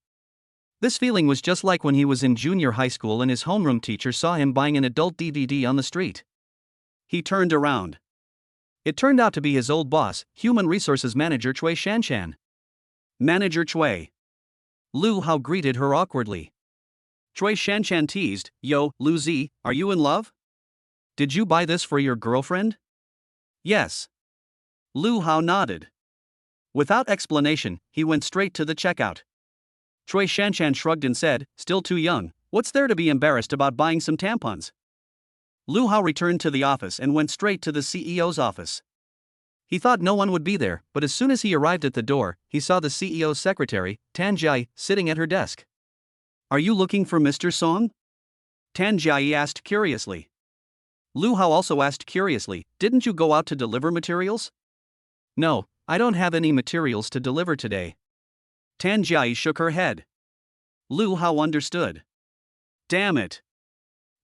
This feeling was just like when he was in junior high school and his homeroom teacher saw him buying an adult DVD on the street. He turned around. It turned out to be his old boss, Human Resources Manager Cui Shanshan. Manager Cui. Lu Hao greeted her awkwardly. Cui Shanshan teased, Yo, Lu Zi, are you in love? Did you buy this for your girlfriend? Yes. Lu Hao nodded. Without explanation, he went straight to the checkout. Cui Shanshan shrugged and said, still too young, what's there to be embarrassed about buying some tampons? Lu Hao returned to the office and went straight to the CEO's office. He thought no one would be there, but as soon as he arrived at the door, he saw the CEO's secretary, Tan Jiai, sitting at her desk. Are you looking for Mr. Song? Tan Jiai asked curiously. Lu Hao also asked curiously, didn't you go out to deliver materials? No, I don't have any materials to deliver today. Tan Jiai shook her head. Lu Hao understood. Damn it.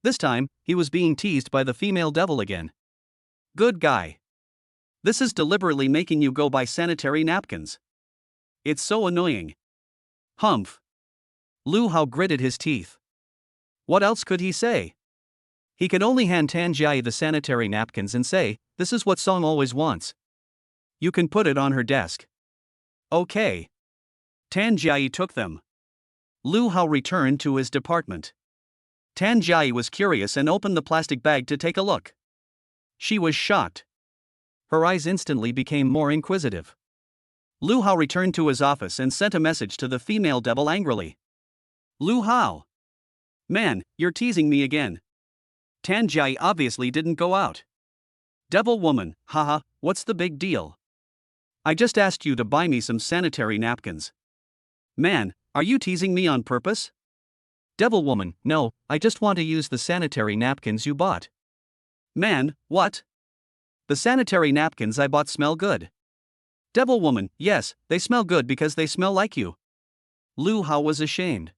This time, he was being teased by the female devil again. Good guy. This is deliberately making you go buy sanitary napkins. It's so annoying. Humph. Lu Hao gritted his teeth. What else could he say? He could only hand Tan Jiai the sanitary napkins and say, "This is what Song always wants. You can put it on her desk." Okay. Tan Jiai took them. Lu Hao returned to his department. Tan Jiai was curious and opened the plastic bag to take a look. She was shocked. Her eyes instantly became more inquisitive. Lu Hao returned to his office and sent a message to the female devil angrily. Lu Hao. Man, you're teasing me again. Tan Jiai obviously didn't go out. Devil woman, haha, what's the big deal? I just asked you to buy me some sanitary napkins. Man, are you teasing me on purpose? Devil woman, no, I just want to use the sanitary napkins you bought. Man, what? The sanitary napkins I bought smell good. Devil woman, yes, they smell good because they smell like you. Lu Hao was ashamed.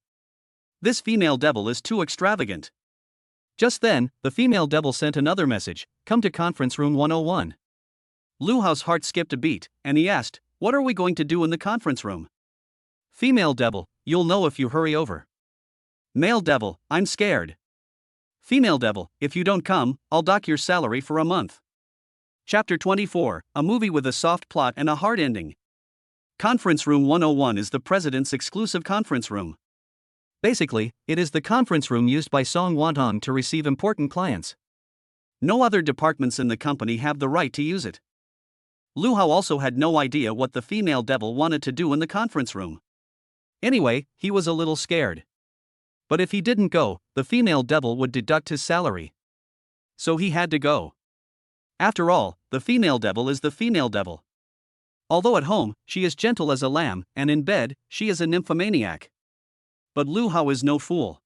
This female devil is too extravagant. Just then, the female devil sent another message, "Come to conference room 101. Lu Hao's heart skipped a beat, and he asked, "What are we going to do in the conference room?" Female devil, "You'll know if you hurry over." Male devil, "I'm scared." Female devil, "If you don't come, I'll dock your salary for a month." Chapter 24, a movie with a soft plot and a hard ending. Conference Room 101 is the president's exclusive conference room. Basically, it is the conference room used by Song Wantong to receive important clients. No other departments in the company have the right to use it. Lu Hao also had no idea what the female devil wanted to do in the conference room. Anyway, he was a little scared. But if he didn't go, the female devil would deduct his salary. So he had to go. After all, the female devil is the female devil. Although at home, she is gentle as a lamb, and in bed, she is a nymphomaniac. But Lu Hao is no fool.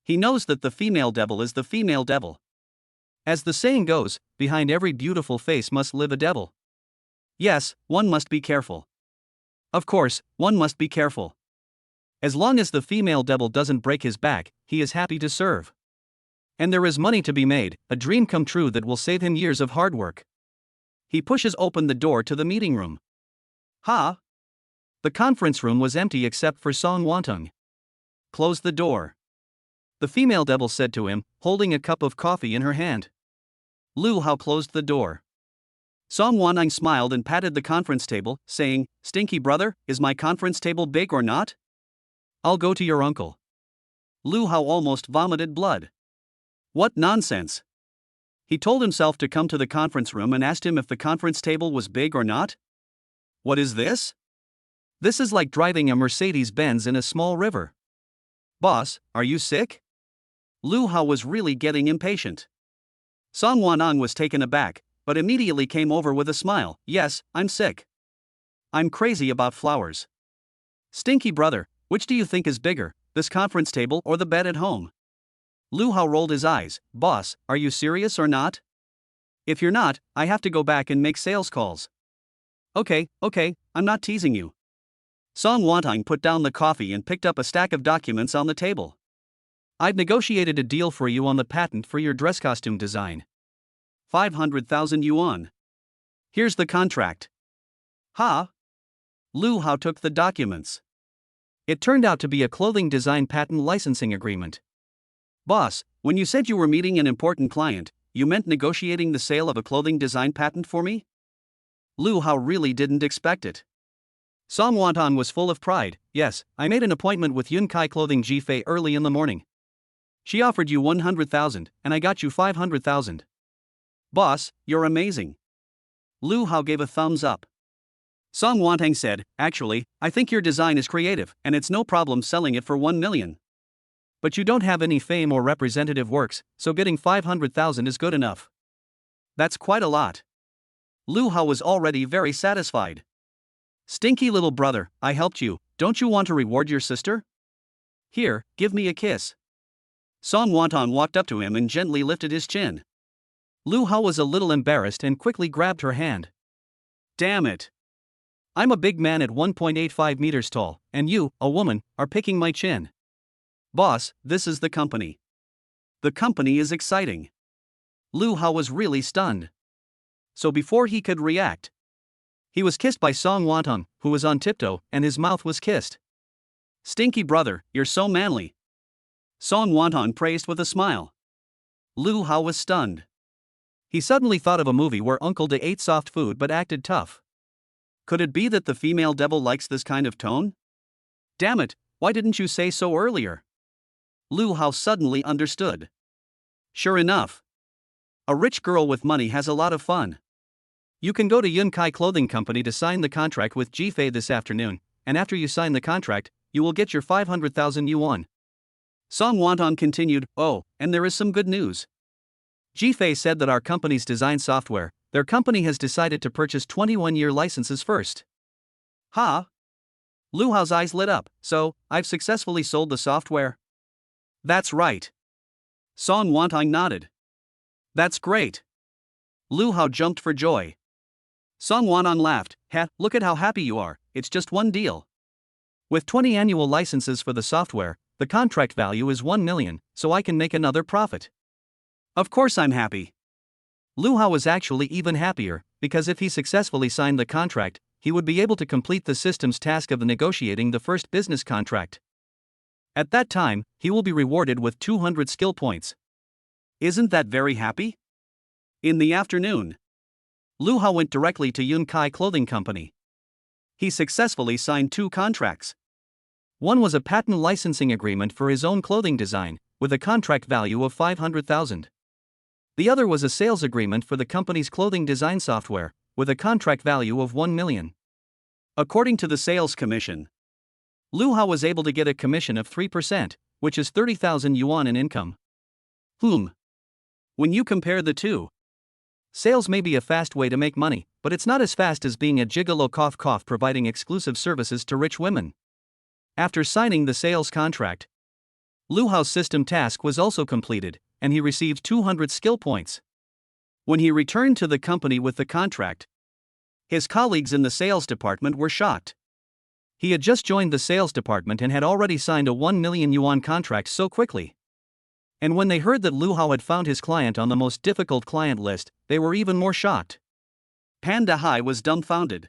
He knows that the female devil is the female devil. As the saying goes, behind every beautiful face must live a devil. Yes, one must be careful. Of course, one must be careful. As long as the female devil doesn't break his back, he is happy to serve. And there is money to be made, a dream come true that will save him years of hard work. He pushes open the door to the meeting room. Ha! The conference room was empty except for Song Wantong. Close the door. The female devil said to him, holding a cup of coffee in her hand. Lu Hao closed the door. Song Wantong smiled and patted the conference table, saying, "Stinky brother, is my conference table big or not? I'll go to your uncle." Lu Hao almost vomited blood. What nonsense! He told himself to come to the conference room and asked him if the conference table was big or not? What is this? This is like driving a Mercedes-Benz in a small river. Boss, are you sick? Lu Hao was really getting impatient. Song Wantong was taken aback, but immediately came over with a smile. Yes, I'm sick. I'm crazy about flowers. Stinky brother, which do you think is bigger, this conference table or the bed at home? Lu Hao rolled his eyes. Boss, are you serious or not? If you're not, I have to go back and make sales calls. Okay, I'm not teasing you. Song Wantong put down the coffee and picked up a stack of documents on the table. I've negotiated a deal for you on the patent for your dress costume design. 500,000 yuan. Here's the contract. Ha! Lu Hao took the documents. It turned out to be a clothing design patent licensing agreement. Boss, when you said you were meeting an important client, you meant negotiating the sale of a clothing design patent for me? Lu Hao really didn't expect it. Song Wantong was full of pride. Yes, I made an appointment with Yun Kai Clothing Jifei early in the morning. She offered you 100,000, and I got you 500,000. Boss, you're amazing. Lu Hao gave a thumbs up. Song Wantong said, actually, I think your design is creative, and it's no problem selling it for 1 million. But you don't have any fame or representative works, so getting 500,000 is good enough. That's quite a lot. Lu Hao was already very satisfied. Stinky little brother, I helped you, don't you want to reward your sister? Here, give me a kiss. Song Wantong walked up to him and gently lifted his chin. Lu Hao was a little embarrassed and quickly grabbed her hand. Damn it! I'm a big man at 1.85 meters tall, and you, a woman, are picking my chin. Boss, this is the company. The company is exciting. Lu Hao was really stunned. So before he could react, he was kissed by Song Wantong, who was on tiptoe, and his mouth was kissed. Stinky brother, you're so manly. Song Wantong praised with a smile. Lu Hao was stunned. He suddenly thought of a movie where Uncle De ate soft food but acted tough. Could it be that the female devil likes this kind of tone? Damn it, why didn't you say so earlier? Lu Hao suddenly understood. Sure enough. A rich girl with money has a lot of fun. You can go to Yun Kai Clothing Company to sign the contract with Jifei this afternoon, and after you sign the contract, you will get your 500,000 yuan. Song Wantong continued, oh, and there is some good news. Jifei said that our company's design software, their company has decided to purchase 21-year licenses first. Ha! Lu Hao's eyes lit up, so, I've successfully sold the software? That's right. Song Wantong nodded. That's great. Lu Hao jumped for joy. Song Wantong laughed, look at how happy you are, it's just one deal. With 20 annual licenses for the software, the contract value is 1 million, so I can make another profit. Of course I'm happy. Lu Hao was actually even happier, because if he successfully signed the contract, he would be able to complete the system's task of negotiating the first business contract. At that time, he will be rewarded with 200 skill points. Isn't that very happy? In the afternoon, Lu Hao went directly to Yun Kai Clothing Company. He successfully signed 2 contracts. One was a patent licensing agreement for his own clothing design, with a contract value of 500,000. The other was a sales agreement for the company's clothing design software, with a contract value of 1 million. According to the sales commission, Lu Hao was able to get a commission of 3%, which is 30,000 yuan in income. When you compare the two, sales may be a fast way to make money, but it's not as fast as being a gigolo providing exclusive services to rich women. After signing the sales contract, Lu Hao's system task was also completed, and he received 200 skill points. When he returned to the company with the contract, his colleagues in the sales department were shocked. He had just joined the sales department and had already signed a 1 million yuan contract so quickly. And when they heard that Lu Hao had found his client on the most difficult client list, they were even more shocked. Panda Hai was dumbfounded.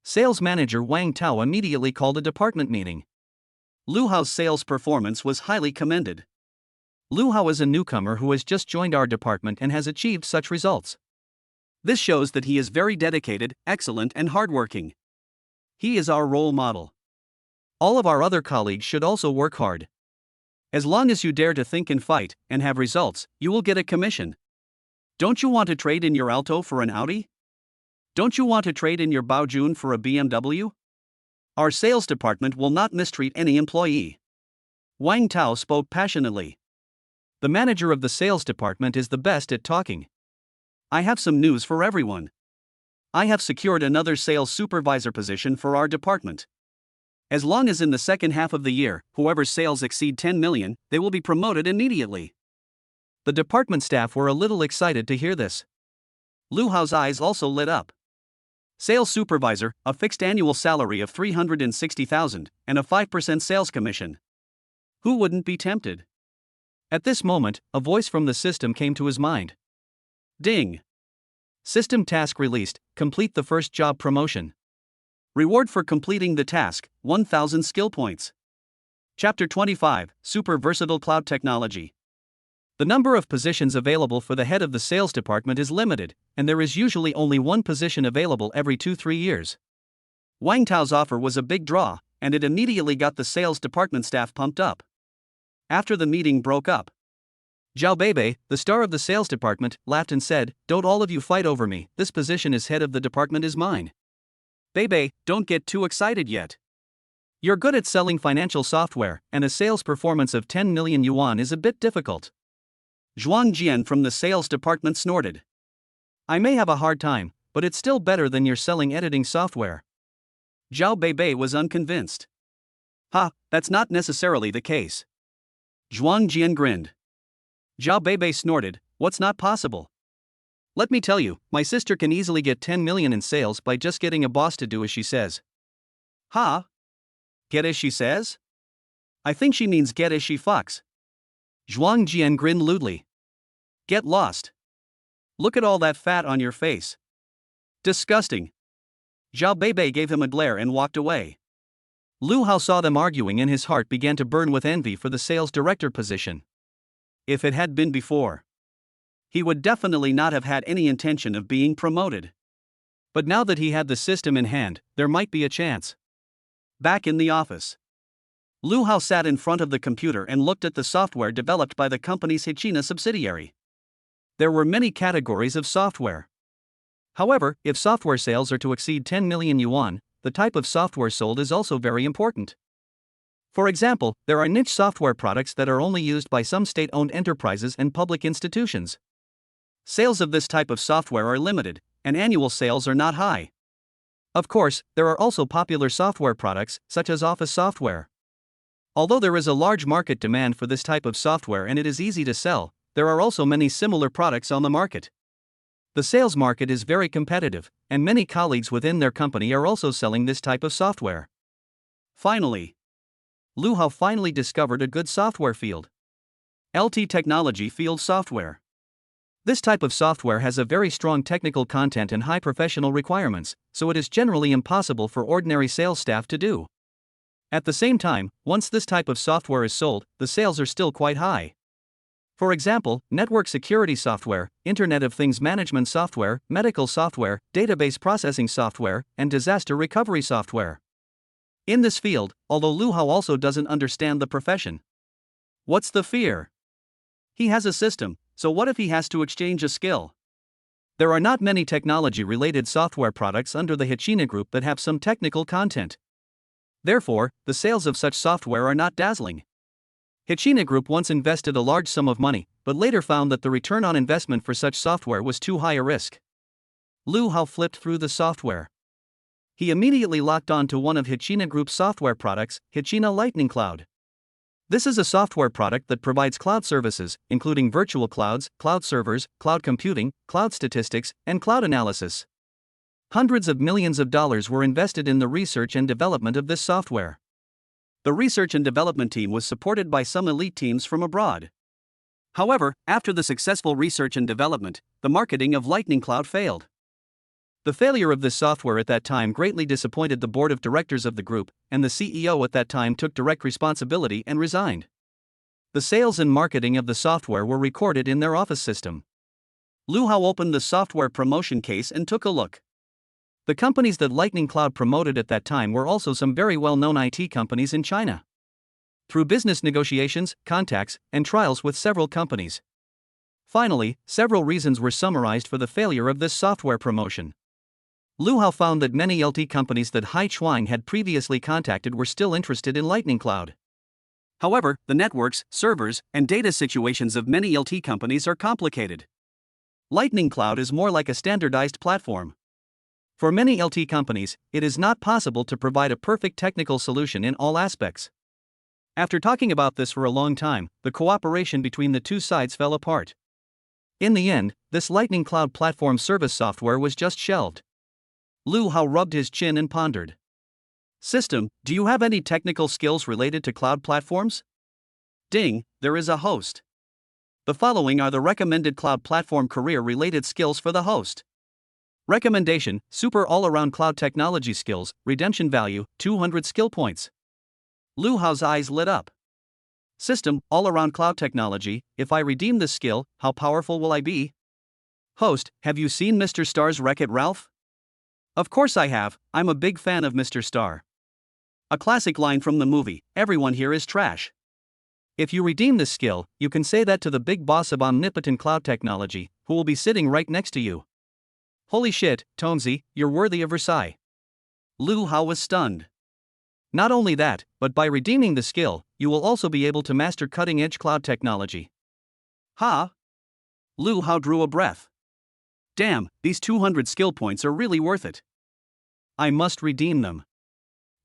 Sales manager Wang Tao immediately called a department meeting. Lu Hao's sales performance was highly commended. Lu Hao is a newcomer who has just joined our department and has achieved such results. This shows that he is very dedicated, excellent, and hardworking. He is our role model. All of our other colleagues should also work hard. As long as you dare to think and fight, and have results, you will get a commission. Don't you want to trade in your Alto for an Audi? Don't you want to trade in your Baojun for a BMW? Our sales department will not mistreat any employee. Wang Tao spoke passionately. The manager of the sales department is the best at talking. I have some news for everyone. I have secured another sales supervisor position for our department. As long as in the second half of the year, whoever's sales exceed 10 million, they will be promoted immediately. The department staff were a little excited to hear this. Lu Hao's eyes also lit up. Sales supervisor, a fixed annual salary of 360,000, and a 5% sales commission. Who wouldn't be tempted? At this moment, a voice from the system came to his mind. Ding! System task released, complete the first job promotion. Reward for completing the task, 1,000 skill points. Chapter 25, Super Versatile Cloud Technology. The number of positions available for the head of the sales department is limited, and there is usually only one position available every 2-3 years. Wang Tao's offer was a big draw, and it immediately got the sales department staff pumped up. After the meeting broke up, Zhao Beibei, the star of the sales department, laughed and said, "Don't all of you fight over me, this position as head of the department is mine." Beibei, don't get too excited yet. You're good at selling financial software, and a sales performance of 10 million yuan is a bit difficult. Zhuang Jian from the sales department snorted. I may have a hard time, but it's still better than your selling editing software. Zhao Beibei was unconvinced. That's not necessarily the case. Zhuang Jian grinned. Zhao Beibei snorted, what's not possible? Let me tell you, my sister can easily get 10 million in sales by just getting a boss to do as she says. Huh? Get as she says? I think she means get as she fucks. Zhuang Jian grinned lewdly. Get lost. Look at all that fat on your face. Disgusting. Zhao Beibei gave him a glare and walked away. Lu Hao saw them arguing and his heart began to burn with envy for the sales director position. If it had been before, he would definitely not have had any intention of being promoted. But now that he had the system in hand, there might be a chance. Back in the office, Lu Hao sat in front of the computer and looked at the software developed by the company's Hichina subsidiary. There were many categories of software. However, if software sales are to exceed 10 million yuan, the type of software sold is also very important. For example, there are niche software products that are only used by some state-owned enterprises and public institutions. Sales of this type of software are limited, and annual sales are not high. Of course, there are also popular software products, such as office software. Although there is a large market demand for this type of software and it is easy to sell, there are also many similar products on the market. The sales market is very competitive, and many colleagues within their company are also selling this type of software. Finally, Lu Hao finally discovered a good software field. LT Technology Field Software. This type of software has a very strong technical content and high professional requirements, so it is generally impossible for ordinary sales staff to do. At the same time, once this type of software is sold, the sales are still quite high. For example, network security software, Internet of Things management software, medical software, database processing software, and disaster recovery software. In this field, although Lu Hao also doesn't understand the profession. What's the fear? He has a system, so what if he has to exchange a skill? There are not many technology-related software products under the Hichina Group that have some technical content. Therefore, the sales of such software are not dazzling. Hichina Group once invested a large sum of money, but later found that the return on investment for such software was too high a risk. Lu Hao flipped through the software. He immediately locked on to one of Hichina Group's software products, Hichina Lightning Cloud. This is a software product that provides cloud services, including virtual clouds, cloud servers, cloud computing, cloud statistics, and cloud analysis. Hundreds of millions of dollars were invested in the research and development of this software. The research and development team was supported by some elite teams from abroad. However, after the successful research and development, the marketing of Lightning Cloud failed. The failure of this software at that time greatly disappointed the board of directors of the group, and the CEO at that time took direct responsibility and resigned. The sales and marketing of the software were recorded in their office system. Lu Hao opened the software promotion case and took a look. The companies that Lightning Cloud promoted at that time were also some very well-known IT companies in China. Through business negotiations, contacts, and trials with several companies. Finally, several reasons were summarized for the failure of this software promotion. Lu Hao found that many LT companies that Hai Chuang had previously contacted were still interested in Lightning Cloud. However, the networks, servers, and data situations of many LT companies are complicated. Lightning Cloud is more like a standardized platform. For many LT companies, it is not possible to provide a perfect technical solution in all aspects. After talking about this for a long time, the cooperation between the two sides fell apart. In the end, this Lightning Cloud platform service software was just shelved. Lu Hao rubbed his chin and pondered. System, do you have any technical skills related to cloud platforms? Ding, there is a host. The following are the recommended cloud platform career-related skills for the host. Recommendation, super all-around cloud technology skills, redemption value, 200 skill points. Lu Hao's eyes lit up. System, all-around cloud technology, if I redeem this skill, how powerful will I be? Host, have you seen Mr. Star's Wreck-It Ralph? Of course I have, I'm a big fan of Mr. Star. A classic line from the movie, everyone here is trash. If you redeem this skill, you can say that to the big boss of omnipotent cloud technology, who will be sitting right next to you. Holy shit, Tonesy, you're worthy of Versailles. Lu Hao was stunned. Not only that, but by redeeming the skill, you will also be able to master cutting-edge cloud technology. Ha! Lu Hao drew a breath. Damn, these 200 skill points are really worth it. I must redeem them.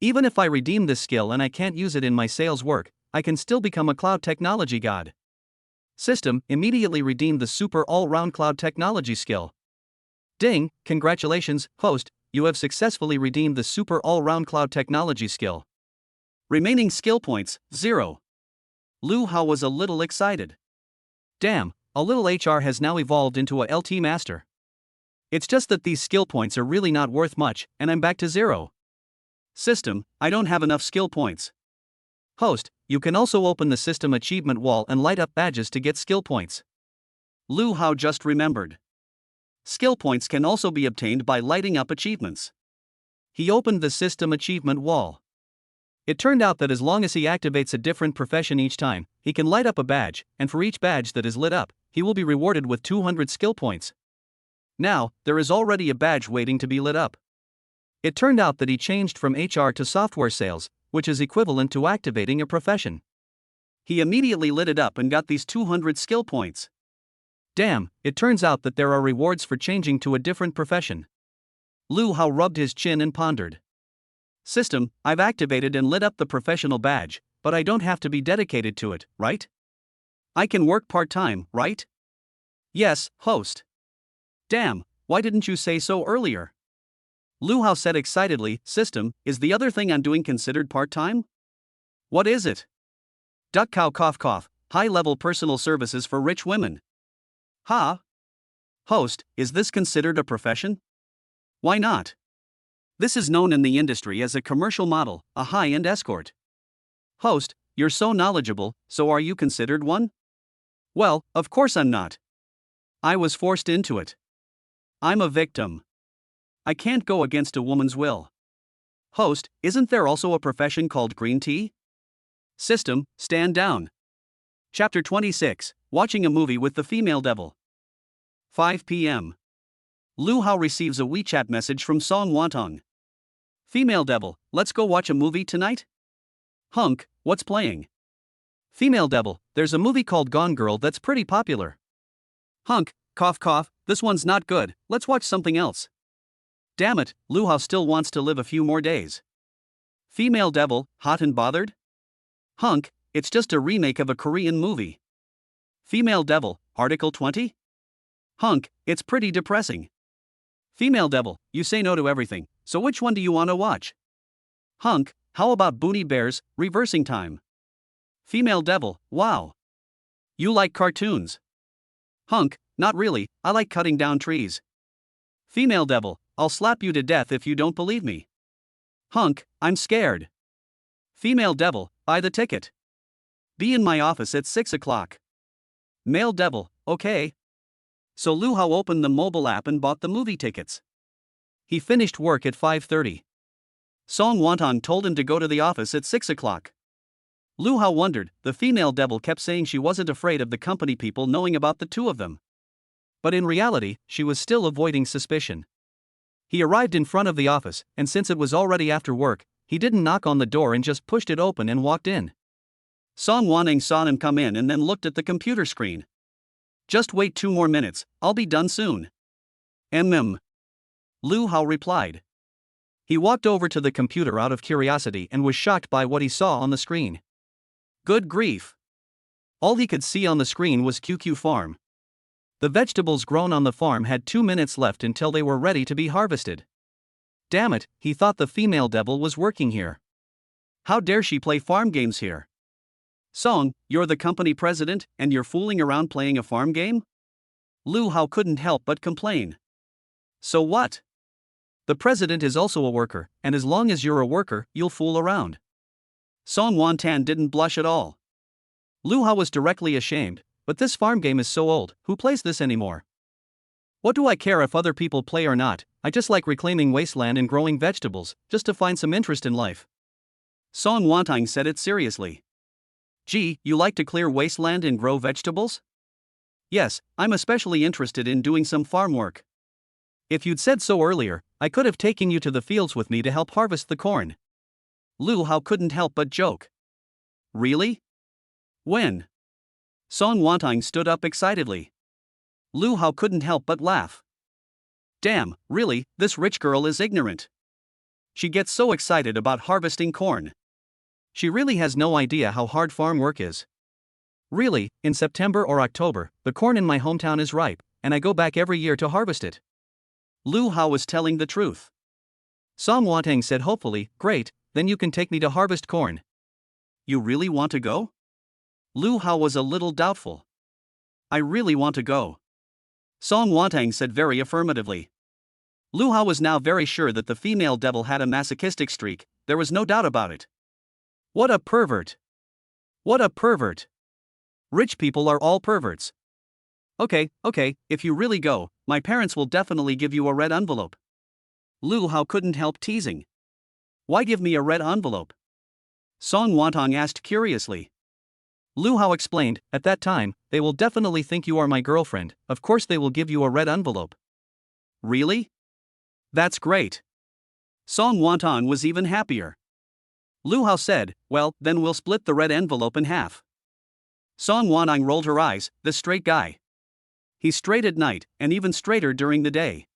Even if I redeem this skill and I can't use it in my sales work, I can still become a cloud technology god. System, immediately redeem the super all-round cloud technology skill. Ding, congratulations, host, you have successfully redeemed the super all-round cloud technology skill. Remaining skill points, 0. Lu Hao was a little excited. Damn, a little HR has now evolved into a LT master. It's just that these skill points are really not worth much, and I'm back to 0. System, I don't have enough skill points. Host, you can also open the system achievement wall and light up badges to get skill points. Lu Hao just remembered. Skill points can also be obtained by lighting up achievements. He opened the system achievement wall. It turned out that as long as he activates a different profession each time, he can light up a badge, and for each badge that is lit up, he will be rewarded with 200 skill points. Now, there is already a badge waiting to be lit up. It turned out that he changed from HR to software sales, which is equivalent to activating a profession. He immediately lit it up and got these 200 skill points. Damn, it turns out that there are rewards for changing to a different profession. Lu Hao rubbed his chin and pondered. System, I've activated and lit up the professional badge, but I don't have to be dedicated to it, right? I can work part-time, right? Yes, host. Damn, why didn't you say so earlier? Lu Hao said excitedly, System, is the other thing I'm doing considered part-time? What is it? Duck cow cough cough, high-level personal services for rich women. Ha? Host, is this considered a profession? Why not? This is known in the industry as a commercial model, a high-end escort. Host, you're so knowledgeable, so are you considered one? Well, of course I'm not. I was forced into it. I'm a victim. I can't go against a woman's will. Host, isn't there also a profession called green tea? System, stand down. Chapter 26, Watching a Movie with the Female Devil. 5 p.m. Lu Hao receives a WeChat message from Song Wantong. Female Devil, let's go watch a movie tonight? Hunk, what's playing? Female Devil, there's a movie called Gone Girl that's pretty popular. Hunk, cough cough, this one's not good, let's watch something else. Damn it, Lu Hao still wants to live a few more days. Female Devil, hot and bothered? Hunk, it's just a remake of a Korean movie. Female Devil, Article 20? Hunk, it's pretty depressing. Female Devil, you say no to everything, so which one do you want to watch? Hunk, how about Boonie Bears, Reversing Time? Female Devil, wow. You like cartoons? Hunk, not really, I like cutting down trees. Female Devil, I'll slap you to death if you don't believe me. Hunk, I'm scared. Female Devil, buy the ticket. Be in my office at 6 o'clock. Male Devil, okay. So Lu Hao opened the mobile app and bought the movie tickets. He finished work at 5:30. Song Wantong told him to go to the office at 6 o'clock. Lu Hao wondered, the female devil kept saying she wasn't afraid of the company people knowing about the two of them. But in reality, she was still avoiding suspicion. He arrived in front of the office, and since it was already after work, he didn't knock on the door and just pushed it open and walked in. Song Wantong saw him come in and then looked at the computer screen. Just wait 2 more minutes, I'll be done soon. Lu Hao replied. He walked over to the computer out of curiosity and was shocked by what he saw on the screen. Good grief. All he could see on the screen was QQ Farm. The vegetables grown on the farm had 2 minutes left until they were ready to be harvested. Damn it, he thought the female devil was working here. How dare she play farm games here? Song, you're the company president and you're fooling around playing a farm game? Lu Hao couldn't help but complain. So what? The president is also a worker, and as long as you're a worker, you'll fool around. Song Wantong didn't blush at all. Lu Hao was directly ashamed, but this farm game is so old, who plays this anymore? What do I care if other people play or not, I just like reclaiming wasteland and growing vegetables, just to find some interest in life. Song Wantong said it seriously. Gee, you like to clear wasteland and grow vegetables? Yes, I'm especially interested in doing some farm work. If you'd said so earlier, I could have taken you to the fields with me to help harvest the corn. Lu Hao couldn't help but joke. Really? When? Song Wantong stood up excitedly. Lu Hao couldn't help but laugh. Damn, really, this rich girl is ignorant. She gets so excited about harvesting corn. She really has no idea how hard farm work is. Really, in September or October, the corn in my hometown is ripe, and I go back every year to harvest it. Lu Hao was telling the truth. Song Wantang said hopefully, "Great, then you can take me to harvest corn." "You really want to go?" Lu Hao was a little doubtful. "I really want to go," Song Wantang said very affirmatively. Lu Hao was now very sure that the female devil had a masochistic streak, there was no doubt about it. What a pervert! What a pervert! Rich people are all perverts. Okay, if you really go, my parents will definitely give you a red envelope." Lu Hao couldn't help teasing. "Why give me a red envelope?" Song Wantang asked curiously. Lu Hao explained, "At that time, they will definitely think you are my girlfriend, of course they will give you a red envelope." "Really? That's great." Song Wantang was even happier. Lu Hao said, "Well, then we'll split the red envelope in half." Song Wantang rolled her eyes, the straight guy. He's straight at night, and even straighter during the day.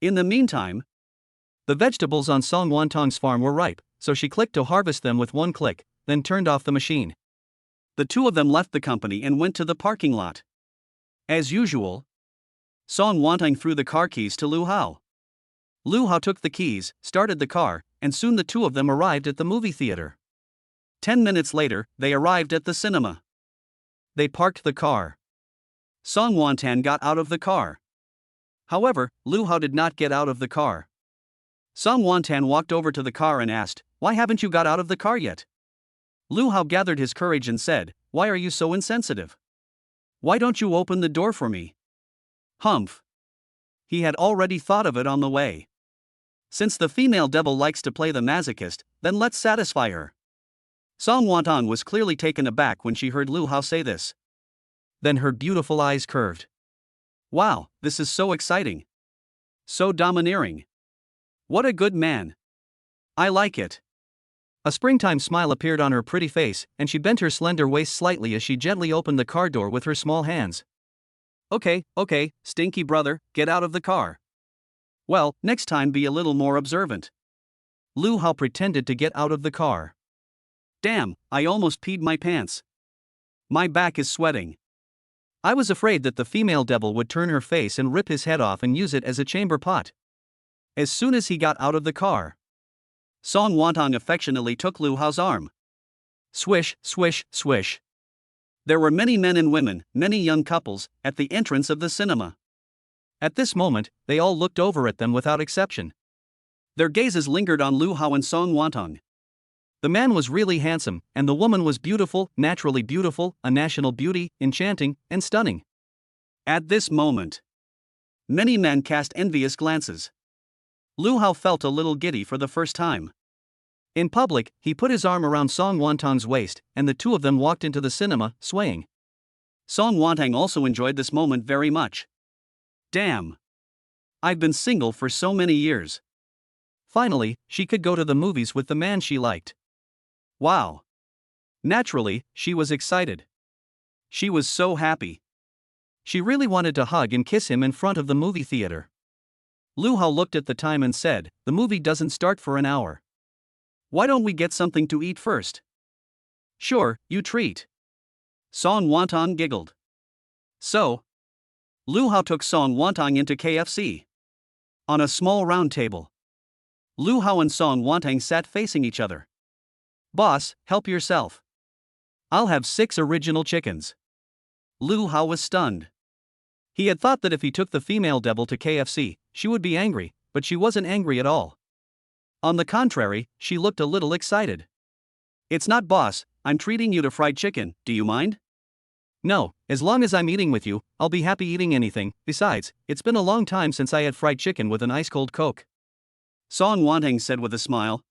In the meantime, the vegetables on Song Wantang's farm were ripe, so she clicked to harvest them with one click, then turned off the machine. The two of them left the company and went to the parking lot. As usual, Song Wantang threw the car keys to Lu Hao. Lu Hao took the keys, started the car, and soon the two of them arrived at the movie theater. 10 minutes later, they arrived at the cinema. They parked the car. Song Wantang got out of the car. However, Lu Hao did not get out of the car. Song Wantang walked over to the car and asked, "Why haven't you got out of the car yet?" Lu Hao gathered his courage and said, "Why are you so insensitive? Why don't you open the door for me?" Humph. He had already thought of it on the way. Since the female devil likes to play the masochist, then let's satisfy her. Song Wantang was clearly taken aback when she heard Lu Hao say this. Then her beautiful eyes curved. Wow, this is so exciting. So domineering. What a good man. I like it. A springtime smile appeared on her pretty face, and she bent her slender waist slightly as she gently opened the car door with her small hands. Okay, stinky brother, get out of the car. Well, next time be a little more observant. Lu Hao pretended to get out of the car. Damn, I almost peed my pants. My back is sweating. I was afraid that the female devil would turn her face and rip his head off and use it as a chamber pot. As soon as he got out of the car, Song Wantang affectionately took Lu Hao's arm. Swish, swish, swish. There were many men and women, many young couples, at the entrance of the cinema. At this moment, they all looked over at them without exception. Their gazes lingered on Lu Hao and Song Wantang. The man was really handsome, and the woman was beautiful, naturally beautiful, a national beauty, enchanting, and stunning. At this moment, many men cast envious glances. Lu Hao felt a little giddy for the first time. In public, he put his arm around Song Wantang's waist, and the two of them walked into the cinema, swaying. Song Wantang also enjoyed this moment very much. Damn. I've been single for so many years. Finally, she could go to the movies with the man she liked. Wow. Naturally, she was excited. She was so happy. She really wanted to hug and kiss him in front of the movie theater. Lu Hao looked at the time and said, "The movie doesn't start for an hour. Why don't we get something to eat first?" "Sure, you treat." Song Wantang giggled. So, Lu Hao took Song Wantang into KFC. On a small round table, Lu Hao and Song Wantang sat facing each other. "Boss, help yourself. I'll have 6 original chickens." Lu Hao was stunned. He had thought that if he took the female devil to KFC, she would be angry, but she wasn't angry at all. On the contrary, she looked a little excited. "It's not boss, I'm treating you to fried chicken, do you mind?" "No, as long as I'm eating with you, I'll be happy eating anything, besides, it's been a long time since I had fried chicken with an ice-cold Coke," Song Wantang said with a smile.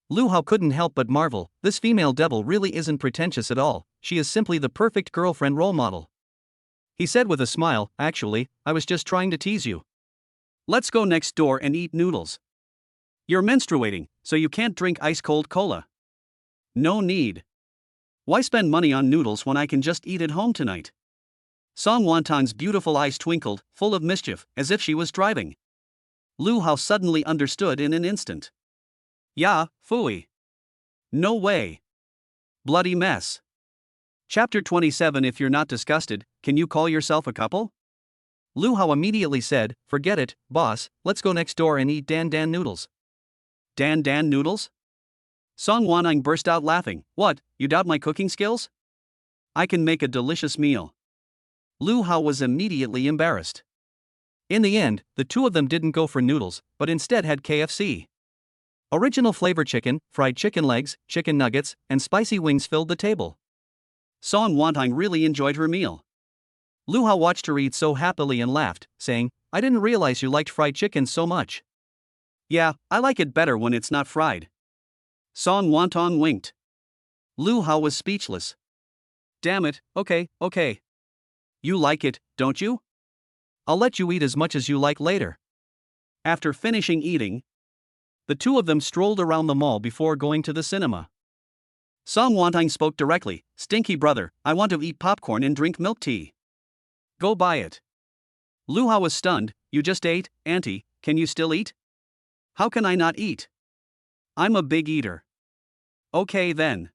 Lu Hao couldn't help but marvel, this female devil really isn't pretentious at all, she is simply the perfect girlfriend role model. He said with a smile, "Actually, I was just trying to tease you. Let's go next door and eat noodles. You're menstruating, so you can't drink ice-cold cola. No need. Why spend money on noodles when I can just eat at home tonight?" Song Wantang's beautiful eyes twinkled, full of mischief, as if she was driving. Lu Hao suddenly understood in an instant. "Yeah, phooey. No way. Bloody mess." Chapter 27. If you're not disgusted, can you call yourself a couple? Lu Hao immediately said, "Forget it, boss, let's go next door and eat Dan Dan noodles." Dan Dan noodles? Song Wanang burst out laughing. "What, you doubt my cooking skills? I can make a delicious meal." Lu Hao was immediately embarrassed. In the end, the two of them didn't go for noodles, but instead had KFC. Original flavor chicken, fried chicken legs, chicken nuggets, and spicy wings filled the table. Song Wantang really enjoyed her meal. Lu Hao watched her eat so happily and laughed, saying, "I didn't realize you liked fried chicken so much." "Yeah, I like it better when it's not fried." Song Wantang winked. Lu Hao was speechless. "Damn it, okay. You like it, don't you? I'll let you eat as much as you like later." After finishing eating, the two of them strolled around the mall before going to the cinema. Song Wantang spoke directly. "Stinky brother, I want to eat popcorn and drink milk tea. Go buy it." Lu Hao was stunned. "You just ate, auntie, can you still eat?" "How can I not eat? I'm a big eater." "Okay then."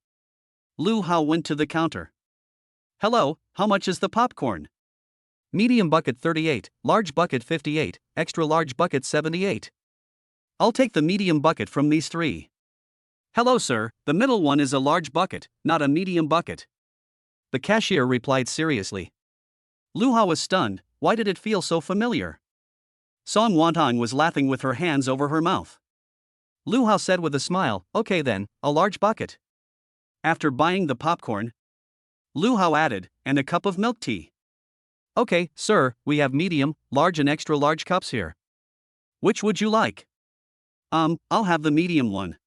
Lu Hao went to the counter. "Hello, how much is the popcorn?" "Medium bucket 38, large bucket 58, extra large bucket 78. "I'll take the medium bucket from these three." "Hello sir, the middle one is a large bucket, not a medium bucket," the cashier replied seriously. Lu Hao was stunned. Why did it feel so familiar? Song Wantang was laughing with her hands over her mouth. Lu Hao said with a smile, "Okay then, a large bucket." After buying the popcorn, Lu Hao added, "And a cup of milk tea." "Okay, sir, we have medium, large and extra large cups here. Which would you like?" I'll have the medium one."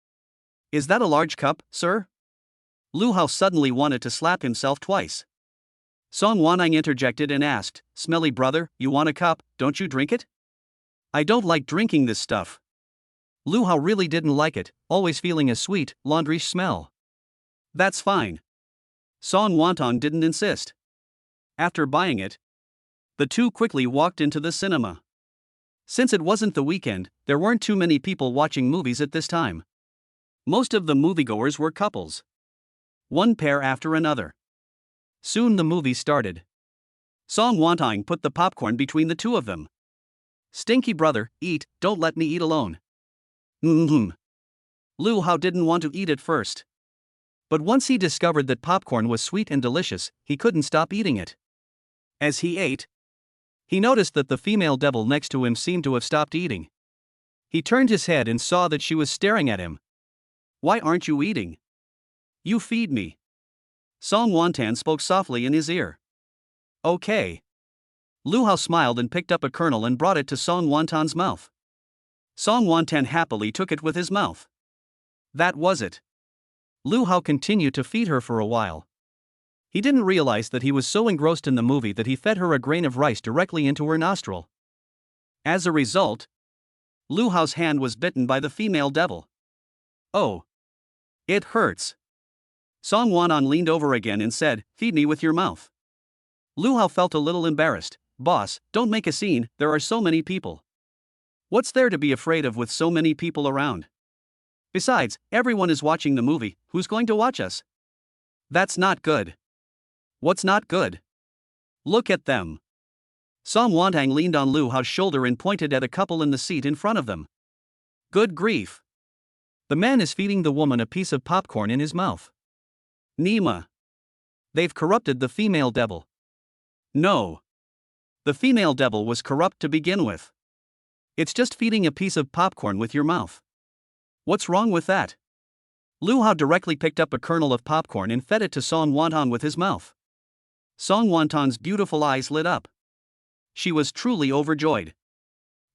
"Is that a large cup, sir?" Lu Hao suddenly wanted to slap himself twice. Song Wanang interjected and asked, "Smelly brother, you want a cup, don't you drink it?" "I don't like drinking this stuff." Lu Hao really didn't like it, always feeling a sweet, laundry smell. "That's fine." Song Wantang didn't insist. After buying it, the two quickly walked into the cinema. Since it wasn't the weekend, there weren't too many people watching movies at this time. Most of the moviegoers were couples. One pair after another. Soon the movie started. Song Wantang put the popcorn between the two of them. "Stinky brother, eat, don't let me eat alone." Lu Hao didn't want to eat at first. But once he discovered that popcorn was sweet and delicious, he couldn't stop eating it. As he ate, he noticed that the female devil next to him seemed to have stopped eating. He turned his head and saw that she was staring at him. "Why aren't you eating? You feed me." Song Wantang spoke softly in his ear. "Okay." Lu Hao smiled and picked up a kernel and brought it to Song Wantang's mouth. Song Wantang happily took it with his mouth. That was it. Lu Hao continued to feed her for a while. He didn't realize that he was so engrossed in the movie that he fed her a grain of rice directly into her nostril. As a result, Lu Hao's hand was bitten by the female devil. "Oh. It hurts." Song Wanang leaned over again and said, "Feed me with your mouth." Lu Hao felt a little embarrassed. "Boss, don't make a scene, there are so many people." "What's there to be afraid of with so many people around? Besides, everyone is watching the movie, who's going to watch us?" "That's not good." "What's not good?" "Look at them." Song Wantang leaned on Lu Hao's shoulder and pointed at a couple in the seat in front of them. "Good grief. The man is feeding the woman a piece of popcorn in his mouth. Nima. They've corrupted the female devil." "No. The female devil was corrupt to begin with. It's just feeding a piece of popcorn with your mouth. What's wrong with that?" Lu Hao directly picked up a kernel of popcorn and fed it to Song Wantang with his mouth. Song Wantang's beautiful eyes lit up. She was truly overjoyed.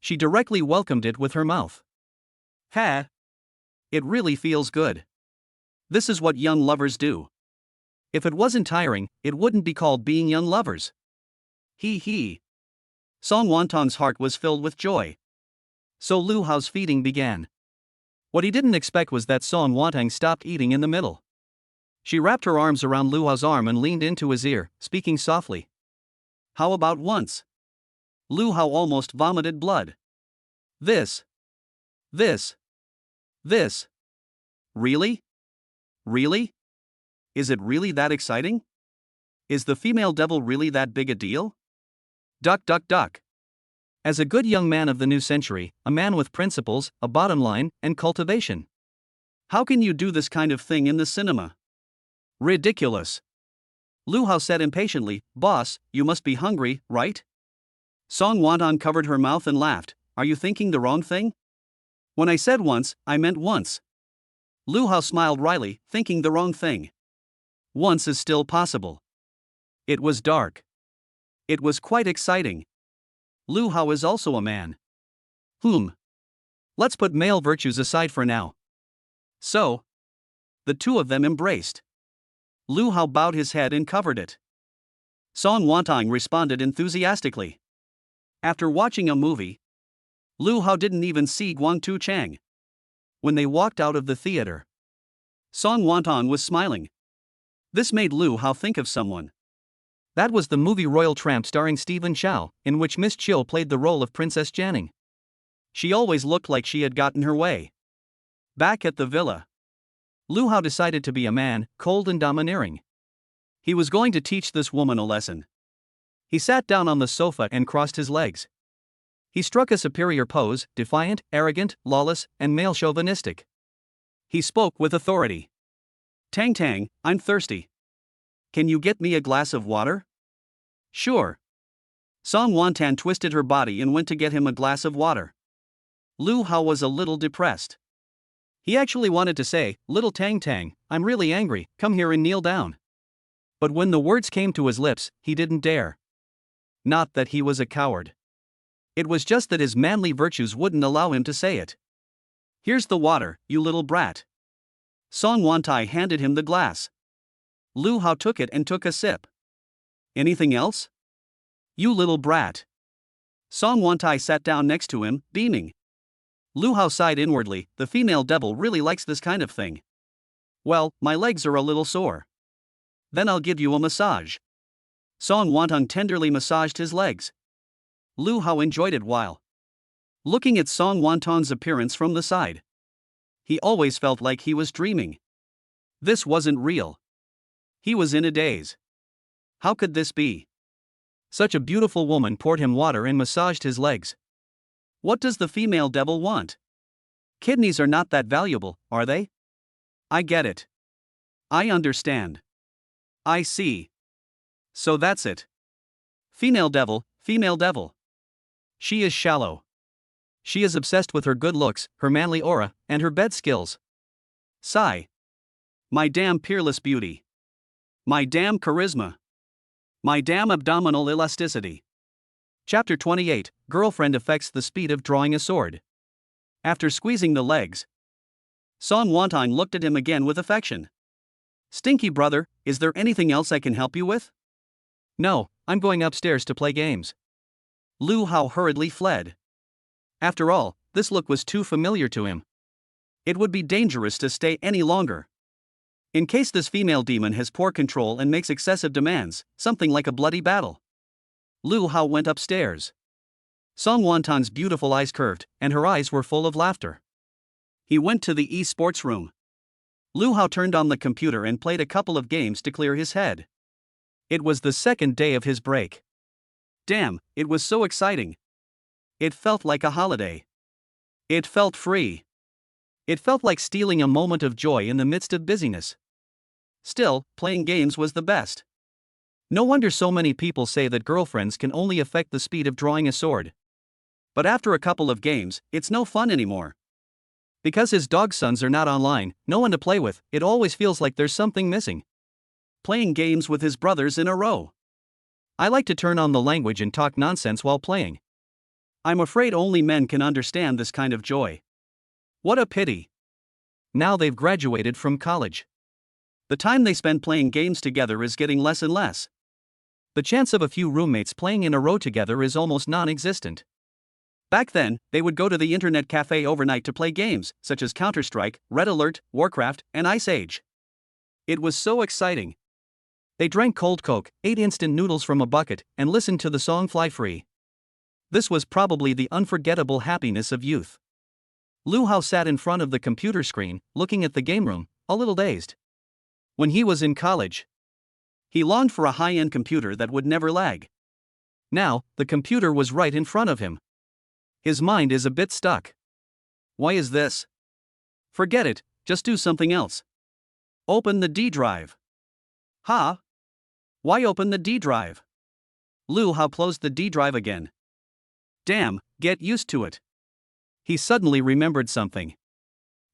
She directly welcomed it with her mouth. "Ha! It really feels good. This is what young lovers do. If it wasn't tiring, it wouldn't be called being young lovers." He. Song Wantang's heart was filled with joy. So Lu Hao's feeding began. What he didn't expect was that Song Wantang stopped eating in the middle. She wrapped her arms around Lu Hao's arm and leaned into his ear, speaking softly. "How about once?" Lu Hao almost vomited blood. This. Really? Really? Is it really that exciting? Is the female devil really that big a deal? Duck, duck, duck. As a good young man of the new century, a man with principles, a bottom line, and cultivation. How can you do this kind of thing in the cinema? Ridiculous. Lu Hao said impatiently, "Boss, you must be hungry, right?" Song Wanton covered her mouth and laughed. "Are you thinking the wrong thing? When I said once, I meant once." Lu Hao smiled wryly, thinking the wrong thing. Once is still possible. It was dark. It was quite exciting. Lu Hao is also a man. Let's put male virtues aside for now. So, the two of them embraced. Lu Hao bowed his head and covered it. Song Wantang responded enthusiastically. After watching a movie, Lu Hao didn't even see Guang Tu Chang. When they walked out of the theater, Song Wantang was smiling. This made Lu Hao think of someone. That was the movie Royal Tramp starring Stephen Chow, in which Miss Chill played the role of Princess Janning. She always looked like she had gotten her way. Back at the villa, Lu Hao decided to be a man, cold and domineering. He was going to teach this woman a lesson. He sat down on the sofa and crossed his legs. He struck a superior pose, defiant, arrogant, lawless, and male chauvinistic. He spoke with authority. "Tang Tang, I'm thirsty. Can you get me a glass of water?" "Sure." Song Wantan twisted her body and went to get him a glass of water. Lu Hao was a little depressed. He actually wanted to say, "Little Tang Tang, I'm really angry, come here and kneel down." But when the words came to his lips, he didn't dare. Not that he was a coward. It was just that his manly virtues wouldn't allow him to say it. "Here's the water, you little brat." Song Wantai handed him the glass. Lu Hao took it and took a sip. "Anything else?" "You little brat." Song Wantai sat down next to him, beaming. Lu Hao sighed inwardly, the female devil really likes this kind of thing. "Well, my legs are a little sore. Then I'll give you a massage." Song Wantung tenderly massaged his legs. Lu Hao enjoyed it while looking at Song Wantong's appearance from the side. He always felt like he was dreaming. This wasn't real. He was in a daze. How could this be? Such a beautiful woman poured him water and massaged his legs. What does the female devil want? Kidneys are not that valuable, are they? I get it. I understand. I see. So that's it. Female devil, female devil. She is shallow. She is obsessed with her good looks, her manly aura, and her bed skills. Sigh. My damn peerless beauty. My damn charisma. My damn abdominal elasticity. Chapter 28, Girlfriend affects the speed of drawing a sword. After squeezing the legs, Song Wantang looked at him again with affection. "Stinky brother, is there anything else I can help you with?" "No, I'm going upstairs to play games." Lu Hao hurriedly fled. After all, this look was too familiar to him. It would be dangerous to stay any longer. In case this female demon has poor control and makes excessive demands, something like a bloody battle. Lu Hao went upstairs. Song Wantong's beautiful eyes curved, and her eyes were full of laughter. He went to the e-sports room. Lu Hao turned on the computer and played a couple of games to clear his head. It was the second day of his break. Damn, it was so exciting. It felt like a holiday. It felt free. It felt like stealing a moment of joy in the midst of busyness. Still, playing games was the best. No wonder so many people say that girlfriends can only affect the speed of drawing a sword. But after a couple of games, it's no fun anymore. Because his dog sons are not online, no one to play with, it always feels like there's something missing. Playing games with his brothers in a row. I like to turn on the language and talk nonsense while playing. I'm afraid only men can understand this kind of joy. What a pity. Now they've graduated from college. The time they spend playing games together is getting less and less. The chance of a few roommates playing in a row together is almost non-existent. Back then, they would go to the internet cafe overnight to play games, such as Counter-Strike, Red Alert, Warcraft, and Ice Age. It was so exciting. They drank cold Coke, ate instant noodles from a bucket, and listened to the song Fly Free. This was probably the unforgettable happiness of youth. Lu Hao sat in front of the computer screen, looking at the game room, a little dazed. When he was in college, he longed for a high-end computer that would never lag. Now, the computer was right in front of him. His mind is a bit stuck. Why is this? Forget it, just do something else. Open the D drive. Huh? Why open the D drive? Lu Hao closed the D drive again. Damn, get used to it. He suddenly remembered something.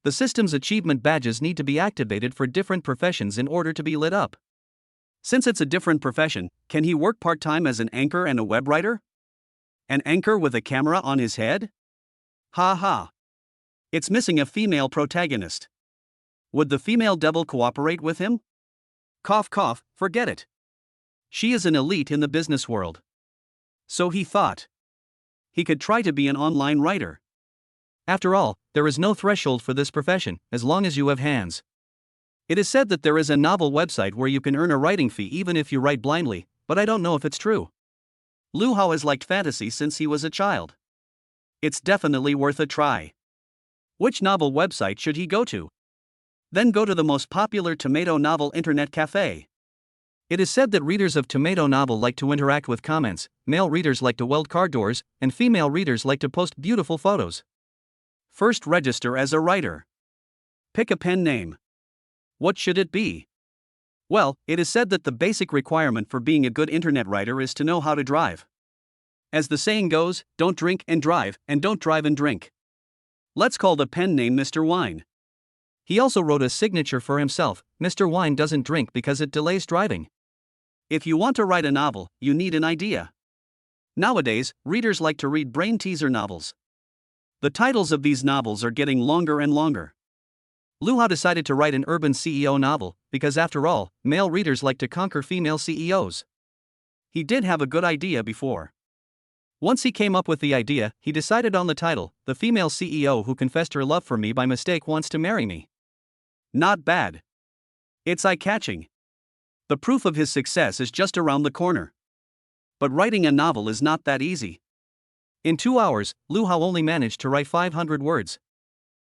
The system's achievement badges need to be activated for different professions in order to be lit up. Since it's a different profession, can he work part-time as an anchor and a web writer? An anchor with a camera on his head? Ha ha. It's missing a female protagonist. Would the female devil cooperate with him? Cough cough, forget it. She is an elite in the business world. So he thought. He could try to be an online writer. After all, there is no threshold for this profession, as long as you have hands. It is said that there is a novel website where you can earn a writing fee even if you write blindly, but I don't know if it's true. Lu Hao has liked fantasy since he was a child. It's definitely worth a try. Which novel website should he go to? Then go to the most popular tomato novel internet cafe. It is said that readers of tomato novel like to interact with comments, male readers like to weld car doors, and female readers like to post beautiful photos. First, register as a writer. Pick a pen name. What should it be? Well, it is said that the basic requirement for being a good internet writer is to know how to drive. As the saying goes, don't drink and drive, and don't drive and drink. Let's call the pen name Mr. Wine. He also wrote a signature for himself, Mr. Wine doesn't drink because it delays driving. If you want to write a novel, you need an idea. Nowadays, readers like to read brain teaser novels. The titles of these novels are getting longer and longer. Lu Hao decided to write an urban CEO novel, because after all, male readers like to conquer female CEOs. He did have a good idea before. Once he came up with the idea, he decided on the title, The Female CEO Who Confessed Her Love for Me by Mistake Wants to Marry Me. Not bad. It's eye-catching. The proof of his success is just around the corner. But writing a novel is not that easy. In 2 hours, Lu Hao only managed to write 500 words.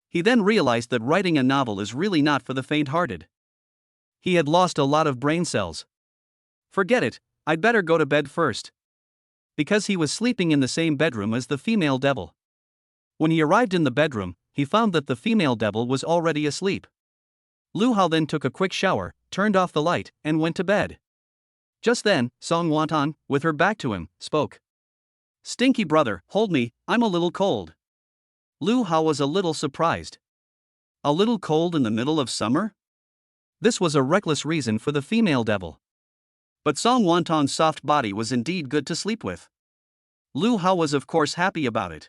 He then realized that writing a novel is really not for the faint-hearted. He had lost a lot of brain cells. Forget it, I'd better go to bed first. Because he was sleeping in the same bedroom as the female devil. When he arrived in the bedroom, he found that the female devil was already asleep. Lu Hao then took a quick shower, turned off the light, and went to bed. Just then, Song Wanton, with her back to him, spoke. Stinky brother, hold me, I'm a little cold. Lu Hao was a little surprised. A little cold in the middle of summer? This was a reckless reason for the female devil. But Song Wanton's soft body was indeed good to sleep with. Lu Hao was of course happy about it.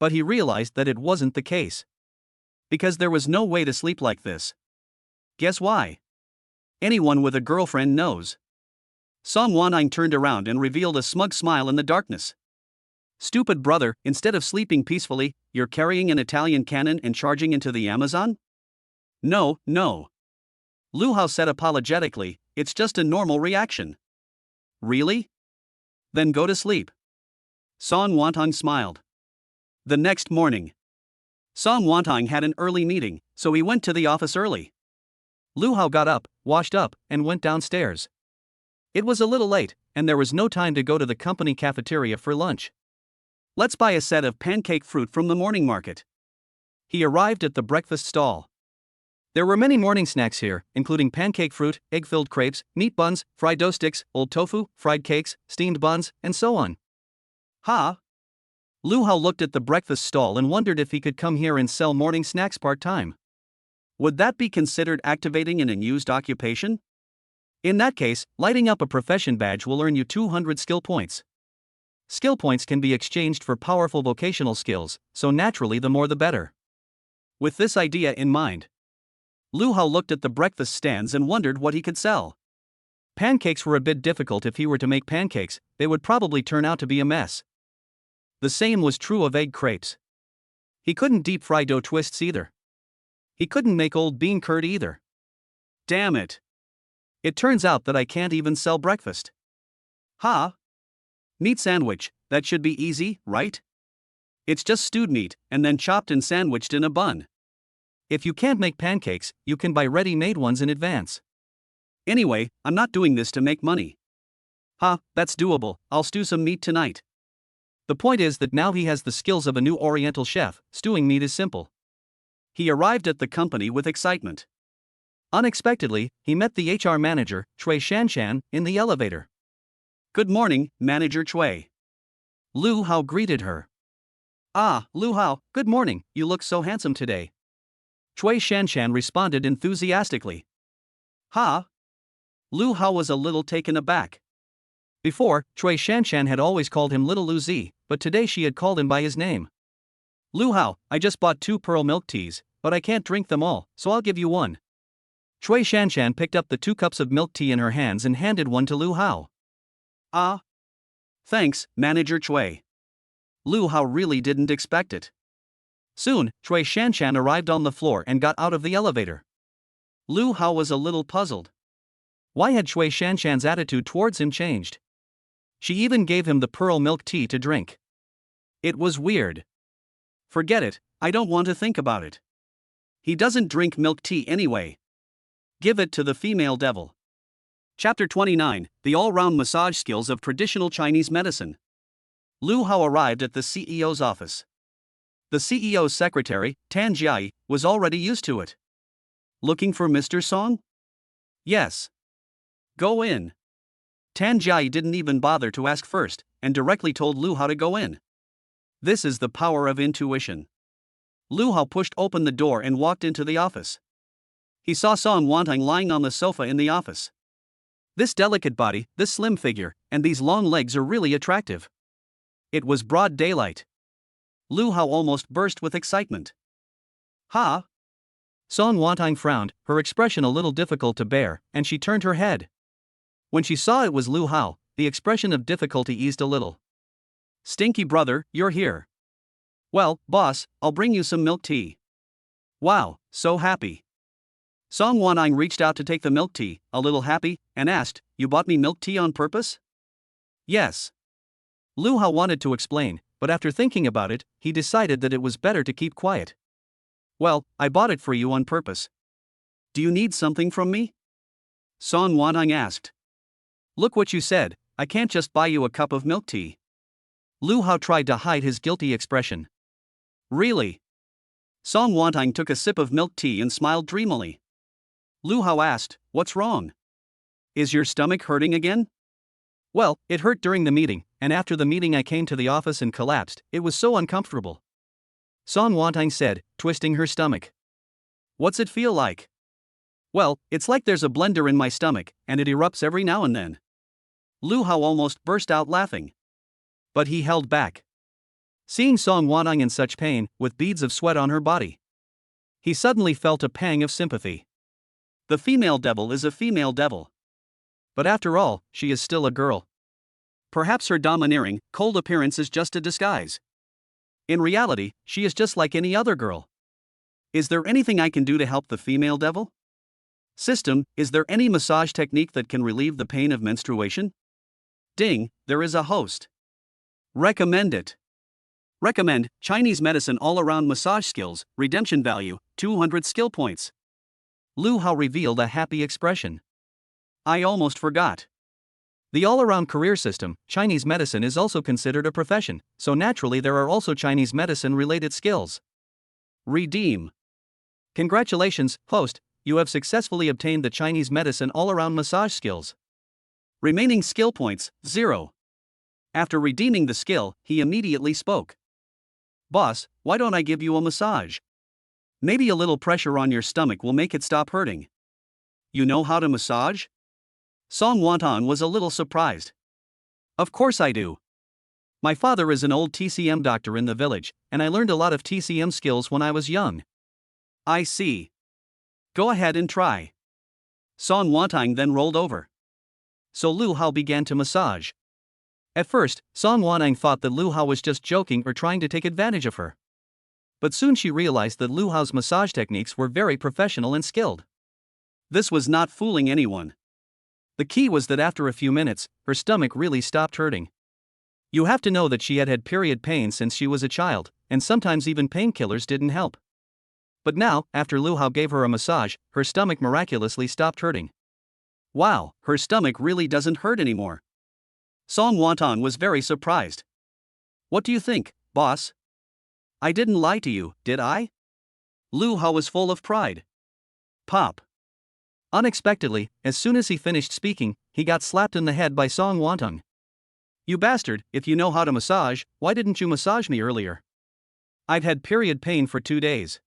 But he realized that it wasn't the case. Because there was no way to sleep like this. Guess why? Anyone with a girlfriend knows. Song Wanting turned around and revealed a smug smile in the darkness. Stupid brother, instead of sleeping peacefully, you're carrying an Italian cannon and charging into the Amazon? No, no. Lu Hao said apologetically, it's just a normal reaction. Really? Then go to sleep. Song Wanting smiled. The next morning. Song Wanting had an early meeting, so he went to the office early. Lu Hao got up, washed up, and went downstairs. It was a little late, and there was no time to go to the company cafeteria for lunch. Let's buy a set of pancake fruit from the morning market. He arrived at the breakfast stall. There were many morning snacks here, including pancake fruit, egg-filled crepes, meat buns, fried dough sticks, old tofu, fried cakes, steamed buns, and so on. Ha! Lu Hao looked at the breakfast stall and wondered if he could come here and sell morning snacks part-time. Would that be considered activating an unused occupation? In that case, lighting up a profession badge will earn you 200 skill points. Skill points can be exchanged for powerful vocational skills, so naturally the more the better. With this idea in mind, Lu Hao looked at the breakfast stands and wondered what he could sell. Pancakes were a bit difficult. If he were to make pancakes, they would probably turn out to be a mess. The same was true of egg crepes. He couldn't deep fry dough twists either. He couldn't make old bean curd either. Damn it. It turns out that I can't even sell breakfast. Ha! Meat sandwich, that should be easy, right? It's just stewed meat, and then chopped and sandwiched in a bun. If you can't make pancakes, you can buy ready-made ones in advance. Anyway, I'm not doing this to make money. Ha, that's doable, I'll stew some meat tonight. The point is that now he has the skills of a new Oriental chef. Stewing meat is simple. He arrived at the company with excitement. Unexpectedly, he met the HR manager, Chui Shanshan, in the elevator. "Good morning, Manager Chui." Lu Hao greeted her. "Ah, Lu Hao, good morning, you look so handsome today." Chui Shanshan responded enthusiastically. "Ha?" Lu Hao was a little taken aback. Before, Chui Shanshan had always called him Little Lu Zi, but today she had called him by his name. "Lu Hao, I just bought 2 pearl milk teas, but I can't drink them all, so I'll give you one." Chui Shanshan picked up the 2 cups of milk tea in her hands and handed one to Lu Hao. "Ah. Thanks, Manager Chui." Lu Hao really didn't expect it. Soon, Chui Shanshan arrived on the floor and got out of the elevator. Lu Hao was a little puzzled. Why had Chui Shanshan's attitude towards him changed? She even gave him the pearl milk tea to drink. It was weird. "Forget it, I don't want to think about it. He doesn't drink milk tea anyway. Give it to the female devil." Chapter 29, The All-Round Massage Skills of Traditional Chinese Medicine. Lu Hao arrived at the CEO's office. The CEO's secretary, Tan Jiai, was already used to it. "Looking for Mr. Song?" "Yes." "Go in." Tan Jiai didn't even bother to ask first, and directly told Lu Hao to go in. This is the power of intuition. Lu Hao pushed open the door and walked into the office. He saw Song Wantang lying on the sofa in the office. This delicate body, this slim figure, and these long legs are really attractive. It was broad daylight. Lu Hao almost burst with excitement. "Ha?" Song Wantang frowned, her expression a little difficult to bear, and she turned her head. When she saw it was Lu Hao, the expression of difficulty eased a little. "Stinky brother, you're here. Well, boss, I'll bring you some milk tea." "Wow, so happy." Song Wantang reached out to take the milk tea, a little happy, and asked, "You bought me milk tea on purpose?" "Yes." Lu Hao wanted to explain, but after thinking about it, he decided that it was better to keep quiet. "Well, I bought it for you on purpose. Do you need something from me?" Song Wantang asked. "Look what you said, I can't just buy you a cup of milk tea." Lu Hao tried to hide his guilty expression. "Really?" Song Wantang took a sip of milk tea and smiled dreamily. Lu Hao asked, "What's wrong? Is your stomach hurting again?" "Well, it hurt during the meeting, and after the meeting I came to the office and collapsed, it was so uncomfortable." Song Wantang said, twisting her stomach. "What's it feel like?" "Well, it's like there's a blender in my stomach, and it erupts every now and then." Lu Hao almost burst out laughing. But he held back. Seeing Song Wantang in such pain, with beads of sweat on her body, he suddenly felt a pang of sympathy. The female devil is a female devil. But after all, she is still a girl. Perhaps her domineering, cold appearance is just a disguise. In reality, she is just like any other girl. Is there anything I can do to help the female devil? System, is there any massage technique that can relieve the pain of menstruation? Ding, there is a host. Recommend it. Recommend, Chinese medicine all-around massage skills, redemption value, 200 skill points. Lu Hao revealed a happy expression. I almost forgot. The all-around career system, Chinese medicine is also considered a profession, so naturally there are also Chinese medicine-related skills. Redeem. Congratulations, host, you have successfully obtained the Chinese medicine all-around massage skills. Remaining skill points, 0. After redeeming the skill, he immediately spoke. Boss, why don't I give you a massage? Maybe a little pressure on your stomach will make it stop hurting. You know how to massage? Song Wantang was a little surprised. Of course I do. My father is an old TCM doctor in the village, and I learned a lot of TCM skills when I was young. I see. Go ahead and try. Song Wantang then rolled over. So Lu Hao began to massage. At first, Song Wantang thought that Lu Hao was just joking or trying to take advantage of her. But soon she realized that Lu Hao's massage techniques were very professional and skilled. This was not fooling anyone. The key was that after a few minutes, her stomach really stopped hurting. You have to know that she had had period pain since she was a child, and sometimes even painkillers didn't help. But now, after Lu Hao gave her a massage, her stomach miraculously stopped hurting. Wow, her stomach really doesn't hurt anymore. Song Wantang was very surprised. What do you think, boss? I didn't lie to you, did I? Lu Hao was full of pride. Pop. Unexpectedly, as soon as he finished speaking, he got slapped in the head by Song Wantung. You bastard, if you know how to massage, why didn't you massage me earlier? I've had period pain for 2 days.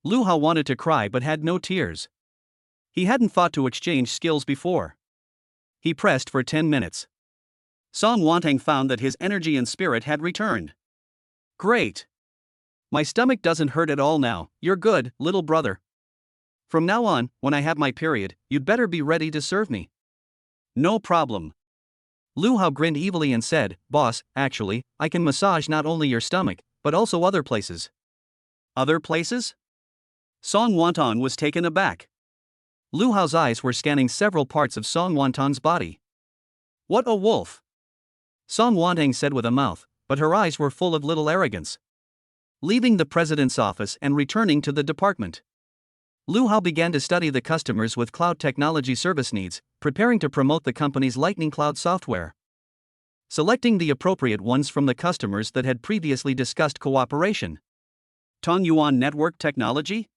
Lu Hao wanted to cry but had no tears. He hadn't thought to exchange skills before. He pressed for 10 minutes. Song Wantung found that his energy and spirit had returned. Great. My stomach doesn't hurt at all now, you're good, little brother. From now on, when I have my period, you'd better be ready to serve me. No problem. Lu Hao grinned evilly and said, Boss, actually, I can massage not only your stomach, but also other places. Other places? Song Wantung was taken aback. Lu Hao's eyes were scanning several parts of Song Wantung's body. What a wolf! Song Wantung said with a mouth, but her eyes were full of little arrogance. Leaving the president's office and returning to the department, Lu Hao began to study the customers with cloud technology service needs, preparing to promote the company's Lightning Cloud software. Selecting the appropriate ones from the customers that had previously discussed cooperation. Tongyuan Network Technology?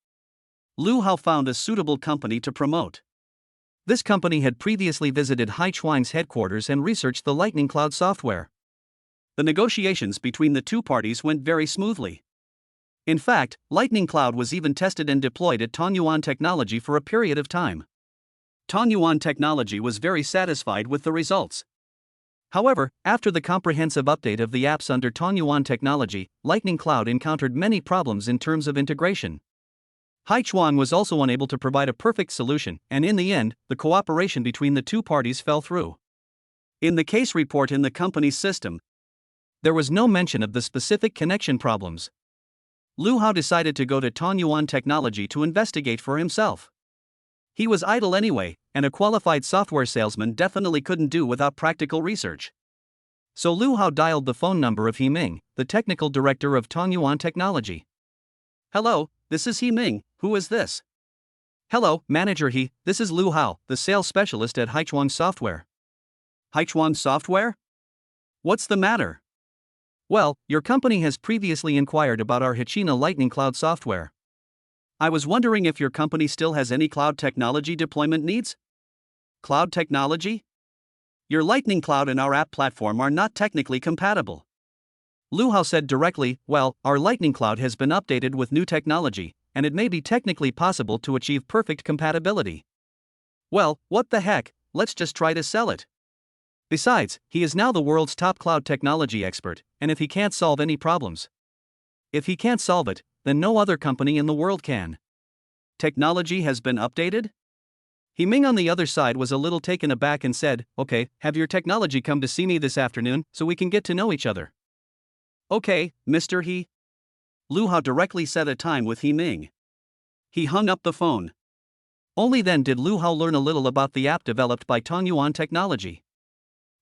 Lu Hao found a suitable company to promote. This company had previously visited Haichuan's headquarters and researched the Lightning Cloud software. The negotiations between the two parties went very smoothly. In fact, Lightning Cloud was even tested and deployed at Tongyuan Technology for a period of time. Tongyuan Technology was very satisfied with the results. However, after the comprehensive update of the apps under Tongyuan Technology, Lightning Cloud encountered many problems in terms of integration. Haichuan was also unable to provide a perfect solution, and in the end, the cooperation between the two parties fell through. In the case report in the company's system, there was no mention of the specific connection problems. Lu Hao decided to go to Tongyuan Technology to investigate for himself. He was idle anyway, and a qualified software salesman definitely couldn't do without practical research. So Lu Hao dialed the phone number of He Ming, the technical director of Tongyuan Technology. Hello, this is He Ming, who is this? Hello, Manager He, this is Lu Hao, the sales specialist at Haichuan Software. Haichuan Software? What's the matter? Well, your company has previously inquired about our Hachina Lightning Cloud software. I was wondering if your company still has any cloud technology deployment needs? Cloud technology? Your Lightning Cloud and our app platform are not technically compatible. Lu Hao said directly, well, our Lightning Cloud has been updated with new technology, and it may be technically possible to achieve perfect compatibility. Well, what the heck, let's just try to sell it. Besides, he is now the world's top cloud technology expert, and if he can't solve any problems. If he can't solve it, then no other company in the world can. Technology has been updated? He Ming on the other side was a little taken aback and said, okay, have your technology come to see me this afternoon so we can get to know each other. Okay, Mr. He. Lu Hao directly set a time with He Ming. He hung up the phone. Only then did Lu Hao learn a little about the app developed by Tongyuan Technology.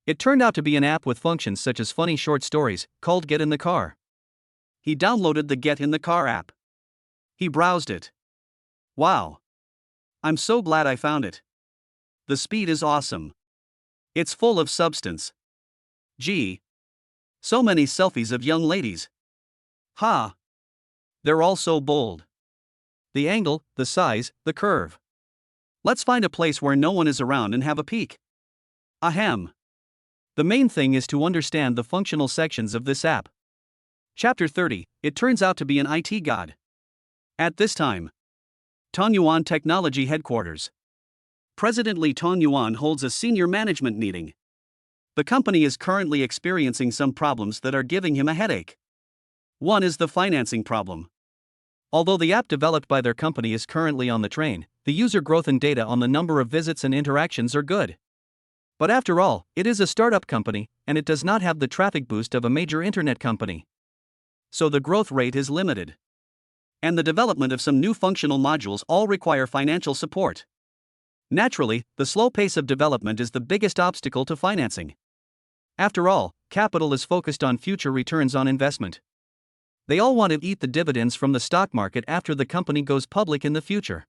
It turned out to be an app with functions such as funny short stories, called Get in the Car. He downloaded the Get in the Car app. He browsed it. Wow. I'm so glad I found it. The speed is awesome. It's full of substance. Gee. So many selfies of young ladies. Ha. They're all so bold. The angle, the size, the curve. Let's find a place where no one is around and have a peek. Ahem. The main thing is to understand the functional sections of this app. Chapter 30, it turns out to be an IT god. At this time, Tongyuan Technology Headquarters. President Li Tongyuan holds a senior management meeting. The company is currently experiencing some problems that are giving him a headache. One is the financing problem. Although the app developed by their company is currently on the train, the user growth and data on the number of visits and interactions are good. But after all, it is a startup company, and it does not have the traffic boost of a major internet company. So the growth rate is limited. And the development of some new functional modules all require financial support. Naturally, the slow pace of development is the biggest obstacle to financing. After all, capital is focused on future returns on investment. They all want to eat the dividends from the stock market after the company goes public in the future.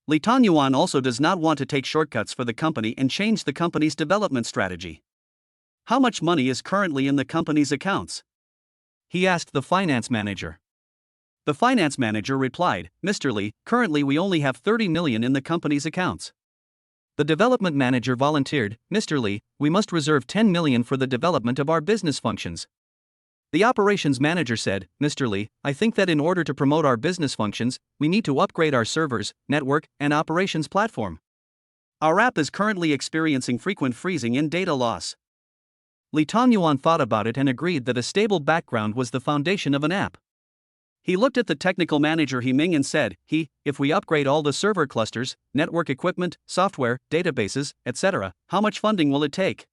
Li Tongyuan also does not want to take shortcuts for the company and change the company's development strategy. How much money is currently in the company's accounts? he asked the finance manager. The finance manager replied, Mr. Lee, currently we only have 30 million in the company's accounts. The development manager volunteered, Mr. Lee, we must reserve 10 million for the development of our business functions. The operations manager said, Mr. Lee, I think that in order to promote our business functions, we need to upgrade our servers, network, and operations platform. Our app is currently experiencing frequent freezing and data loss. Lee Tongyuan thought about it and agreed that a stable background was the foundation of an app. He looked at the technical manager He Ming and said, if we upgrade all the server clusters, network equipment, software, databases, etc., how much funding will it take?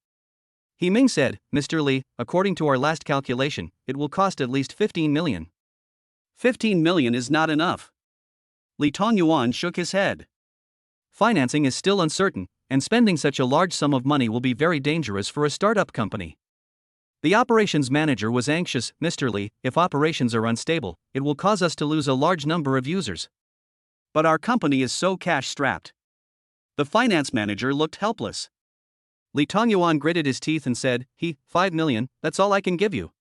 He Ming said, Mr. Lee, according to our last calculation, it will cost at least 15 million. 15 million is not enough. Lee Tongyuan shook his head. Financing is still uncertain, and spending such a large sum of money will be very dangerous for a startup company. The operations manager was anxious, Mr. Lee, if operations are unstable, it will cause us to lose a large number of users. But our company is so cash-strapped. The finance manager looked helpless. Lee Tongyuan gritted his teeth and said, 5 million, that's all I can give you.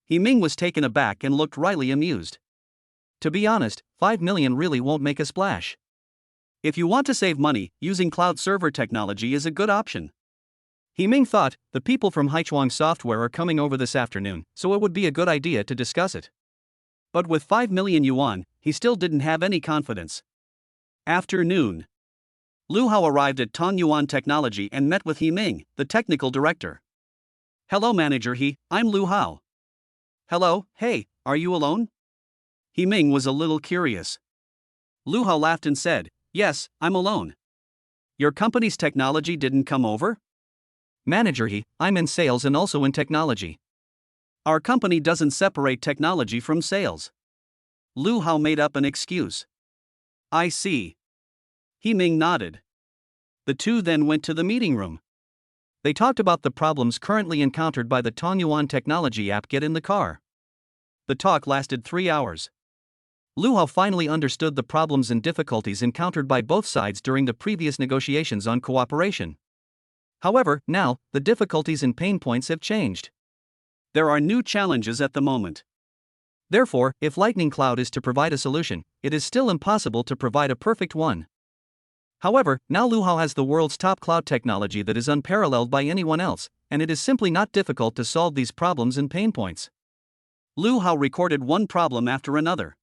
He Ming was taken aback and looked wryly amused. To be honest, 5 million really won't make a splash. If you want to save money, using cloud server technology is a good option. He Ming thought, the people from Haichuang Software are coming over this afternoon, so it would be a good idea to discuss it. But with 5 million yuan, he still didn't have any confidence. Afternoon. Lu Hao arrived at Tongyuan Technology and met with He Ming, the technical director. Hello manager I'm Lu Hao. Hello, hey, are you alone? He Ming was a little curious. Lu Hao laughed and said, yes, I'm alone. Your company's technology didn't come over? Manager I'm in sales and also in technology. Our company doesn't separate technology from sales. Lu Hao made up an excuse. I see. He Ming nodded. The two then went to the meeting room. They talked about the problems currently encountered by the Tongyuan technology app Get in the Car. The talk lasted 3 hours. Lu Hao finally understood the problems and difficulties encountered by both sides during the previous negotiations on cooperation. However, now, the difficulties and pain points have changed. There are new challenges at the moment. Therefore, if Lightning Cloud is to provide a solution, it is still impossible to provide a perfect one. However, now Lu Hao has the world's top cloud technology that is unparalleled by anyone else, and it is simply not difficult to solve these problems and pain points. Lu Hao recorded one problem after another.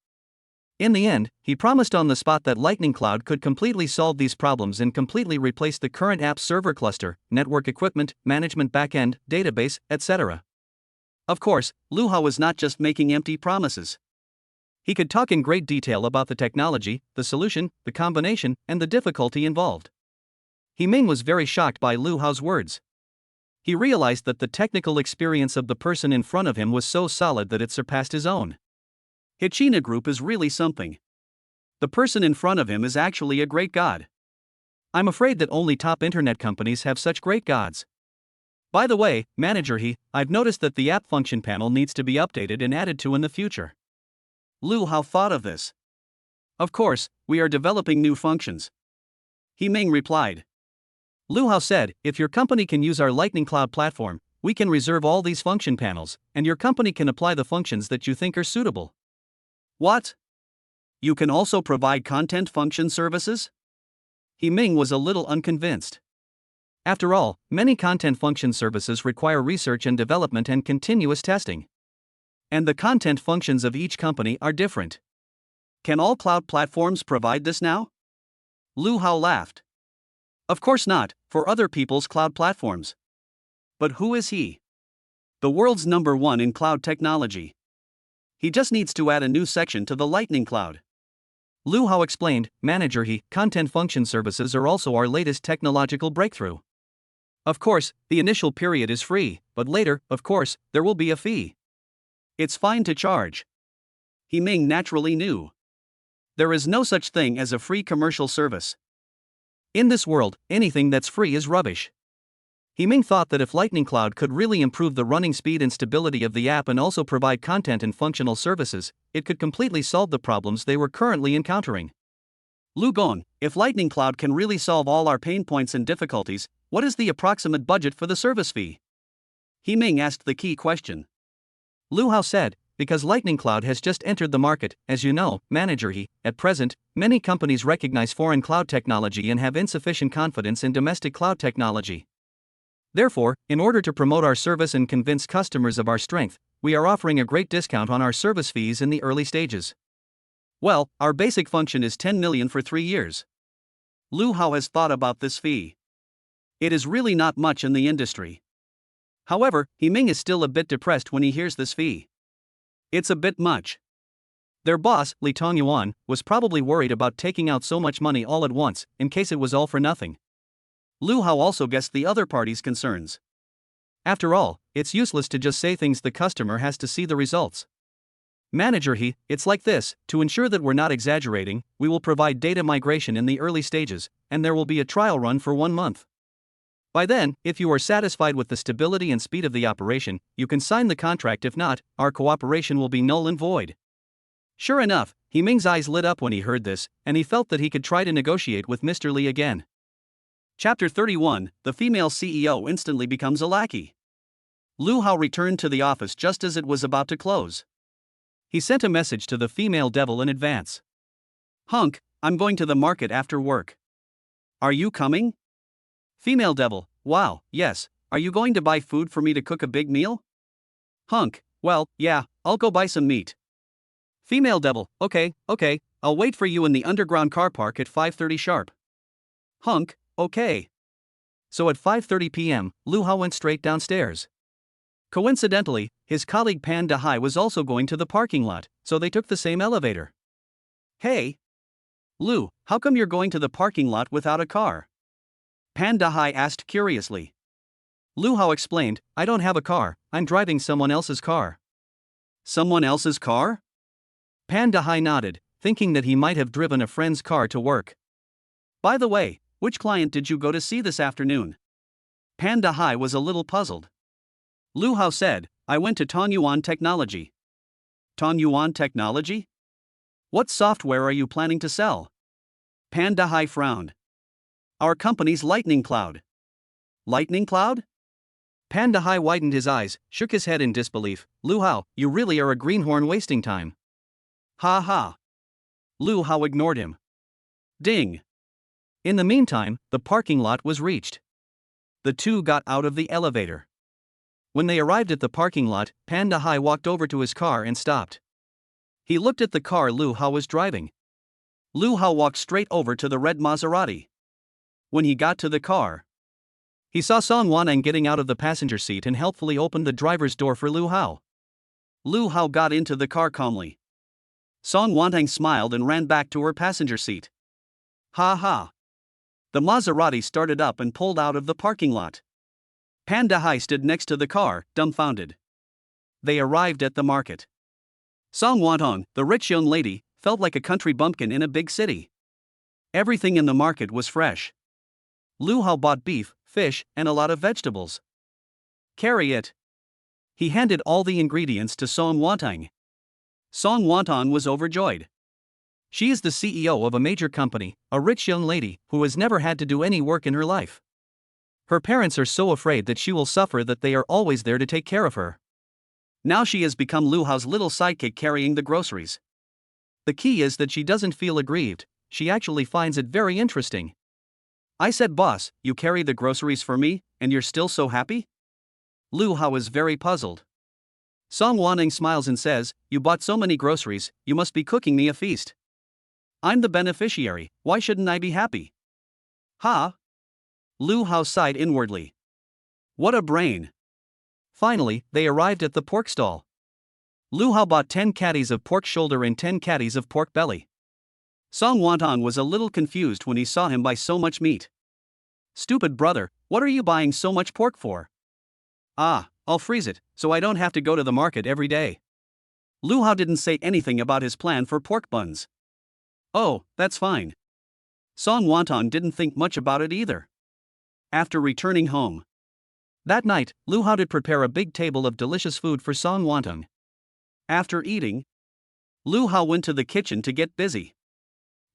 In the end, he promised on the spot that Lightning Cloud could completely solve these problems and completely replace the current app server cluster, network equipment, management backend, database, etc. Of course, Lu Hao was not just making empty promises. He could talk in great detail about the technology, the solution, the combination, and the difficulty involved. He Ming was very shocked by Lu Hao's words. He realized that the technical experience of the person in front of him was so solid that it surpassed his own. Hichina Group is really something. The person in front of him is actually a great god. I'm afraid that only top internet companies have such great gods. By the way, manager I've noticed that the app function panel needs to be updated and added to in the future. Lu Hao thought of this. Of course, we are developing new functions. He Ming replied. Lu Hao said, if your company can use our Lightning Cloud platform, we can reserve all these function panels, and your company can apply the functions that you think are suitable. What? You can also provide content function services? He Ming was a little unconvinced. After all, many content function services require research and development and continuous testing. And the content functions of each company are different. Can all cloud platforms provide this now? Lu Hao laughed. Of course not, for other people's cloud platforms. But who is he? The world's #1 in cloud technology. He just needs to add a new section to the Lightning Cloud. Lu Hao explained, manager content function services are also our latest technological breakthrough. Of course, the initial period is free, but later, of course, there will be a fee. It's fine to charge. He Ming naturally knew. There is no such thing as a free commercial service. In this world, anything that's free is rubbish. He Ming thought that if Lightning Cloud could really improve the running speed and stability of the app and also provide content and functional services, it could completely solve the problems they were currently encountering. Lu Gong, if Lightning Cloud can really solve all our pain points and difficulties, what is the approximate budget for the service fee? He Ming asked the key question. Lu Hao said, because Lightning Cloud has just entered the market, as you know, manager he, at present, many companies recognize foreign cloud technology and have insufficient confidence in domestic cloud technology. Therefore, in order to promote our service and convince customers of our strength, we are offering a great discount on our service fees in the early stages. Well, our basic function is 10 million for 3 years. Lu Hao has thought about this fee. It is really not much in the industry. However, He Ming is still a bit depressed when he hears this fee. It's a bit much. Their boss, Li Tongyuan, was probably worried about taking out so much money all at once, in case it was all for nothing. Lu Hao also guessed the other party's concerns. After all, it's useless to just say things, the customer has to see the results. Manager he, it's like this, to ensure that we're not exaggerating, we will provide data migration in the early stages, and there will be a trial run for 1 month. By then, if you are satisfied with the stability and speed of the operation, you can sign the contract. If not, our cooperation will be null and void. Sure enough, He Ming's eyes lit up when he heard this, and he felt that he could try to negotiate with Mr. Li again. Chapter 31, The female CEO instantly becomes a lackey. Lu Hao returned to the office just as it was about to close. He sent a message to the female devil in advance. Hunk, I'm going to the market after work. Are you coming? Female devil, wow, yes, are you going to buy food for me to cook a big meal? Hunk, well, yeah, I'll go buy some meat. Female devil, okay, I'll wait for you in the underground car park at 5:30 sharp. Hunk, okay. So at 5:30 p.m., Lu Hao went straight downstairs. Coincidentally, his colleague Pan Dahai was also going to the parking lot, so they took the same elevator. Hey! Lu, how come you're going to the parking lot without a car? Pan Dahai asked curiously. Lu Hao explained, I don't have a car, I'm driving someone else's car. Someone else's car? Pan Dahai nodded, thinking that he might have driven a friend's car to work. By the way, which client did you go to see this afternoon? Pan Dahai was a little puzzled. Lu Hao said, I went to Tongyuan Technology. Tongyuan Technology? What software are you planning to sell? Pan Dahai frowned. Our company's Lightning Cloud. Lightning Cloud? Pan Dahai widened his eyes, shook his head in disbelief. Lu Hao, you really are a greenhorn wasting time. Ha ha. Lu Hao ignored him. Ding. In the meantime, the parking lot was reached. The two got out of the elevator. When they arrived at the parking lot, Pan Dahai walked over to his car and stopped. He looked at the car Lu Hao was driving. Lu Hao walked straight over to the red Maserati. When he got to the car, he saw Song Wanang getting out of the passenger seat and helpfully opened the driver's door for Lu Hao. Lu Hao got into the car calmly. Song Wanang smiled and ran back to her passenger seat. Ha ha. The Maserati started up and pulled out of the parking lot. Pan Dahai stood next to the car, dumbfounded. They arrived at the market. Song Wanang, the rich young lady, felt like a country bumpkin in a big city. Everything in the market was fresh. Lu Hao bought beef, fish, and a lot of vegetables. Carry it. He handed all the ingredients to Song Wanang. Song Wanang was overjoyed. She is the CEO of a major company, a rich young lady who has never had to do any work in her life. Her parents are so afraid that she will suffer that they are always there to take care of her. Now she has become Lu Hao's little sidekick carrying the groceries. The key is that she doesn't feel aggrieved, she actually finds it very interesting. I said, boss, you carry the groceries for me, and you're still so happy? Lu Hao is very puzzled. Song Wanang smiles and says, you bought so many groceries, you must be cooking me a feast. I'm the beneficiary, why shouldn't I be happy? Ha! Lu Hao sighed inwardly. What a brain! Finally, they arrived at the pork stall. Lu Hao bought 10 caddies of pork shoulder and 10 caddies of pork belly. Song Wanang was a little confused when he saw him buy so much meat. Stupid brother, what are you buying so much pork for? Ah, I'll freeze it, so I don't have to go to the market every day. Lu Hao didn't say anything about his plan for pork buns. Oh, that's fine. Song Wanang didn't think much about it either. After returning home that night, Lu Hao did prepare a big table of delicious food for Song Wanang. After eating, Lu Hao went to the kitchen to get busy.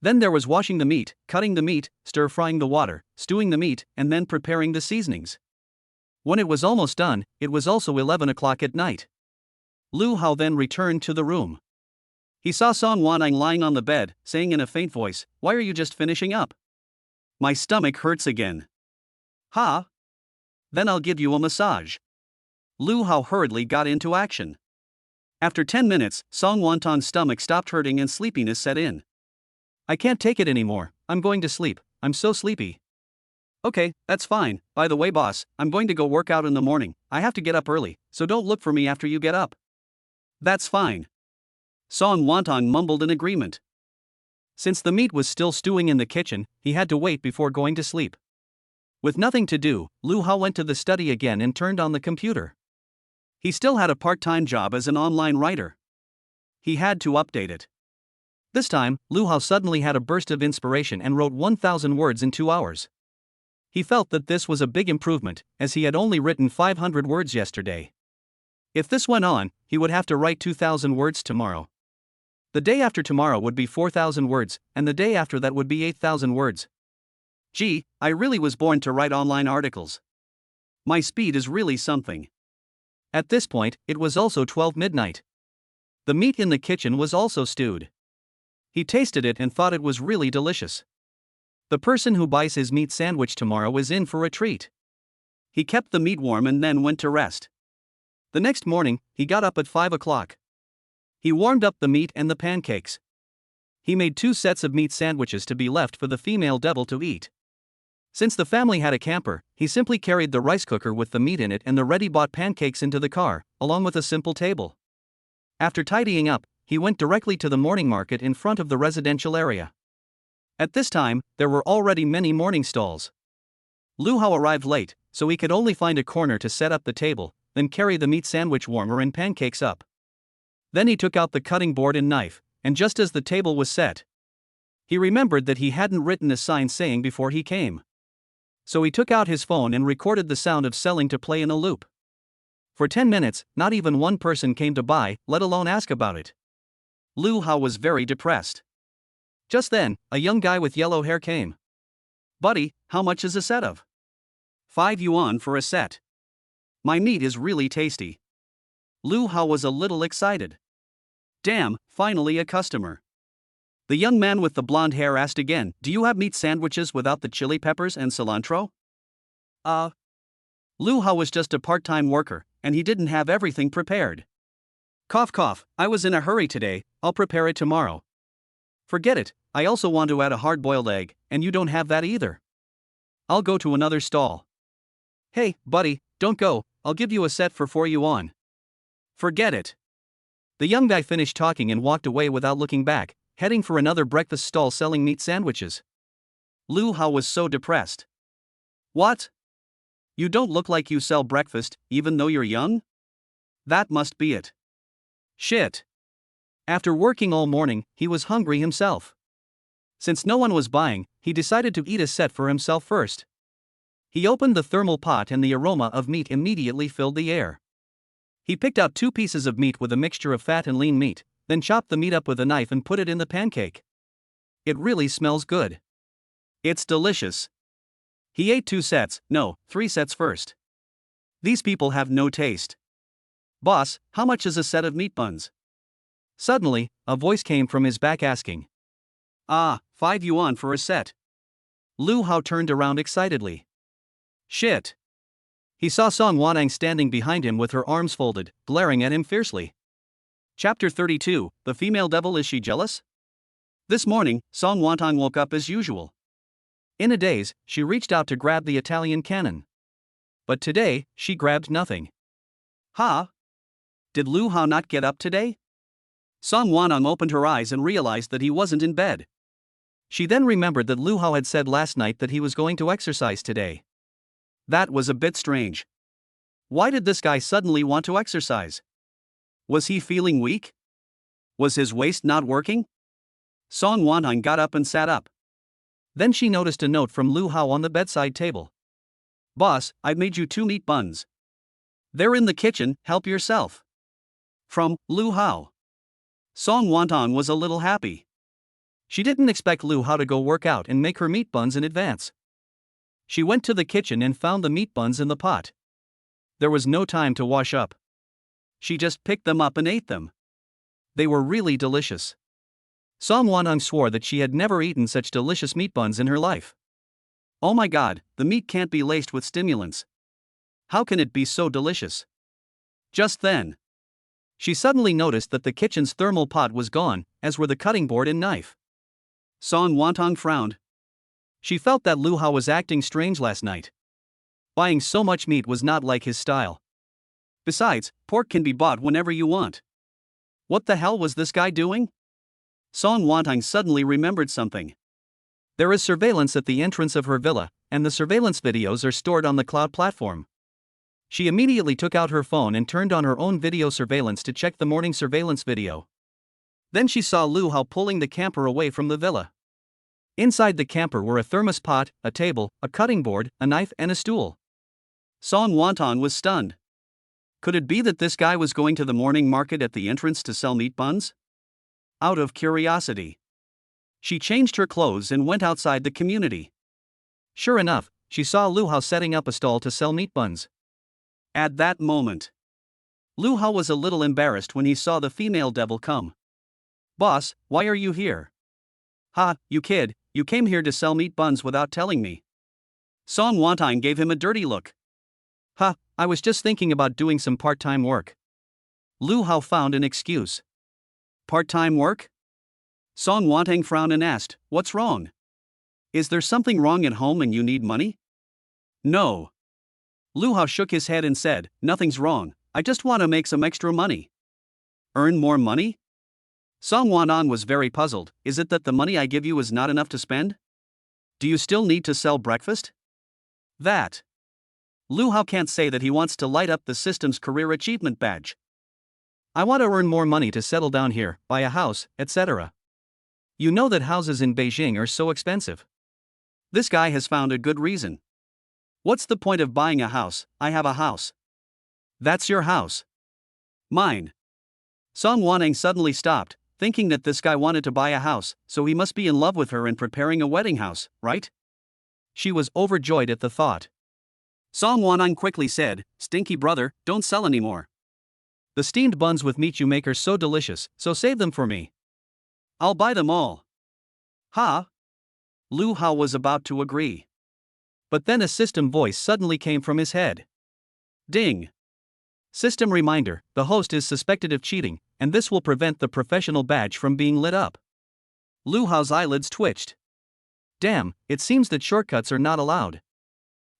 Then there was washing the meat, cutting the meat, stir-frying the water, stewing the meat, and then preparing the seasonings. When it was almost done, it was also 11 o'clock at night. Lu Hao then returned to the room. He saw Song Wanang lying on the bed, saying in a faint voice, "Why are you just finishing up? My stomach hurts again." "Ha? Then I'll give you a massage." Lu Hao hurriedly got into action. After 10 minutes, Song Wantong's stomach stopped hurting and sleepiness set in. "I can't take it anymore, I'm going to sleep, I'm so sleepy." "Okay, that's fine. By the way, boss, I'm going to go work out in the morning. I have to get up early, so don't look for me after you get up." "That's fine." Song Wantong mumbled in agreement. Since the meat was still stewing in the kitchen, he had to wait before going to sleep. With nothing to do, Lu Hao went to the study again and turned on the computer. He still had a part-time job as an online writer. He had to update it. This time, Lu Hao suddenly had a burst of inspiration and wrote 1,000 words in 2 hours. He felt that this was a big improvement, as he had only written 500 words yesterday. If this went on, he would have to write 2,000 words tomorrow. The day after tomorrow would be 4,000 words, and the day after that would be 8,000 words. Gee, I really was born to write online articles. My speed is really something. At this point, it was also 12 midnight. The meat in the kitchen was also stewed. He tasted it and thought it was really delicious. The person who buys his meat sandwich tomorrow is in for a treat. He kept the meat warm and then went to rest. The next morning, he got up at 5 o'clock. He warmed up the meat and the pancakes. He made 2 sets of meat sandwiches to be left for the female devil to eat. Since the family had a camper, he simply carried the rice cooker with the meat in it and the ready-bought pancakes into the car, along with a simple table. After tidying up, he went directly to the morning market in front of the residential area. At this time, there were already many morning stalls. Lu Hao arrived late, so he could only find a corner to set up the table, then carry the meat sandwich warmer and pancakes up. Then he took out the cutting board and knife, and just as the table was set, he remembered that he hadn't written a sign saying before he came. So he took out his phone and recorded the sound of selling to play in a loop. For 10 minutes, not even one person came to buy, let alone ask about it. Lu Hao was very depressed. Just then, a young guy with yellow hair came. "Buddy, how much is a set of?" 5 yuan for a set. My meat is really tasty." Lu Hao was a little excited. "Damn, finally a customer." The young man with the blonde hair asked again, "Do you have meat sandwiches without the chili peppers and cilantro?" Lu Hao was just a part-time worker, and he didn't have everything prepared. Cough cough, I was in a hurry today, I'll prepare it tomorrow." "Forget it, I also want to add a hard-boiled egg, and you don't have that either." "I'll go to another stall." "Hey, buddy, don't go, I'll give you a set for 4 yuan." "Forget it." The young guy finished talking and walked away without looking back, heading for another breakfast stall selling meat sandwiches. Lu Hao was so depressed. "What? You don't look like you sell breakfast, even though you're young? That must be it. Shit." After working all morning, he was hungry himself. Since no one was buying, he decided to eat a set for himself first. He opened the thermal pot and the aroma of meat immediately filled the air. He picked out 2 pieces of meat with a mixture of fat and lean meat, then chopped the meat up with a knife and put it in the pancake. "It really smells good. It's delicious." He ate 3 sets first. These people have no taste. "Boss, how much is a set of meat buns?" Suddenly, a voice came from his back asking. 5 yuan for a set." Lu Hao turned around excitedly. Shit. He saw Song Wanang standing behind him with her arms folded, glaring at him fiercely. Chapter 32, The Female Devil. Is she jealous? This morning, Song Wantong woke up as usual. In a daze, she reached out to grab the Italian cannon. But today, she grabbed nothing. Did Lu Hao not get up today? Song Wanong opened her eyes and realized that he wasn't in bed. She then remembered that Lu Hao had said last night that he was going to exercise today. That was a bit strange. Why did this guy suddenly want to exercise? Was he feeling weak? Was his waist not working? Song Wanong got up and sat up. Then she noticed a note from Lu Hao on the bedside table. Boss, I've made you 2 meat buns. They're in the kitchen, help yourself. From Lu Hao. Song Wantong was a little happy. She didn't expect Lu Hao to go work out and make her meat buns in advance. She went to the kitchen and found the meat buns in the pot. There was no time to wash up. she just picked them up and ate them. They were really delicious. Song Wanhong swore that she had never eaten such delicious meat buns in her life. Oh my god, the meat can't be laced with stimulants. How can it be so delicious? Just then, she suddenly noticed that the kitchen's thermal pot was gone, as were the cutting board and knife. Song Wanhong frowned. She felt that Lu Hao was acting strange last night. Buying so much meat was not like his style. Besides, pork can be bought whenever you want. What the hell was this guy doing? Song Wanhong suddenly remembered something. There is surveillance at the entrance of her villa, and the surveillance videos are stored on the cloud platform. She immediately took out her phone and turned on her own video surveillance to check the morning surveillance video. Then she saw Lu Hao pulling the camper away from the villa. Inside the camper were a thermos pot, a table, a cutting board, a knife, and a stool. Song Wanhong was stunned. Could it be that this guy was going to the morning market at the entrance to sell meat buns? Out of curiosity, she changed her clothes and went outside the community. Sure enough, she saw Lu Hao setting up a stall to sell meat buns. At that moment, Lu Hao was a little embarrassed when he saw the female devil come. "Boss, why are you here?" "Ha, you kid, you came here to sell meat buns without telling me." Song Wanhong gave him a dirty look. "Ha, I was just thinking about doing some part-time work." Lu Hao found an excuse. "Part-time work?" Song Wanhong frowned and asked, "What's wrong? Is there something wrong at home and you need money?" "No." Lu Hao shook his head and said, "Nothing's wrong, I just want to make some extra money." "Earn more money?" Song Wanhong was very puzzled. "Is it that the money I give you is not enough to spend? Do you still need to sell breakfast?" That. Lu Hao can't say that he wants to light up the system's career achievement badge. "I want to earn more money to settle down here, buy a house, etc. You know that houses in Beijing are so expensive." This guy has found a good reason. "What's the point of buying a house? I have a house." "That's your house." "Mine." Song Wanhong suddenly stopped, thinking that this guy wanted to buy a house, so he must be in love with her and preparing a wedding house, right? She was overjoyed at the thought. Song Wanhong quickly said, "Stinky brother, don't sell anymore. The steamed buns with meat you make are so delicious, so save them for me. I'll buy them all." "Ha?" Lu Hao was about to agree. But then a system voice suddenly came from his head. Ding! System reminder, the host is suspected of cheating, and this will prevent the professional badge from being lit up. Lu Hao's eyelids twitched. Damn, it seems that shortcuts are not allowed.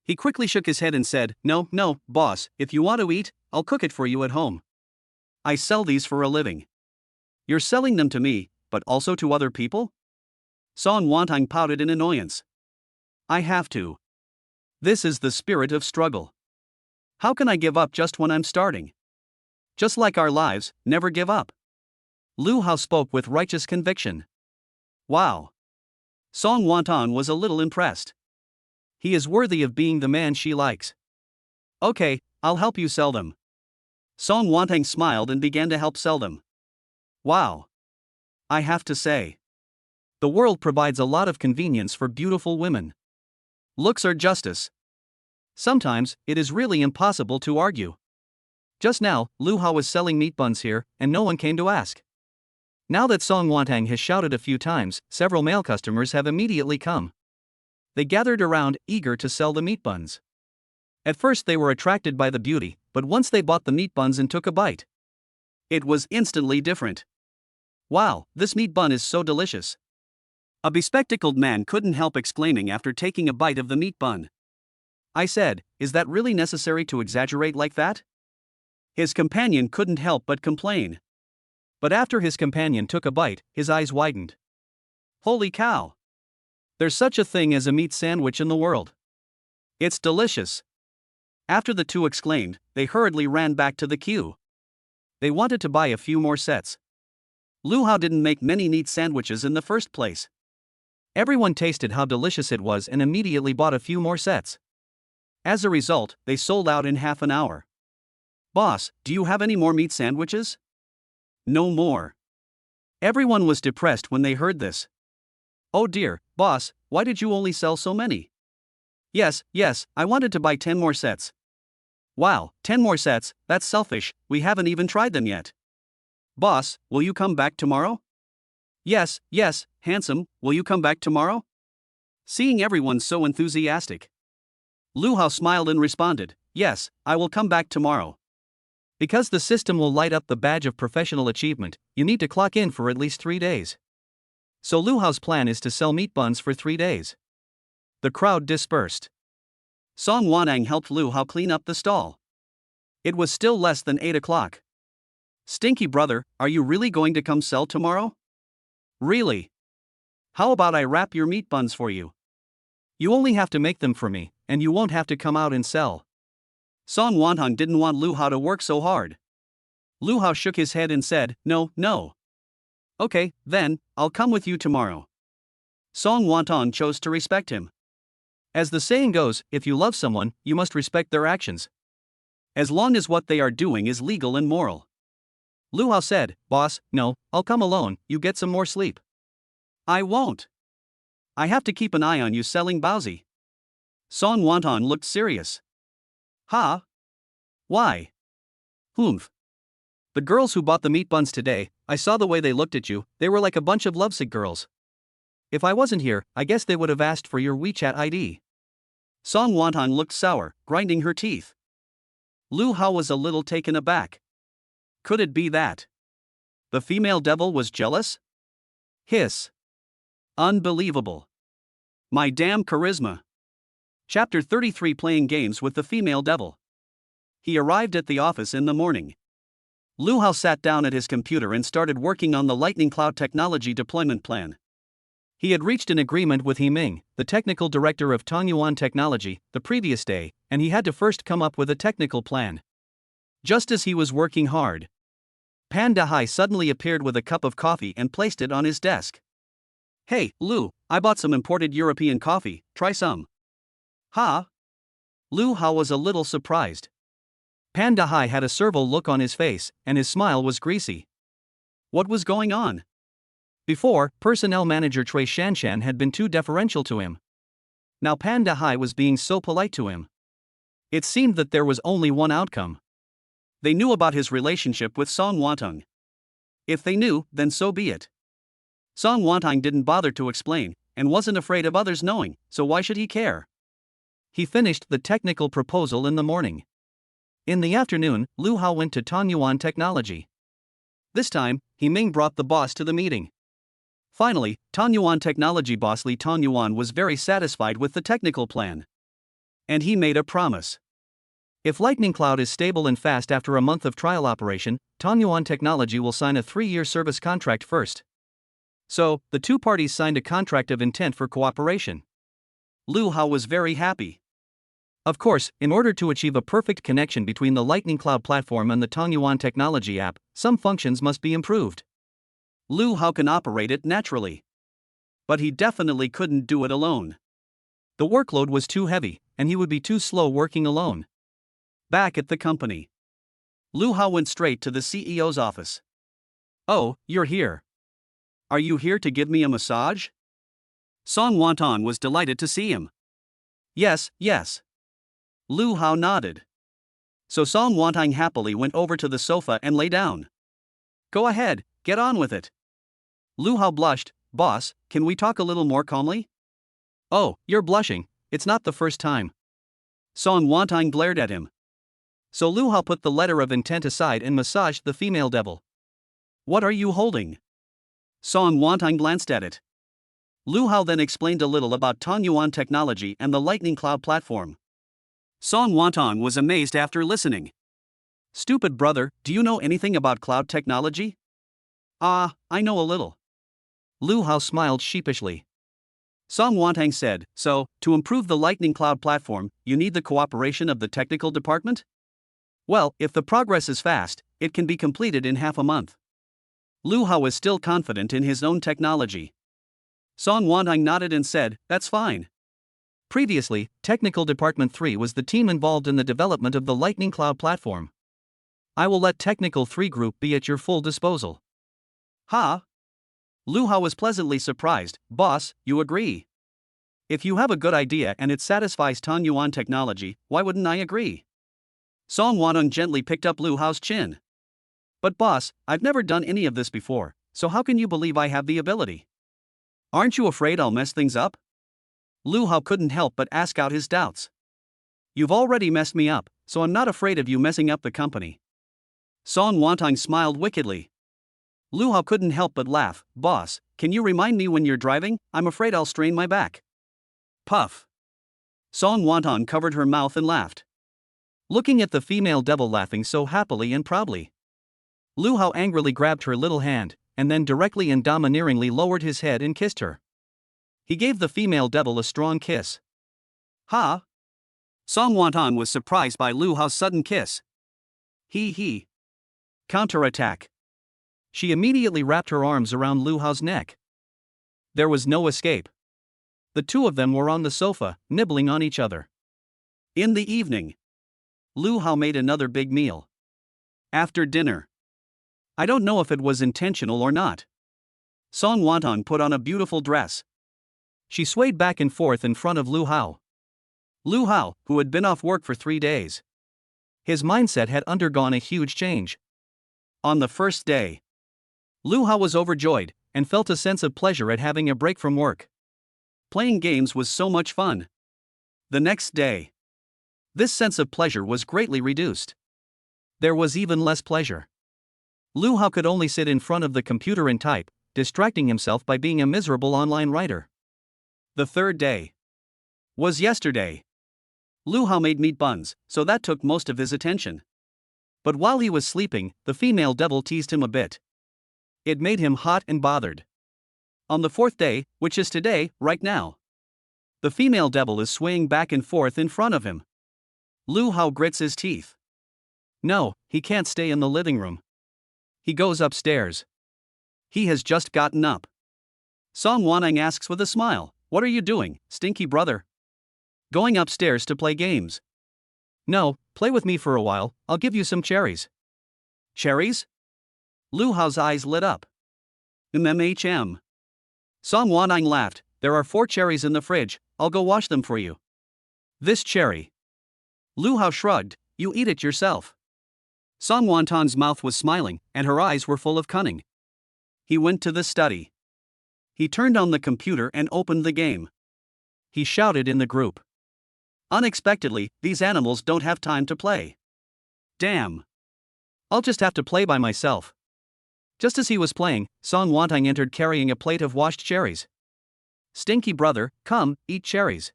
He quickly shook his head and said, No, boss, if you want to eat, I'll cook it for you at home. I sell these for a living." "You're selling them to me, but also to other people?" Song Wanhong pouted in annoyance. "I have to. This is the spirit of struggle. How can I give up just when I'm starting? Just like our lives, never give up." Lu Hao spoke with righteous conviction. Wow. Song Wanhong was a little impressed. He is worthy of being the man she likes. "Okay, I'll help you sell them." Song Wanhong smiled and began to help sell them. Wow. I have to say, the world provides a lot of convenience for beautiful women. Looks are justice. Sometimes, it is really impossible to argue. Just now, Lu Hao was selling meat buns here, and no one came to ask. Now that Song Wanhong has shouted a few times, several male customers have immediately come. They gathered around, eager to sell the meat buns. At first they were attracted by the beauty, but once they bought the meat buns and took a bite, it was instantly different. Wow, this meat bun is so delicious. A bespectacled man couldn't help exclaiming after taking a bite of the meat bun. I said, "Is that really necessary to exaggerate like that?" His companion couldn't help but complain. But after his companion took a bite, his eyes widened. Holy cow! There's such a thing as a meat sandwich in the world. It's delicious. After the two exclaimed, they hurriedly ran back to the queue. They wanted to buy a few more sets. Lu Hao didn't make many meat sandwiches in the first place. Everyone tasted how delicious it was and immediately bought a few more sets. As a result, they sold out in half an hour. "Boss, do you have any more meat sandwiches?" "No more." Everyone was depressed when they heard this. "Oh dear, boss, why did you only sell so many?" Yes, I wanted to buy 10 more sets." Wow, 10 more sets, that's selfish, we haven't even tried them yet. Boss, will you come back tomorrow? Yes, yes, handsome, will you come back tomorrow? Seeing everyone so enthusiastic, Lu Hao smiled and responded, yes, I will come back tomorrow. Because the system will light up the badge of professional achievement, you need to clock in for at least 3 days. So Lu Hao's plan is to sell meat buns for 3 days. The crowd dispersed. Song Wanang helped Lu Hao clean up the stall. It was still less than 8 o'clock. Stinky brother, are you really going to come sell tomorrow? Really? How about I wrap your meat buns for you? You only have to make them for me, and you won't have to come out and sell. Song Wanhong didn't want Lu Hao to work so hard. Lu Hao shook his head and said, no, no. Okay, then, I'll come with you tomorrow. Song Wanton chose to respect him. As the saying goes, if you love someone, you must respect their actions. As long as what they are doing is legal and moral. Lu Hao said, boss, no, I'll come alone, you get some more sleep. I won't. I have to keep an eye on you selling baozi. Song Wanton looked serious. Huh? Why? Humph. The girls who bought the meat buns today, I saw the way they looked at you, they were like a bunch of lovesick girls. If I wasn't here, I guess they would have asked for your WeChat ID. Song Wanton looked sour, grinding her teeth. Lu Hao was a little taken aback. Could it be that the female devil was jealous? Hiss. Unbelievable. My damn charisma. Chapter 33, Playing Games with the Female Devil. He arrived at the office in the morning. Lu Hao sat down at his computer and started working on the Lightning Cloud technology deployment plan. He had reached an agreement with He Ming, the technical director of Tongyuan Technology, the previous day, and he had to first come up with a technical plan. Just as he was working hard, Pan Dahai suddenly appeared with a cup of coffee and placed it on his desk. Hey, Lu, I bought some imported European coffee, try some. Huh? Lu Hao was a little surprised. Pan Dahai had a servile look on his face, and his smile was greasy. What was going on? Before, personnel manager Trey Shanshan had been too deferential to him. Now Pan Dahai was being so polite to him. It seemed that there was only one outcome. They knew about his relationship with Song Wantung. If they knew, then so be it. Song Wantung didn't bother to explain, and wasn't afraid of others knowing, so why should he care? He finished the technical proposal in the morning. In the afternoon, Lu Hao went to Tongyuan Technology. This time, He Ming brought the boss to the meeting. Finally, Tongyuan Technology boss Li Tongyuan was very satisfied with the technical plan. And he made a promise. If Lightning Cloud is stable and fast after a month of trial operation, Tongyuan Technology will sign a 3-year service contract first. So, the two parties signed a contract of intent for cooperation. Lu Hao was very happy. Of course, in order to achieve a perfect connection between the Lightning Cloud platform and the Tongyuan Technology app, some functions must be improved. Lu Hao can operate it naturally. But he definitely couldn't do it alone. The workload was too heavy, and he would be too slow working alone. Back at the company, Lu Hao went straight to the CEO's office. Oh, you're here. Are you here to give me a massage? Song Wanton was delighted to see him. Yes, yes. Lu Hao nodded. So Song Wanton happily went over to the sofa and lay down. Go ahead, get on with it. Lu Hao blushed. Boss, can we talk a little more calmly? Oh, you're blushing, it's not the first time. Song Wanton glared at him. So Lu Hao put the letter of intent aside and massaged the female devil. What are you holding? Song Wanton glanced at it. Lu Hao then explained a little about Tongyuan Technology and the Lightning Cloud platform. Song Wanton was amazed after listening. Stupid brother, do you know anything about cloud technology? Ah, I know a little. Lu Hao smiled sheepishly. Song Wantang said, so, to improve the Lightning Cloud platform, you need the cooperation of the technical department? Well, if the progress is fast, it can be completed in half a month. Lu Hao was still confident in his own technology. Song Wantang nodded and said, that's fine. Previously, Technical Department 3 was the team involved in the development of the Lightning Cloud platform. I will let Technical 3 Group be at your full disposal. Huh? Lu Hao was pleasantly surprised. Boss, you agree? If you have a good idea and it satisfies Tongyuan Technology, why wouldn't I agree? Song Wanong gently picked up Lu Hao's chin. But boss, I've never done any of this before, so how can you believe I have the ability? Aren't you afraid I'll mess things up? Lu Hao couldn't help but ask out his doubts. You've already messed me up, so I'm not afraid of you messing up the company. Song Wanong smiled wickedly. Lu Hao couldn't help but laugh. Boss, can you remind me when you're driving? I'm afraid I'll strain my back. Puff. Song Wanong covered her mouth and laughed. Looking at the female devil laughing so happily and proudly, Lu Hao angrily grabbed her little hand, and then directly and domineeringly lowered his head and kissed her. He gave the female devil a strong kiss. Ha! Song Wanong was surprised by Lu Hao's sudden kiss. He. Counterattack. She immediately wrapped her arms around Lu Hao's neck. There was no escape. The two of them were on the sofa, nibbling on each other. In the evening, Lu Hao made another big meal. After dinner, I don't know if it was intentional or not, Song Wanong put on a beautiful dress. She swayed back and forth in front of Lu Hao. Lu Hao, who had been off work for 3 days. His mindset had undergone a huge change. On the first day, Lu Hao was overjoyed and felt a sense of pleasure at having a break from work. Playing games was so much fun. The next day, this sense of pleasure was greatly reduced. There was even less pleasure. Lu Hao could only sit in front of the computer and type, distracting himself by being a miserable online writer. The third day was yesterday. Lu Hao made meat buns, so that took most of his attention. But while he was sleeping, the female devil teased him a bit. It made him hot and bothered. On the fourth day, which is today, right now, the female devil is swaying back and forth in front of him. Lu Hao grits his teeth. No, he can't stay in the living room. He goes upstairs. He has just gotten up. Song Wanong asks with a smile, "What are you doing, stinky brother?" "Going upstairs to play games." "No, play with me for a while, I'll give you some cherries." "Cherries?" Lu Hao's eyes lit up. "MMHM." Song Wanong laughed, "There are 4 cherries in the fridge, I'll go wash them for you." "This cherry." Lu Hao shrugged, "You eat it yourself." Song Wanton's mouth was smiling, and her eyes were full of cunning. He went to the study. He turned on the computer and opened the game. He shouted in the group. Unexpectedly, these animals don't have time to play. Damn. I'll just have to play by myself. Just as he was playing, Song Wanton entered carrying a plate of washed cherries. "Stinky brother, come, eat cherries."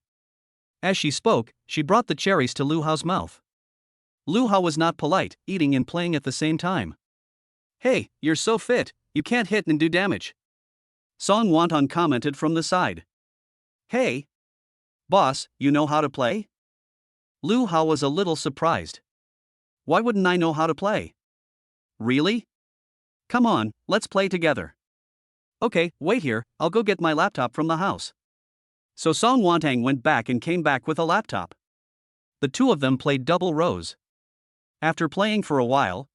As she spoke, she brought the cherries to Lu Hao's mouth. Lu Hao was not polite, eating and playing at the same time. "Hey, you're so fit, you can't hit and do damage," Song Wanton commented from the side. "Hey, boss, you know how to play?" Lu Hao was a little surprised. "Why wouldn't I know how to play?" "Really? Come on, let's play together." "Okay, wait here, I'll go get my laptop from the house." So Song Wantang went back and came back with a laptop. The two of them played double rows. After playing for a while,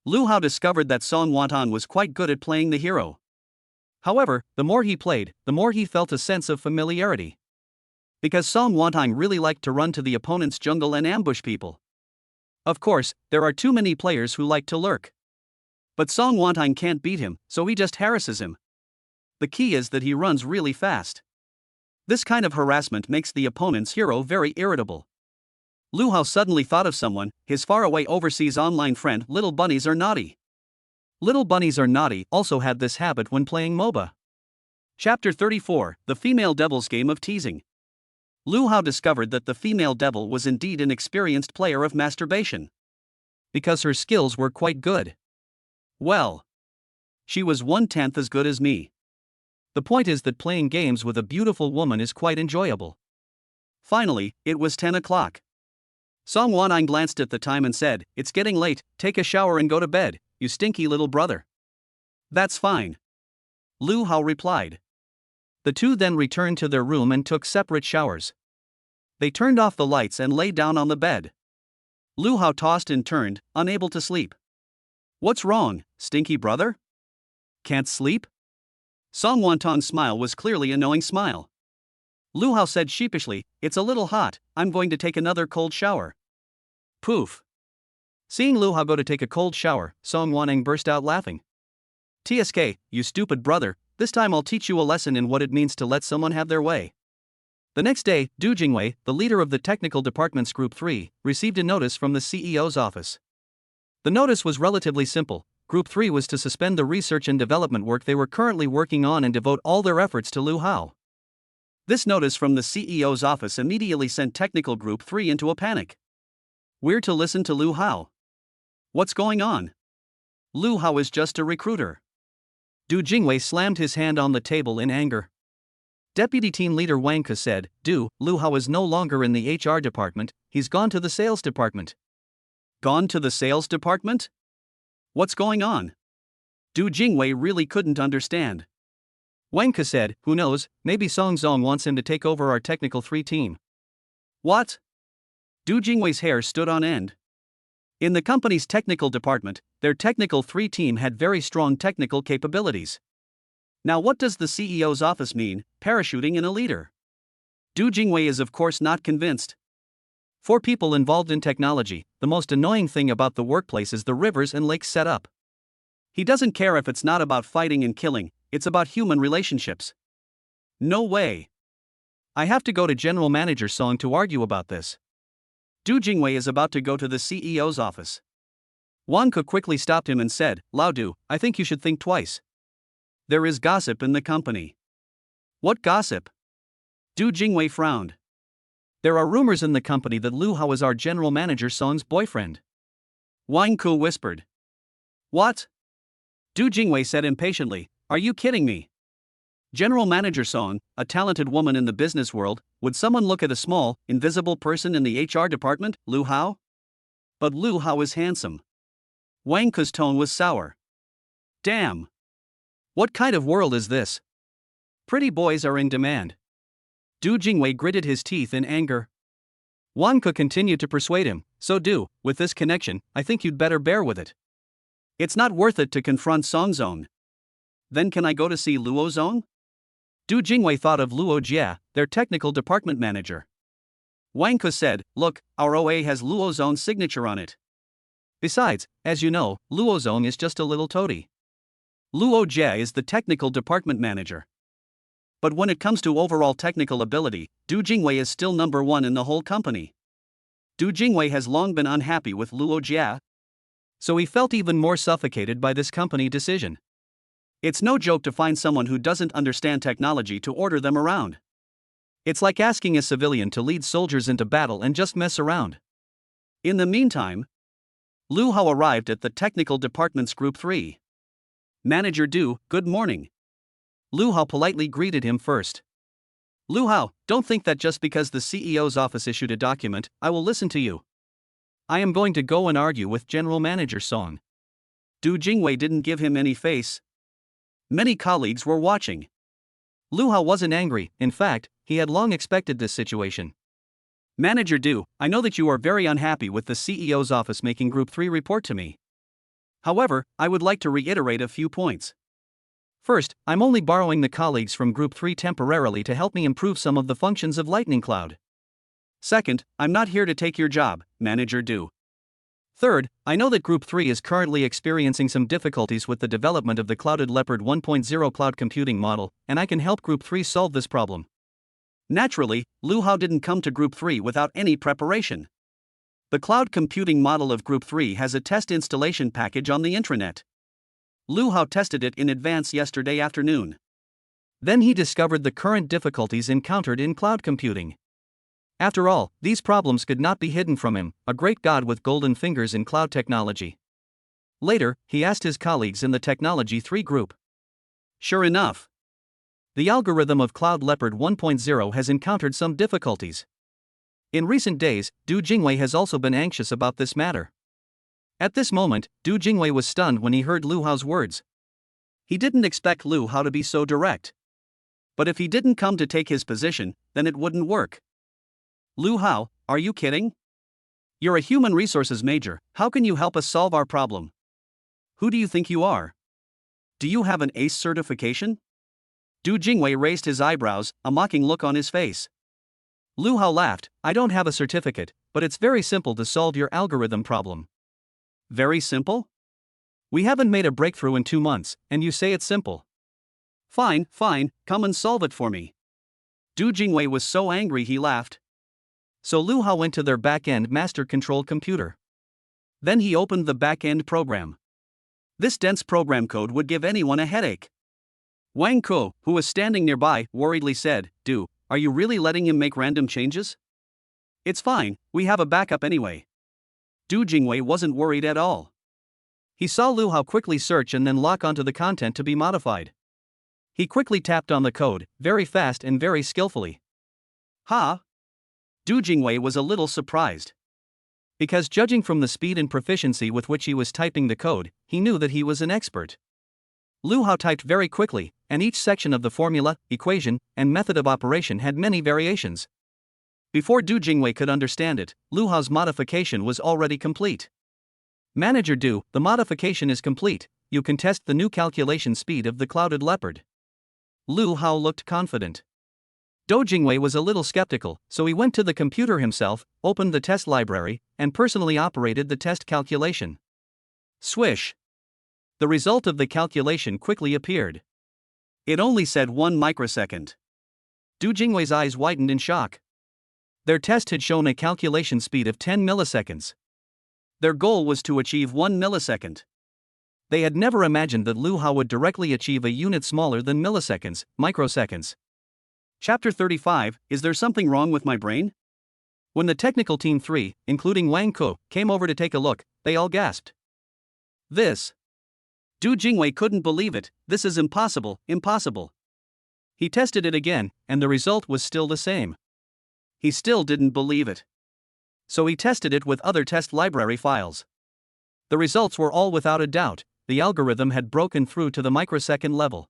Lu Hao discovered that Song Wantan was quite good at playing the hero. However, the more he played, the more he felt a sense of familiarity. Because Song Wantang really liked to run to the opponent's jungle and ambush people. Of course, there are too many players who like to lurk. But Song Wantang can't beat him, so he just harasses him. The key is that he runs really fast. This kind of harassment makes the opponent's hero very irritable. Lu Hao suddenly thought of someone, his faraway overseas online friend Little Bunnies Are Naughty. Little Bunnies Are Naughty also had this habit when playing MOBA. Chapter 34, The Female Devil's Game of Teasing. Lu Hao discovered that the female devil was indeed an experienced player of masturbation. Because her skills were quite good. Well, she was 1/10 as good as me. The point is that playing games with a beautiful woman is quite enjoyable. Finally, it was 10 o'clock. Song Wanang glanced at the time and said, "It's getting late, take a shower and go to bed, you stinky little brother." "That's fine," Lu Hao replied. The two then returned to their room and took separate showers. They turned off the lights and lay down on the bed. Lu Hao tossed and turned, unable to sleep. "What's wrong, stinky brother? Can't sleep?" Song Wantan's smile was clearly a knowing smile. Lu Hao said sheepishly, "It's a little hot, I'm going to take another cold shower." Poof. Seeing Lu Hao go to take a cold shower, Song Wanang burst out laughing. TSK, you stupid brother, this time I'll teach you a lesson in what it means to let someone have their way. The next day, Du Jingwei, the leader of the technical department's Group 3, received a notice from the CEO's office. The notice was relatively simple. Group 3 was to suspend the research and development work they were currently working on and devote all their efforts to Lu Hao. This notice from the CEO's office immediately sent Technical Group 3 into a panic. We're to listen to Lu Hao. What's going on? Lu Hao is just a recruiter. Du Jingwei slammed his hand on the table in anger. Deputy Team Leader Wang Ke said, Lu Hao is no longer in the HR department, he's gone to the sales department. Gone to the sales department? What's going on? Du Jingwei really couldn't understand. Wang Ke said, who knows, maybe Song Zong wants him to take over our Technical 3 team. What? Du Jingwei's hair stood on end. In the company's technical department, their Technical 3 team had very strong technical capabilities. Now what does the CEO's office mean, parachuting in a leader? Du Jingwei is of course not convinced. For people involved in technology, the most annoying thing about the workplace is the rivers and lakes setup. He doesn't care if it's not about fighting and killing, it's about human relationships. No way. I have to go to General Manager Song to argue about this. Du Jingwei is about to go to the CEO's office. Wang Ke quickly stopped him and said, Lao Du, I think you should think twice. There is gossip in the company. What gossip? Du Jingwei frowned. There are rumors in the company that Lu Hao is our General Manager Song's boyfriend. Wang Ke whispered. What? Du Jingwei said impatiently, are you kidding me? General Manager Song, a talented woman in the business world, would someone look at a small, invisible person in the HR department, Lu Hao? But Lu Hao is handsome. Wang Ke's tone was sour. Damn. What kind of world is this? Pretty boys are in demand. Du Jingwei gritted his teeth in anger. Wang Ke continued to persuade him, so with this connection, I think you'd better bear with it. It's not worth it to confront Song Zong. Then can I go to see Luo Zong? Du Jingwei thought of Luo Jia, their technical department manager. Wang Ke said, look, our OA has Luo Zong's signature on it. Besides, as you know, Luo Zong is just a little toady. Luo Jia is the technical department manager. But when it comes to overall technical ability, Du Jingwei is still number one in the whole company. Du Jingwei has long been unhappy with Luo Jia. So he felt even more suffocated by this company decision. It's no joke to find someone who doesn't understand technology to order them around. It's like asking a civilian to lead soldiers into battle and just mess around. In the meantime, Lu Hao arrived at the technical department's Group 3. Manager Du, good morning. Lu Hao politely greeted him first. Lu Hao, don't think that just because the CEO's office issued a document, I will listen to you. I am going to go and argue with General Manager Song. Du Jingwei didn't give him any face. Many colleagues were watching. Lu Hao wasn't angry, in fact, he had long expected this situation. Manager Du, I know that you are very unhappy with the CEO's office making Group 3 report to me. However, I would like to reiterate a few points. First, I'm only borrowing the colleagues from Group 3 temporarily to help me improve some of the functions of Lightning Cloud. Second, I'm not here to take your job, Manager Du. Third, I know that Group 3 is currently experiencing some difficulties with the development of the Clouded Leopard 1.0 cloud computing model, and I can help Group 3 solve this problem. Naturally, Lu Hao didn't come to Group 3 without any preparation. The cloud computing model of Group 3 has a test installation package on the intranet. Lu Hao tested it in advance yesterday afternoon. Then he discovered the current difficulties encountered in cloud computing. After all, these problems could not be hidden from him, a great god with golden fingers in cloud technology. Later, he asked his colleagues in the Technology 3 group. Sure enough, the algorithm of Cloud Leopard 1.0 has encountered some difficulties. In recent days, Du Jingwei has also been anxious about this matter. At this moment, Du Jingwei was stunned when he heard Lu Hao's words. He didn't expect Lu Hao to be so direct. But if he didn't come to take his position, then it wouldn't work. Lu Hao, are you kidding? You're a human resources major, how can you help us solve our problem? Who do you think you are? Do you have an ACE certification? Du Jingwei raised his eyebrows, a mocking look on his face. Lu Hao laughed, I don't have a certificate, but it's very simple to solve your algorithm problem. Very simple? We haven't made a breakthrough in 2 months, and you say it's simple. Fine, come and solve it for me. Du Jingwei was so angry he laughed. So Lu Hao went to their back-end master-controlled computer. Then he opened the back-end program. This dense program code would give anyone a headache. Wang Kuo, who was standing nearby, worriedly said, "Du, are you really letting him make random changes?" "It's fine, we have a backup anyway." Du Jingwei wasn't worried at all. He saw Lu Hao quickly search and then lock onto the content to be modified. He quickly tapped on the code, very fast and very skillfully. Ha! Du Jingwei was a little surprised. Because judging from the speed and proficiency with which he was typing the code, he knew that he was an expert. Lu Hao typed very quickly, and each section of the formula, equation, and method of operation had many variations. Before Du Jingwei could understand it, Lu Hao's modification was already complete. "Manager Du, the modification is complete. You can test the new calculation speed of the clouded leopard." Lu Hao looked confident. Du Jingwei was a little skeptical, so he went to the computer himself, opened the test library, and personally operated the test calculation. Swish! The result of the calculation quickly appeared. It only said 1 microsecond. Du Jingwei's eyes widened in shock. Their test had shown a calculation speed of 10 milliseconds. Their goal was to achieve 1 millisecond. They had never imagined that Lu Hao would directly achieve a unit smaller than milliseconds, microseconds. Chapter 35, Is there something wrong with my brain? When the technical team 3, including Wang Kuo, came over to take a look, they all gasped. This. Du Jingwei couldn't believe it. This is impossible. He tested it again, and the result was still the same. He still didn't believe it. So he tested it with other test library files. The results were all without a doubt. The algorithm had broken through to the microsecond level.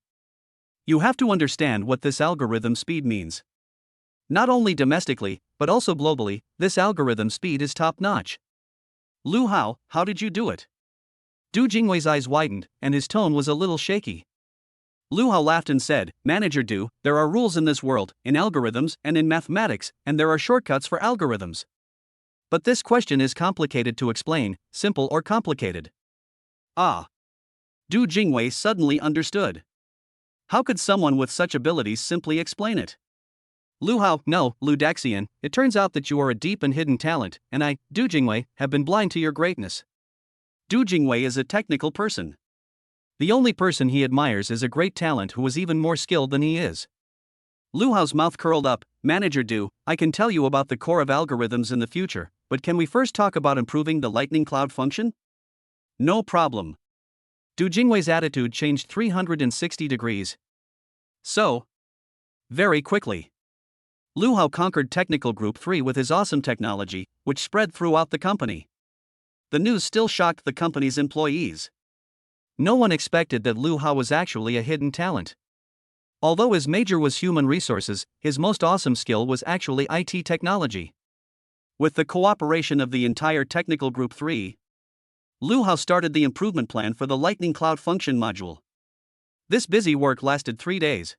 You have to understand what this algorithm speed means. Not only domestically, but also globally, this algorithm speed is top-notch. Lu Hao, how did you do it? Du Jingwei's eyes widened, and his tone was a little shaky. Lu Hao laughed and said, "Manager Du, there are rules in this world, in algorithms and in mathematics, and there are shortcuts for algorithms. But this question is complicated to explain, simple or complicated." Ah! Du Jingwei suddenly understood. How could someone with such abilities simply explain it? Lu Hao, no, Lu Daxian, it turns out that you are a deep and hidden talent, and I, Du Jingwei, have been blind to your greatness. Du Jingwei is a technical person. The only person he admires is a great talent who is even more skilled than he is. Lu Hao's mouth curled up. "Manager Du, I can tell you about the core of algorithms in the future, but can we first talk about improving the lightning cloud function?" "No problem." Du Jingwei's attitude changed 360 degrees. So, very quickly, Lu Hao conquered Technical Group 3 with his awesome technology, which spread throughout the company. The news still shocked the company's employees. No one expected that Lu Hao was actually a hidden talent. Although his major was human resources, his most awesome skill was actually IT technology. With the cooperation of the entire Technical Group 3, Lu Hao started the improvement plan for the Lightning Cloud Function module. This busy work lasted 3 days.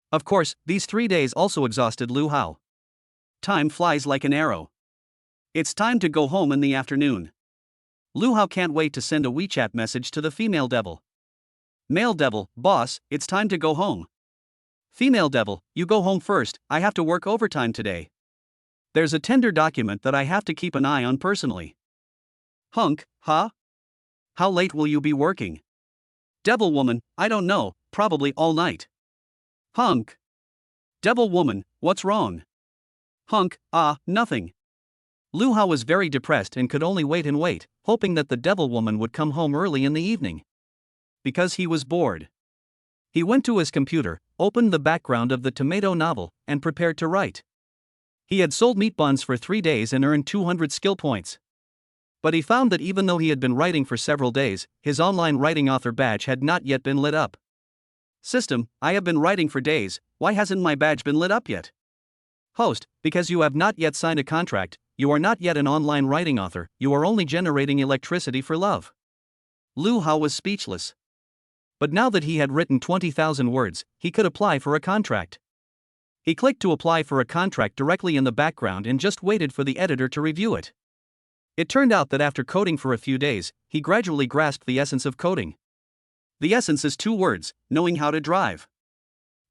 Of course, these 3 days also exhausted Lu Hao. Time flies like an arrow. It's time to go home in the afternoon. Lu Hao can't wait to send a WeChat message to the female devil. Male devil, boss, it's time to go home. Female devil, you go home first, I have to work overtime today. There's a tender document that I have to keep an eye on personally. Hunk, huh? How late will you be working? Devil woman, I don't know, probably all night. Hunk. Devil woman, what's wrong? Hunk, nothing. Lu Hao was very depressed and could only wait and wait, hoping that the devil woman would come home early in the evening. Because he was bored. He went to his computer, opened the background of the tomato novel, and prepared to write. He had sold meat buns for 3 days and earned 200 skill points. But he found that even though he had been writing for several days, his online writing author badge had not yet been lit up. System, I have been writing for days, why hasn't my badge been lit up yet? Host, because you have not yet signed a contract, you are not yet an online writing author, you are only generating electricity for love. Lu Hao was speechless. But now that he had written 20,000 words, he could apply for a contract. He clicked to apply for a contract directly in the background and just waited for the editor to review it. It turned out that after coding for a few days, he gradually grasped the essence of coding. The essence is 2 words: knowing how to drive.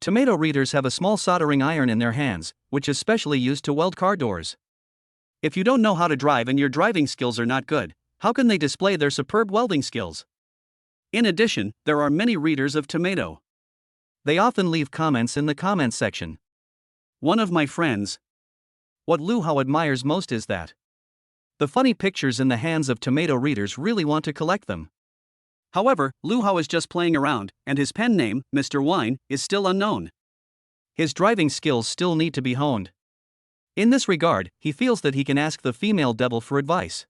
Tomato readers have a small soldering iron in their hands, which is specially used to weld car doors. If you don't know how to drive and your driving skills are not good, how can they display their superb welding skills? In addition, there are many readers of Tomato. They often leave comments in the comments section. One of my friends. What Lu Hao admires most is that the funny pictures in the hands of Tomato readers really want to collect them. However, Lu Hao is just playing around, and his pen name, Mr. Wine, is still unknown. His driving skills still need to be honed. In this regard, he feels that he can ask the female devil for advice.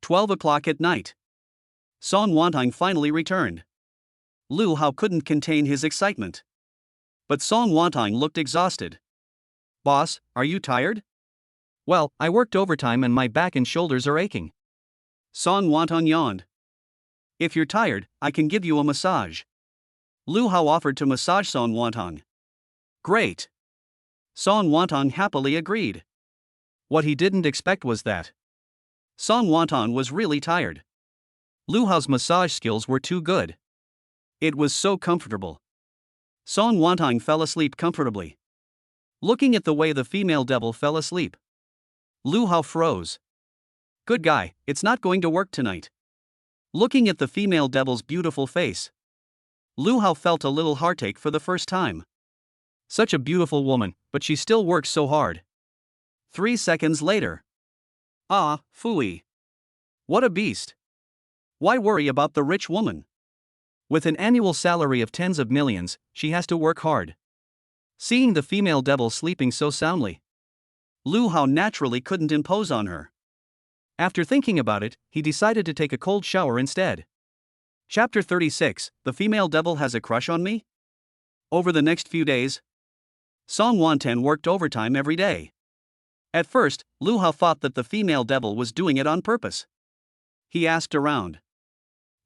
12 o'clock at night. Song Wantong finally returned. Lu Hao couldn't contain his excitement. But Song Wantong looked exhausted. "Boss, are you tired?" "Well, I worked overtime and my back and shoulders are aching." Song Wantong yawned. "If you're tired, I can give you a massage." Lu Hao offered to massage Song Wantong. "Great." Song Wantong happily agreed. What he didn't expect was that Song Wantong was really tired. Lu Hao's massage skills were too good. It was so comfortable. Song Wantong fell asleep comfortably. Looking at the way the female devil fell asleep, Lu Hao froze. Good guy, it's not going to work tonight. Looking at the female devil's beautiful face, Lu Hao felt a little heartache for the first time. Such a beautiful woman, but she still works so hard. 3 seconds later. Ah, phooey. What a beast. Why worry about the rich woman? With an annual salary of tens of millions, she has to work hard. Seeing the female devil sleeping so soundly, Lu Hao naturally couldn't impose on her. After thinking about it, he decided to take a cold shower instead. Chapter 36, The Female Devil Has a Crush on Me? Over the next few days, Song Wantong worked overtime every day. At first, Lu Hao thought that the female devil was doing it on purpose. He asked around.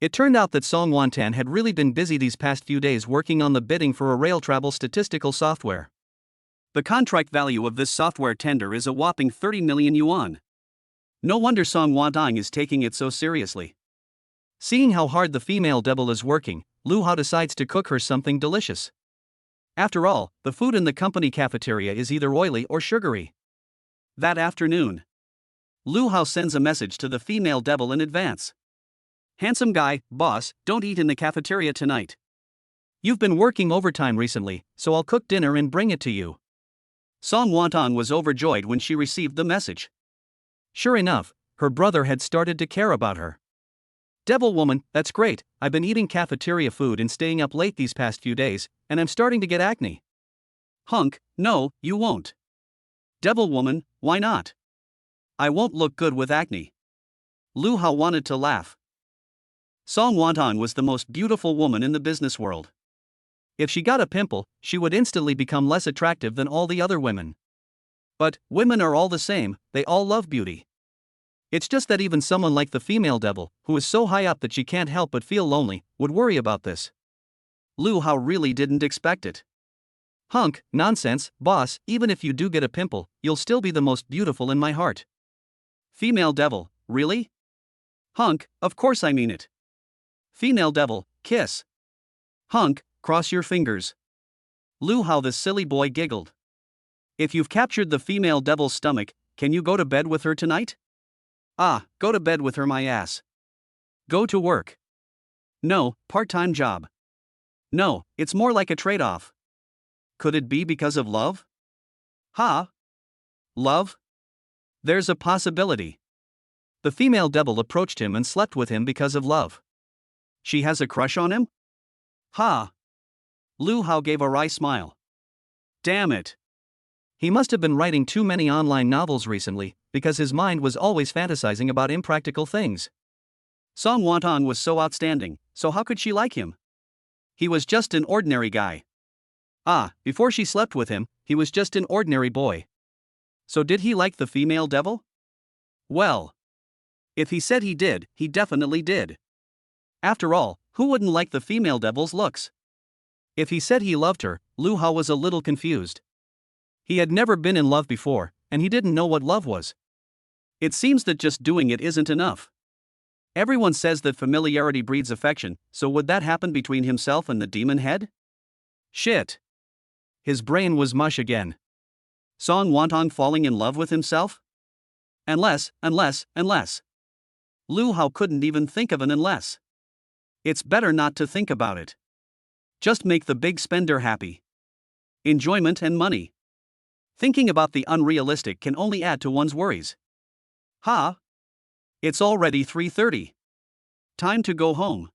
It turned out that Song Wantong had really been busy these past few days working on the bidding for a rail travel statistical software. The contract value of this software tender is a whopping 30 million yuan. No wonder Song Wantong is taking it so seriously. Seeing how hard the female devil is working, Lu Hao decides to cook her something delicious. After all, the food in the company cafeteria is either oily or sugary. That afternoon, Lu Hao sends a message to the female devil in advance. "Handsome guy, boss, don't eat in the cafeteria tonight. You've been working overtime recently, so I'll cook dinner and bring it to you." Song Wantong was overjoyed when she received the message. Sure enough, her brother had started to care about her. "Devil woman, that's great, I've been eating cafeteria food and staying up late these past few days, and I'm starting to get acne." "Hunk, no, you won't." "Devil woman, why not?" "I won't look good with acne." Lu Hao wanted to laugh. Song Wantong was the most beautiful woman in the business world. If she got a pimple, she would instantly become less attractive than all the other women. But women are all the same, they all love beauty. It's just that even someone like the female devil, who is so high up that she can't help but feel lonely, would worry about this. Lu Hao really didn't expect it. "Hunk, nonsense, boss, even if you do get a pimple, you'll still be the most beautiful in my heart." Female devil, really? "Hunk, of course I mean it." Female devil, kiss. "Hunk, cross your fingers." Lu Hao the silly boy giggled. "If you've captured the female devil's stomach, can you go to bed with her tonight?" "Ah, go to bed with her my ass." "Go to work." "No, part-time job." "No, it's more like a trade-off." Could it be because of love? Ha! Love? There's a possibility. The female devil approached him and slept with him because of love. She has a crush on him? Ha! Lu Hao gave a wry smile. Damn it. He must have been writing too many online novels recently, because his mind was always fantasizing about impractical things. Song Wantong was so outstanding, so how could she like him? He was just an ordinary guy. Ah, before she slept with him, he was just an ordinary boy. So did he like the female devil? Well, if he said he did, he definitely did. After all, who wouldn't like the female devil's looks? If he said he loved her, Lu Hao was a little confused. He had never been in love before, and he didn't know what love was. It seems that just doing it isn't enough. Everyone says that familiarity breeds affection, so would that happen between himself and the demon head? Shit. His brain was mush again. Song Wantong falling in love with himself? Unless. Lu Hao couldn't even think of an unless. It's better not to think about it. Just make the big spender happy. Enjoyment and money. Thinking about the unrealistic can only add to one's worries. It's already 3:30. Time to go home.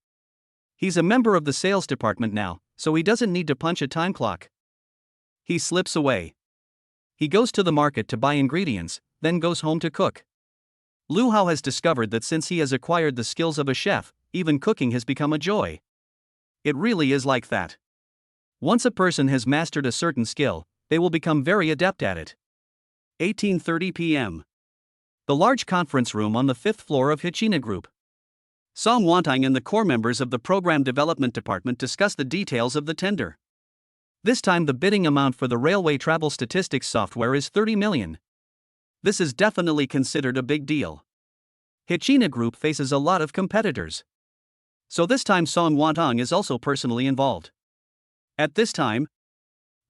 He's a member of the sales department now, so he doesn't need to punch a time clock. He slips away. He goes to the market to buy ingredients, then goes home to cook. Lu Hao has discovered that since he has acquired the skills of a chef, even cooking has become a joy. It really is like that. Once a person has mastered a certain skill, they will become very adept at it. 18:30 p.m. The large conference room on the 5th floor of Hichina Group. Song Wantang and the core members of the Program Development Department discuss the details of the tender. This time the bidding amount for the railway travel statistics software is 30 million. This is definitely considered a big deal. Hichina Group faces a lot of competitors. So this time Song Wantang is also personally involved. At this time,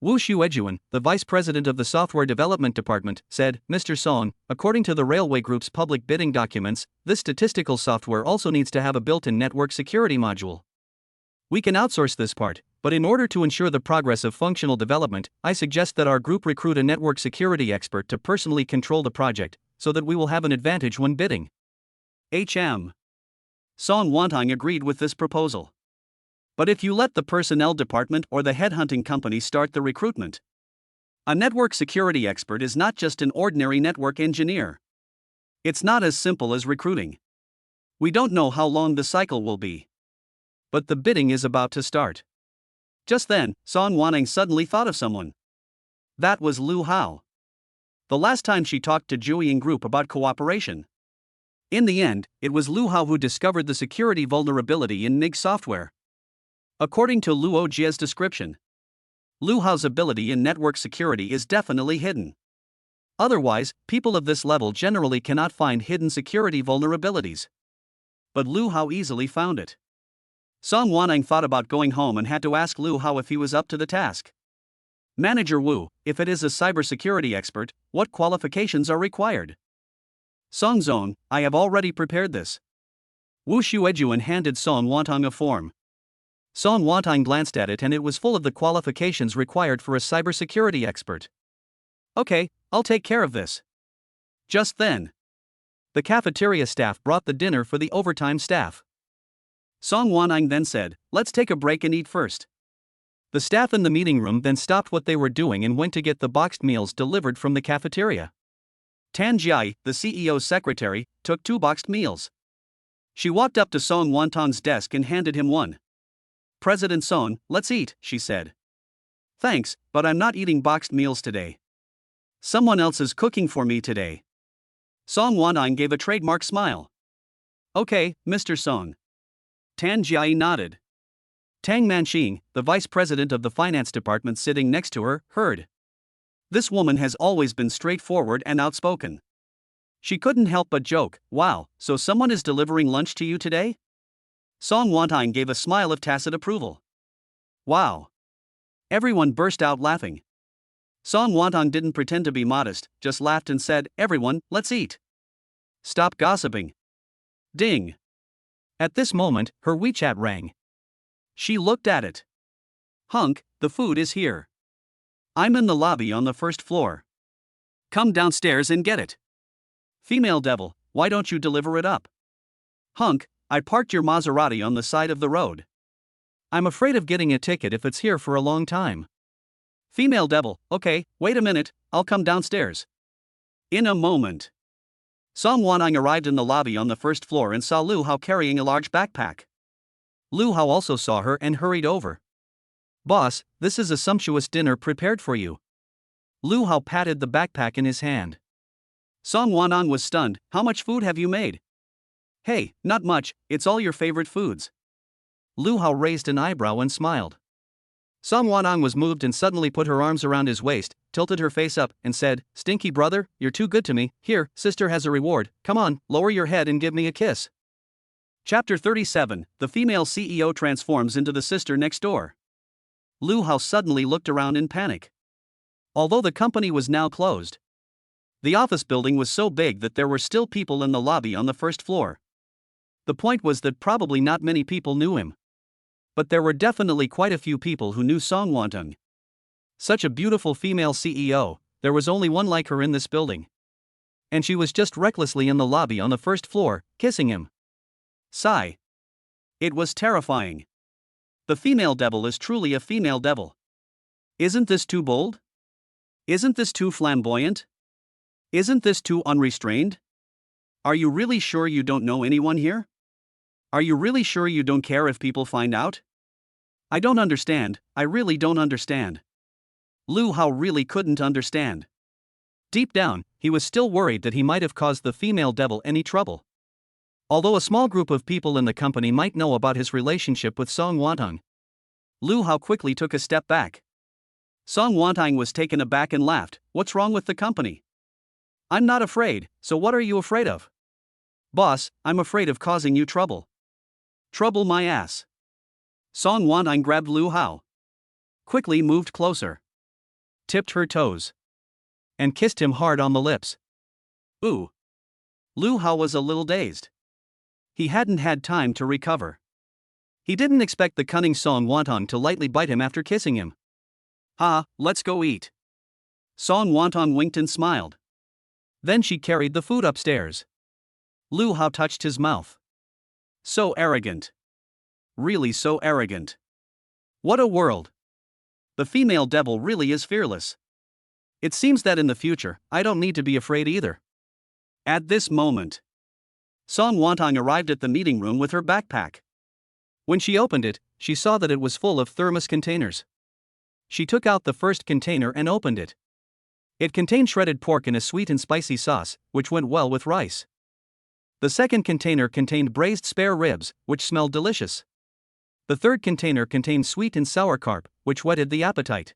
Wu Xuejuan, the vice president of the software development department, said, "Mr. Song, according to the railway group's public bidding documents, this statistical software also needs to have a built-in network security module. We can outsource this part, but in order to ensure the progress of functional development, I suggest that our group recruit a network security expert to personally control the project, so that we will have an advantage when bidding." Song Wantang agreed with this proposal. But if you let the personnel department or the headhunting company start the recruitment, a network security expert is not just an ordinary network engineer. It's not as simple as recruiting. We don't know how long the cycle will be. But the bidding is about to start. Just then, Song Wantang suddenly thought of someone. That was Lu Hao. The last time she talked to Zhuiying Group about cooperation. In the end, it was Lu Hao who discovered the security vulnerability in NIG software. According to Luo Jie's description, Lu Hao's ability in network security is definitely hidden. Otherwise, people of this level generally cannot find hidden security vulnerabilities. But Lu Hao easily found it. Song Wantang thought about going home and had to ask Lu Hao if he was up to the task. Manager Wu, if it is a cybersecurity expert, what qualifications are required? Song Zong, I have already prepared this. Wu Xuejuan handed Song Wantang a form. Song Wantang glanced at it and it was full of the qualifications required for a cybersecurity expert. Okay, I'll take care of this. Just then, the cafeteria staff brought the dinner for the overtime staff. Song Wantang then said, "Let's take a break and eat first." The staff in the meeting room then stopped what they were doing and went to get the boxed meals delivered from the cafeteria. Tan Jiai, the CEO's secretary, took 2 boxed meals. She walked up to Song Wantang's desk and handed him one. "President Song, let's eat," she said. "Thanks, but I'm not eating boxed meals today. Someone else is cooking for me today." Song Wantang gave a trademark smile. "Okay, Mr. Song." Tan Jiai nodded. Tang Manxing, the vice president of the finance department sitting next to her, heard. This woman has always been straightforward and outspoken. She couldn't help but joke, "Wow, so someone is delivering lunch to you today?" Song Wantang gave a smile of tacit approval. "Wow." Everyone burst out laughing. Song Wantang didn't pretend to be modest, just laughed and said, "Everyone, let's eat. Stop gossiping." Ding. At this moment, her WeChat rang. She looked at it. "Hunk, the food is here. I'm in the lobby on the 1st floor. Come downstairs and get it." "Female devil, why don't you deliver it up?" "Hunk, I parked your Maserati on the side of the road. I'm afraid of getting a ticket if it's here for a long time." "Female devil, okay, wait a minute, I'll come downstairs." In a moment, Song Wantang arrived in the lobby on the 1st floor and saw Lu Hao carrying a large backpack. Lu Hao also saw her and hurried over. "Boss, this is a sumptuous dinner prepared for you." Lu Hao patted the backpack in his hand. Song Wantang was stunned. "How much food have you made?" "Hey, not much, it's all your favorite foods." Lu Hao raised an eyebrow and smiled. Song Wanang was moved and suddenly put her arms around his waist, tilted her face up, and said, "Stinky brother, you're too good to me. Here, sister has a reward. Come on, lower your head and give me a kiss." Chapter 37, The female CEO transforms into the sister next door. Lu Hao suddenly looked around in panic. Although the company was now closed, the office building was so big that there were still people in the lobby on the first floor. The point was that probably not many people knew him. But there were definitely quite a few people who knew Song Wantung. Such a beautiful female CEO, there was only one like her in this building. And she was just recklessly in the lobby on the first floor, kissing him. Sigh. It was terrifying. The female devil is truly a female devil. Isn't this too bold? Isn't this too flamboyant? Isn't this too unrestrained? Are you really sure you don't know anyone here? Are you really sure you don't care if people find out? I don't understand, I really don't understand. Lu Hao really couldn't understand. Deep down, he was still worried that he might have caused the female devil any trouble. Although a small group of people in the company might know about his relationship with Song Wantung, Lu Hao quickly took a step back. Song Wantung was taken aback and laughed. "What's wrong with the company?" "I'm not afraid, so what are you afraid of?" "Boss, I'm afraid of causing you trouble." "Trouble my ass." Song Wantung grabbed Lu Hao. Quickly moved closer. Tipped her toes. And kissed him hard on the lips. Ooh. Lu Hao was a little dazed. He hadn't had time to recover. He didn't expect the cunning Song Wantung to lightly bite him after kissing him. "Ha, let's go eat." Song Wantung winked and smiled. Then she carried the food upstairs. Lu Hao touched his mouth. So arrogant. Really so arrogant. What a world. The female devil really is fearless. It seems that in the future, I don't need to be afraid either. At this moment, Song Wantung arrived at the meeting room with her backpack. When she opened it, she saw that it was full of thermos containers. She took out the first container and opened it. It contained shredded pork in a sweet and spicy sauce, which went well with rice. The second container contained braised spare ribs, which smelled delicious. The third container contained sweet and sour carp, which whetted the appetite.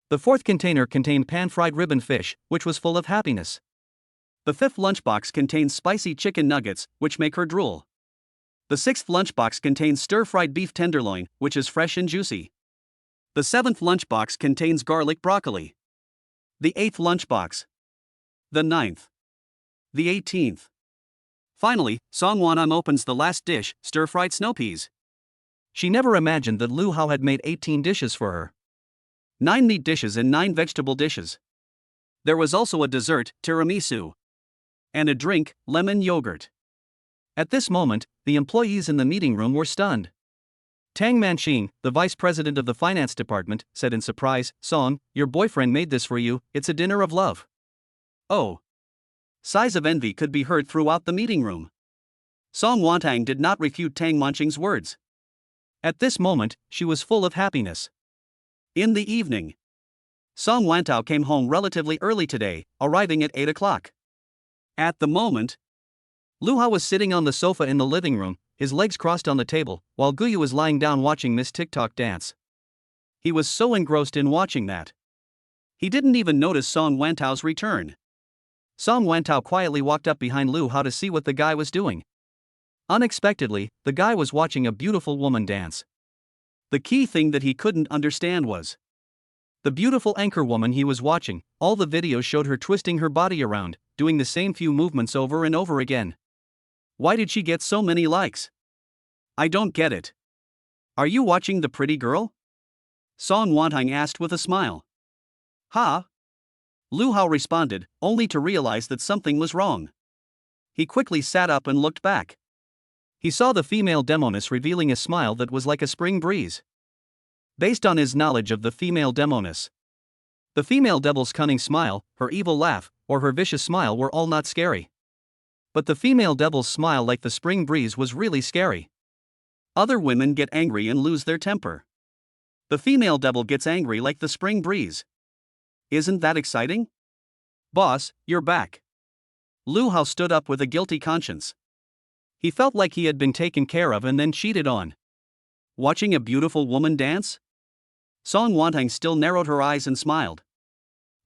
The fourth container contained pan-fried ribbon fish, which was full of happiness. The fifth lunchbox contains spicy chicken nuggets, which make her drool. The sixth lunchbox contains stir-fried beef tenderloin, which is fresh and juicy. The seventh lunchbox contains garlic broccoli. The eighth lunchbox. The ninth. The 18th. Finally, Song Wantung opens the last dish, stir-fried snow peas. She never imagined that Lu Hao had made 18 dishes for her. 9 meat dishes and 9 vegetable dishes. There was also a dessert, tiramisu. And a drink, lemon yogurt. At this moment, the employees in the meeting room were stunned. Tang Manqing, the vice president of the finance department, said in surprise, "Song, your boyfriend made this for you, it's a dinner of love." Oh. Sighs of envy could be heard throughout the meeting room. Song Wantung did not refute Tang Manqing's words. At this moment, she was full of happiness. In the evening, Song Wantung came home relatively early today, arriving at 8 o'clock. At the moment, Lu Hao was sitting on the sofa in the living room, his legs crossed on the table, while Guyu was lying down watching Miss TikTok dance. He was so engrossed in watching that he didn't even notice Song Wantung's return. Song Wantung quietly walked up behind Lu Hao to see what the guy was doing. Unexpectedly, the guy was watching a beautiful woman dance. The key thing that he couldn't understand was the beautiful anchor woman he was watching. All the videos showed her twisting her body around, doing the same few movements over and over again. Why did she get so many likes? I don't get it. Are you watching the pretty girl? Song Wantung asked with a smile. Ha? Lu Hao responded, only to realize that something was wrong. He quickly sat up and looked back. He saw the female demoness revealing a smile that was like a spring breeze. Based on his knowledge of the female demoness, the female devil's cunning smile, her evil laugh, or her vicious smile were all not scary. But the female devil's smile like the spring breeze was really scary. Other women get angry and lose their temper. The female devil gets angry like the spring breeze. Isn't that exciting? Boss, you're back. Lu Hao stood up with a guilty conscience. He felt like he had been taken care of and then cheated on. Watching a beautiful woman dance? Song Wantang still narrowed her eyes and smiled.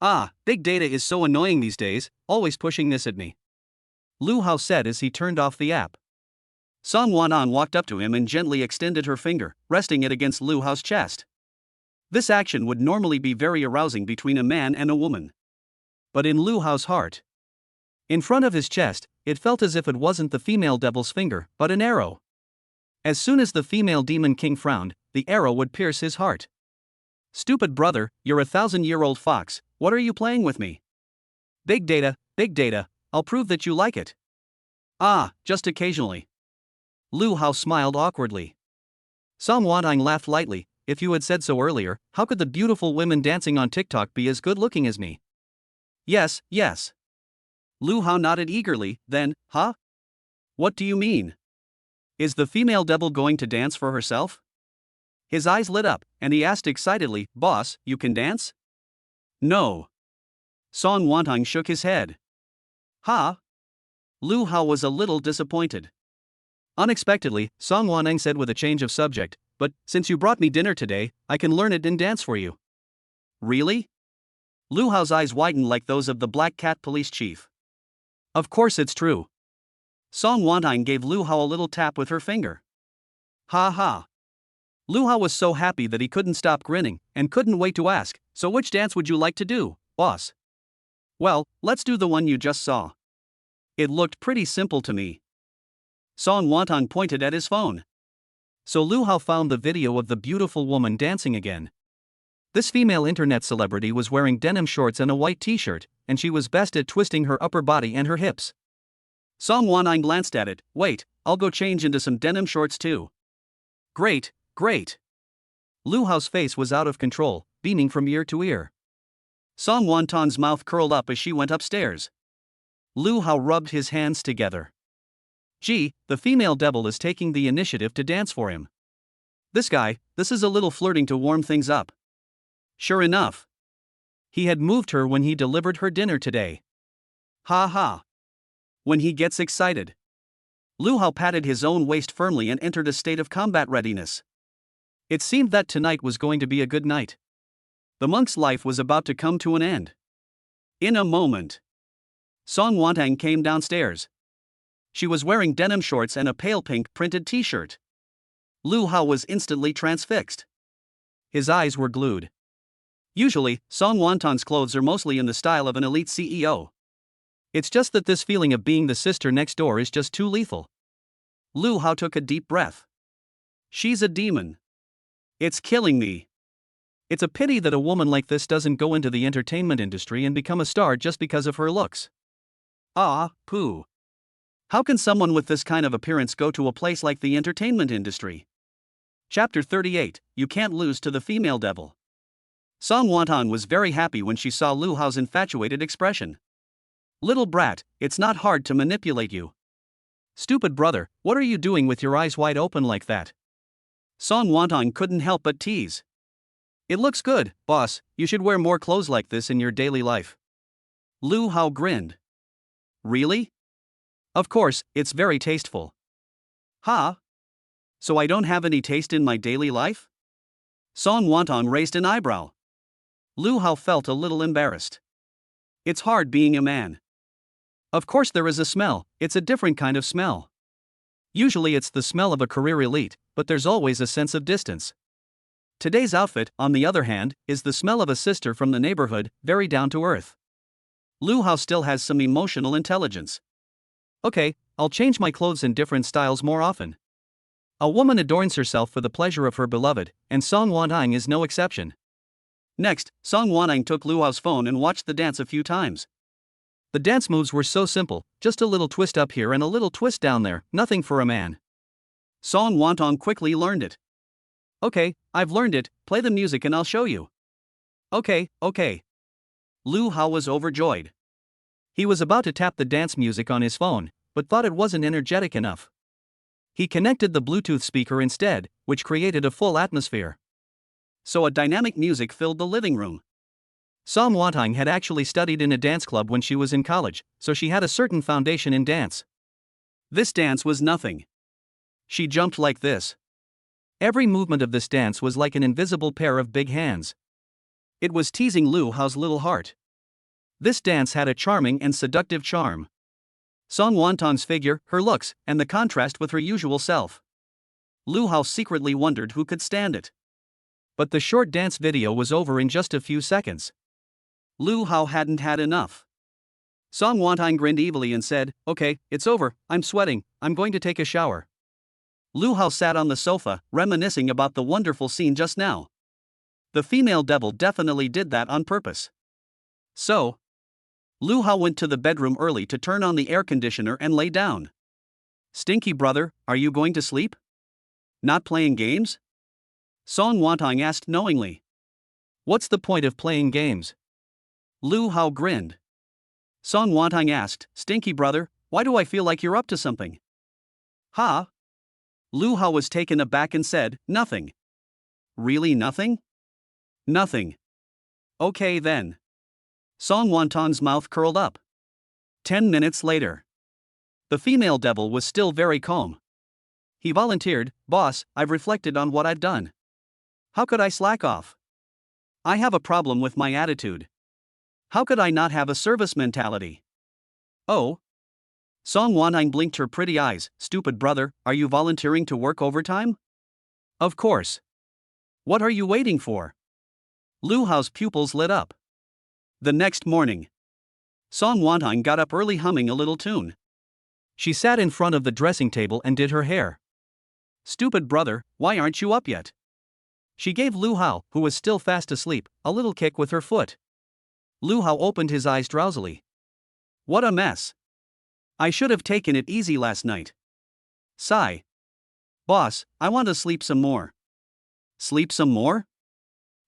Ah, big data is so annoying these days, always pushing this at me. Lu Hao said as he turned off the app. Song Wantang walked up to him and gently extended her finger, resting it against Lu Hao's chest. This action would normally be very arousing between a man and a woman. But in Lu Hao's heart, in front of his chest, it felt as if it wasn't the female devil's finger, but an arrow. As soon as the female demon king frowned, the arrow would pierce his heart. Stupid brother, you're a 1,000-year-old fox, what are you playing with me? Big data, I'll prove that you like it. Ah, just occasionally. Lu Hao smiled awkwardly. Song Wantang laughed lightly. If you had said so earlier, how could the beautiful women dancing on TikTok be as good looking as me? Yes. Lu Hao nodded eagerly, then, huh? What do you mean? Is the female devil going to dance for herself? His eyes lit up, and he asked excitedly, Boss, you can dance? No. Song Wantang shook his head. Huh? Lu Hao was a little disappointed. Unexpectedly, Song Wantang said with a change of subject, but, since you brought me dinner today, I can learn it and dance for you. Really? Lu Hao's eyes widened like those of the Black Cat police chief. Of course it's true. Song Wantang gave Lu Hao a little tap with her finger. Ha ha. Lu Hao was so happy that he couldn't stop grinning, and couldn't wait to ask, so which dance would you like to do, boss? Well, let's do the one you just saw. It looked pretty simple to me. Song Wantang pointed at his phone. So Lu Hao found the video of the beautiful woman dancing again. This female internet celebrity was wearing denim shorts and a white t-shirt, and she was best at twisting her upper body and her hips. Song Wantang glanced at it. Wait, I'll go change into some denim shorts too. Great. Lu Hao's face was out of control, beaming from ear to ear. Song Wantang's mouth curled up as she went upstairs. Lu Hao rubbed his hands together. Gee, the female devil is taking the initiative to dance for him. This is a little flirting to warm things up. Sure enough. He had moved her when he delivered her dinner today. Ha ha. When he gets excited. Lu Hao patted his own waist firmly and entered a state of combat readiness. It seemed that tonight was going to be a good night. The monk's life was about to come to an end. In a moment, Song Wantang came downstairs. She was wearing denim shorts and a pale pink printed t-shirt. Lu Hao was instantly transfixed. His eyes were glued. Usually, Song Wantang's clothes are mostly in the style of an elite CEO. It's just that this feeling of being the sister next door is just too lethal. Lu Hao took a deep breath. She's a demon. It's killing me. It's a pity that a woman like this doesn't go into the entertainment industry and become a star just because of her looks. Ah, pooh. How can someone with this kind of appearance go to a place like the entertainment industry? Chapter 38, You Can't Lose to the Female Devil. Song Wantang was very happy when she saw Lu Hao's infatuated expression. Little brat, it's not hard to manipulate you. Stupid brother, what are you doing with your eyes wide open like that? Song Wantang couldn't help but tease. It looks good, boss, you should wear more clothes like this in your daily life. Lu Hao grinned. Really? Of course, it's very tasteful. Huh? So I don't have any taste in my daily life? Song Wantang raised an eyebrow. Lu Hao felt a little embarrassed. It's hard being a man. Of course there is a smell, it's a different kind of smell. Usually it's the smell of a career elite, but there's always a sense of distance. Today's outfit, on the other hand, is the smell of a sister from the neighborhood, very down to earth. Lu Hao still has some emotional intelligence. Okay, I'll change my clothes in different styles more often. A woman adorns herself for the pleasure of her beloved, and Song Wantang is no exception. Next, Song Wantang took Lu Hao's phone and watched the dance a few times. The dance moves were so simple, just a little twist up here and a little twist down there, nothing for a man. Song Wantang quickly learned it. Okay, I've learned it, play the music and I'll show you. Okay. Lu Hao was overjoyed. He was about to tap the dance music on his phone, but thought it wasn't energetic enough. He connected the Bluetooth speaker instead, which created a full atmosphere. So a dynamic music filled the living room. Song Wantang had actually studied in a dance club when she was in college, so she had a certain foundation in dance. This dance was nothing. She jumped like this. Every movement of this dance was like an invisible pair of big hands. It was teasing Lu Hao's little heart. This dance had a charming and seductive charm. Song Wantong's figure, her looks, and the contrast with her usual self. Lu Hao secretly wondered who could stand it. But the short dance video was over in just a few seconds. Lu Hao hadn't had enough. Song Wantong grinned evilly and said, "Okay, it's over, I'm sweating, I'm going to take a shower." Lu Hao sat on the sofa, reminiscing about the wonderful scene just now. The female devil definitely did that on purpose. So, Lu Hao went to the bedroom early to turn on the air conditioner and lay down. "Stinky brother, are you going to sleep? Not playing games?" Song Wantong asked knowingly. "What's the point of playing games?" Lu Hao grinned. Song Wantong asked, "Stinky brother, why do I feel like you're up to something?" "Huh?" Lu Hao was taken aback and said, "Nothing." "Really nothing?" "Nothing." "Okay then." Song Wantong's mouth curled up. 10 minutes later. The female devil was still very calm. He volunteered, "Boss, I've reflected on what I've done. How could I slack off? I have a problem with my attitude. How could I not have a service mentality?" "Oh?" Song Wantong blinked her pretty eyes. "Stupid brother, are you volunteering to work overtime?" "Of course. What are you waiting for?" Lu Hao's pupils lit up. The next morning, Song Wantong got up early humming a little tune. She sat in front of the dressing table and did her hair. "Stupid brother, why aren't you up yet?" She gave Lu Hao, who was still fast asleep, a little kick with her foot. Lu Hao opened his eyes drowsily. "What a mess. I should have taken it easy last night." Sigh. "Boss, I want to sleep some more." "Sleep some more?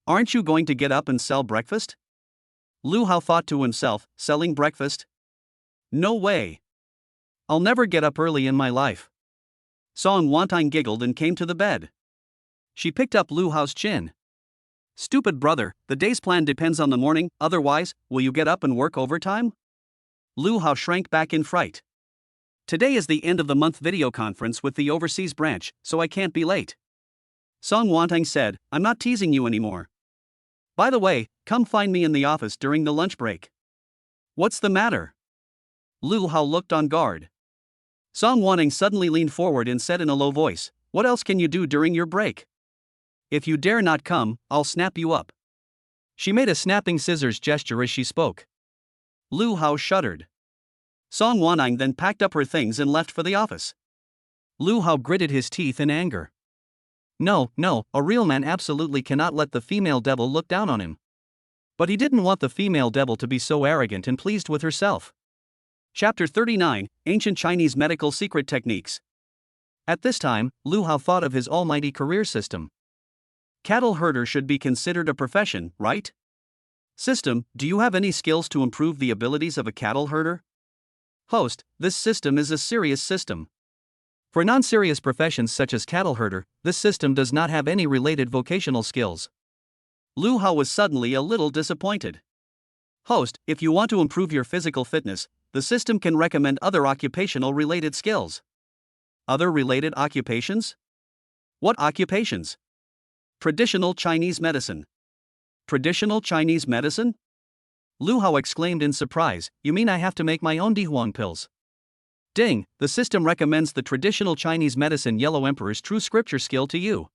Aren't you going to get up and sell breakfast?" Lu Hao thought to himself, selling breakfast? No way. I'll never get up early in my life. Song Wantong giggled and came to the bed. She picked up Lu Hao's chin. "Stupid brother, the day's plan depends on the morning, otherwise, will you get up and work overtime?" Lu Hao shrank back in fright. "Today is the end of the month video conference with the overseas branch, so I can't be late." Song Wantong said, "I'm not teasing you anymore. By the way, come find me in the office during the lunch break." "What's the matter?" Lu Hao looked on guard. Song Wantong suddenly leaned forward and said in a low voice, "What else can you do during your break? If you dare not come, I'll snap you up." She made a snapping scissors gesture as she spoke. Lu Hao shuddered. Song Wantong then packed up her things and left for the office. Lu Hao gritted his teeth in anger. No, a real man absolutely cannot let the female devil look down on him. But he didn't want the female devil to be so arrogant and pleased with herself. Chapter 39, Ancient Chinese Medical Secret Techniques. At this time, Lu Hao thought of his almighty career system. Cattle herder should be considered a profession, right? System, do you have any skills to improve the abilities of a cattle herder? Host, this system is a serious system. For non-serious professions such as cattle herder, this system does not have any related vocational skills. Lu Hao was suddenly a little disappointed. Host, if you want to improve your physical fitness, the system can recommend other occupational related skills. Other related occupations? What occupations? Traditional Chinese medicine. Traditional Chinese medicine? Lu Hao exclaimed in surprise, "You mean I have to make my own Dihuang pills?" Ding, the system recommends the traditional Chinese medicine Yellow Emperor's True Scripture skill to you.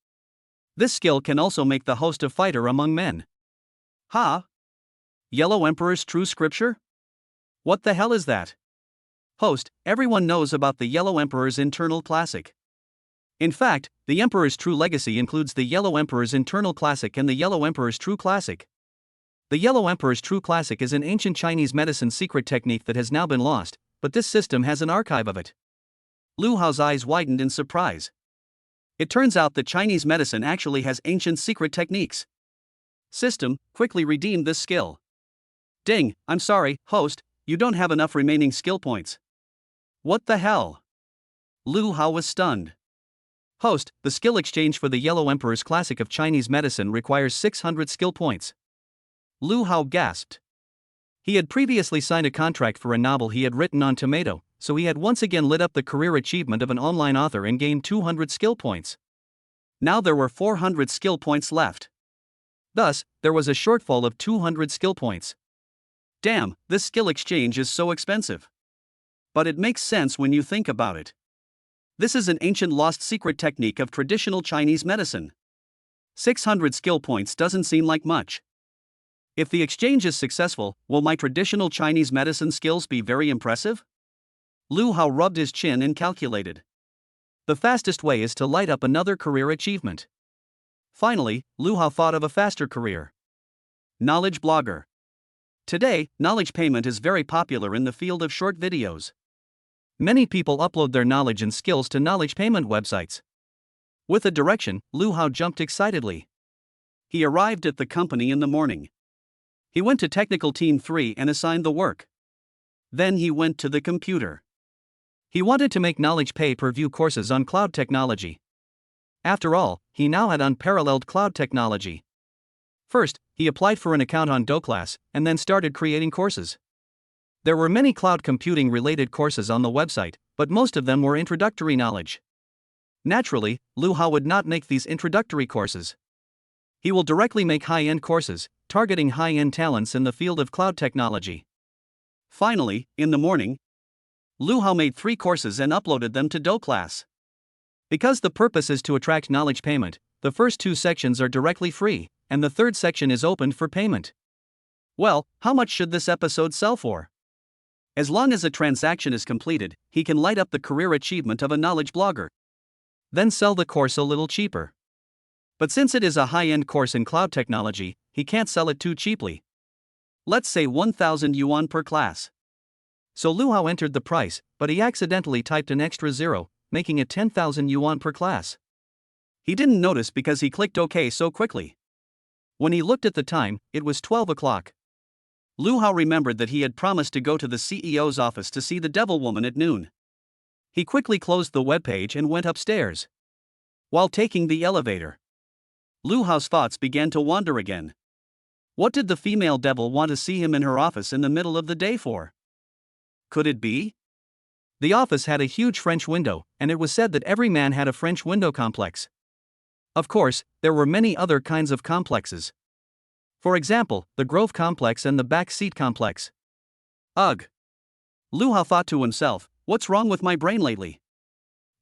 This skill can also make the host a fighter among men. Ha? Yellow Emperor's True Scripture? What the hell is that? Host, everyone knows about the Yellow Emperor's Internal Classic. In fact, the Emperor's True Legacy includes the Yellow Emperor's Internal Classic and the Yellow Emperor's True Classic. The Yellow Emperor's True Classic is an ancient Chinese medicine secret technique that has now been lost, but this system has an archive of it. Lu Hao's eyes widened in surprise. It turns out that Chinese medicine actually has ancient secret techniques. System, quickly redeem this skill. Ding, I'm sorry, host, you don't have enough remaining skill points. What the hell? Lu Hao was stunned. Host, the skill exchange for the Yellow Emperor's Classic of Chinese medicine requires 600 skill points. Lu Hao gasped. He had previously signed a contract for a novel he had written on Tomato, so he had once again lit up the career achievement of an online author and gained 200 skill points. Now there were 400 skill points left. Thus, there was a shortfall of 200 skill points. Damn, this skill exchange is so expensive. But it makes sense when you think about it. This is an ancient lost secret technique of traditional Chinese medicine. 600 skill points doesn't seem like much. If the exchange is successful, will my traditional Chinese medicine skills be very impressive? Lu Hao rubbed his chin and calculated. The fastest way is to light up another career achievement. Finally, Lu Hao thought of a faster career. Knowledge blogger. Today, knowledge payment is very popular in the field of short videos. Many people upload their knowledge and skills to knowledge payment websites. With a direction, Lu Hao jumped excitedly. He arrived at the company in the morning. He went to Technical Team 3 and assigned the work. Then he went to the computer. He wanted to make knowledge pay-per-view courses on cloud technology. After all, he now had unparalleled cloud technology. First, he applied for an account on DoClass, and then started creating courses. There were many cloud computing related courses on the website, but most of them were introductory knowledge. Naturally, Lu Hao would not make these introductory courses. He will directly make high-end courses, targeting high-end talents in the field of cloud technology. Finally, in the morning, Lu Hao made 3 courses and uploaded them to DoClass. Because the purpose is to attract knowledge payment, the first 2 sections are directly free, and the third section is opened for payment. Well, how much should this episode sell for? As long as a transaction is completed, he can light up the career achievement of a knowledge blogger. Then sell the course a little cheaper. But since it is a high-end course in cloud technology, he can't sell it too cheaply. Let's say 1,000 yuan per class. So Lu Hao entered the price, but he accidentally typed an extra 0, making it 10,000 yuan per class. He didn't notice because he clicked OK so quickly. When he looked at the time, it was 12 o'clock. Lu Hao remembered that he had promised to go to the CEO's office to see the devil woman at noon. He quickly closed the webpage and went upstairs. While taking the elevator, Lu Hao's thoughts began to wander again. What did the female devil want to see him in her office in the middle of the day for? Could it be? The office had a huge French window, and it was said that every man had a French window complex. Of course, there were many other kinds of complexes. For example, the Grove complex and the back seat complex. Ugh. Lu Hao thought to himself, what's wrong with my brain lately?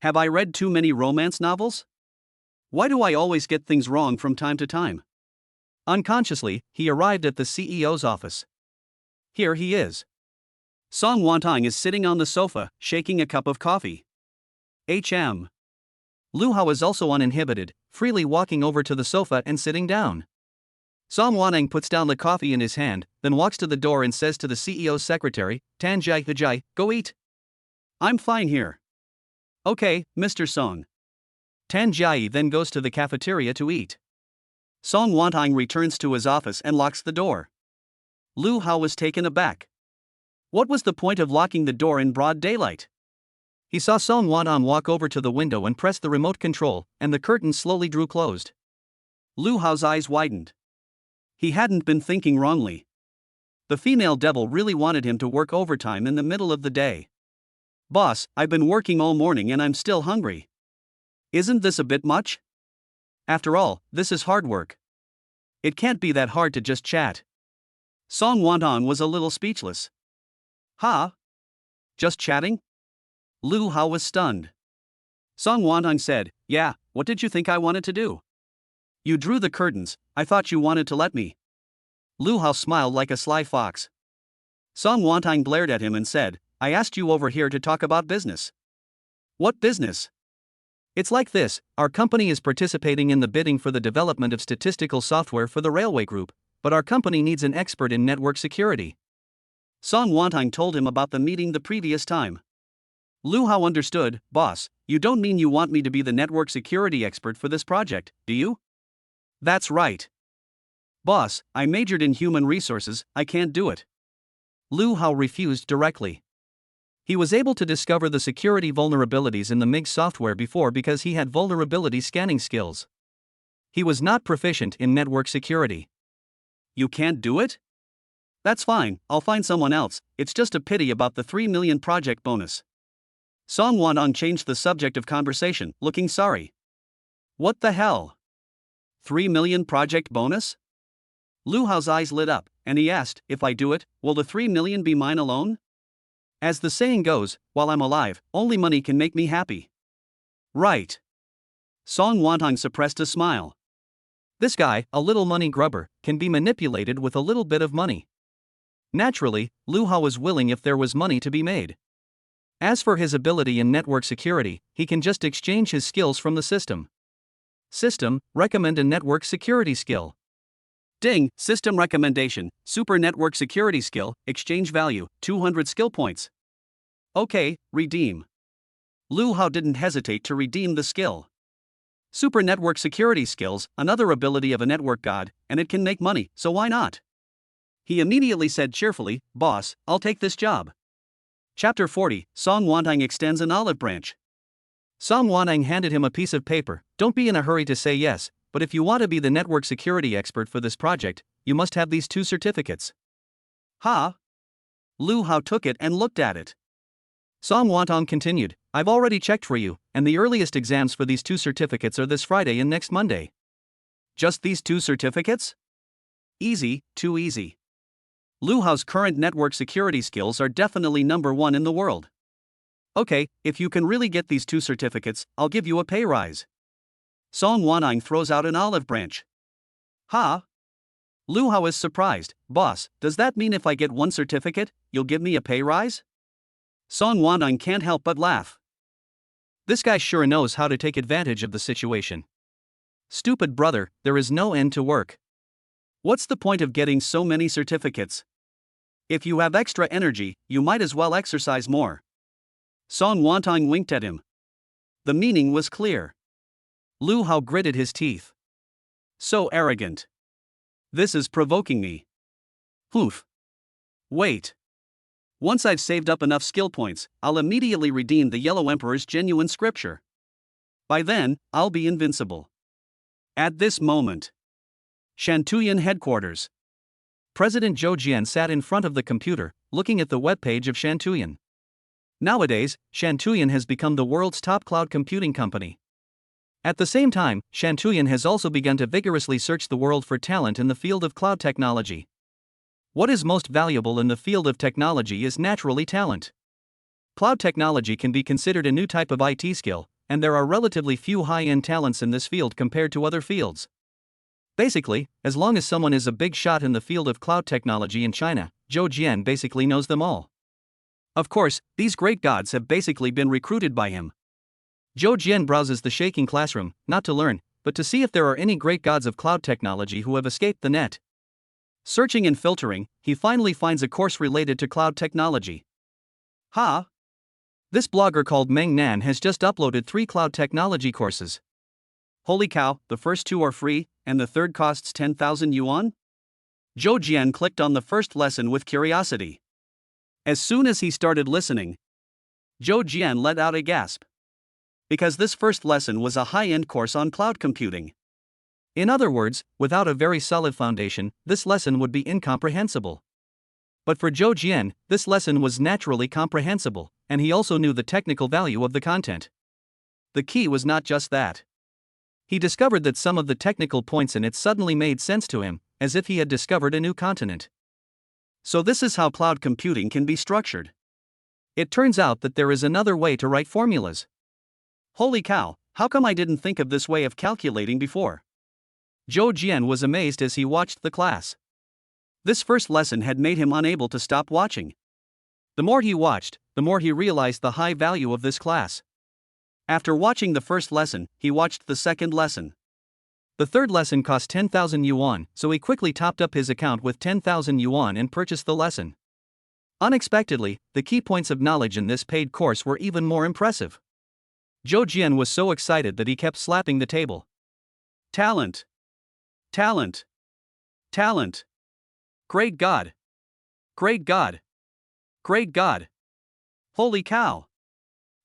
Have I read too many romance novels? Why do I always get things wrong from time to time? Unconsciously, he arrived at the CEO's office. Here he is. Song Wantang is sitting on the sofa, shaking a cup of coffee. Lu Hao is also uninhibited, freely walking over to the sofa and sitting down. Song Wantang puts down the coffee in his hand, then walks to the door and says to the CEO's secretary, Tan Jai Hajai, go eat. I'm fine here. Okay, Mr. Song. Tan Jai then goes to the cafeteria to eat. Song Wantang returns to his office and locks the door. Lu Hao was taken aback. What was the point of locking the door in broad daylight? He saw Song Wantang walk over to the window and press the remote control, and the curtain slowly drew closed. Lu Hao's eyes widened. He hadn't been thinking wrongly. The female devil really wanted him to work overtime in the middle of the day. Boss, I've been working all morning and I'm still hungry. Isn't this a bit much? After all, this is hard work. It can't be that hard to just chat. Song Wantang was a little speechless. Huh? Just chatting? Lu Hao was stunned. Song Wantang said, yeah, what did you think I wanted to do? You drew the curtains, I thought you wanted to let me. Lu Hao smiled like a sly fox. Song Wantang glared at him and said, I asked you over here to talk about business. What business? It's like this, our company is participating in the bidding for the development of statistical software for the railway group, but our company needs an expert in network security. Song Wantang told him about the meeting the previous time. Lu Hao understood, boss, you don't mean you want me to be the network security expert for this project, do you? That's right. Boss, I majored in human resources, I can't do it. Lu Hao refused directly. He was able to discover the security vulnerabilities in the MIG software before because he had vulnerability scanning skills. He was not proficient in network security. You can't do it? That's fine, I'll find someone else, it's just a pity about the 3 million project bonus. Song Wantang changed the subject of conversation, looking sorry. What the hell? 3 million project bonus? Lu Hao's eyes lit up, and he asked, if I do it, will the 3 million be mine alone? As the saying goes, while I'm alive, only money can make me happy. Right. Song Wantong suppressed a smile. This guy, a little money grubber, can be manipulated with a little bit of money. Naturally, Lu Hao was willing if there was money to be made. As for his ability in network security, he can just exchange his skills from the system. System, recommend a network security skill. Ding, system recommendation, super network security skill, exchange value, 200 skill points. Okay, redeem. Lu Hao didn't hesitate to redeem the skill. Super network security skills, another ability of a network god, and it can make money, so why not? He immediately said cheerfully, boss, I'll take this job. Chapter 40, Song Wantong extends an olive branch. Song Wantong handed him a piece of paper. Don't be in a hurry to say yes, but if you want to be the network security expert for this project, you must have these 2 certificates. Ha! Lu Hao took it and looked at it. Song Wantong continued, I've already checked for you, and the earliest exams for these 2 certificates are this Friday and next Monday. Just these 2 certificates? Easy, too easy. Lu Hao's current network security skills are definitely number 1 in the world. Okay, if you can really get these 2 certificates, I'll give you a pay rise. Song Wantong throws out an olive branch. Ha! Lu Hao is surprised. Boss, does that mean if I get 1 certificate, you'll give me a pay rise? Song Wantong can't help but laugh. This guy sure knows how to take advantage of the situation. Stupid brother, there is no end to work. What's the point of getting so many certificates? If you have extra energy, you might as well exercise more. Song Wantong winked at him. The meaning was clear. Lu Hao gritted his teeth. So arrogant. This is provoking me. Poof. Wait. Once I've saved up enough skill points, I'll immediately redeem the Yellow Emperor's genuine scripture. By then, I'll be invincible. At this moment. Shantuyan headquarters. President Zhou Jian sat in front of the computer, looking at the webpage of Shantuyan. Nowadays, Shantuyan has become the world's top cloud computing company. At the same time, Shantuyan has also begun to vigorously search the world for talent in the field of cloud technology. What is most valuable in the field of technology is naturally talent. Cloud technology can be considered a new type of IT skill, and there are relatively few high-end talents in this field compared to other fields. Basically, as long as someone is a big shot in the field of cloud technology in China, Zhou Jian basically knows them all. Of course, these great gods have basically been recruited by him. Zhou Jian browses the shaking classroom, not to learn, but to see if there are any great gods of cloud technology who have escaped the net. Searching and filtering, he finally finds a course related to cloud technology. Ha! This blogger called Meng Nan has just uploaded 3 cloud technology courses. Holy cow, the first 2 are free, and the third costs 10,000 yuan? Zhou Jian clicked on the first lesson with curiosity. As soon as he started listening, Zhou Jian let out a gasp. Because this first lesson was a high-end course on cloud computing. In other words, without a very solid foundation, this lesson would be incomprehensible. But for Zhou Jian, this lesson was naturally comprehensible, and he also knew the technical value of the content. The key was not just that. He discovered that some of the technical points in it suddenly made sense to him, as if he had discovered a new continent. So this is how cloud computing can be structured. It turns out that there is another way to write formulas. Holy cow, how come I didn't think of this way of calculating before? Zhou Jian was amazed as he watched the class. This first lesson had made him unable to stop watching. The more he watched, the more he realized the high value of this class. After watching the first lesson, he watched the second lesson. The third lesson cost 10,000 yuan, so he quickly topped up his account with 10,000 yuan and purchased the lesson. Unexpectedly, the key points of knowledge in this paid course were even more impressive. Zhou Jian was so excited that he kept slapping the table. Talent! Talent! Talent! Great God! Great God! Great God! Holy cow!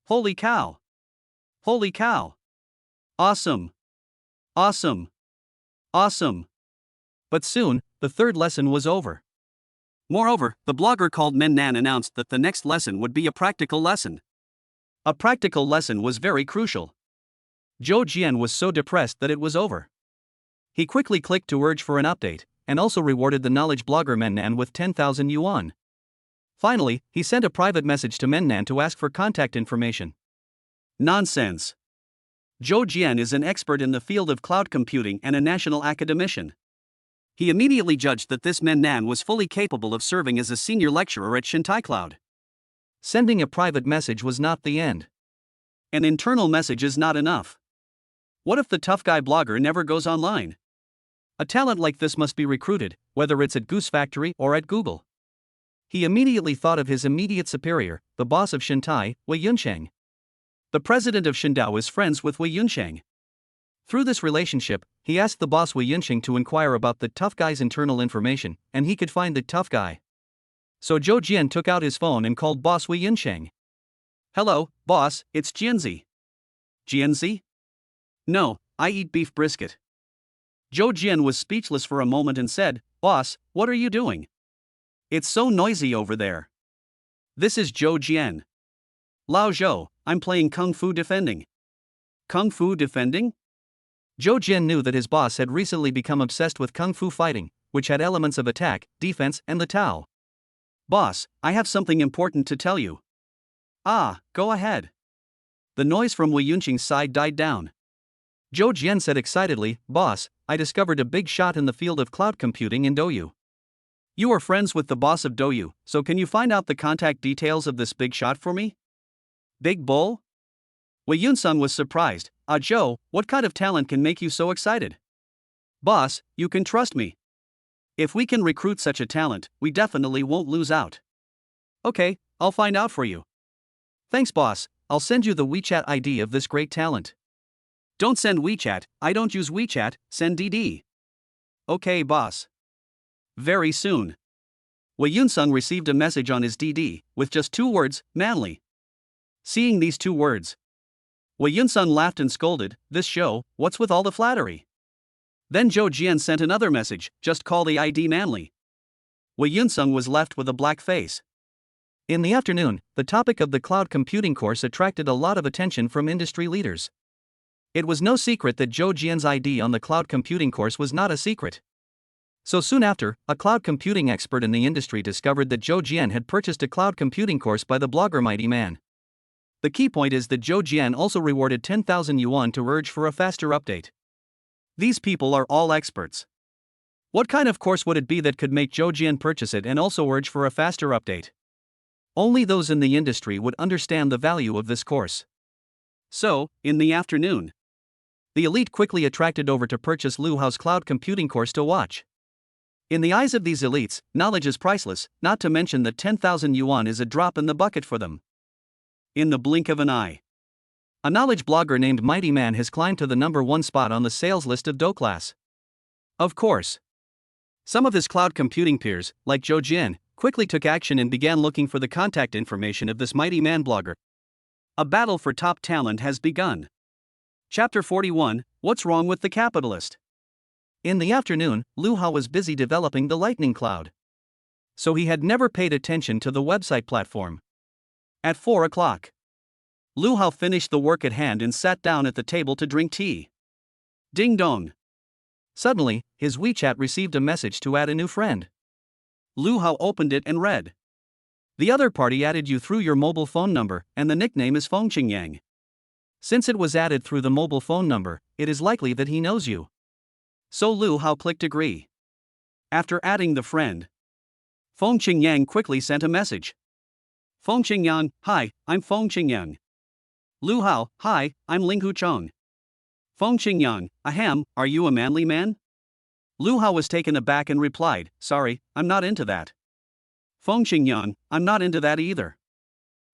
Holy cow! Holy cow! Awesome! Awesome! Awesome! But soon, the third lesson was over. Moreover, the blogger called Meng Nan announced that the next lesson would be a practical lesson. A practical lesson was very crucial. Zhou Jian was so depressed that it was over. He quickly clicked to urge for an update, and also rewarded the knowledge blogger Mennan with 10,000 yuan. Finally, he sent a private message to Mennan to ask for contact information. Nonsense. Zhou Jian is an expert in the field of cloud computing and a national academician. He immediately judged that this Mennan was fully capable of serving as a senior lecturer at Shintai Cloud. Sending a private message was not the end. An internal message is not enough. What if the tough guy blogger never goes online? A talent like this must be recruited, whether it's at Goose Factory or at Google. He immediately thought of his immediate superior, the boss of Shintai, Wei Yunsheng. The president of Shindao is friends with Wei Yunsheng. Through this relationship, he asked the boss Wei Yunsheng to inquire about the tough guy's internal information, and he could find the tough guy. So Zhou Jian took out his phone and called boss Wei Yunsheng. Hello, boss, it's Jianzi. Jianzi? No, I eat beef brisket. Zhou Jian was speechless for a moment and said, Boss, what are you doing? It's so noisy over there. This is Zhou Jian. Lao Zhou, I'm playing Kung Fu Defending. Kung Fu Defending? Zhou Jian knew that his boss had recently become obsessed with Kung Fu fighting, which had elements of attack, defense, and the Tao. Boss, I have something important to tell you. Ah, go ahead. The noise from Wei Yunqing's side died down. Zhou Jian said excitedly, Boss, I discovered a big shot in the field of cloud computing in Douyu. You are friends with the boss of Douyu, so can you find out the contact details of this big shot for me? Big bull? Wei Yunsung was surprised. Zhou, what kind of talent can make you so excited? Boss, you can trust me. If we can recruit such a talent, we definitely won't lose out. Okay, I'll find out for you. Thanks, boss, I'll send you the WeChat ID of this great talent. Don't send WeChat, I don't use WeChat, send DD. Okay, boss. Very soon. Wei Yunsung received a message on his DD, with just 2 words, manly. Seeing these 2 words, Wei Yunsung laughed and scolded, this show, what's with all the flattery? Then Zhou Jian sent another message, just call the ID manly. Wei Yunsung was left with a black face. In the afternoon, the topic of the cloud computing course attracted a lot of attention from industry leaders. It was no secret that Zhou Jian's ID on the cloud computing course was not a secret. So soon after, a cloud computing expert in the industry discovered that Zhou Jian had purchased a cloud computing course by the blogger Mighty Man. The key point is that Zhou Jian also rewarded 10,000 yuan to urge for a faster update. These people are all experts. What kind of course would it be that could make Zhou Jian purchase it and also urge for a faster update? Only those in the industry would understand the value of this course. So, in the afternoon, the elite quickly attracted over to purchase Lu Hao's cloud computing course to watch. In the eyes of these elites, knowledge is priceless, not to mention that 10,000 yuan is a drop in the bucket for them. In the blink of an eye, a knowledge blogger named Mighty Man has climbed to the number 1 spot on the sales list of Dou class. Of course, some of his cloud computing peers, like Zhou Jian, quickly took action and began looking for the contact information of this Mighty Man blogger. A battle for top talent has begun. Chapter 41, What's Wrong with the Capitalist? In the afternoon, Lu Hao was busy developing the Lightning Cloud. So he had never paid attention to the website platform. At 4 o'clock, Lu Hao finished the work at hand and sat down at the table to drink tea. Ding dong. Suddenly, his WeChat received a message to add a new friend. Lu Hao opened it and read. The other party added you through your mobile phone number, and the nickname is Feng Qingyang. Since it was added through the mobile phone number, it is likely that he knows you. So Lu Hao clicked agree. After adding the friend, Feng Qingyang quickly sent a message. Feng Qingyang, hi, I'm Feng Qingyang. Lu Hao, hi, I'm Ling Hucheng. Feng Qingyang, ahem, are you a manly man? Lu Hao was taken aback and replied, sorry, I'm not into that. Feng Qingyang, I'm not into that either.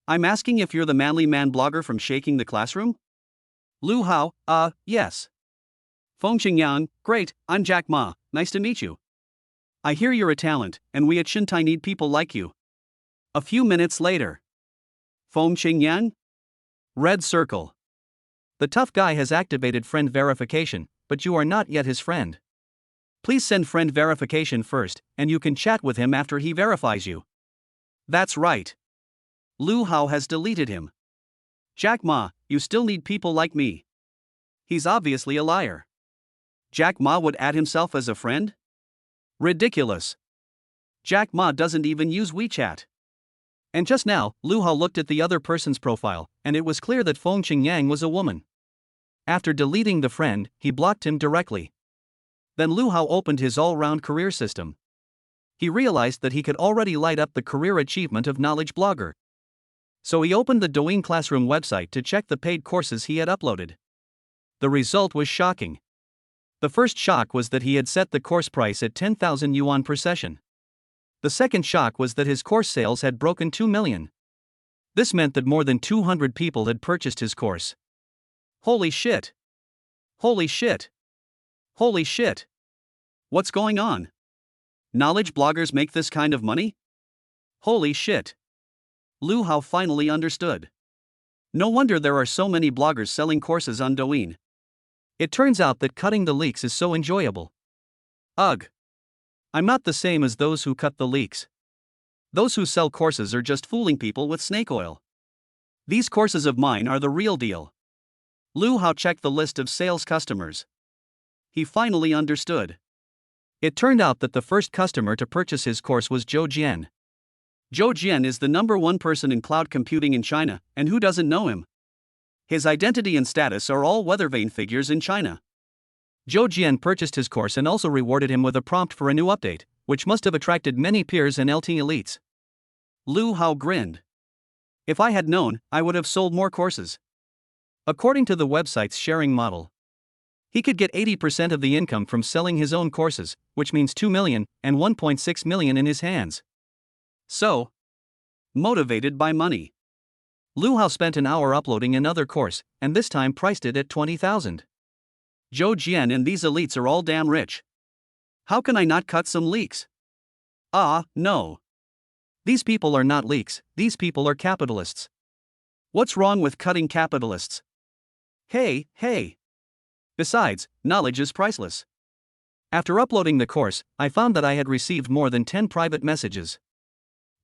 I'm asking if you're the manly man blogger from Shaking the Classroom? Lu Hao, yes. Feng Qingyang, great, I'm Jack Ma, nice to meet you. I hear you're a talent, and we at Shintai need people like you. A few minutes later. Feng Qingyang? Red circle. The tough guy has activated friend verification, but you are not yet his friend. Please send friend verification first, and you can chat with him after he verifies you. That's right. Lu Hao has deleted him. Jack Ma, you still need people like me. He's obviously a liar. Jack Ma would add himself as a friend? Ridiculous. Jack Ma doesn't even use WeChat. And just now, Lu Hao looked at the other person's profile, and it was clear that Feng Qingyang was a woman. After deleting the friend, he blocked him directly. Then Lu Hao opened his all-round career system. He realized that he could already light up the career achievement of knowledge blogger. So he opened the Douyin Classroom website to check the paid courses he had uploaded. The result was shocking. The first shock was that he had set the course price at 10,000 yuan per session. The second shock was that his course sales had broken 2 million. This meant that more than 200 people had purchased his course. Holy shit! Holy shit! Holy shit! What's going on? Knowledge bloggers make this kind of money? Holy shit! Lu Hao finally understood. No wonder there are so many bloggers selling courses on Douyin. It turns out that cutting the leaks is so enjoyable. Ugh! I'm not the same as those who cut the leaks. Those who sell courses are just fooling people with snake oil. These courses of mine are the real deal. Lu Hao checked the list of sales customers. He finally understood. It turned out that the first customer to purchase his course was Zhou Jian. Zhou Jian is the #1 person in cloud computing in China, and who doesn't know him? His identity and status are all weather-vane figures in China. Zhou Jian purchased his course and also rewarded him with a prompt for a new update, which must have attracted many peers and LT elites. Lu Hao grinned. If I had known, I would have sold more courses. According to the website's sharing model, he could get 80% of the income from selling his own courses, which means 2 million and 1.6 million in his hands. So, motivated by money, Lu Hao spent an hour uploading another course, and this time priced it at 20,000. Zhou Jian and these elites are all damn rich. How can I not cut some leaks? No. These people are not leaks, these people are capitalists. What's wrong with cutting capitalists? Hey. Besides, knowledge is priceless. After uploading the course, I found that I had received more than 10 private messages.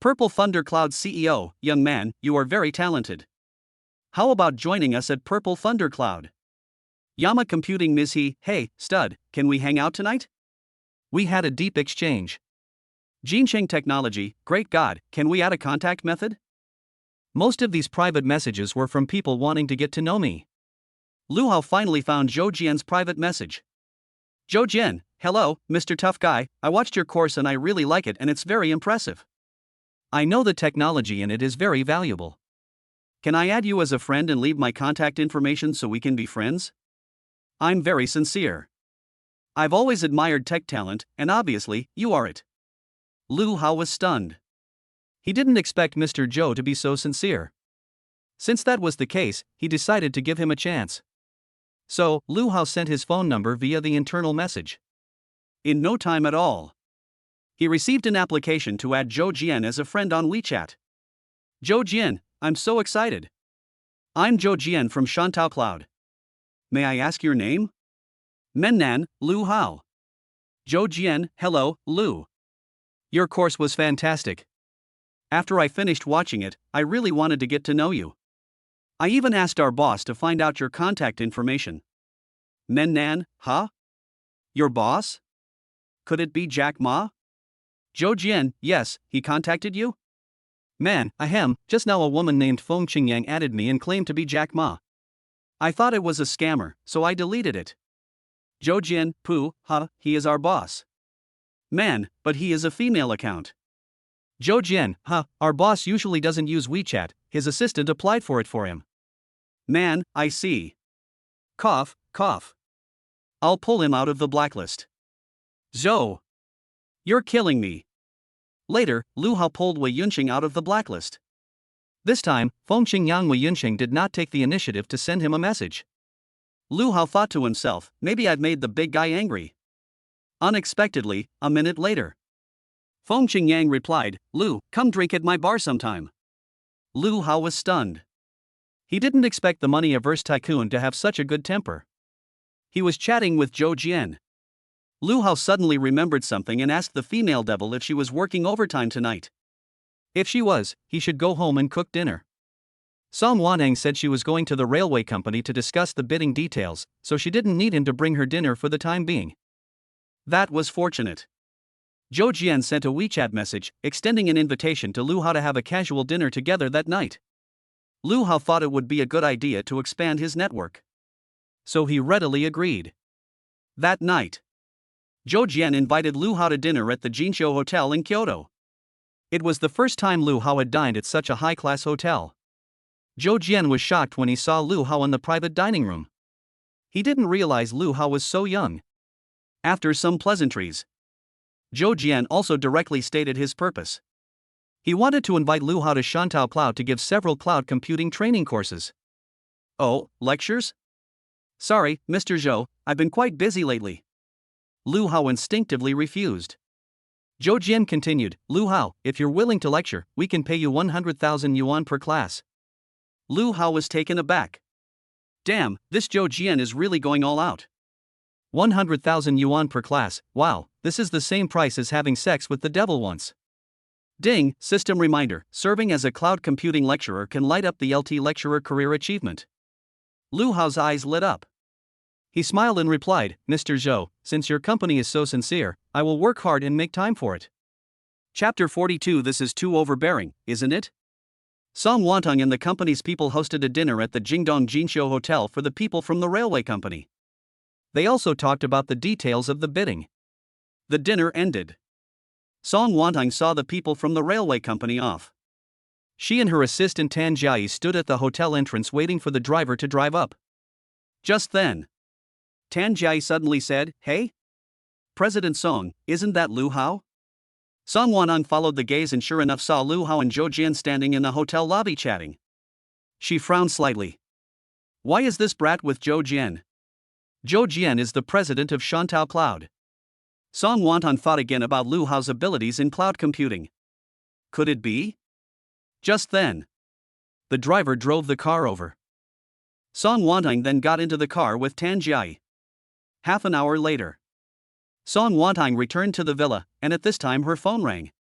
Purple Thundercloud CEO, young man, you are very talented. How about joining us at Purple Thundercloud? Yama Computing Ms. He, hey, stud, can we hang out tonight? We had a deep exchange. Jincheng Technology, great God, can we add a contact method? Most of these private messages were from people wanting to get to know me. Lu Hao finally found Zhou Jian's private message. Zhou Jian, hello, Mr. Tough Guy, I watched your course and I really like it and it's very impressive. I know the technology in it is very valuable. Can I add you as a friend and leave my contact information so we can be friends? I'm very sincere. I've always admired tech talent, and obviously, you are it. Lu Hao was stunned. He didn't expect Mr. Zhou to be so sincere. Since that was the case, he decided to give him a chance. So, Lu Hao sent his phone number via the internal message. In no time at all, he received an application to add Zhou Jian as a friend on WeChat. Zhou Jian, I'm so excited. I'm Zhou Jian from Shantao Cloud. May I ask your name? Mennan, Lu Hao. Zhou Jian, hello, Lu. Your course was fantastic. After I finished watching it, I really wanted to get to know you. I even asked our boss to find out your contact information. Mennan, huh? Your boss? Could it be Jack Ma? Zhou Jian, yes, he contacted you? Man, ahem, just now a woman named Feng Qingyang added me and claimed to be Jack Ma. I thought it was a scammer, so I deleted it. Zhou Jian, he is our boss. Man, but he is a female account. Zhou Jian, our boss usually doesn't use WeChat, his assistant applied for it for him. Man, I see. Cough. I'll pull him out of the blacklist. Zhou. You're killing me. Later, Lu Hao pulled Wei Yunxing out of the blacklist. This time, Feng Qingyang Wei Yunxing did not take the initiative to send him a message. Lu Hao thought to himself, maybe I've made the big guy angry. Unexpectedly, a minute later, Feng Qingyang replied, Lu, come drink at my bar sometime. Lu Hao was stunned. He didn't expect the money-averse tycoon to have such a good temper. He was chatting with Zhou Jian. Lu Hao suddenly remembered something and asked the female devil if she was working overtime tonight. If she was, he should go home and cook dinner. Song Wanhang said she was going to the railway company to discuss the bidding details, so she didn't need him to bring her dinner for the time being. That was fortunate. Zhou Jian sent a WeChat message, extending an invitation to Lu Hao to have a casual dinner together that night. Lu Hao thought it would be a good idea to expand his network. So he readily agreed. That night, Zhou Jian invited Lu Hao to dinner at the Jinsho Hotel in Kyoto. It was the first time Lu Hao had dined at such a high-class hotel. Zhou Jian was shocked when he saw Lu Hao in the private dining room. He didn't realize Lu Hao was so young. After some pleasantries, Zhou Jian also directly stated his purpose. He wanted to invite Lu Hao to Shantao Cloud to give several cloud computing training courses. Oh, lectures? Sorry, Mr. Zhou, I've been quite busy lately. Lu Hao instinctively refused. Zhou Jian continued, Lu Hao, if you're willing to lecture, we can pay you 100,000 yuan per class. Lu Hao was taken aback. Damn, this Zhou Jian is really going all out. 100,000 yuan per class, wow, this is the same price as having sex with the devil once. Ding, system reminder, serving as a cloud computing lecturer can light up the LT lecturer career achievement. Lu Hao's eyes lit up. He smiled and replied, Mr. Zhou, since your company is so sincere, I will work hard and make time for it. Chapter 42. This is too overbearing, isn't it? Song Wantong and the company's people hosted a dinner at the Jingdong Jinsho Hotel for the people from the railway company. They also talked about the details of the bidding. The dinner ended. Song Wantong saw the people from the railway company off. She and her assistant Tan Jiayi stood at the hotel entrance waiting for the driver to drive up. Just then, Tan Jiayi suddenly said, Hey? President Song, isn't that Lu Hao? Song Wantong followed the gaze and sure enough saw Lu Hao and Zhou Jian standing in the hotel lobby chatting. She frowned slightly. Why is this brat with Zhou Jian? Zhou Jian is the president of Shantao Cloud. Song Wantong thought again about Lu Hao's abilities in cloud computing. Could it be? Just then, the driver drove the car over. Song Wantong then got into the car with Tan Jiayi. Half an hour later, Song Wantong returned to the villa, and at this time her phone rang.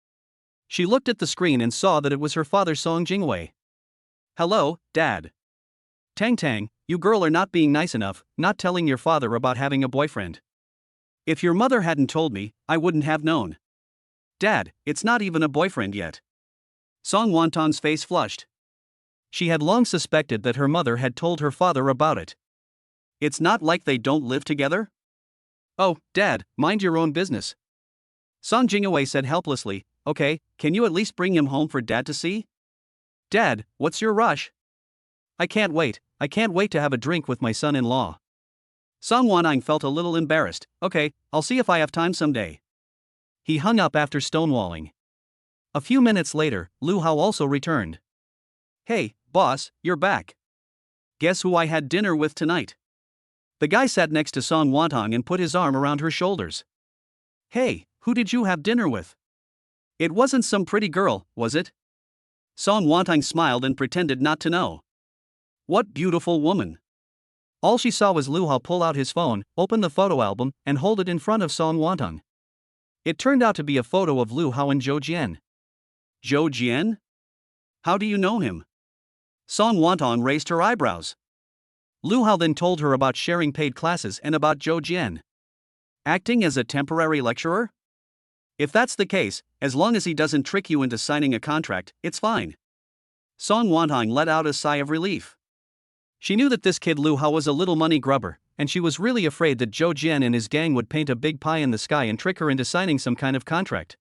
She looked at the screen and saw that it was her father Song Jingwei. Hello, Dad. Tang Tang, you girl are not being nice enough, not telling your father about having a boyfriend. If your mother hadn't told me, I wouldn't have known. Dad, it's not even a boyfriend yet. Song Wantong's face flushed. She had long suspected that her mother had told her father about it. It's not like they don't live together? Oh, Dad, mind your own business. Song Jingwei said helplessly, Okay, can you at least bring him home for Dad to see? Dad, what's your rush? I can't wait to have a drink with my son-in-law. Song Wantong felt a little embarrassed. Okay, I'll see if I have time someday. He hung up after stonewalling. A few minutes later, Lu Hao also returned. Hey, boss, you're back. Guess who I had dinner with tonight? The guy sat next to Song Wantong and put his arm around her shoulders. Hey, who did you have dinner with? It wasn't some pretty girl, was it? Song Wantong smiled and pretended not to know. What beautiful woman. All she saw was Lu Hao pull out his phone, open the photo album, and hold it in front of Song Wantong. It turned out to be a photo of Lu Hao and Zhou Jian. Zhou Jian? How do you know him? Song Wantong raised her eyebrows. Lu Hao then told her about sharing paid classes and about Zhou Jian. Acting as a temporary lecturer? If that's the case, as long as he doesn't trick you into signing a contract, it's fine. Song Wantong let out a sigh of relief. She knew that this kid Lu Hao was a little money grubber, and she was really afraid that Zhou Jian and his gang would paint a big pie in the sky and trick her into signing some kind of contract.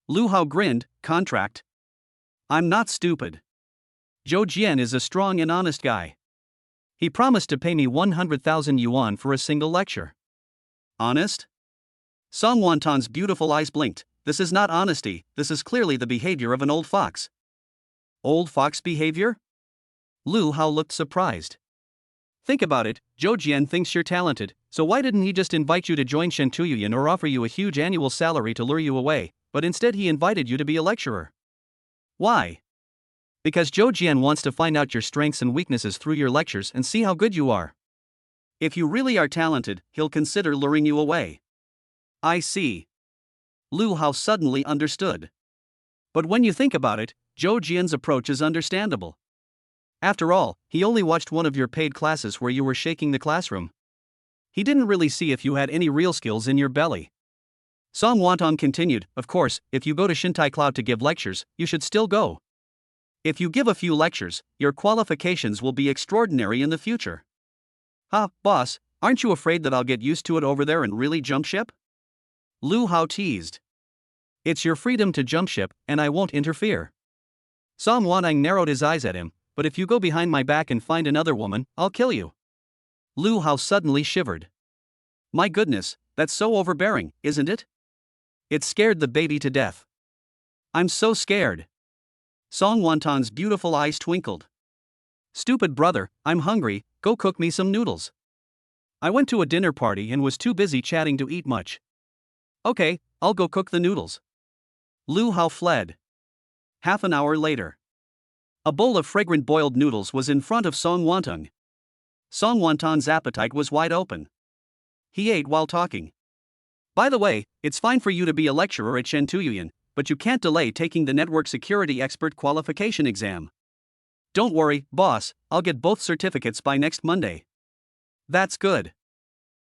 Lu Hao grinned, Contract? I'm not stupid. Zhou Jian is a strong and honest guy. He promised to pay me 100,000 yuan for a single lecture. Honest? Song Wantong's beautiful eyes blinked. This is not honesty, this is clearly the behavior of an old fox. Old fox behavior? Lu Hao looked surprised. Think about it, Zhou Jian thinks you're talented, so why didn't he just invite you to join Shentuyuan or offer you a huge annual salary to lure you away, but instead he invited you to be a lecturer? Why? Because Zhou Jian wants to find out your strengths and weaknesses through your lectures and see how good you are. If you really are talented, he'll consider luring you away. I see. Lu Hao suddenly understood. But when you think about it, Zhou Jian's approach is understandable. After all, he only watched one of your paid classes where you were shaking the classroom. He didn't really see if you had any real skills in your belly. Song Wantong continued, of course, if you go to Shintai Cloud to give lectures, you should still go. If you give a few lectures, your qualifications will be extraordinary in the future. Ha, boss, aren't you afraid that I'll get used to it over there and really jump ship? Lu Hao teased. It's your freedom to jump ship, and I won't interfere. Song Wantong narrowed his eyes at him, but if you go behind my back and find another woman, I'll kill you. Lu Hao suddenly shivered. My goodness, that's so overbearing, isn't it? It scared the baby to death. I'm so scared. Song Wantong's beautiful eyes twinkled. Stupid brother, I'm hungry, go cook me some noodles. I went to a dinner party and was too busy chatting to eat much. Okay, I'll go cook the noodles. Lu Hao fled. Half an hour later. A bowl of fragrant boiled noodles was in front of Song Wantong. Song Wantong's appetite was wide open. He ate while talking. By the way, it's fine for you to be a lecturer at Shentuyuan, but you can't delay taking the network security expert qualification exam. Don't worry, boss, I'll get both certificates by next Monday. That's good.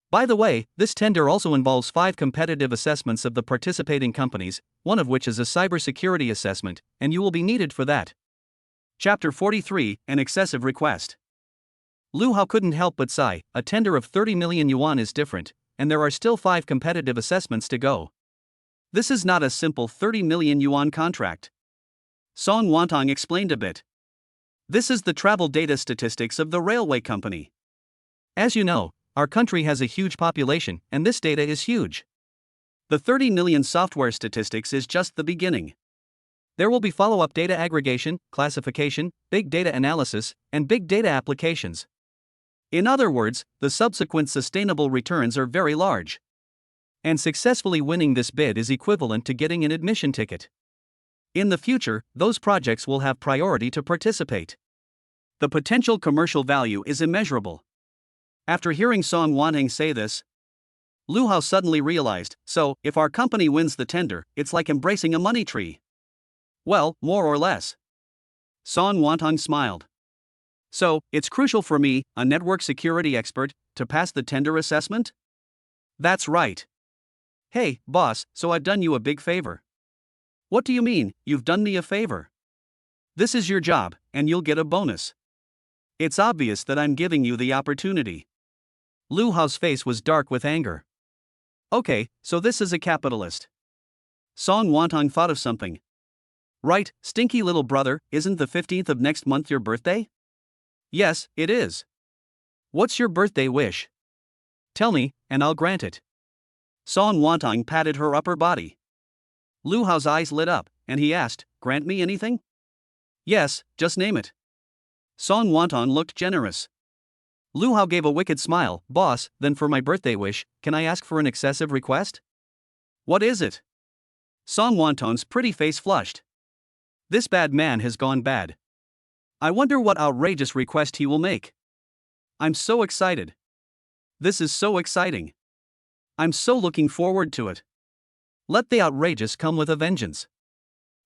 By the way, this tender also involves 5 competitive assessments of the participating companies, one of which is a cybersecurity assessment, and you will be needed for that. Chapter 43, An Excessive Request. Lu Hao couldn't help but sigh. A tender of 30 million yuan is different, and there are still 5 competitive assessments to go. This is not a simple 30 million yuan contract. Song Wantong explained a bit. This is the travel data statistics of the railway company. As you know, our country has a huge population, and this data is huge. The 30 million software statistics is just the beginning. There will be follow-up data aggregation, classification, big data analysis, and big data applications. In other words, the subsequent sustainable returns are very large. And successfully winning this bid is equivalent to getting an admission ticket. In the future, those projects will have priority to participate. The potential commercial value is immeasurable. After hearing Song Wantong say this, Lu Hao suddenly realized, so, if our company wins the tender, it's like embracing a money tree. Well, more or less. Song Wantong smiled. So, it's crucial for me, a network security expert, to pass the tender assessment? That's right. Hey, boss, so I've done you a big favor. What do you mean, you've done me a favor? This is your job, and you'll get a bonus. It's obvious that I'm giving you the opportunity. Lu Hao's face was dark with anger. Okay, so this is a capitalist. Song Wantong thought of something. Right, stinky little brother, isn't the 15th of next month your birthday? Yes, it is. What's your birthday wish? Tell me, and I'll grant it. Song Wantong patted her upper body. Lu Hao's eyes lit up, and he asked, grant me anything? Yes, just name it. Song Wantong looked generous. Lu Hao gave a wicked smile. Boss, then for my birthday wish, can I ask for an excessive request? What is it? Song Wantong's pretty face flushed. This bad man has gone bad. I wonder what outrageous request he will make. I'm so excited. This is so exciting. I'm so looking forward to it. Let the outrageous come with a vengeance.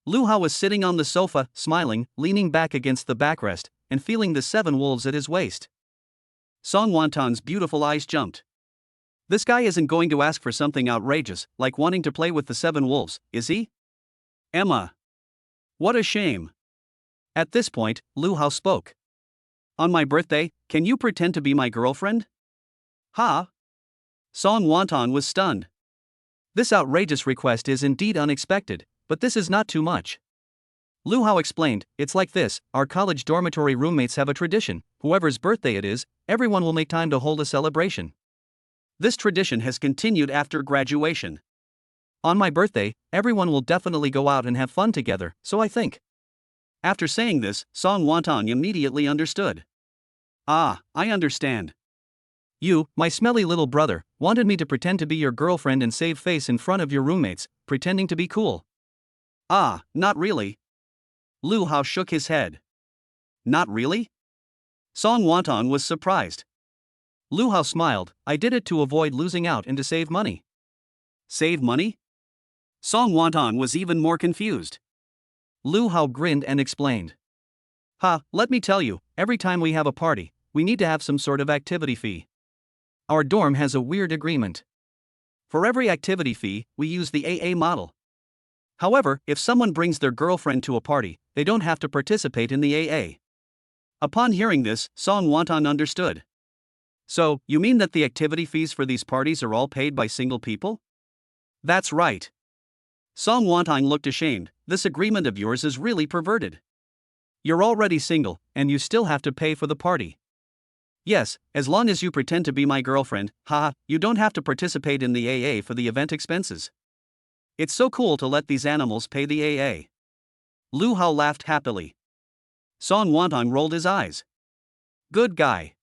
Lu Hao was sitting on the sofa, smiling, leaning back against the backrest, and feeling the 7 wolves at his waist. Song Wantong's beautiful eyes jumped. This guy isn't going to ask for something outrageous, like wanting to play with the 7 wolves, is he? Emma. What a shame. At this point, Lu Hao spoke. On my birthday, can you pretend to be my girlfriend? Ha? Song Wantong was stunned. This outrageous request is indeed unexpected, but this is not too much. Lu Hao explained, it's like this, our college dormitory roommates have a tradition, whoever's birthday it is, everyone will make time to hold a celebration. This tradition has continued after graduation. On my birthday, everyone will definitely go out and have fun together, so I think. After saying this, Song Wantong immediately understood. Ah, I understand. You, my smelly little brother, wanted me to pretend to be your girlfriend and save face in front of your roommates, pretending to be cool. Ah, not really. Lu Hao shook his head. Not really? Song Wantong was surprised. Lu Hao smiled, I did it to avoid losing out and to save money. Save money? Song Wantong was even more confused. Lu Hao grinned and explained. Ha, let me tell you, every time we have a party, we need to have some sort of activity fee. Our dorm has a weird agreement. For every activity fee, we use the AA model. However, if someone brings their girlfriend to a party, they don't have to participate in the AA. Upon hearing this, Song Wonton understood. So, you mean that the activity fees for these parties are all paid by single people? That's right. Song Wonton looked ashamed. This agreement of yours is really perverted. You're already single, and you still have to pay for the party. Yes, as long as you pretend to be my girlfriend, haha, you don't have to participate in the AA for the event expenses. It's so cool to let these animals pay the AA. Lu Hao laughed happily. Song Wonton rolled his eyes. Good guy.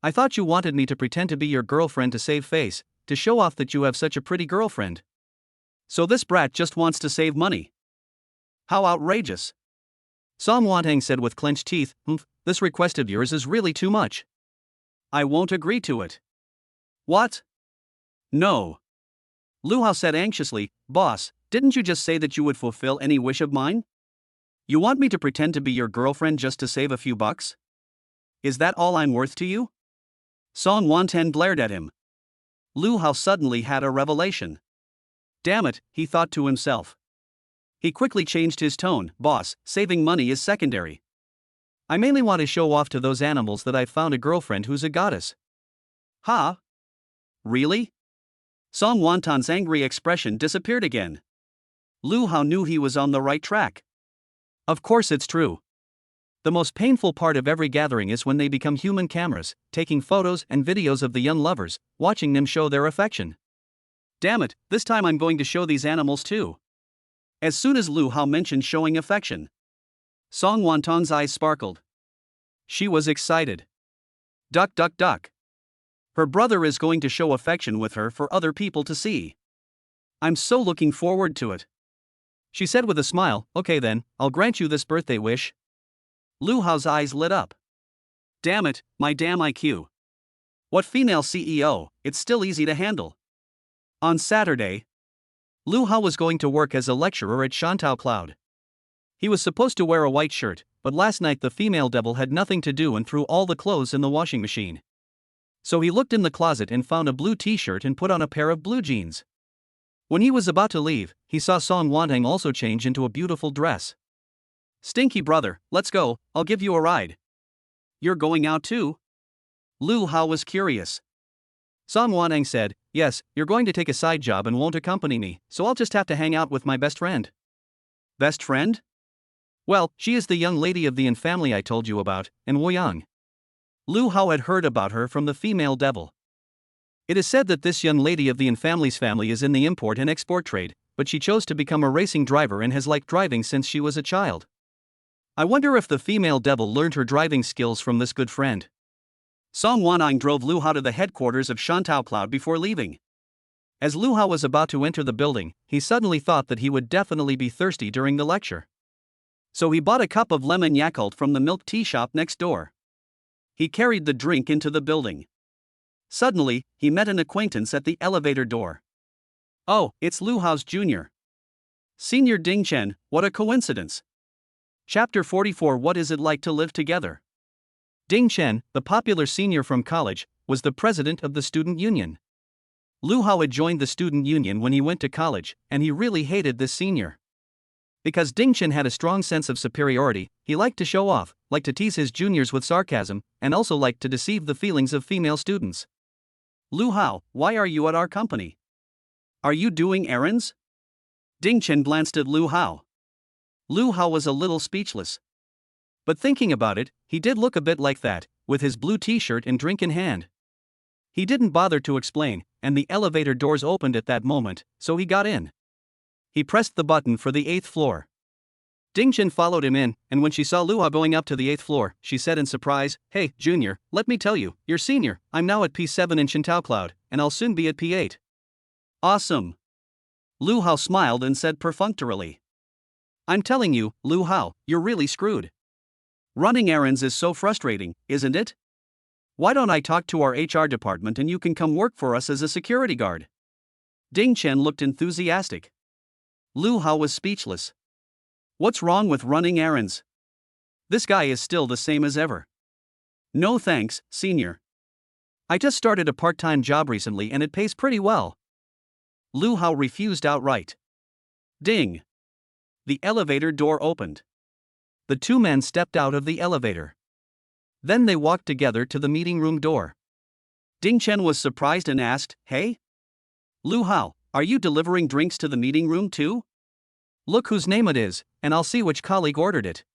I thought you wanted me to pretend to be your girlfriend to save face, to show off that you have such a pretty girlfriend. So this brat just wants to save money. How outrageous. Song Wonton said with clenched teeth, this request of yours is really too much. I won't agree to it. What? No. Lu Hao said anxiously, Boss, didn't you just say that you would fulfill any wish of mine? You want me to pretend to be your girlfriend just to save a few bucks? Is that all I'm worth to you? Song Wonton glared at him. Lu Hao suddenly had a revelation. Damn it, he thought to himself. He quickly changed his tone. Boss, saving money is secondary. I mainly want to show off to those animals that I've found a girlfriend who's a goddess. Ha? Really? Song Wonton's angry expression disappeared again. Lu Hao knew he was on the right track. Of course it's true. The most painful part of every gathering is when they become human cameras, taking photos and videos of the young lovers, watching them show their affection. Damn it, this time I'm going to show these animals too. As soon as Lu Hao mentioned showing affection, Song Wonton's eyes sparkled. She was excited. Duck, duck, duck. Her brother is going to show affection with her for other people to see. I'm so looking forward to it. She said with a smile, okay then, I'll grant you this birthday wish. Lu Hao's eyes lit up. Damn it, my damn IQ. What female CEO, it's still easy to handle. On Saturday, Lu Hao was going to work as a lecturer at Shantou Cloud. He was supposed to wear a white shirt, but last night the female devil had nothing to do and threw all the clothes in the washing machine. So he looked in the closet and found a blue t-shirt and put on a pair of blue jeans. When he was about to leave, he saw Song Wonton also change into a beautiful dress. Stinky brother, let's go, I'll give you a ride. You're going out too? Lu Hao was curious. Song Wonton said, yes, you're going to take a side job and won't accompany me, so I'll just have to hang out with my best friend. Best friend? Well, she is the young lady of the Yin family I told you about, and Woyang. Lu Hao had heard about her from the female devil. It is said that this young lady of the Yin family's family is in the import and export trade, but she chose to become a racing driver and has liked driving since she was a child. I wonder if the female devil learned her driving skills from this good friend. Song Wonton drove Lu Hao to the headquarters of Shantou Cloud before leaving. As Lu Hao was about to enter the building, he suddenly thought that he would definitely be thirsty during the lecture. So he bought a cup of lemon Yakult from the milk tea shop next door. He carried the drink into the building. Suddenly, he met an acquaintance at the elevator door. Oh, it's Lu Hao's junior. Senior Ding Chen, what a coincidence. Chapter 44 What is it like to live together? Ding Chen, the popular senior from college, was the president of the student union. Lu Hao had joined the student union when he went to college, and he really hated this senior. Because Ding Chen had a strong sense of superiority, he liked to show off, liked to tease his juniors with sarcasm, and also liked to deceive the feelings of female students. Lu Hao, why are you at our company? Are you doing errands? Ding Chen glanced at Lu Hao. Lu Hao was a little speechless. But thinking about it, he did look a bit like that, with his blue t-shirt and drink in hand. He didn't bother to explain, and the elevator doors opened at that moment, so he got in. He pressed the button for the 8th floor. Ding Chen followed him in, and when she saw Lu Hao going up to the 8th floor, she said in surprise, "Hey, Junior, let me tell you, you're senior. I'm now at P7 in Shantou Cloud, and I'll soon be at P8. Awesome." Lu Hao smiled and said perfunctorily. "I'm telling you, Lu Hao, you're really screwed. Running errands is so frustrating, isn't it? Why don't I talk to our HR department and you can come work for us as a security guard?" Ding Chen looked enthusiastic. Lu Hao was speechless. What's wrong with running errands? This guy is still the same as ever. No thanks, senior. I just started a part-time job recently and it pays pretty well. Lu Hao refused outright. Ding! The elevator door opened. The two men stepped out of the elevator. Then they walked together to the meeting room door. Ding Chen was surprised and asked, "Hey? Lu Hao, are you delivering drinks to the meeting room too? Look whose name it is, and I'll see which colleague ordered it."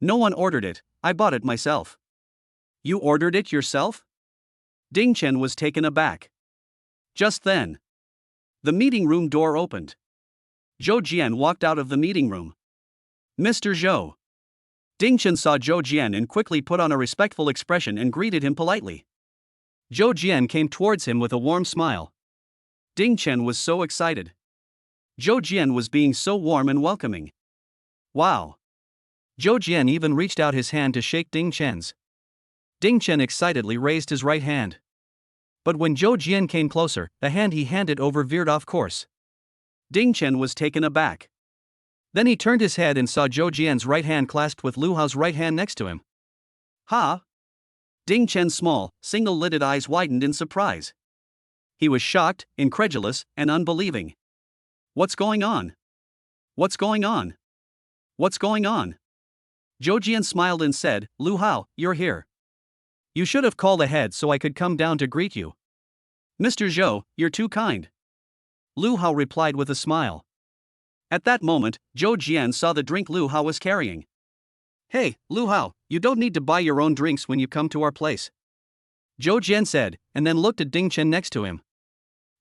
"No one ordered it, I bought it myself." "You ordered it yourself?" Ding Chen was taken aback. Just then, the meeting room door opened. Zhou Jian walked out of the meeting room. "Mr. Zhou." Ding Chen saw Zhou Jian and quickly put on a respectful expression and greeted him politely. Zhou Jian came towards him with a warm smile. Ding Chen was so excited. Zhou Jian was being so warm and welcoming. Wow! Zhou Jian even reached out his hand to shake Ding Chen's. Ding Chen excitedly raised his right hand. But when Zhou Jian came closer, the hand he handed over veered off course. Ding Chen was taken aback. Then he turned his head and saw Zhou Jian's right hand clasped with Lu Hao's right hand next to him. Ha! Ding Chen's small, single-lidded eyes widened in surprise. He was shocked, incredulous, and unbelieving. What's going on? What's going on? What's going on? Zhou Jian smiled and said, "Lu Hao, you're here. You should have called ahead so I could come down to greet you." "Mr. Zhou, you're too kind." Lu Hao replied with a smile. At that moment, Zhou Jian saw the drink Lu Hao was carrying. "Hey, Lu Hao, you don't need to buy your own drinks when you come to our place," Zhou Jian said, and then looked at Ding Chen next to him.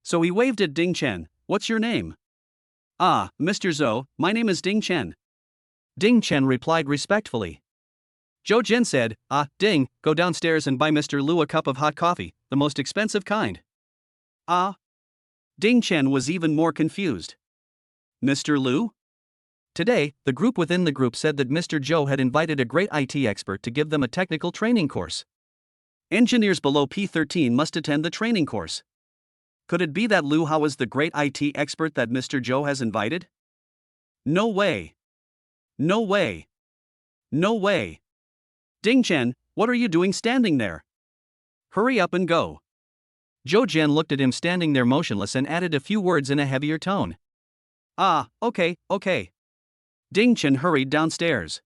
So he waved at Ding Chen. "What's your name?" "Ah, Mr. Zhou, my name is Ding Chen." Ding Chen replied respectfully. Zhou Jian said, "Ah, Ding, go downstairs and buy Mr. Lu a cup of hot coffee, the most expensive kind." "Ah?" Ding Chen was even more confused. "Mr. Lu?" Today, the group within the group said that Mr. Zhou had invited a great IT expert to give them a technical training course. Engineers below P13 must attend the training course. Could it be that Lu Hao is the great IT expert that Mr. Zhou has invited? No way. No way. No way. Ding Chen, what are you doing standing there? Hurry up and go. Zhou Jian looked at him standing there motionless and added a few words in a heavier tone. "Ah, okay. Ding Chen hurried downstairs.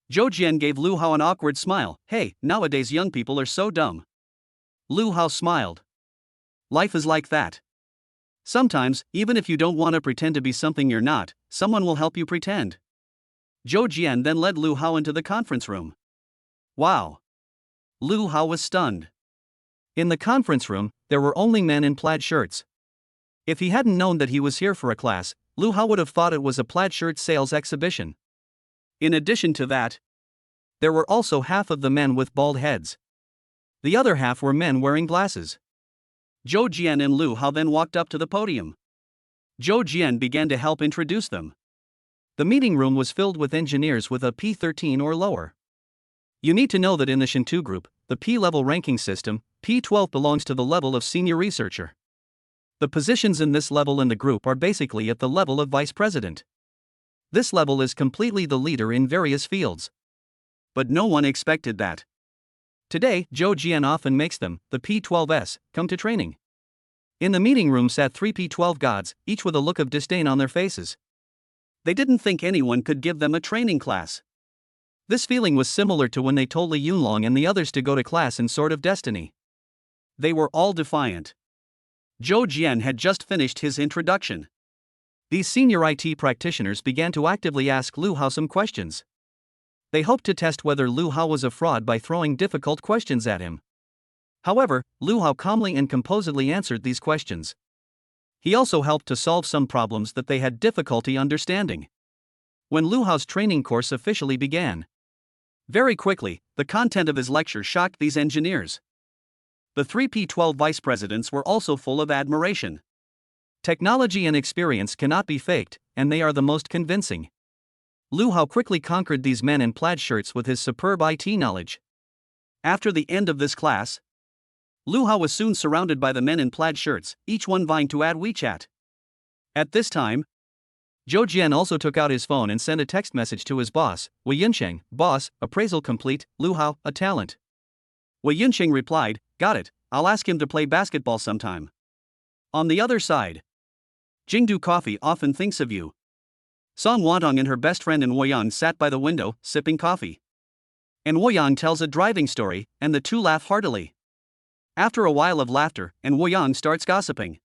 Zhou Jian gave Lu Hao an awkward smile. "Hey, nowadays young people are so dumb." Lu Hao smiled. Life is like that. Sometimes, even if you don't want to pretend to be something you're not, someone will help you pretend. Zhou Jian then led Lu Hao into the conference room. Wow! Lu Hao was stunned. In the conference room, there were only men in plaid shirts. If he hadn't known that he was here for a class, Lu Hao would have thought it was a plaid shirt sales exhibition. In addition to that, there were also half of the men with bald heads. The other half were men wearing glasses. Zhou Jian and Lu Hao then walked up to the podium. Zhou Jian began to help introduce them. The meeting room was filled with engineers with a P13 or lower. You need to know that in the Shintu group, the P-level ranking system, P12 belongs to the level of senior researcher. The positions in this level in the group are basically at the level of vice president. This level is completely the leader in various fields. But no one expected that. Today, Zhou Jian often makes them, the P12s, come to training. In the meeting room sat 3 P12 gods, each with a look of disdain on their faces. They didn't think anyone could give them a training class. This feeling was similar to when they told Li Yunlong and the others to go to class in Sword of Destiny. They were all defiant. Zhou Jian had just finished his introduction. These senior IT practitioners began to actively ask Lu Hao some questions. They hoped to test whether Lu Hao was a fraud by throwing difficult questions at him. However, Lu Hao calmly and composedly answered these questions. He also helped to solve some problems that they had difficulty understanding. When Lu Hao's training course officially began, very quickly, the content of his lecture shocked these engineers. The 3 P12 vice presidents were also full of admiration. Technology and experience cannot be faked, and they are the most convincing. Lu Hao quickly conquered these men in plaid shirts with his superb IT knowledge. After the end of this class, Lu Hao was soon surrounded by the men in plaid shirts, each one vying to add WeChat. At this time, Zhou Jian also took out his phone and sent a text message to his boss, Wei Yunsheng, boss, appraisal complete, Lu Hao, a talent. Wei Yunsheng replied, got it, I'll ask him to play basketball sometime. On the other side, Jingdu Coffee often thinks of you. Song Wantong and her best friend in Woyang sat by the window, sipping coffee. And Woyang tells a driving story, and the two laugh heartily. After a while of laughter, and Woyang starts gossiping.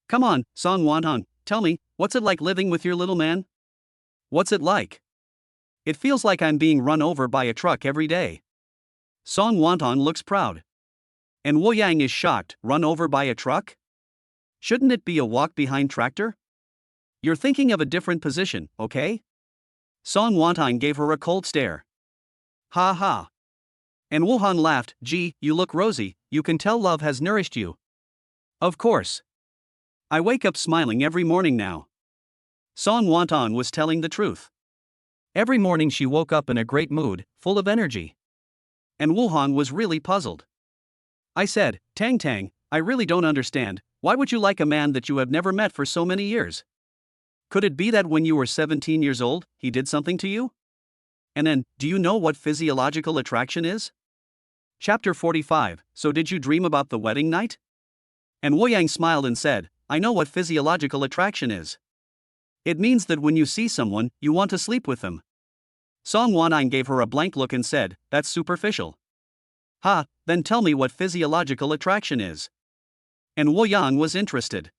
Come on, Song Wantong, tell me, what's it like living with your little man? What's it like? It feels like I'm being run over by a truck every day. Song Wantong looks proud. And Woyang is shocked, run over by a truck? Shouldn't it be a walk behind tractor? You're thinking of a different position, okay? Song Wantong gave her a cold stare. Ha ha. And Wuhan laughed, gee, you look rosy, you can tell love has nourished you. Of course. I wake up smiling every morning now. Song Wantong was telling the truth. Every morning she woke up in a great mood, full of energy. And Wuhan was really puzzled. I said, Tang Tang, I really don't understand, why would you like a man that you have never met for so many years? Could it be that when you were 17 years old, he did something to you? And then, do you know what physiological attraction is? Chapter 45, so did you dream about the wedding night? And Woyang smiled and said, I know what physiological attraction is. It means that when you see someone, you want to sleep with them. Song Wantong gave her a blank look and said, that's superficial. Ha, then tell me what physiological attraction is. And Woyang was interested.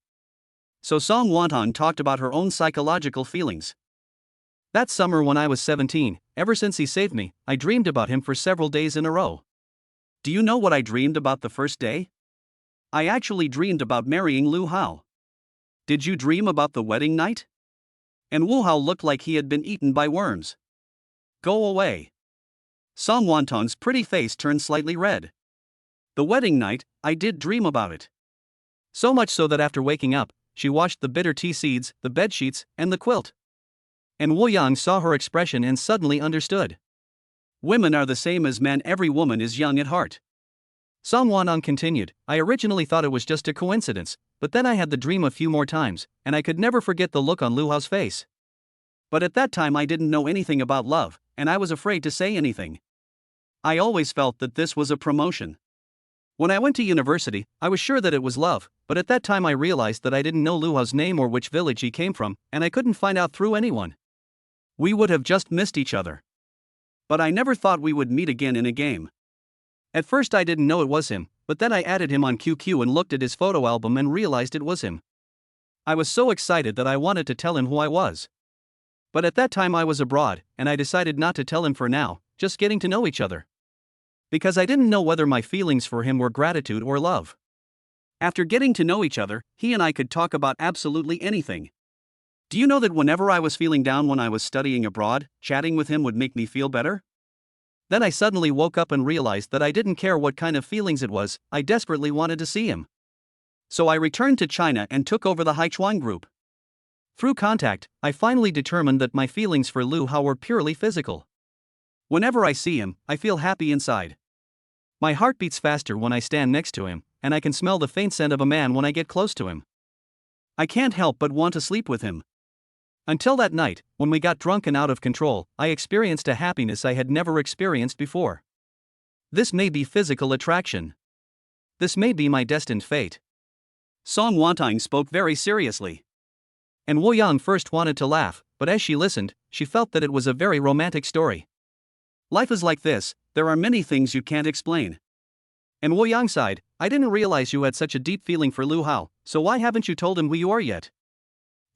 So Song Wantong talked about her own psychological feelings. That summer when I was 17, ever since he saved me, I dreamed about him for several days in a row. Do you know what I dreamed about the first day? I actually dreamed about marrying Lu Hao. Did you dream about the wedding night? And Wu Hao looked like he had been eaten by worms. Go away. Song Wantong's pretty face turned slightly red. The wedding night, I did dream about it. So much so that after waking up, she washed the bitter tea seeds, the bedsheets, and the quilt. And Woyang saw her expression and suddenly understood. Women are the same as men, every woman is young at heart. Song Wantong continued, I originally thought it was just a coincidence, but then I had the dream a few more times, and I could never forget the look on Lu Hao's face. But at that time I didn't know anything about love, and I was afraid to say anything. I always felt that this was a promotion. When I went to university, I was sure that it was love, but at that time I realized that I didn't know Lu Hao's name or which village he came from, and I couldn't find out through anyone. We would have just missed each other. But I never thought we would meet again in a game. At first I didn't know it was him, but then I added him on QQ and looked at his photo album and realized it was him. I was so excited that I wanted to tell him who I was. But at that time I was abroad, and I decided not to tell him for now, just getting to know each other. Because I didn't know whether my feelings for him were gratitude or love. After getting to know each other, he and I could talk about absolutely anything. Do you know that whenever I was feeling down when I was studying abroad, chatting with him would make me feel better? Then I suddenly woke up and realized that I didn't care what kind of feelings it was, I desperately wanted to see him. So I returned to China and took over the Haichuan group. Through contact, I finally determined that my feelings for Lu Hao were purely physical. Whenever I see him, I feel happy inside. My heart beats faster when I stand next to him, and I can smell the faint scent of a man when I get close to him. I can't help but want to sleep with him. Until that night, when we got drunk and out of control, I experienced a happiness I had never experienced before. This may be physical attraction. This may be my destined fate. Song Wantong spoke very seriously. And Woyang first wanted to laugh, but as she listened, she felt that it was a very romantic story. Life is like this, there are many things you can't explain. And Woyang sighed, I didn't realize you had such a deep feeling for Lu Hao, so why haven't you told him who you are yet?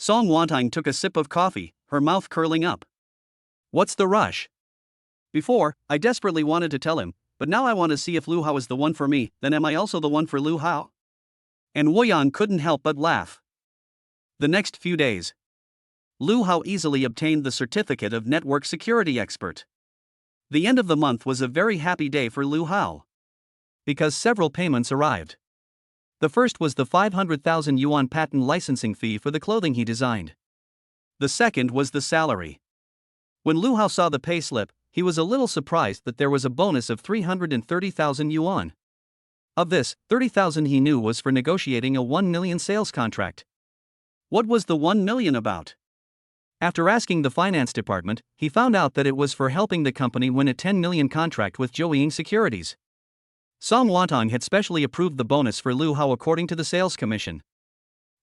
Song Wantong took a sip of coffee, her mouth curling up. What's the rush? Before, I desperately wanted to tell him, but now I want to see if Lu Hao is the one for me, then am I also the one for Lu Hao? And Woyang couldn't help but laugh. The next few days, Lu Hao easily obtained the certificate of network security expert. The end of the month was a very happy day for Lu Hao. Because several payments arrived. The first was the 500,000 yuan patent licensing fee for the clothing he designed. The second was the salary. When Lu Hao saw the pay slip, he was a little surprised that there was a bonus of 330,000 yuan. Of this, 30,000 he knew was for negotiating a 1 million sales contract. What was the 1 million about? After asking the finance department, he found out that it was for helping the company win a 10 million contract with Joeying Securities. Song Wantong had specially approved the bonus for Lu Hao according to the sales commission.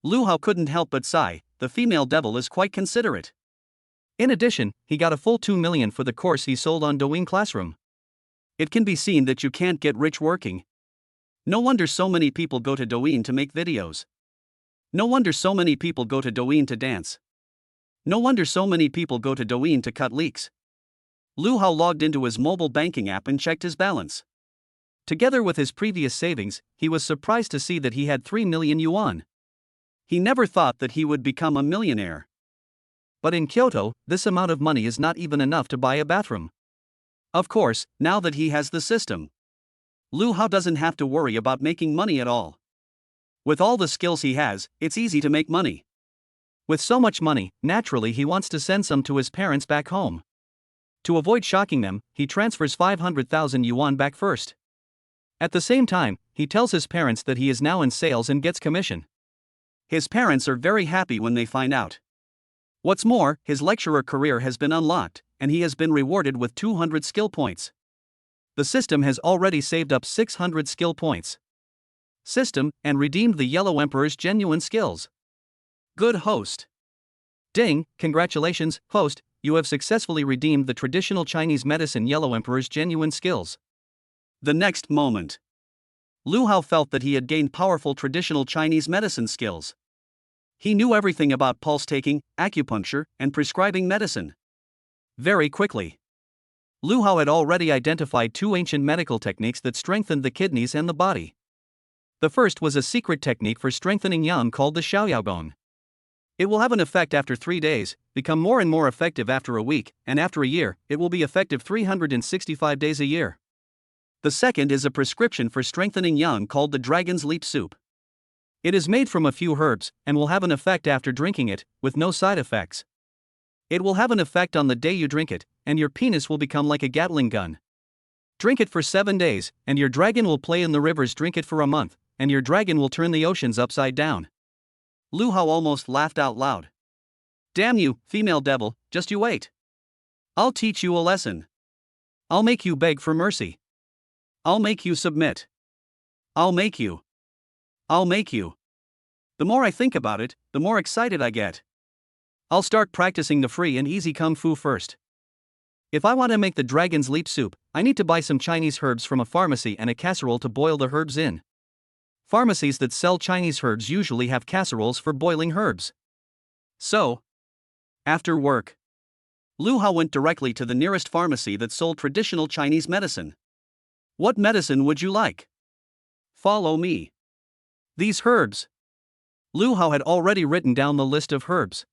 Lu Hao couldn't help but sigh, the female devil is quite considerate. In addition, he got a full 2 million for the course he sold on Douyin Classroom. It can be seen that you can't get rich working. No wonder so many people go to Douyin to make videos. No wonder so many people go to Douyin to dance. No wonder so many people go to Douyin to cut leaks. Lu Hao logged into his mobile banking app and checked his balance. Together with his previous savings, he was surprised to see that he had 3 million yuan. He never thought that he would become a millionaire. But in Kyoto, this amount of money is not even enough to buy a bathroom. Of course, now that he has the system, Lu Hao doesn't have to worry about making money at all. With all the skills he has, it's easy to make money. With so much money, naturally he wants to send some to his parents back home. To avoid shocking them, he transfers 500,000 yuan back first. At the same time, he tells his parents that he is now in sales and gets commission. His parents are very happy when they find out. What's more, his lecturer career has been unlocked, and he has been rewarded with 200 skill points. The system has already saved up 600 skill points. System, and redeemed the Yellow Emperor's genuine skills. Good host. Ding, congratulations, host, you have successfully redeemed the traditional Chinese medicine Yellow Emperor's genuine skills. The next moment, Lu Hao felt that he had gained powerful traditional Chinese medicine skills. He knew everything about pulse taking, acupuncture, and prescribing medicine. Very quickly, Lu Hao had already identified two ancient medical techniques that strengthened the kidneys and the body. The first was a secret technique for strengthening yang called the Xiaoyaogong. It will have an effect after 3 days, become more and more effective after a week, and after a year, it will be effective 365 days a year. The second is a prescription for strengthening yang called the Dragon's Leap Soup. It is made from a few herbs, and will have an effect after drinking it, with no side effects. It will have an effect on the day you drink it, and your penis will become like a Gatling gun. Drink it for 7 days, and your dragon will play in the rivers. Drink it for a month, and your dragon will turn the oceans upside down. Lu Hao almost laughed out loud. Damn you, female devil, just you wait. I'll teach you a lesson. I'll make you beg for mercy. I'll make you submit. I'll make you. The more I think about it, the more excited I get. I'll start practicing the free and easy kung fu first. If I want to make the Dragon's Leap Soup, I need to buy some Chinese herbs from a pharmacy and a casserole to boil the herbs in. Pharmacies that sell Chinese herbs usually have casseroles for boiling herbs. So, after work, Lu Hao went directly to the nearest pharmacy that sold traditional Chinese medicine. What medicine would you like? Follow me. These herbs. Lu Hao had already written down the list of herbs.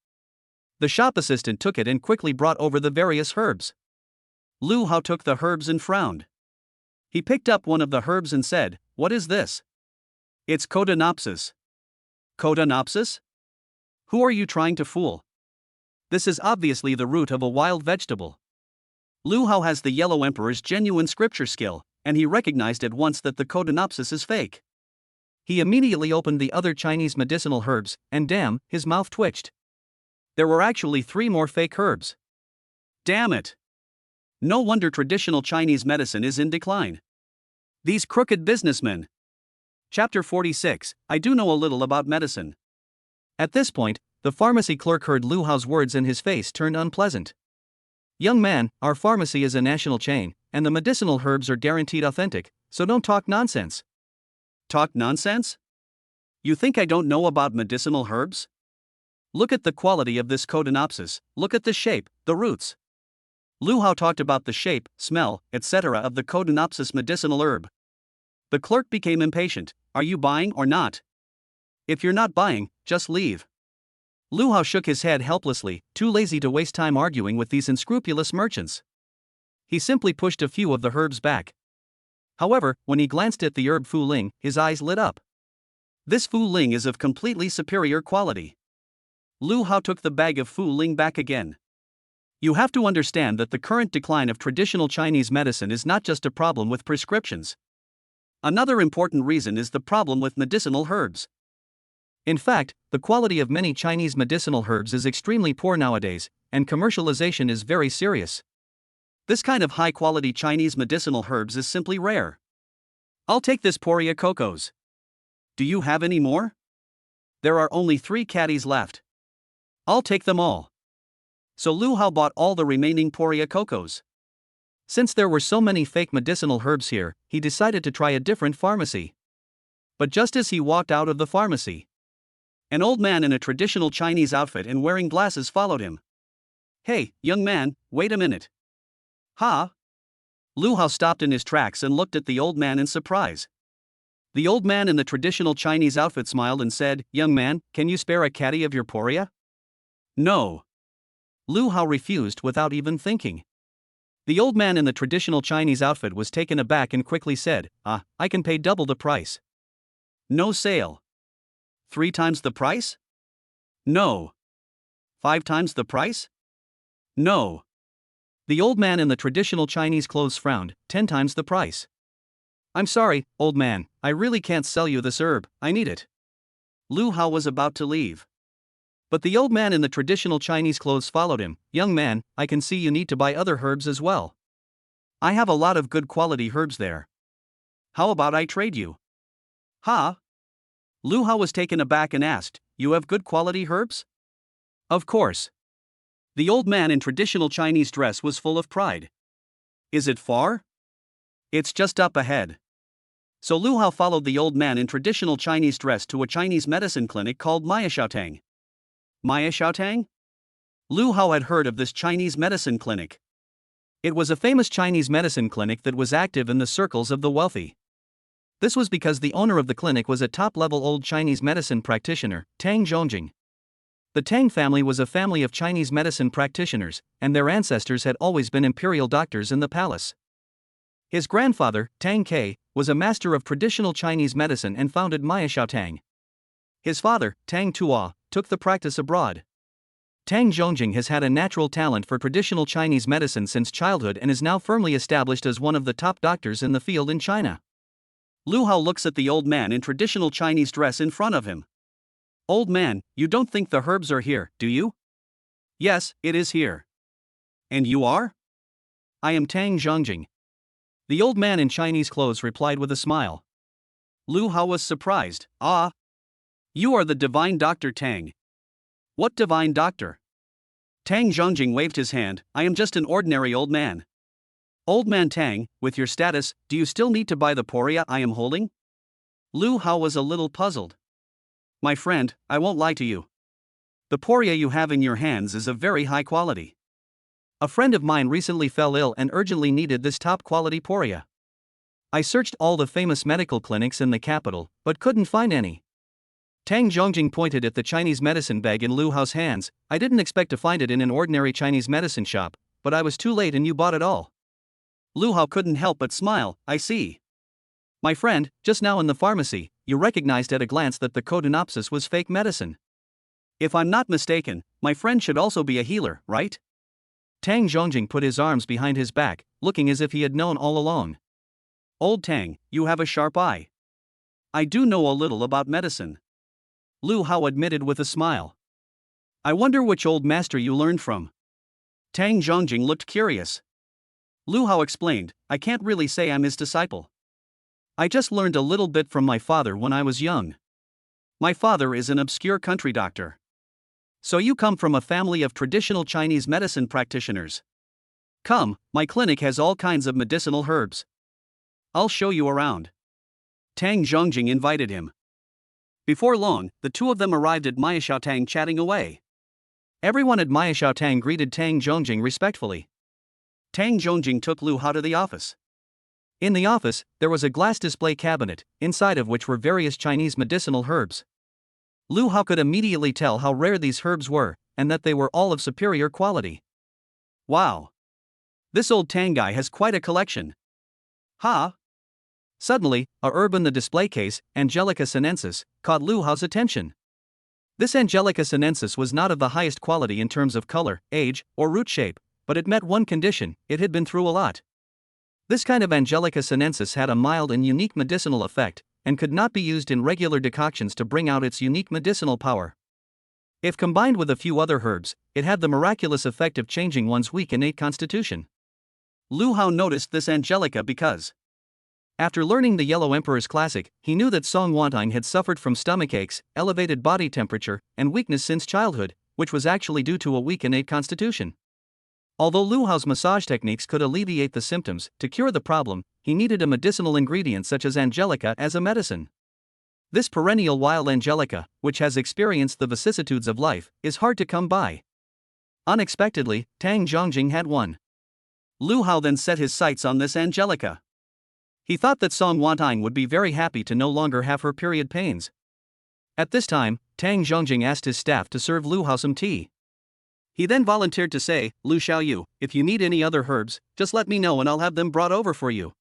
The shop assistant took it and quickly brought over the various herbs. Lu Hao took the herbs and frowned. He picked up one of the herbs and said, "What is this?" "It's Codonopsis." "Codonopsis? Who are you trying to fool? This is obviously the root of a wild vegetable." Lu Hao has the Yellow Emperor's genuine scripture skill, and he recognized at once that the Codonopsis is fake. He immediately opened the other Chinese medicinal herbs, and damn, his mouth twitched. There were actually 3 more fake herbs. Damn it! No wonder traditional Chinese medicine is in decline. These crooked businessmen. Chapter 46, I do know a little about medicine. At this point, the pharmacy clerk heard Lu Hao's words and his face turned unpleasant. "Young man, our pharmacy is a national chain, and the medicinal herbs are guaranteed authentic, so don't talk nonsense." Talk nonsense? You think I don't know about medicinal herbs? Look at the quality of this Codonopsis, look at the shape, the roots. Lu Hao talked about the shape, smell, etc. of the Codonopsis medicinal herb. The clerk became impatient. Are you buying or not? If you're not buying, just leave. Lu Hao shook his head helplessly, too lazy to waste time arguing with these unscrupulous merchants. He simply pushed a few of the herbs back. However, when he glanced at the herb Fu Ling, his eyes lit up. This Fu Ling is of completely superior quality. Lu Hao took the bag of Fu Ling back again. You have to understand that the current decline of traditional Chinese medicine is not just a problem with prescriptions. Another important reason is the problem with medicinal herbs. In fact, the quality of many Chinese medicinal herbs is extremely poor nowadays, and commercialization is very serious. This kind of high-quality Chinese medicinal herbs is simply rare. I'll take this Poria cocos. Do you have any more? There are only 3 caddies left. I'll take them all. So Lu Hao bought all the remaining Poria cocos. Since there were so many fake medicinal herbs here, he decided to try a different pharmacy. But just as he walked out of the pharmacy, an old man in a traditional Chinese outfit and wearing glasses followed him. Hey, young man, wait a minute. Ha! Lu Hao stopped in his tracks and looked at the old man in surprise. The old man in the traditional Chinese outfit smiled and said, Young man, can you spare a caddy of your Poria? No. Lu Hao refused without even thinking. The old man in the traditional Chinese outfit was taken aback and quickly said, I can pay double the price. No sale. 3 times the price? No. 5 times the price? No. The old man in the traditional Chinese clothes frowned, 10 times the price. I'm sorry, old man, I really can't sell you this herb, I need it. Lu Hao was about to leave. But the old man in the traditional Chinese clothes followed him. Young man, I can see you need to buy other herbs as well. I have a lot of good quality herbs there. How about I trade you? Ha! Lu Hao was taken aback and asked, You have good quality herbs? Of course. The old man in traditional Chinese dress was full of pride. Is it far? It's just up ahead. So Lu Hao followed the old man in traditional Chinese dress to a Chinese medicine clinic called Maya Xiaotang. Maya Xiaotang? Lu Hao had heard of this Chinese medicine clinic. It was a famous Chinese medicine clinic that was active in the circles of the wealthy. This was because the owner of the clinic was a top-level old Chinese medicine practitioner, Tang Zhongjing. The Tang family was a family of Chinese medicine practitioners, and their ancestors had always been imperial doctors in the palace. His grandfather, Tang Ke, was a master of traditional Chinese medicine and founded Maya Xiaotang. His father, Tang Tuo, took the practice abroad. Tang Zhongjing has had a natural talent for traditional Chinese medicine since childhood and is now firmly established as one of the top doctors in the field in China. Lu Hao looks at the old man in traditional Chinese dress in front of him. Old man, you don't think the herbs are here, do you? Yes, it is here. And you are? I am Tang Zhongjing. The old man in Chinese clothes replied with a smile. Lu Hao was surprised. You are the divine Dr. Tang. What divine doctor? Tang Zhongjing waved his hand. I am just an ordinary old man. Old man Tang, with your status, do you still need to buy the Poria I am holding? Lu Hao was a little puzzled. My friend, I won't lie to you. The Poria you have in your hands is of very high quality. A friend of mine recently fell ill and urgently needed this top quality Poria. I searched all the famous medical clinics in the capital, but couldn't find any. Tang Zhongjing pointed at the Chinese medicine bag in Lu Hao's hands. I didn't expect to find it in an ordinary Chinese medicine shop, but I was too late and you bought it all. Lu Hao couldn't help but smile. I see. My friend, just now in the pharmacy, you recognized at a glance that the codonopsis was fake medicine. If I'm not mistaken, my friend should also be a healer, right? Tang Zhongjing put his arms behind his back, looking as if he had known all along. Old Tang, you have a sharp eye. I do know a little about medicine. Lu Hao admitted with a smile. I wonder which old master you learned from. Tang Zhongjing looked curious. Lu Hao explained, I can't really say I'm his disciple. I just learned a little bit from my father when I was young. My father is an obscure country doctor. So you come from a family of traditional Chinese medicine practitioners. Come, my clinic has all kinds of medicinal herbs. I'll show you around. Tang Zhongjing invited him. Before long, the two of them arrived at Maya Xiaotang chatting away. Everyone at Maya Xiaotang greeted Tang Zhongjing respectfully. Tang Zhongjing took Lu Hao to the office. In the office, there was a glass display cabinet, inside of which were various Chinese medicinal herbs. Lu Hao could immediately tell how rare these herbs were, and that they were all of superior quality. Wow! This old Tang guy has quite a collection. Ha! Suddenly, a herb in the display case, Angelica sinensis, caught Lu Hao's attention. This Angelica sinensis was not of the highest quality in terms of color, age, or root shape, but it met one condition: it had been through a lot. This kind of Angelica sinensis had a mild and unique medicinal effect, and could not be used in regular decoctions to bring out its unique medicinal power. If combined with a few other herbs, it had the miraculous effect of changing one's weak innate constitution. Lu Hao noticed this Angelica because, after learning the Yellow Emperor's classic, he knew that Song Wantang had suffered from stomachaches, elevated body temperature, and weakness since childhood, which was actually due to a weak innate constitution. Although Lu Hao's massage techniques could alleviate the symptoms, to cure the problem, he needed a medicinal ingredient such as Angelica as a medicine. This perennial wild Angelica, which has experienced the vicissitudes of life, is hard to come by. Unexpectedly, Tang Zhongjing had one. Lu Hao then set his sights on this Angelica. He thought that Song Wantang would be very happy to no longer have her period pains. At this time, Tang Zhongjing asked his staff to serve Lu Hao some tea. He then volunteered to say, "Lu Xiaoyu, if you need any other herbs, just let me know and I'll have them brought over for you."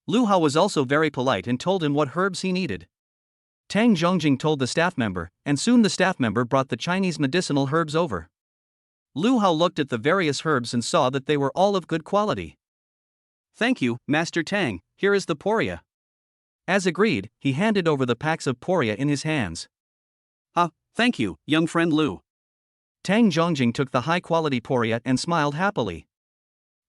Lu Hao was also very polite and told him what herbs he needed. Tang Zhongjing told the staff member, and soon the staff member brought the Chinese medicinal herbs over. Lu Hao looked at the various herbs and saw that they were all of good quality. "Thank you, Master Tang, here is the poria." As agreed, he handed over the packs of poria in his hands. Thank you, young friend Lu." Tang Zhongjing took the high-quality poria and smiled happily.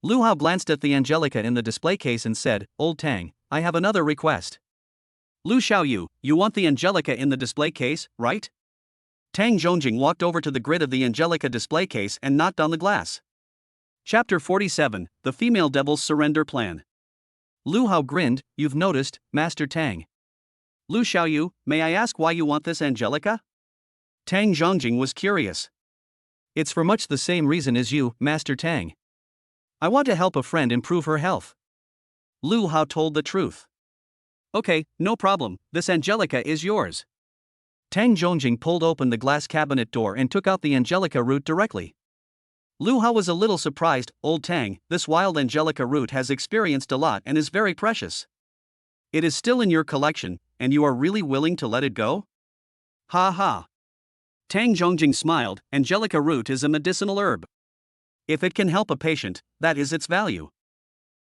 Lu Hao glanced at the Angelica in the display case and said, "Old Tang, I have another request." "Lu Xiaoyu, you want the Angelica in the display case, right?" Tang Zhongjing walked over to the grid of the Angelica display case and knocked on the glass. Chapter 47, The Female Devil's Surrender Plan. Lu Hao grinned, "You've noticed, Master Tang." "Lu Xiaoyu, may I ask why you want this Angelica?" Tang Zhongjing was curious. "It's for much the same reason as you, Master Tang. I want to help a friend improve her health." Lu Hao told the truth. "Okay, no problem, this Angelica is yours." Tang Zhongjing pulled open the glass cabinet door and took out the Angelica root directly. Lu Hao was a little surprised. "Old Tang, this wild Angelica root has experienced a lot and is very precious. It is still in your collection, and you are really willing to let it go?" "Ha ha." Tang Zhongjing smiled. "Angelica root is a medicinal herb. If it can help a patient, that is its value.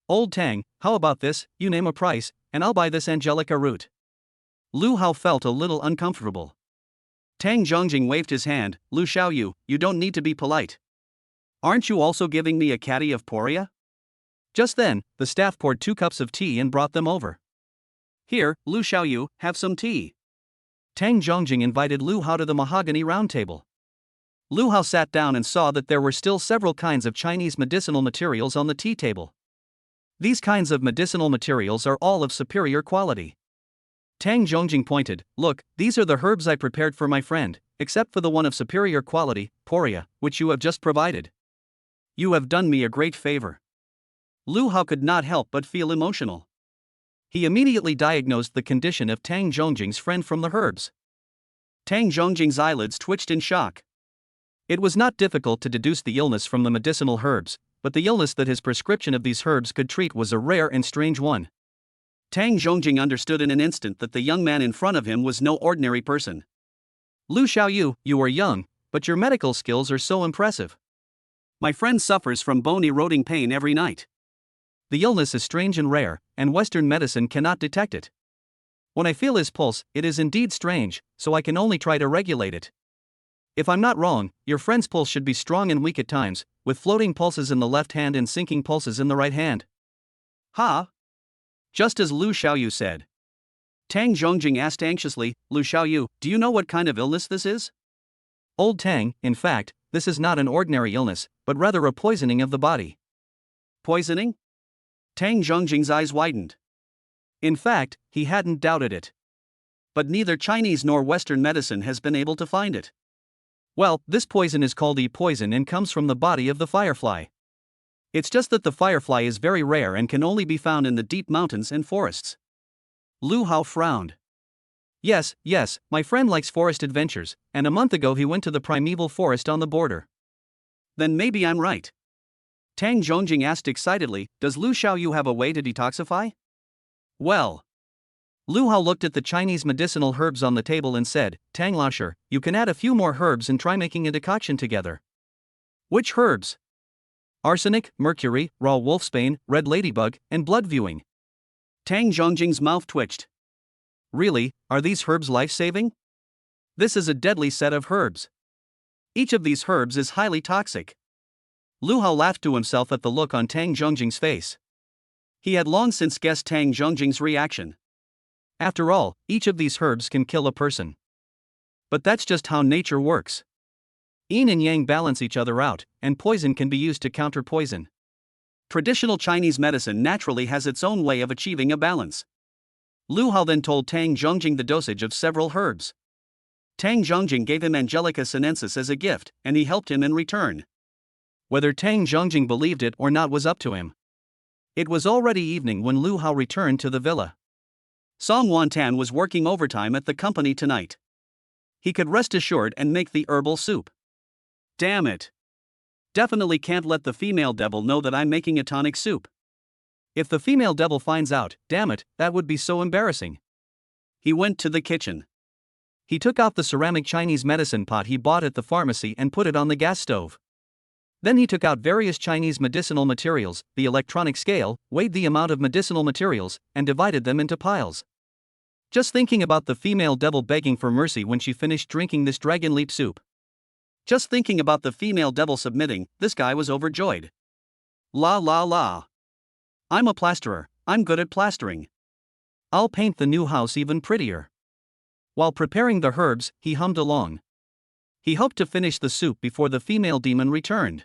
Old Tang, how about this, you name a price, and I'll buy this Angelica root." Lu Hao felt a little uncomfortable. Tang Zhongjing waved his hand. "Lu Xiaoyu, you don't need to be polite. Aren't you also giving me a caddy of poria?" Just then, the staff poured 2 cups of tea and brought them over. "Here, Lu Xiaoyu, have some tea." Tang Zhongjing invited Lu Hao to the mahogany round table. Lu Hao sat down and saw that there were still several kinds of Chinese medicinal materials on the tea table. These kinds of medicinal materials are all of superior quality. Tang Zhongjing pointed, "Look, these are the herbs I prepared for my friend, except for the one of superior quality, poria, which you have just provided. You have done me a great favor." Lu Hao could not help but feel emotional. He immediately diagnosed the condition of Tang Zhongjing's friend from the herbs. Tang Zhongjing's eyelids twitched in shock. It was not difficult to deduce the illness from the medicinal herbs, but the illness that his prescription of these herbs could treat was a rare and strange one. Tang Zhongjing understood in an instant that the young man in front of him was no ordinary person. "Lu Xiaoyu, you are young, but your medical skills are so impressive. My friend suffers from bone-eroding pain every night. The illness is strange and rare, and Western medicine cannot detect it. When I feel his pulse, it is indeed strange, so I can only try to regulate it. If I'm not wrong, your friend's pulse should be strong and weak at times, with floating pulses in the left hand and sinking pulses in the right hand." "Ha?" Just as Lu Xiaoyu said. Tang Zhongjing asked anxiously, "Lu Xiaoyu, do you know what kind of illness this is?" "Old Tang, in fact, this is not an ordinary illness, but rather a poisoning of the body." "Poisoning?" Tang Zhongjing's eyes widened. In fact, he hadn't doubted it. But neither Chinese nor Western medicine has been able to find it. "Well, this poison is called E-poison and comes from the body of the firefly. It's just that the firefly is very rare and can only be found in the deep mountains and forests." Lu Hao frowned. Yes, my friend likes forest adventures, and a month ago he went to the primeval forest on the border." "Then maybe I'm right." Tang Zhongjing asked excitedly, "Does Lu Xiaoyu have a way to detoxify?" "Well." Lu Hao looked at the Chinese medicinal herbs on the table and said, "Tang Lasher, you can add a few more herbs and try making a decoction together." "Which herbs?" "Arsenic, mercury, raw wolfsbane, red ladybug, and blood viewing." Tang Zhongjing's mouth twitched. Really, are these herbs life-saving? This is a deadly set of herbs. Each of these herbs is highly toxic. Lu Hao laughed to himself at the look on Tang Zhongjing's face. He had long since guessed Tang Zhongjing's reaction. After all, each of these herbs can kill a person. But that's just how nature works. Yin and yang balance each other out, and poison can be used to counter poison. Traditional Chinese medicine naturally has its own way of achieving a balance. Lu Hao then told Tang Zhongjing the dosage of several herbs. Tang Zhongjing gave him Angelica sinensis as a gift, and he helped him in return. Whether Tang Zhongjing believed it or not was up to him. It was already evening when Lu Hao returned to the villa. Song Wantan was working overtime at the company tonight. He could rest assured and make the herbal soup. Damn it. Definitely can't let the female devil know that I'm making a tonic soup. If the female devil finds out, damn it, that would be so embarrassing. He went to the kitchen. He took out the ceramic Chinese medicine pot he bought at the pharmacy and put it on the gas stove. Then he took out various Chinese medicinal materials, the electronic scale, weighed the amount of medicinal materials, and divided them into piles. Just thinking about the female devil begging for mercy when she finished drinking this dragon leap soup. Just thinking about the female devil submitting, this guy was overjoyed. La la la. I'm a plasterer, I'm good at plastering. I'll paint the new house even prettier. While preparing the herbs, he hummed along. He hoped to finish the soup before the female demon returned.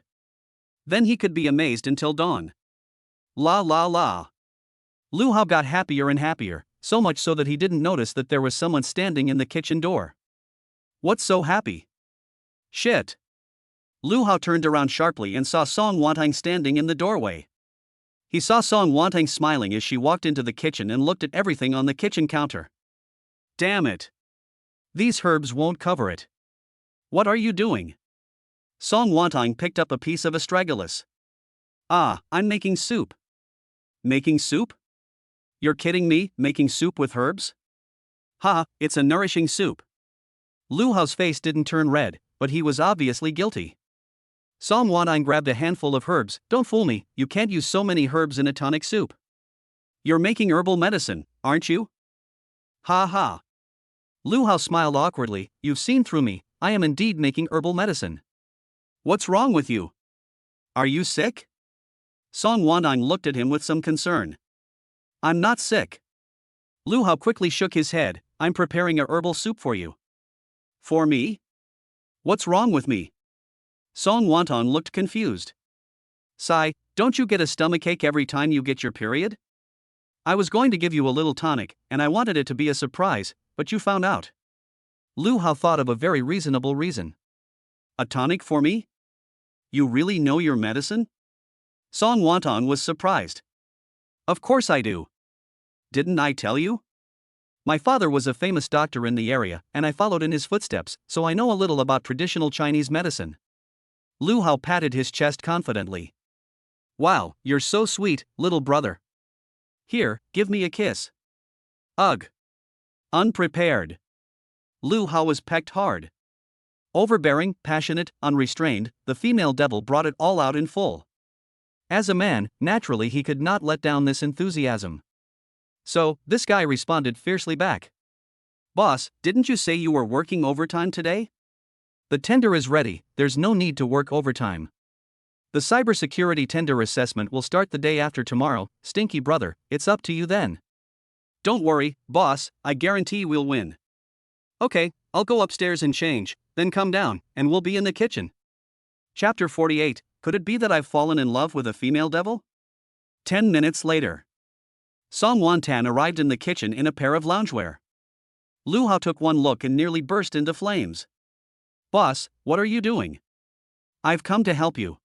Then he could be amazed until dawn. La la la. Lu Hao got happier and happier, so much so that he didn't notice that there was someone standing in the kitchen door. What's so happy? Shit. Lu Hao turned around sharply and saw Song Wantang standing in the doorway. He saw Song Wantang smiling as she walked into the kitchen and looked at everything on the kitchen counter. Damn it. These herbs won't cover it. What are you doing? Song Wantang picked up a piece of astragalus. Ah, I'm making soup. Making soup? You're kidding me, making soup with herbs? Ha, it's a nourishing soup. Lu Hao's face didn't turn red, but he was obviously guilty. Song Wantang grabbed a handful of herbs. Don't fool me, you can't use so many herbs in a tonic soup. You're making herbal medicine, aren't you? Ha ha. Lu Hao smiled awkwardly. You've seen through me, I am indeed making herbal medicine. What's wrong with you? Are you sick? Song Wantang looked at him with some concern. I'm not sick. Lu Hao quickly shook his head. I'm preparing a herbal soup for you. For me? What's wrong with me? Song Wantang looked confused. Sigh, don't you get a stomachache every time you get your period? I was going to give you a little tonic, and I wanted it to be a surprise, but you found out. Lu Hao thought of a very reasonable reason. A tonic for me? You really know your medicine? Song Wantang was surprised. Of course I do. Didn't I tell you? My father was a famous doctor in the area, and I followed in his footsteps, so I know a little about traditional Chinese medicine. Lu Hao patted his chest confidently. Wow, you're so sweet, little brother. Here, give me a kiss. Ugh. Unprepared. Lu Hao was pecked hard. Overbearing, passionate, unrestrained, the female devil brought it all out in full. As a man, naturally he could not let down this enthusiasm. So, this guy responded fiercely back. Boss, didn't you say you were working overtime today? The tender is ready, there's no need to work overtime. The cybersecurity tender assessment will start the day after tomorrow, stinky brother, it's up to you then. Don't worry, boss, I guarantee we'll win. Okay, I'll go upstairs and change, then come down, and we'll be in the kitchen. Chapter 48, Could it be that I've fallen in love with a female devil? 10 minutes later. Song Wantan arrived in the kitchen in a pair of loungewear. Lu Hao took one look and nearly burst into flames. Boss, what are you doing? I've come to help you.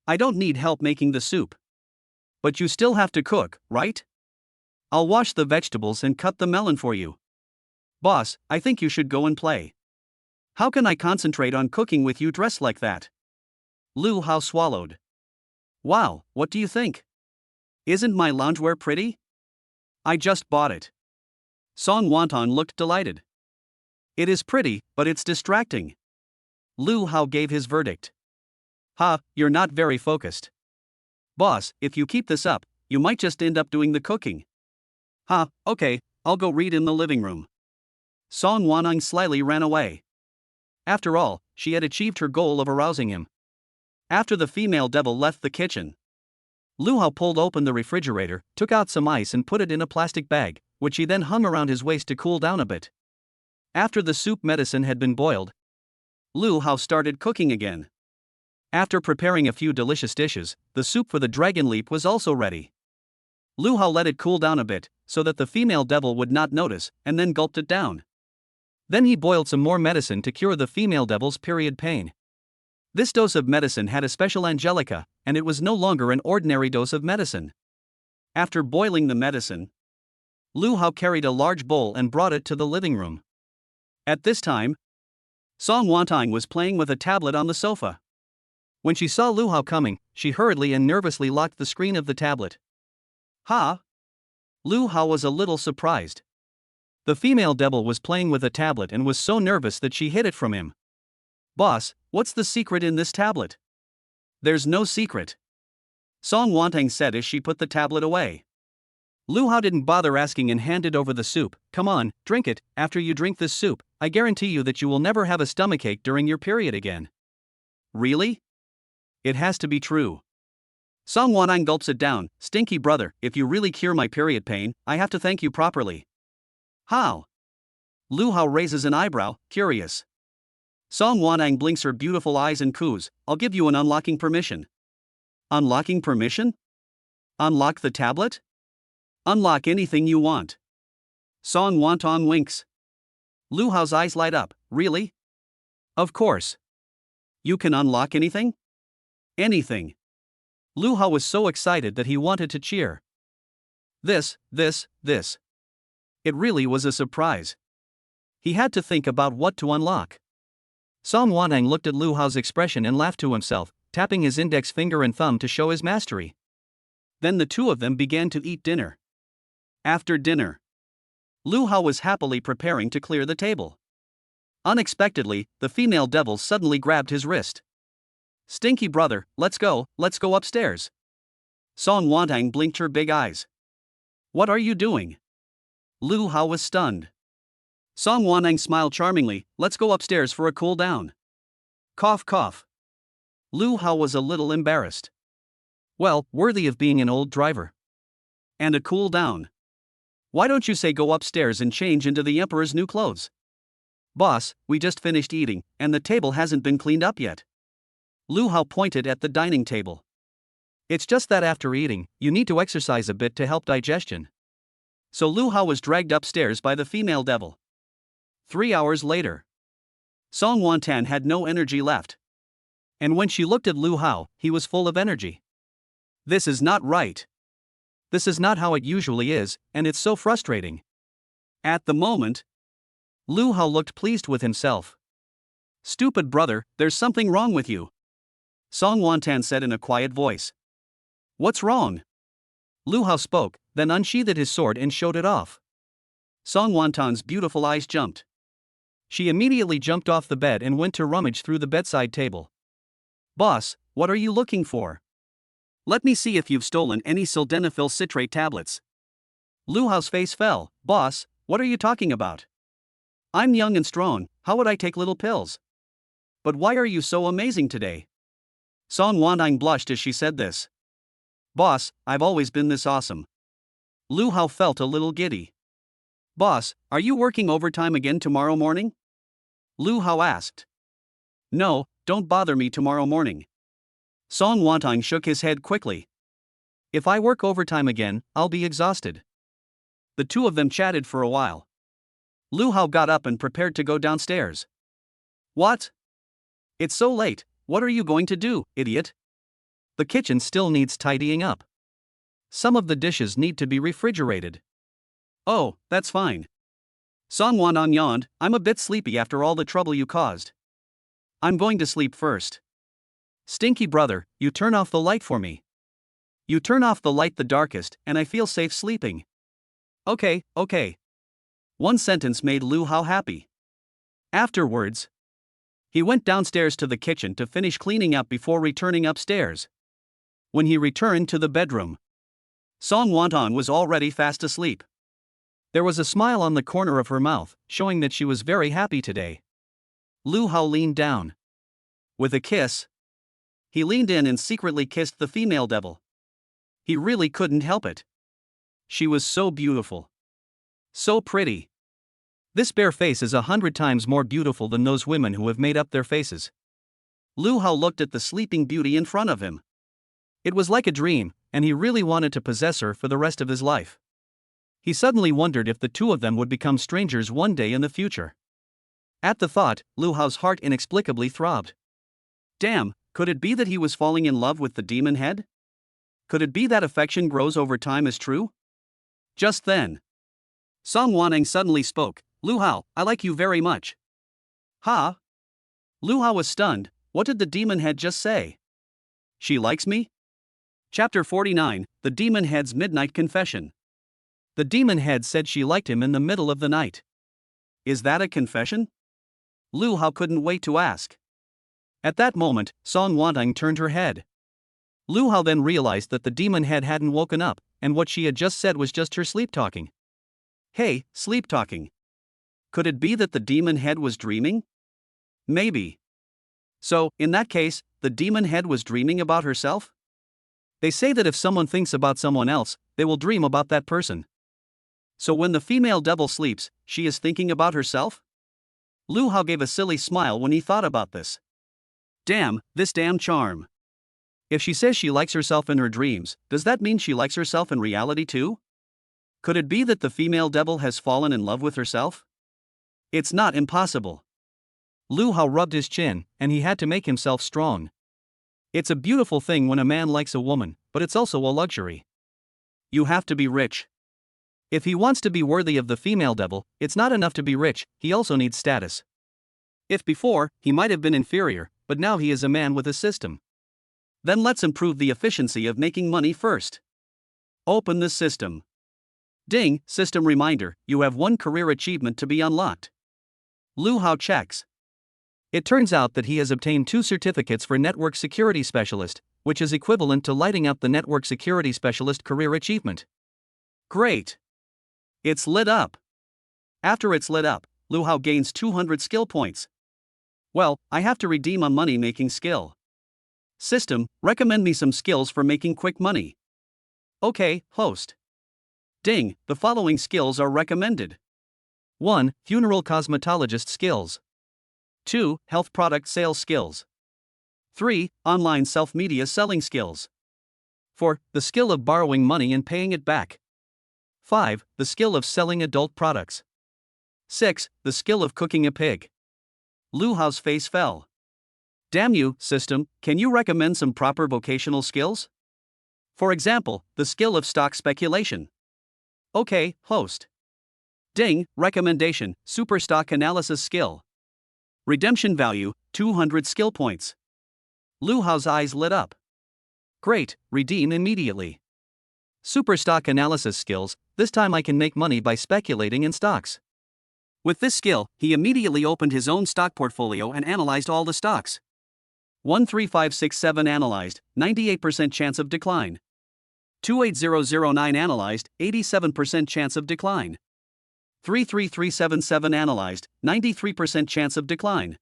I don't need help making the soup. But you still have to cook, right? I'll wash the vegetables and cut the melon for you. Boss, I think you should go and play. How can I concentrate on cooking with you dressed like that? Lu Hao swallowed. Wow, what do you think? Isn't my loungewear pretty? I just bought it. Song Wantan looked delighted. It is pretty, but it's distracting. Lu Hao gave his verdict. Ha, you're not very focused. Boss, if you keep this up, you might just end up doing the cooking. Ha, okay, I'll go read in the living room. Song Wanang slyly ran away. After all, she had achieved her goal of arousing him. After the female devil left the kitchen, Lu Hao pulled open the refrigerator, took out some ice and put it in a plastic bag, which he then hung around his waist to cool down a bit. After the soup medicine had been boiled, Lu Hao started cooking again. After preparing a few delicious dishes, the soup for the dragon leap was also ready. Lu Hao let it cool down a bit, so that the female devil would not notice, and then gulped it down. Then he boiled some more medicine to cure the female devil's period pain. This dose of medicine had a special angelica, and it was no longer an ordinary dose of medicine. After boiling the medicine, Lu Hao carried a large bowl and brought it to the living room. At this time, Song Wantang was playing with a tablet on the sofa. When she saw Lu Hao coming, she hurriedly and nervously locked the screen of the tablet. Ha! Lu Hao was a little surprised. The female devil was playing with a tablet and was so nervous that she hid it from him. Boss, what's the secret in this tablet? There's no secret, Song Wantang said as she put the tablet away. Lu Hao didn't bother asking and handed over the soup. Come on, drink it. After you drink this soup, I guarantee you that you will never have a stomachache during your period again. Really? It has to be true. Song Wantang gulps it down. Stinky brother, if you really cure my period pain, I have to thank you properly. How? Lu Hao raises an eyebrow, curious. Song Wantang blinks her beautiful eyes and coos, I'll give you an unlocking permission. Unlocking permission? Unlock the tablet? Unlock anything you want. Song Wantang winks. Lu Hao's eyes light up. Really? Of course. You can unlock anything? Anything. Lu Hao was so excited that he wanted to cheer. This. It really was a surprise. He had to think about what to unlock. Song Wantang looked at Lu Hao's expression and laughed to himself, tapping his index finger and thumb to show his mastery. Then the two of them began to eat dinner. After dinner, Lu Hao was happily preparing to clear the table. Unexpectedly, the female devil suddenly grabbed his wrist. Stinky brother, let's go upstairs. Song Wantang blinked her big eyes. What are you doing? Lu Hao was stunned. Song Wantang smiled charmingly. Let's go upstairs for a cool down. Cough cough. Lu Hao was a little embarrassed. Well, worthy of being an old driver. And a cool down. Why don't you say go upstairs and change into the emperor's new clothes? Boss, we just finished eating, and the table hasn't been cleaned up yet. Lu Hao pointed at the dining table. It's just that after eating, you need to exercise a bit to help digestion. So Lu Hao was dragged upstairs by the female devil. 3 hours later, Song Wantang had no energy left. And when she looked at Lu Hao, he was full of energy. This is not right. This is not how it usually is, and it's so frustrating. At the moment, Lu Hao looked pleased with himself. Stupid brother, there's something wrong with you. Song Wantang said in a quiet voice. What's wrong? Lu Hao spoke, then unsheathed his sword and showed it off. Song Wantang's beautiful eyes jumped. She immediately jumped off the bed and went to rummage through the bedside table. Boss, what are you looking for? Let me see if you've stolen any sildenafil citrate tablets. Lu Hao's face fell. Boss, what are you talking about? I'm young and strong, how would I take little pills? But why are you so amazing today? Song Wantang blushed as she said this. Boss, I've always been this awesome. Lu Hao felt a little giddy. Boss, are you working overtime again tomorrow morning? Lu Hao asked. No, don't bother me tomorrow morning. Song Wantang shook his head quickly. If I work overtime again, I'll be exhausted. The two of them chatted for a while. Lu Hao got up and prepared to go downstairs. What? It's so late, what are you going to do, idiot? The kitchen still needs tidying up. Some of the dishes need to be refrigerated. Oh, that's fine. Song Wantang yawned. I'm a bit sleepy after all the trouble you caused. I'm going to sleep first. Stinky brother, you turn off the light for me. You turn off the light the darkest, and I feel safe sleeping. Okay. One sentence made Lu Hao happy. Afterwards, he went downstairs to the kitchen to finish cleaning up before returning upstairs. When he returned to the bedroom, Song Wantang was already fast asleep. There was a smile on the corner of her mouth, showing that she was very happy today. Lu Hao leaned down. With a kiss. He leaned in and secretly kissed the female devil. He really couldn't help it. She was so beautiful. So pretty. This bare face is 100 times more beautiful than those women who have made up their faces. Lu Hao looked at the sleeping beauty in front of him. It was like a dream, and he really wanted to possess her for the rest of his life. He suddenly wondered if the two of them would become strangers one day in the future. At the thought, Lu Hao's heart inexplicably throbbed. Damn, could it be that he was falling in love with the demon head? Could it be that affection grows over time as true? Just then, Song Wanang suddenly spoke. Lu Hao, I like you very much. Huh? Lu Hao was stunned. What did the demon head just say? She likes me? Chapter 49, The Demon Head's Midnight Confession. The demon head said she liked him in the middle of the night. Is that a confession? Lu Hao couldn't wait to ask. At that moment, Song Wanang turned her head. Lu Hao then realized that the demon head hadn't woken up, and what she had just said was just her sleep talking. Hey, sleep talking. Could it be that the demon head was dreaming? Maybe. So, in that case, the demon head was dreaming about herself? They say that if someone thinks about someone else, they will dream about that person. So when the female devil sleeps, she is thinking about herself? Lu Hao gave a silly smile when he thought about this. Damn, this damn charm. If she says she likes herself in her dreams, does that mean she likes herself in reality too? Could it be that the female devil has fallen in love with herself? It's not impossible. Lu Hao rubbed his chin, and he had to make himself strong. It's a beautiful thing when a man likes a woman, but it's also a luxury. You have to be rich. If he wants to be worthy of the female devil, it's not enough to be rich, he also needs status. If before, he might have been inferior, but now he is a man with a system. Then let's improve the efficiency of making money first. Open the system. Ding, system reminder, you have one career achievement to be unlocked. Lu Hao checks. It turns out that he has obtained 2 certificates for Network Security Specialist, which is equivalent to lighting up the Network Security Specialist career achievement. Great. It's lit up. After it's lit up, Lu Hao gains 200 skill points. Well, I have to redeem a money-making skill. System, recommend me some skills for making quick money. Okay, host. Ding, the following skills are recommended. 1. Funeral cosmetologist skills. 2. Health product sales skills. 3. Online self-media selling skills. 4. The skill of borrowing money and paying it back. 5. The skill of selling adult products. 6. The skill of cooking a pig. Lu Hao's face fell. Damn you, system, can you recommend some proper vocational skills? For example, the skill of stock speculation. Okay, host. Ding, recommendation, super stock analysis skill. Redemption value, 200 skill points. Lu Hao's eyes lit up. Great, redeem immediately. Super stock analysis skills, this time I can make money by speculating in stocks. With this skill, he immediately opened his own stock portfolio and analyzed all the stocks. 13567 analyzed, 98% chance of decline. 28009 analyzed, 87% chance of decline. 33377 analyzed, 93% chance of decline.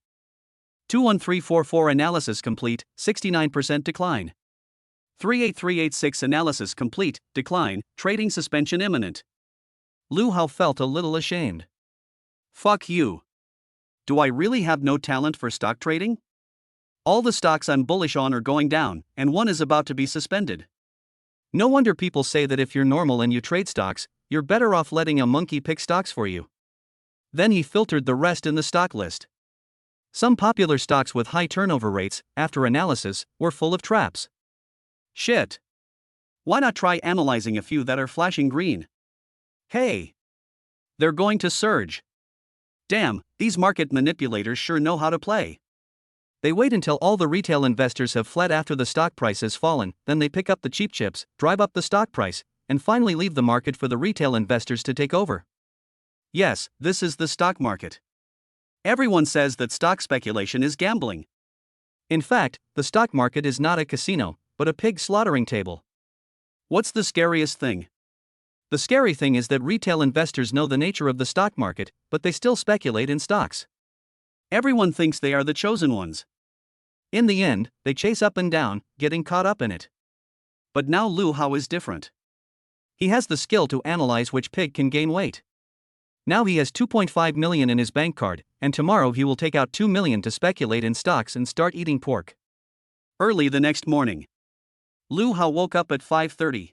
21344 analysis complete, 69% decline. 38386 analysis complete, decline, trading suspension imminent. Lu Hao felt a little ashamed. Fuck you. Do I really have no talent for stock trading? All the stocks I'm bullish on are going down, and one is about to be suspended. No wonder people say that if you're normal and you trade stocks, you're better off letting a monkey pick stocks for you. Then he filtered the rest in the stock list. Some popular stocks with high turnover rates, after analysis, were full of traps. Shit. Why not try analyzing a few that are flashing green? Hey. They're going to surge. Damn, these market manipulators sure know how to play. They wait until all the retail investors have fled after the stock price has fallen, then they pick up the cheap chips, drive up the stock price, and finally leave the market for the retail investors to take over. Yes, this is the stock market. Everyone says that stock speculation is gambling. In fact, the stock market is not a casino, but a pig slaughtering table. What's the scariest thing? The scary thing is that retail investors know the nature of the stock market, but they still speculate in stocks. Everyone thinks they are the chosen ones. In the end, they chase up and down, getting caught up in it. But now Lu Hao is different. He has the skill to analyze which pig can gain weight. Now he has 2.5 million in his bank card, and tomorrow he will take out 2 million to speculate in stocks and start eating pork. Early the next morning, Lu Hao woke up at 5:30.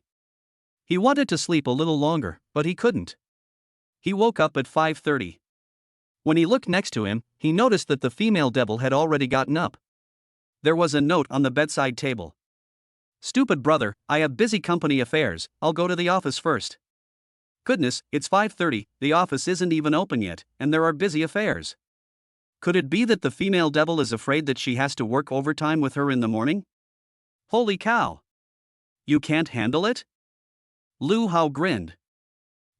He wanted to sleep a little longer, but he couldn't. He woke up at 5:30. When he looked next to him, he noticed that the female devil had already gotten up. There was a note on the bedside table. "Stupid brother, I have busy company affairs, I'll go to the office first." Goodness, it's 5:30, the office isn't even open yet, and there are busy affairs. Could it be that the female devil is afraid that she has to work overtime with her in the morning? Holy cow! You can't handle it? Lu Hao grinned.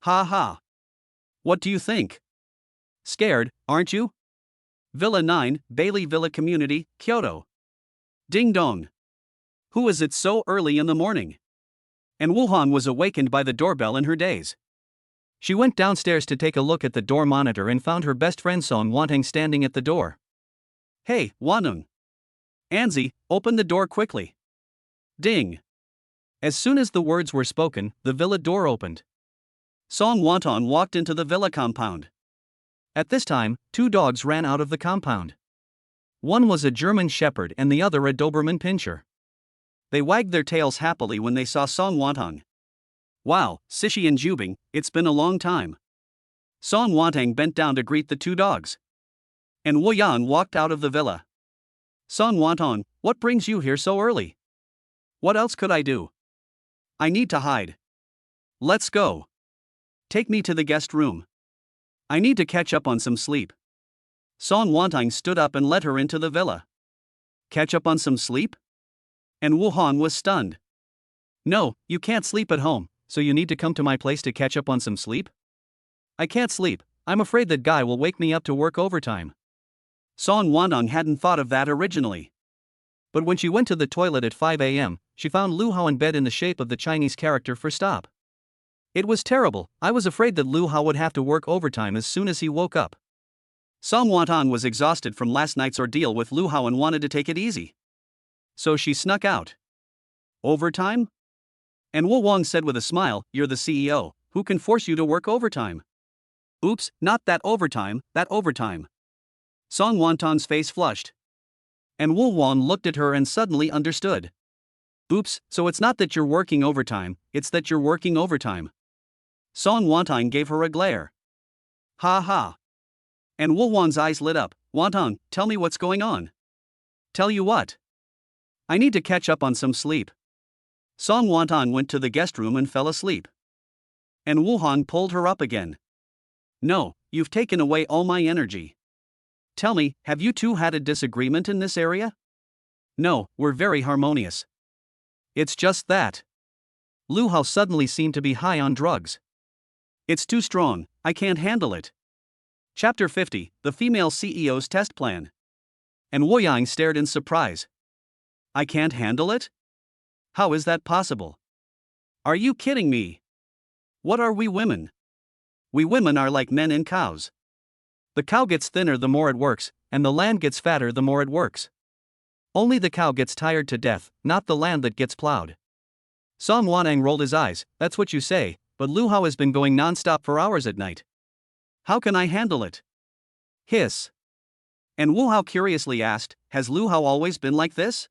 Ha ha. What do you think? Scared, aren't you? Villa 9, Bailey Villa Community, Kyoto. Ding dong. Who is it so early in the morning? And Wuhan was awakened by the doorbell in her daze. She went downstairs to take a look at the door monitor and found her best friend Song Wantang standing at the door. Hey, Wanung. Anzi, open the door quickly. Ding. As soon as the words were spoken, the villa door opened. Song Wantang walked into the villa compound. At this time, 2 dogs ran out of the compound. One was a German Shepherd and the other a Doberman Pinscher. They wagged their tails happily when they saw Song Wantang. Wow, Sishi and Jubing, it's been a long time. Song Wantang bent down to greet the 2 dogs. And Wu Yan walked out of the villa. Song Wantang, what brings you here so early? What else could I do? I need to hide. Let's go. Take me to the guest room. I need to catch up on some sleep. Song Wantang stood up and led her into the villa. Catch up on some sleep? And Wuhan was stunned. No, you can't sleep at home, so you need to come to my place to catch up on some sleep? I can't sleep, I'm afraid that guy will wake me up to work overtime. Song Wantang hadn't thought of that originally. But when she went to the toilet at 5 a.m., she found Lu Hao in bed in the shape of the Chinese character for stop. It was terrible, I was afraid that Lu Hao would have to work overtime as soon as he woke up. Song Wantang was exhausted from last night's ordeal with Lu Hao and wanted to take it easy. So she snuck out. Overtime? And Wu Wang said with a smile, "You're the CEO, who can force you to work overtime?" Oops, not that overtime, that overtime. Song Wantang's face flushed. And Wu Wang looked at her and suddenly understood. Oops, so it's not that you're working overtime, it's that you're working overtime. Song Wantang gave her a glare. Ha ha. And Wu Wang's eyes lit up. Wantang, tell me what's going on. Tell you what? I need to catch up on some sleep. Song Wantang went to the guest room and fell asleep. And Wu Hong pulled her up again. No, you've taken away all my energy. Tell me, have you two had a disagreement in this area? No, we're very harmonious. It's just that. Lu Hao suddenly seemed to be high on drugs. It's too strong, I can't handle it. Chapter 50, The Female CEO's Test Plan. And Wu Yang stared in surprise. I can't handle it? How is that possible? Are you kidding me? What are we women? We women are like men and cows. The cow gets thinner the more it works, and the land gets fatter the more it works. Only the cow gets tired to death, not the land that gets plowed. Song Wanang rolled his eyes. That's what you say, but Lu Hao has been going non-stop for hours at night. How can I handle it? Hiss. And Wu Hao curiously asked, has Lu Hao always been like this?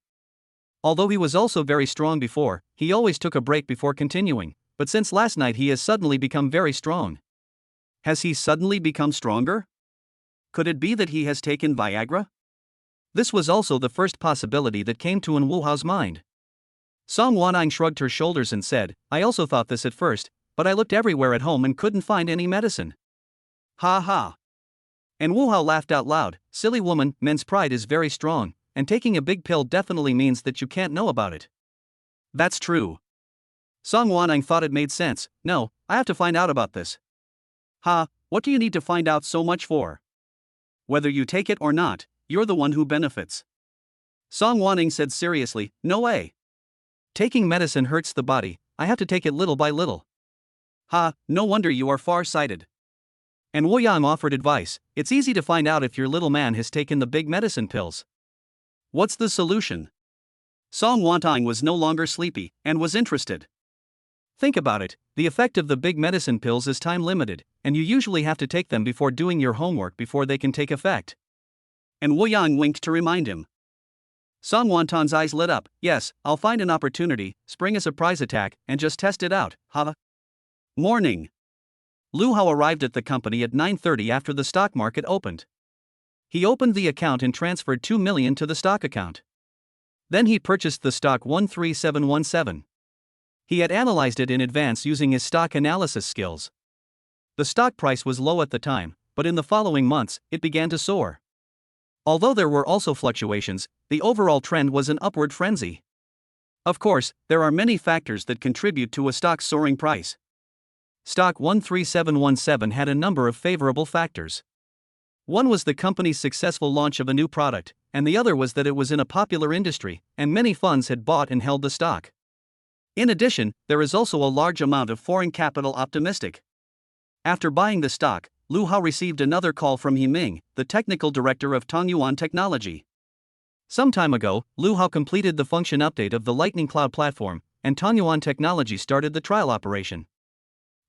Although he was also very strong before, he always took a break before continuing, but since last night he has suddenly become very strong. Has he suddenly become stronger? Could it be that he has taken Viagra? This was also the first possibility that came to Wu Hao's mind. Song Wanang shrugged her shoulders and said, I also thought this at first, but I looked everywhere at home and couldn't find any medicine. Ha ha. And Wu Hao laughed out loud. Silly woman, men's pride is very strong, and taking a big pill definitely means that you can't know about it. That's true. Song Wanang thought it made sense. No, I have to find out about this. Ha, what do you need to find out so much for? Whether you take it or not, you're the one who benefits. Song Wanning said seriously, no way. Taking medicine hurts the body, I have to take it little by little. Ha, no wonder you are far-sighted. And Wu Yang offered advice. It's easy to find out if your little man has taken the big medicine pills. What's the solution? Song Wantong was no longer sleepy and was interested. Think about it, the effect of the big medicine pills is time limited, and you usually have to take them before doing your homework before they can take effect. And Wu Yang winked to remind him. Song Wantong's eyes lit up. Yes, I'll find an opportunity, spring a surprise attack, and just test it out, ha. Morning. Lu Hao arrived at the company at 9:30 after the stock market opened. He opened the account and transferred 2 million to the stock account. Then he purchased the stock 13717. He had analyzed it in advance using his stock analysis skills. The stock price was low at the time, but in the following months, it began to soar. Although there were also fluctuations, the overall trend was an upward frenzy. Of course, there are many factors that contribute to a stock's soaring price. Stock 13717 had a number of favorable factors. One was the company's successful launch of a new product, and the other was that it was in a popular industry, and many funds had bought and held the stock. In addition, there is also a large amount of foreign capital optimistic. After buying the stock, Lu Hao received another call from He Ming, the technical director of Tongyuan Technology. Some time ago, Lu Hao completed the function update of the Lightning Cloud platform, and Tongyuan Technology started the trial operation.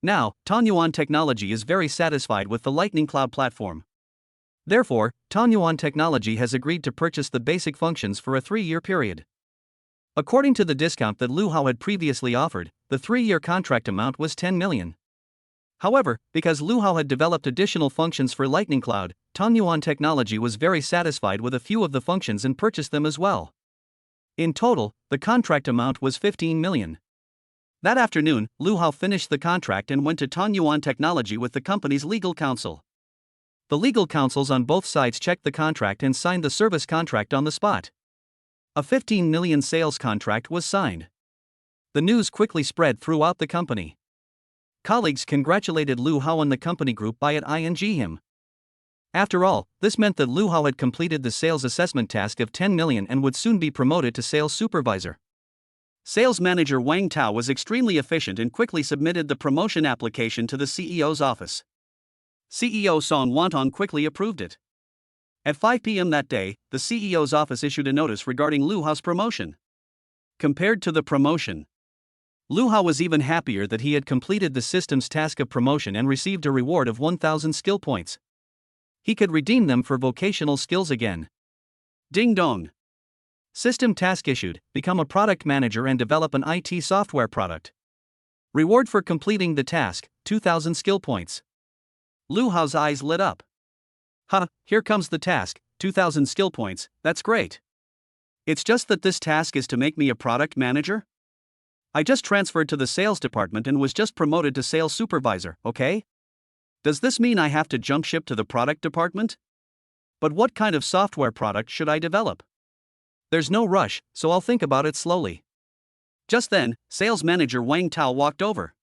Now, Tongyuan Technology is very satisfied with the Lightning Cloud platform. Therefore, Tongyuan Technology has agreed to purchase the basic functions for a 3-year period. According to the discount that Lu Hao had previously offered, the 3-year contract amount was 10 million. However, because Lu Hao had developed additional functions for Lightning Cloud, Tongyuan Technology was very satisfied with a few of the functions and purchased them as well. In total, the contract amount was 15 million. That afternoon, Lu Hao finished the contract and went to Tongyuan Technology with the company's legal counsel. The legal counsels on both sides checked the contract and signed the service contract on the spot. A 15 million sales contract was signed. The news quickly spread throughout the company. Colleagues congratulated Lu Hao and the company group by ing him. After all, this meant that Lu Hao had completed the sales assessment task of 10 million and would soon be promoted to sales supervisor. Sales manager Wang Tao was extremely efficient and quickly submitted the promotion application to the CEO's office. CEO Song Wantong quickly approved it. At 5 p.m. that day, the CEO's office issued a notice regarding Lu Hao's promotion. Compared to the promotion, Lu Hao was even happier that he had completed the system's task of promotion and received a reward of 1,000 skill points. He could redeem them for vocational skills again. Ding dong. System task issued: become a product manager and develop an IT software product. Reward for completing the task: 2,000 skill points. Lu Hao's eyes lit up. Ha, here comes the task, 2,000 skill points, that's great. It's just that this task is to make me a product manager? I just transferred to the sales department and was just promoted to sales supervisor, okay? Does this mean I have to jump ship to the product department? But what kind of software product should I develop? There's no rush, so I'll think about it slowly. Just then, sales manager Wang Tao walked over.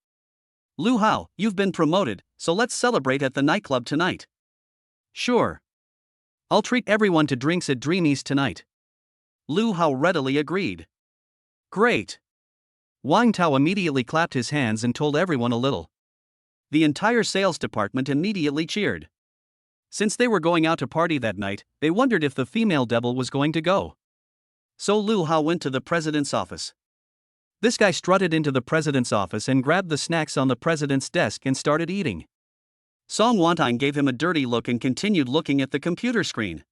Lu Hao, you've been promoted, so let's celebrate at the nightclub tonight. Sure. I'll treat everyone to drinks at Dreamies tonight. Lu Hao readily agreed. Great. Wang Tao immediately clapped his hands and told everyone a little. The entire sales department immediately cheered. Since they were going out to party that night, they wondered if the female devil was going to go. So Lu Hao went to the president's office. This guy strutted into the president's office and grabbed the snacks on the president's desk and started eating. Song Wantong gave him a dirty look and continued looking at the computer screen.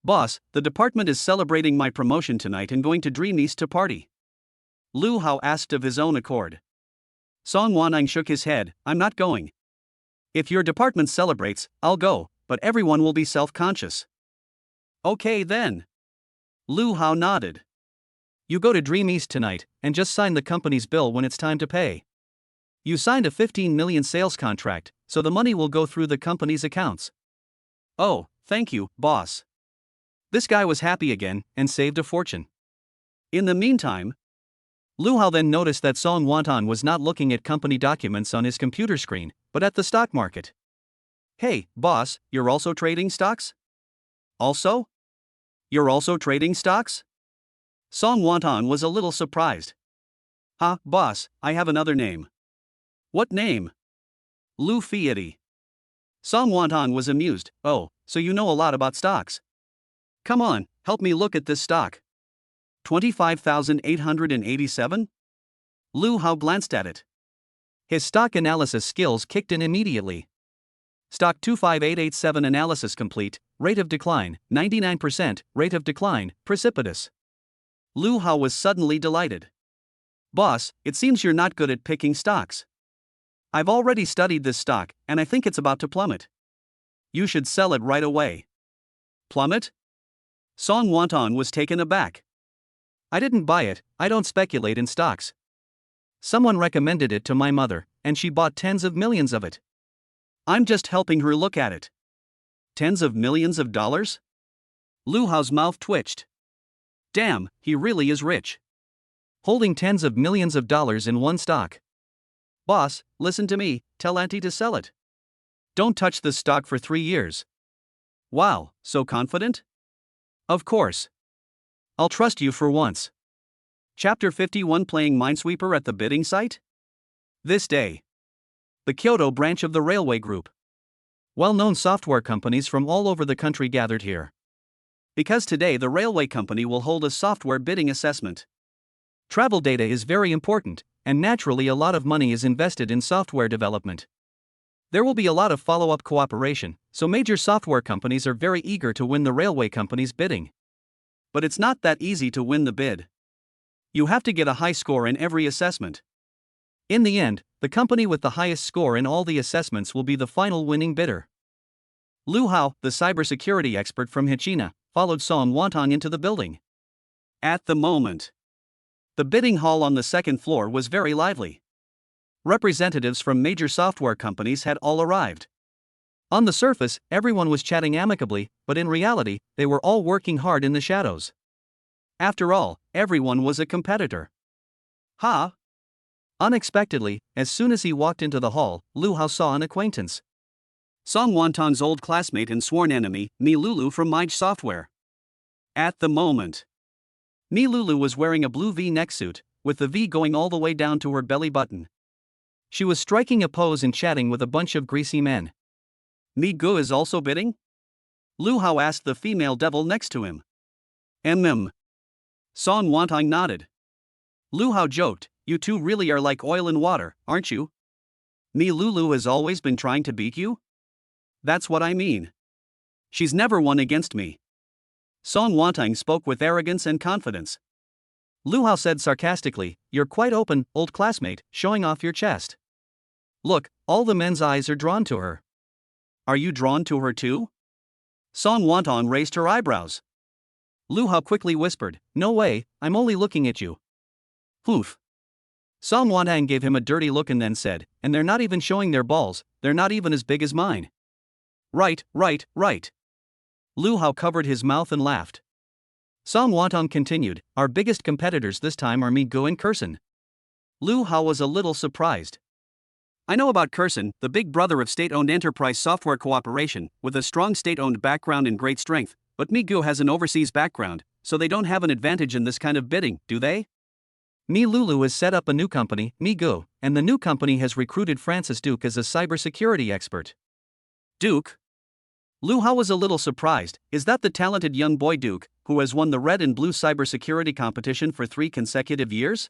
Boss, the department is celebrating my promotion tonight and going to Dreamies to party. Lu Hao asked of his own accord. Song Wantong shook his head, I'm not going. If your department celebrates, I'll go, but everyone will be self-conscious. Okay then. Lu Hao nodded. You go to Dreamies tonight, and just sign the company's bill when it's time to pay. You signed a 15 million sales contract, so the money will go through the company's accounts. Oh, thank you, boss. This guy was happy again, and saved a fortune. In the meantime, Lu Hao then noticed that Song Wantong was not looking at company documents on his computer screen, but at the stock market. Hey, boss, you're also trading stocks? Also? You're also trading stocks? Song Wantong was a little surprised. Boss, I have another name. What name? Lu Fiati. Song Wantong was amused. Oh, so you know a lot about stocks. Come on, help me look at this stock. 25,887? Lu Hao glanced at it. His stock analysis skills kicked in immediately. Stock 25887 analysis complete, rate of decline, 99%, rate of decline, precipitous. Lu Hao was suddenly delighted. Boss, it seems you're not good at picking stocks. I've already studied this stock, and I think it's about to plummet. You should sell it right away. Plummet? Song Wantong was taken aback. I didn't buy it, I don't speculate in stocks. Someone recommended it to my mother, and she bought tens of millions of it. I'm just helping her look at it. Tens of millions of dollars? Lu Hao's mouth twitched. Damn, he really is rich. Holding tens of millions of dollars in one stock. Boss, listen to me, tell Auntie to sell it. Don't touch this stock for 3 years. Wow, so confident? Of course. I'll trust you for once. Chapter 51 Playing Minesweeper at the bidding site? This day. The Kyoto branch of the railway group. Well-known software companies from all over the country gathered here. Because today the railway company will hold a software bidding assessment. Travel data is very important, and naturally a lot of money is invested in software development. There will be a lot of follow-up cooperation, so major software companies are very eager to win the railway company's bidding. But it's not that easy to win the bid. You have to get a high score in every assessment. In the end, the company with the highest score in all the assessments will be the final winning bidder. Lu Hao, the cybersecurity expert from Hichina, followed Song Wantong into the building. At the moment, the bidding hall on the second floor was very lively. Representatives from major software companies had all arrived. On the surface, everyone was chatting amicably, but in reality, they were all working hard in the shadows. After all, everyone was a competitor. Ha! Unexpectedly, as soon as he walked into the hall, Lu Hao saw an acquaintance. Song Wantong's old classmate and sworn enemy, Mi Lulu from Mij Software. At the moment, Mi Lulu was wearing a blue V-neck suit, with the V going all the way down to her belly button. She was striking a pose and chatting with a bunch of greasy men. Mi Gu is also bidding? Lu Hao asked the female devil next to him. Song Wantong nodded. Lu Hao joked, you two really are like oil and water, aren't you? Mi Lulu has always been trying to beat you? That's what I mean. She's never won against me. Song Wantong spoke with arrogance and confidence. Lu Hao said sarcastically, you're quite open, old classmate, showing off your chest. Look, all the men's eyes are drawn to her. Are you drawn to her too? Song Wantong raised her eyebrows. Lu Hao quickly whispered, no way, I'm only looking at you. Poof. Song Wantong gave him a dirty look and then said, and they're not even showing their balls, they're not even as big as mine. Right. Lu Hao covered his mouth and laughed. Song Wantong continued, our biggest competitors this time are Mi Gu and Kurson. Lu Hao was a little surprised. I know about Kurson, the big brother of state-owned enterprise software cooperation, with a strong state-owned background and great strength, but Mi Gu has an overseas background, so they don't have an advantage in this kind of bidding, do they? Mi Lulu has set up a new company, Mi Gu, and the new company has recruited Francis Duke as a cybersecurity expert. Duke? Lu Hao was a little surprised. Is that the talented young boy Duke, who has won the red and blue cybersecurity competition for 3 consecutive years?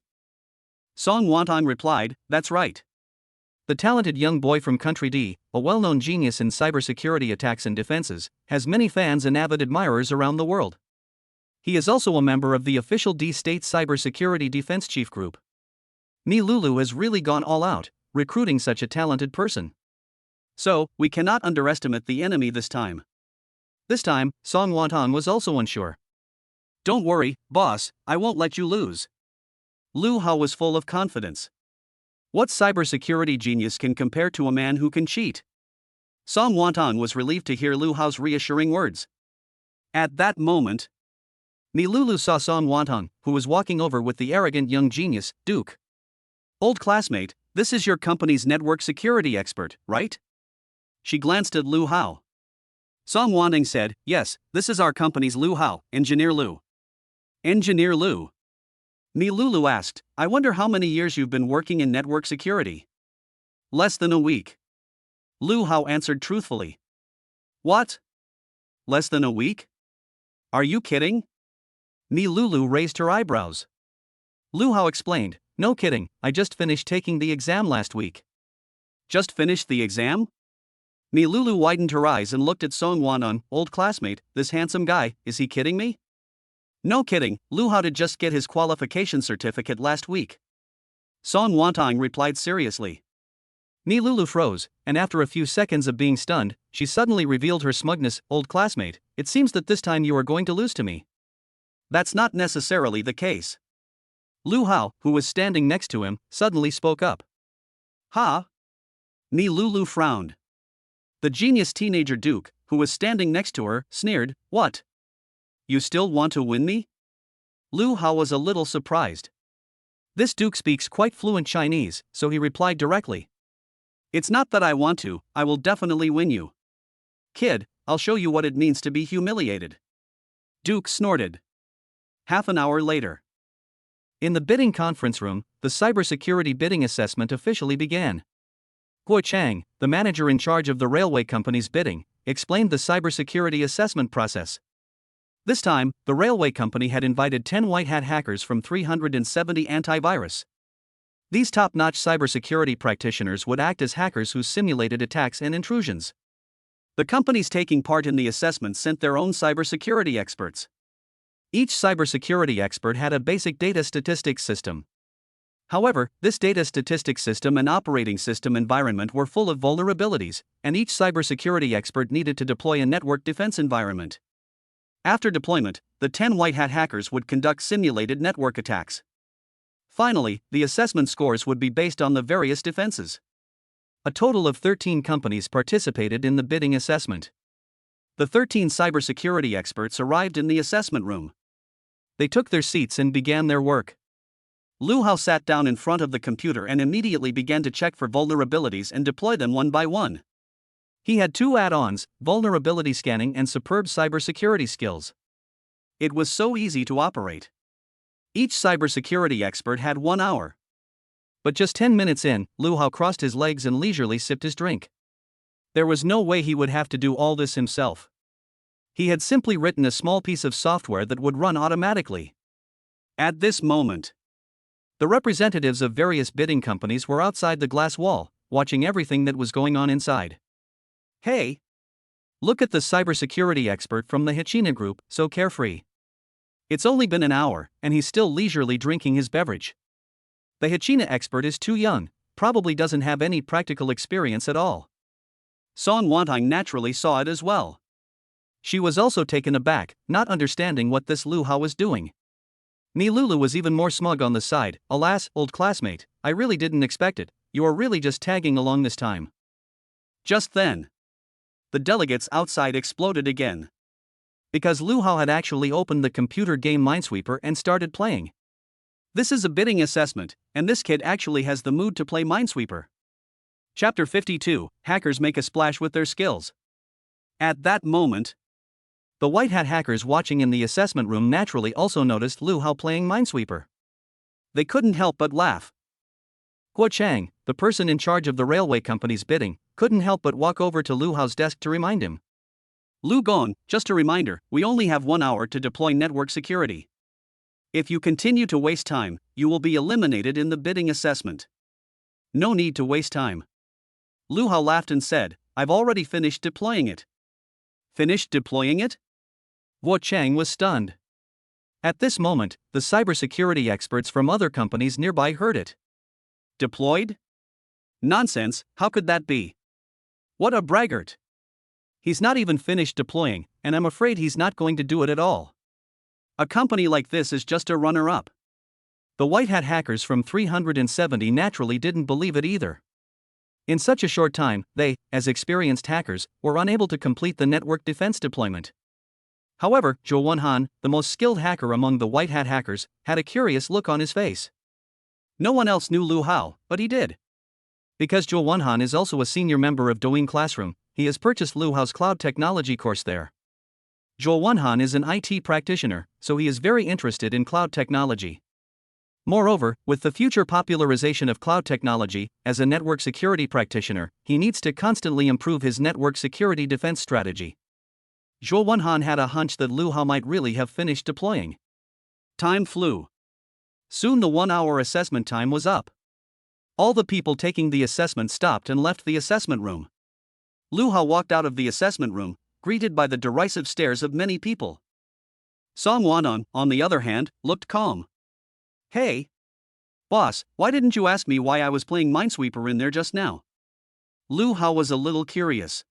Song Wantong replied, that's right. The talented young boy from Country D, a well-known genius in cybersecurity attacks and defenses, has many fans and avid admirers around the world. He is also a member of the official D-State Cybersecurity Defense Chief Group. Mi Lulu has really gone all out, recruiting such a talented person. So, we cannot underestimate the enemy this time. This time, Song Wantong was also unsure. Don't worry, boss, I won't let you lose. Lu Hao was full of confidence. What cybersecurity genius can compare to a man who can cheat? Song Wantong was relieved to hear Lu Hao's reassuring words. At that moment, Mi Lulu saw Song Wantong, who was walking over with the arrogant young genius, Duke. Old classmate, this is your company's network security expert, right? She glanced at Lu Hao. Song Wantong said, yes, this is our company's Lu Hao, Engineer Lu. Engineer Lu. Mi Lulu asked, I wonder how many years you've been working in network security. Less than a week. Lu Hao answered truthfully. What? Less than a week? Are you kidding? Ni Lulu raised her eyebrows. Lu Hao explained, no kidding, I just finished taking the exam last week. Just finished the exam? Ni Lulu widened her eyes and looked at Song Wanan, old classmate, this handsome guy, is he kidding me? No kidding, Lu Hao did just get his qualification certificate last week. Song Wantang replied seriously. Ni Lulu froze, and after a few seconds of being stunned, she suddenly revealed her smugness, old classmate, it seems that this time you are going to lose to me. That's not necessarily the case. Lu Hao, who was standing next to him, suddenly spoke up. Ha? Ni Lulu frowned. The genius teenager Duke, who was standing next to her, sneered, what? You still want to win me? Lu Hao was a little surprised. This Duke speaks quite fluent Chinese, so he replied directly. It's not that I want to, I will definitely win you. Kid, I'll show you what it means to be humiliated. Duke snorted. Half an hour later. In the bidding conference room, the cybersecurity bidding assessment officially began. Guo Chang, the manager in charge of the railway company's bidding, explained the cybersecurity assessment process. This time, the railway company had invited 10 white hat hackers from 370 antivirus. These top-notch cybersecurity practitioners would act as hackers who simulated attacks and intrusions. The companies taking part in the assessment sent their own cybersecurity experts. Each cybersecurity expert had a basic data statistics system. However, this data statistics system and operating system environment were full of vulnerabilities, and each cybersecurity expert needed to deploy a network defense environment. After deployment, the 10 white hat hackers would conduct simulated network attacks. Finally, the assessment scores would be based on the various defenses. A total of 13 companies participated in the bidding assessment. The 13 cybersecurity experts arrived in the assessment room. They took their seats and began their work. Lu Hao sat down in front of the computer and immediately began to check for vulnerabilities and deploy them one by one. He had 2 add-ons, vulnerability scanning and superb cybersecurity skills. It was so easy to operate. Each cybersecurity expert had 1 hour. But just 10 minutes in, Lu Hao crossed his legs and leisurely sipped his drink. There was no way he would have to do all this himself. He had simply written a small piece of software that would run automatically. At this moment, the representatives of various bidding companies were outside the glass wall, watching everything that was going on inside. Hey! Look at the cybersecurity expert from the Hachina group, so carefree. It's only been an hour, and he's still leisurely drinking his beverage. The Hachina expert is too young, probably doesn't have any practical experience at all. Song Wantang naturally saw it as well. She was also taken aback, not understanding what this Lu Hao was doing. Ni Lulu was even more smug on the side, alas, old classmate, I really didn't expect it, you are really just tagging along this time. Just then, the delegates outside exploded again. Because Lu Hao had actually opened the computer game Minesweeper and started playing. This is a bidding assessment, and this kid actually has the mood to play Minesweeper. Chapter 52, Hackers make a splash with their skills. At that moment, the white hat hackers watching in the assessment room naturally also noticed Lu Hao playing Minesweeper. They couldn't help but laugh. Guo Chang, the person in charge of the railway company's bidding, couldn't help but walk over to Lu Hao's desk to remind him. Lu Gong, just a reminder, we only have 1 hour to deploy network security. If you continue to waste time, you will be eliminated in the bidding assessment. No need to waste time. Lu Hao laughed and said, I've already finished deploying it. Finished deploying it? Guo Chang was stunned. At this moment, the cybersecurity experts from other companies nearby heard it. Deployed? Nonsense, how could that be? What a braggart. He's not even finished deploying, and I'm afraid he's not going to do it at all. A company like this is just a runner-up. The white hat hackers from 370 naturally didn't believe it either. In such a short time, they, as experienced hackers, were unable to complete the network defense deployment. However, Zhou Wenhan, the most skilled hacker among the white hat hackers, had a curious look on his face. No one else knew Lu Hao, but he did. Because Zhou Wenhan is also a senior member of Douyin Classroom, he has purchased Lu Hao's cloud technology course there. Zhou Wenhan is an IT practitioner, so he is very interested in cloud technology. Moreover, with the future popularization of cloud technology, as a network security practitioner, he needs to constantly improve his network security defense strategy. Zhuo Wenhan had a hunch that Lu Hao might really have finished deploying. Time flew. Soon the 1-hour assessment time was up. All the people taking the assessment stopped and left the assessment room. Lu Hao walked out of the assessment room, greeted by the derisive stares of many people. Song Wanong, on the other hand, looked calm. Hey! Boss, why didn't you ask me why I was playing Minesweeper in there just now? Lu Hao was a little curious.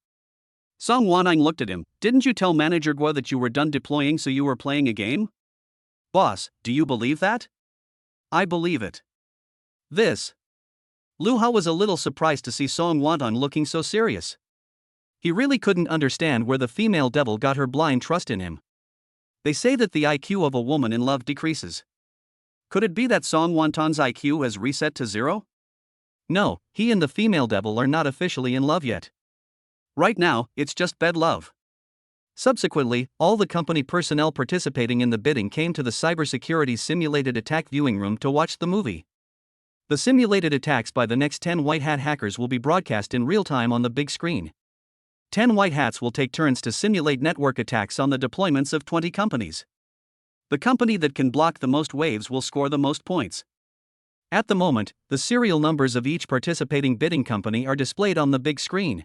Song Wanong looked at him. Didn't you tell Manager Guo that you were done deploying so you were playing a game? Boss, do you believe that? I believe it. This. Lu Hao was a little surprised to see Song Wanong looking so serious. He really couldn't understand where the female devil got her blind trust in him. They say that the IQ of a woman in love decreases. Could it be that Song Wantong's IQ has reset to 0? No, he and the female devil are not officially in love yet. Right now, it's just bed love. Subsequently, all the company personnel participating in the bidding came to the cybersecurity simulated attack viewing room to watch the movie. The simulated attacks by the next 10 white hat hackers will be broadcast in real time on the big screen. 10 white hats will take turns to simulate network attacks on the deployments of 20 companies. The company that can block the most waves will score the most points. At the moment, the serial numbers of each participating bidding company are displayed on the big screen.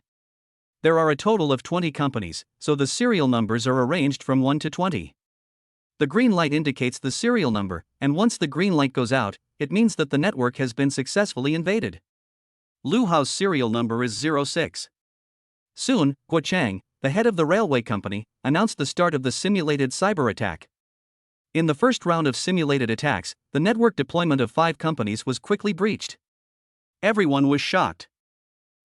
There are a total of 20 companies, so the serial numbers are arranged from 1 to 20. The green light indicates the serial number, and once the green light goes out, it means that the network has been successfully invaded. Lu Hao's serial number is 06. Soon, Guo Chang, the head of the railway company, announced the start of the simulated cyber attack. In the first round of simulated attacks, the network deployment of 5 companies was quickly breached. Everyone was shocked.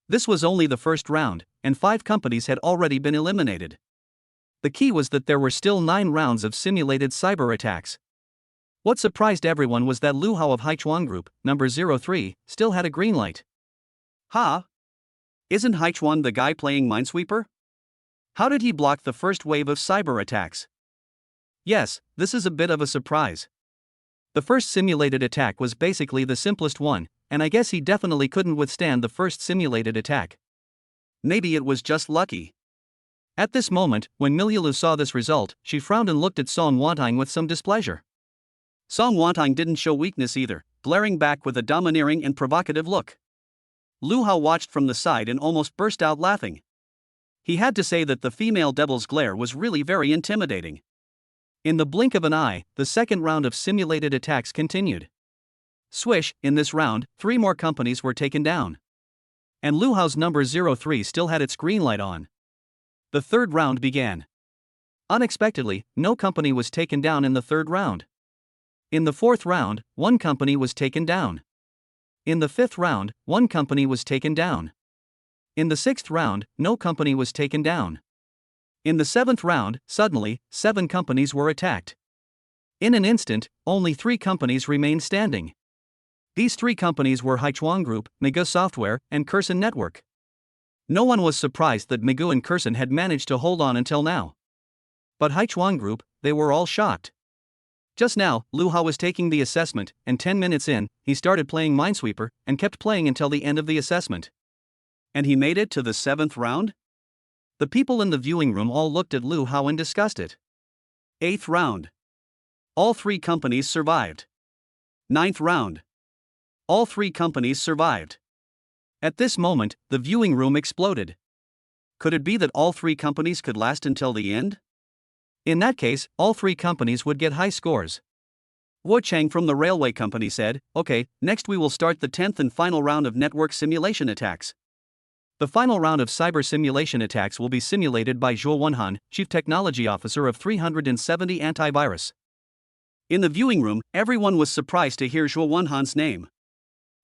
This was only the first round, and 5 companies had already been eliminated. The key was that there were still 9 rounds of simulated cyber attacks. What surprised everyone was that Lu Hao of Haichuan Group, number 03, still had a green light. Ha! Isn't Haichuan the guy playing Minesweeper? How did he block the first wave of cyber attacks? Yes, this is a bit of a surprise. The first simulated attack was basically the simplest one, and I guess he definitely couldn't withstand the first simulated attack. Maybe it was just lucky. At this moment, when Miliulu saw this result, she frowned and looked at Song Wantong with some displeasure. Song Wantong didn't show weakness either, glaring back with a domineering and provocative look. Lu Hao watched from the side and almost burst out laughing. He had to say that the female devil's glare was really very intimidating. In the blink of an eye, the second round of simulated attacks continued. Swish, in this round, 3 more companies were taken down. And Lu Hao's number 03 still had its green light on. The third round began. Unexpectedly, no company was taken down in the third round. In the fourth round, 1 company was taken down. In the fifth round, 1 company was taken down. In the sixth round, no company was taken down. In the 7th round, suddenly, 7 companies were attacked. In an instant, only 3 companies remained standing. These 3 companies were Haichuan Group, Migu Software, and Curson Network. No one was surprised that Migu and Curson had managed to hold on until now. But Haichuan Group, they were all shocked. Just now, Lu Hao was taking the assessment, and 10 minutes in, he started playing Minesweeper, and kept playing until the end of the assessment. And he made it to the 7th round? The people in the viewing room all looked at Lu Hao and discussed it. 8th round. All 3 companies survived. 9th round. All 3 companies survived. At this moment, the viewing room exploded. Could it be that all 3 companies could last until the end? In that case, all 3 companies would get high scores. Guo Chang from the railway company said, "Okay, next we will start the 10th and final round of network simulation attacks." The final round of cyber simulation attacks will be simulated by Zhuo Wenhan, Chief Technology Officer of 370 Antivirus. In the viewing room, everyone was surprised to hear Zhuo Wenhan's name.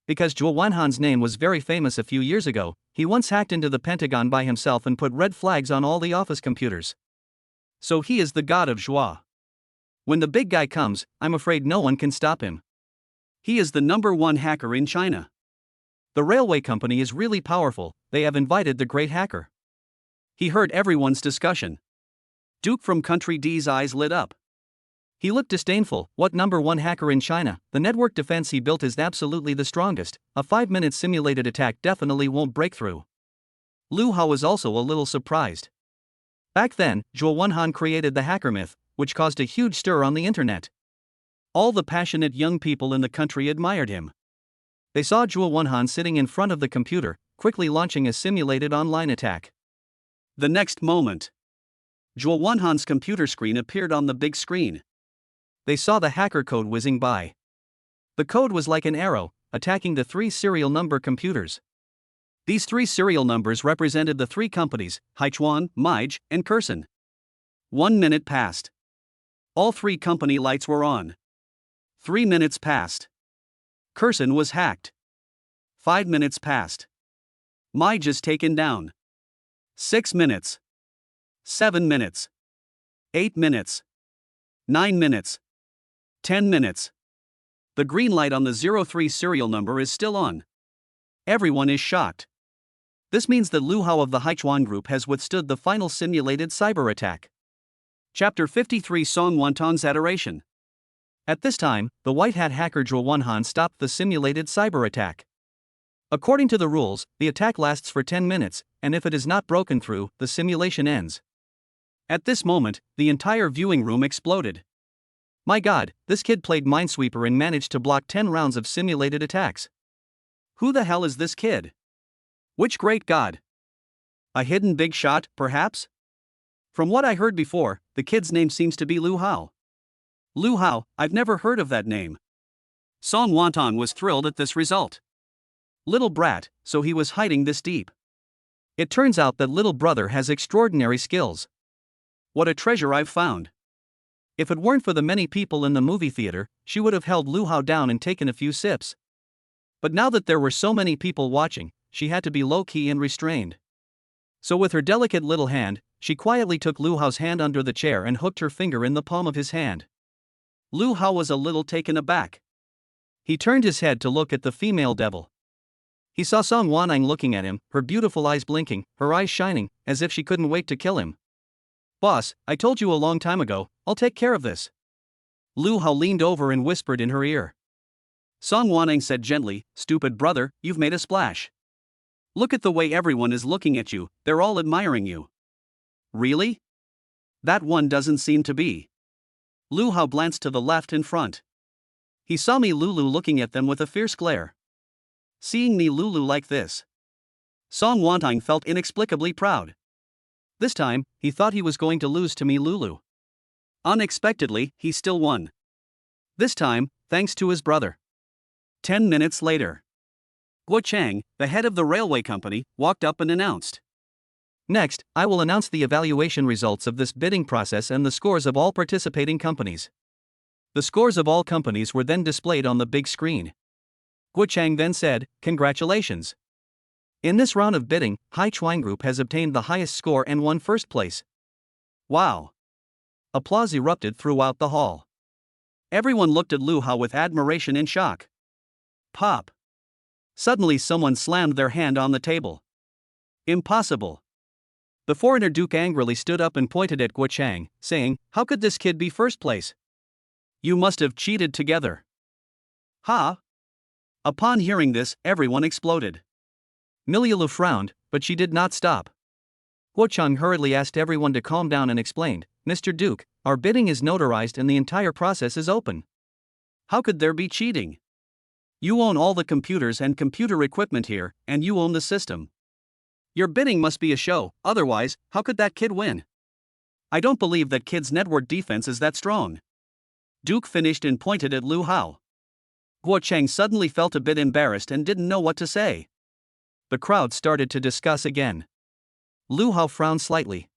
Because Zhuo Wenhan's name was very famous a few years ago, he once hacked into the Pentagon by himself and put red flags on all the office computers. So he is the god of Zhuo. When the big guy comes, I'm afraid no one can stop him. He is the number 1 hacker in China. The railway company is really powerful, they have invited the great hacker. He heard everyone's discussion. Duke from Country D's eyes lit up. He looked disdainful. What #1 hacker in China? The network defense he built is absolutely the strongest. A 5-minute simulated attack definitely won't break through. Lu Hao was also a little surprised. Back then, Zhuo Wenhan created the hacker myth, which caused a huge stir on the internet. All the passionate young people in the country admired him. They saw Zhuo Wenhan sitting in front of the computer, quickly launching a simulated online attack. The next moment, Zhuo Wenhan's computer screen appeared on the big screen. They saw the hacker code whizzing by. The code was like an arrow, attacking the 3 serial number computers. These 3 serial numbers represented the 3 companies, Haichuan, Meij, and Curson. 1 minute passed. All 3 company lights were on. 3 minutes passed. Curson was hacked. 5 minutes passed. Meij is taken down. 6 minutes. 7 minutes. 8 minutes. 9 minutes. 10 minutes. The green light on the 03 serial number is still on. Everyone is shocked. This means that Lu Hao of the Haichuan group has withstood the final simulated cyber attack. Chapter 53 Song Wantong's Adoration. At this time, the white hat hacker Zhuo Wenhan stopped the simulated cyber attack. According to the rules, the attack lasts for 10 minutes, and if it is not broken through, the simulation ends. At this moment, the entire viewing room exploded. My god, this kid played Minesweeper and managed to block 10 rounds of simulated attacks. Who the hell is this kid? Which great god? A hidden big shot, perhaps? From what I heard before, the kid's name seems to be Lu Hao. Lu Hao, I've never heard of that name. Song Wantong was thrilled at this result. Little brat, so he was hiding this deep. It turns out that little brother has extraordinary skills. What a treasure I've found. If it weren't for the many people in the movie theater, she would have held Lu Hao down and taken a few sips. But now that there were so many people watching, she had to be low-key and restrained. So with her delicate little hand, she quietly took Lu Hao's hand under the chair and hooked her finger in the palm of his hand. Lu Hao was a little taken aback. He turned his head to look at the female devil. He saw Song Wantong looking at him, her beautiful eyes blinking, her eyes shining, as if she couldn't wait to kill him. Boss, I told you a long time ago, I'll take care of this. Lu Hao leaned over and whispered in her ear. Song Wantong said gently, stupid brother, you've made a splash. Look at the way everyone is looking at you, they're all admiring you. Really? That one doesn't seem to be. Lu Hao glanced to the left and front. He saw Mi Lulu looking at them with a fierce glare. Seeing Mi Lulu like this, Song Wantong felt inexplicably proud. This time, he thought he was going to lose to Mi Lulu. Unexpectedly, he still won. This time, thanks to his brother. 10 minutes later, Guo Chang, the head of the railway company, walked up and announced. Next, I will announce the evaluation results of this bidding process and the scores of all participating companies. The scores of all companies were then displayed on the big screen. Guo Chang then said, congratulations. In this round of bidding, Haichuan Group has obtained the highest score and won first place. Wow! Applause erupted throughout the hall. Everyone looked at Lu Hao with admiration and shock. Pop! Suddenly someone slammed their hand on the table. Impossible! The foreigner Duke angrily stood up and pointed at Guo Chang, saying, how could this kid be first place? You must have cheated together. Ha! Upon hearing this, everyone exploded. Miliulu frowned, but she did not stop. Guo Chang hurriedly asked everyone to calm down and explained, Mr. Duke, our bidding is notarized and the entire process is open. How could there be cheating? You own all the computers and computer equipment here, and you own the system. Your bidding must be a show, otherwise, how could that kid win? I don't believe that kid's network defense is that strong. Duke finished and pointed at Lu Hao. Guo Chang suddenly felt a bit embarrassed and didn't know what to say. The crowd started to discuss again. Lu Hao frowned slightly.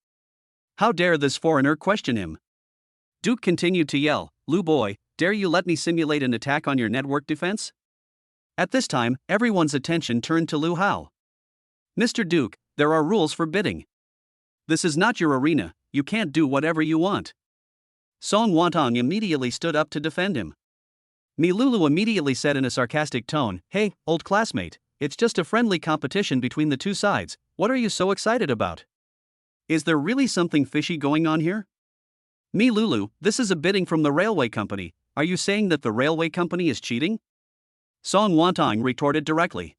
How dare this foreigner question him? Duke continued to yell, Lu boy, dare you let me simulate an attack on your network defense? At this time, everyone's attention turned to Lu Hao. Mr. Duke, there are rules for bidding. This is not your arena, you can't do whatever you want. Song Wantong immediately stood up to defend him. Mi Lulu immediately said in a sarcastic tone, hey, old classmate, it's just a friendly competition between the two sides, what are you so excited about? Is there really something fishy going on here? Me Lulu, this is a bidding from the railway company. Are you saying that the railway company is cheating? Song Wantong retorted directly.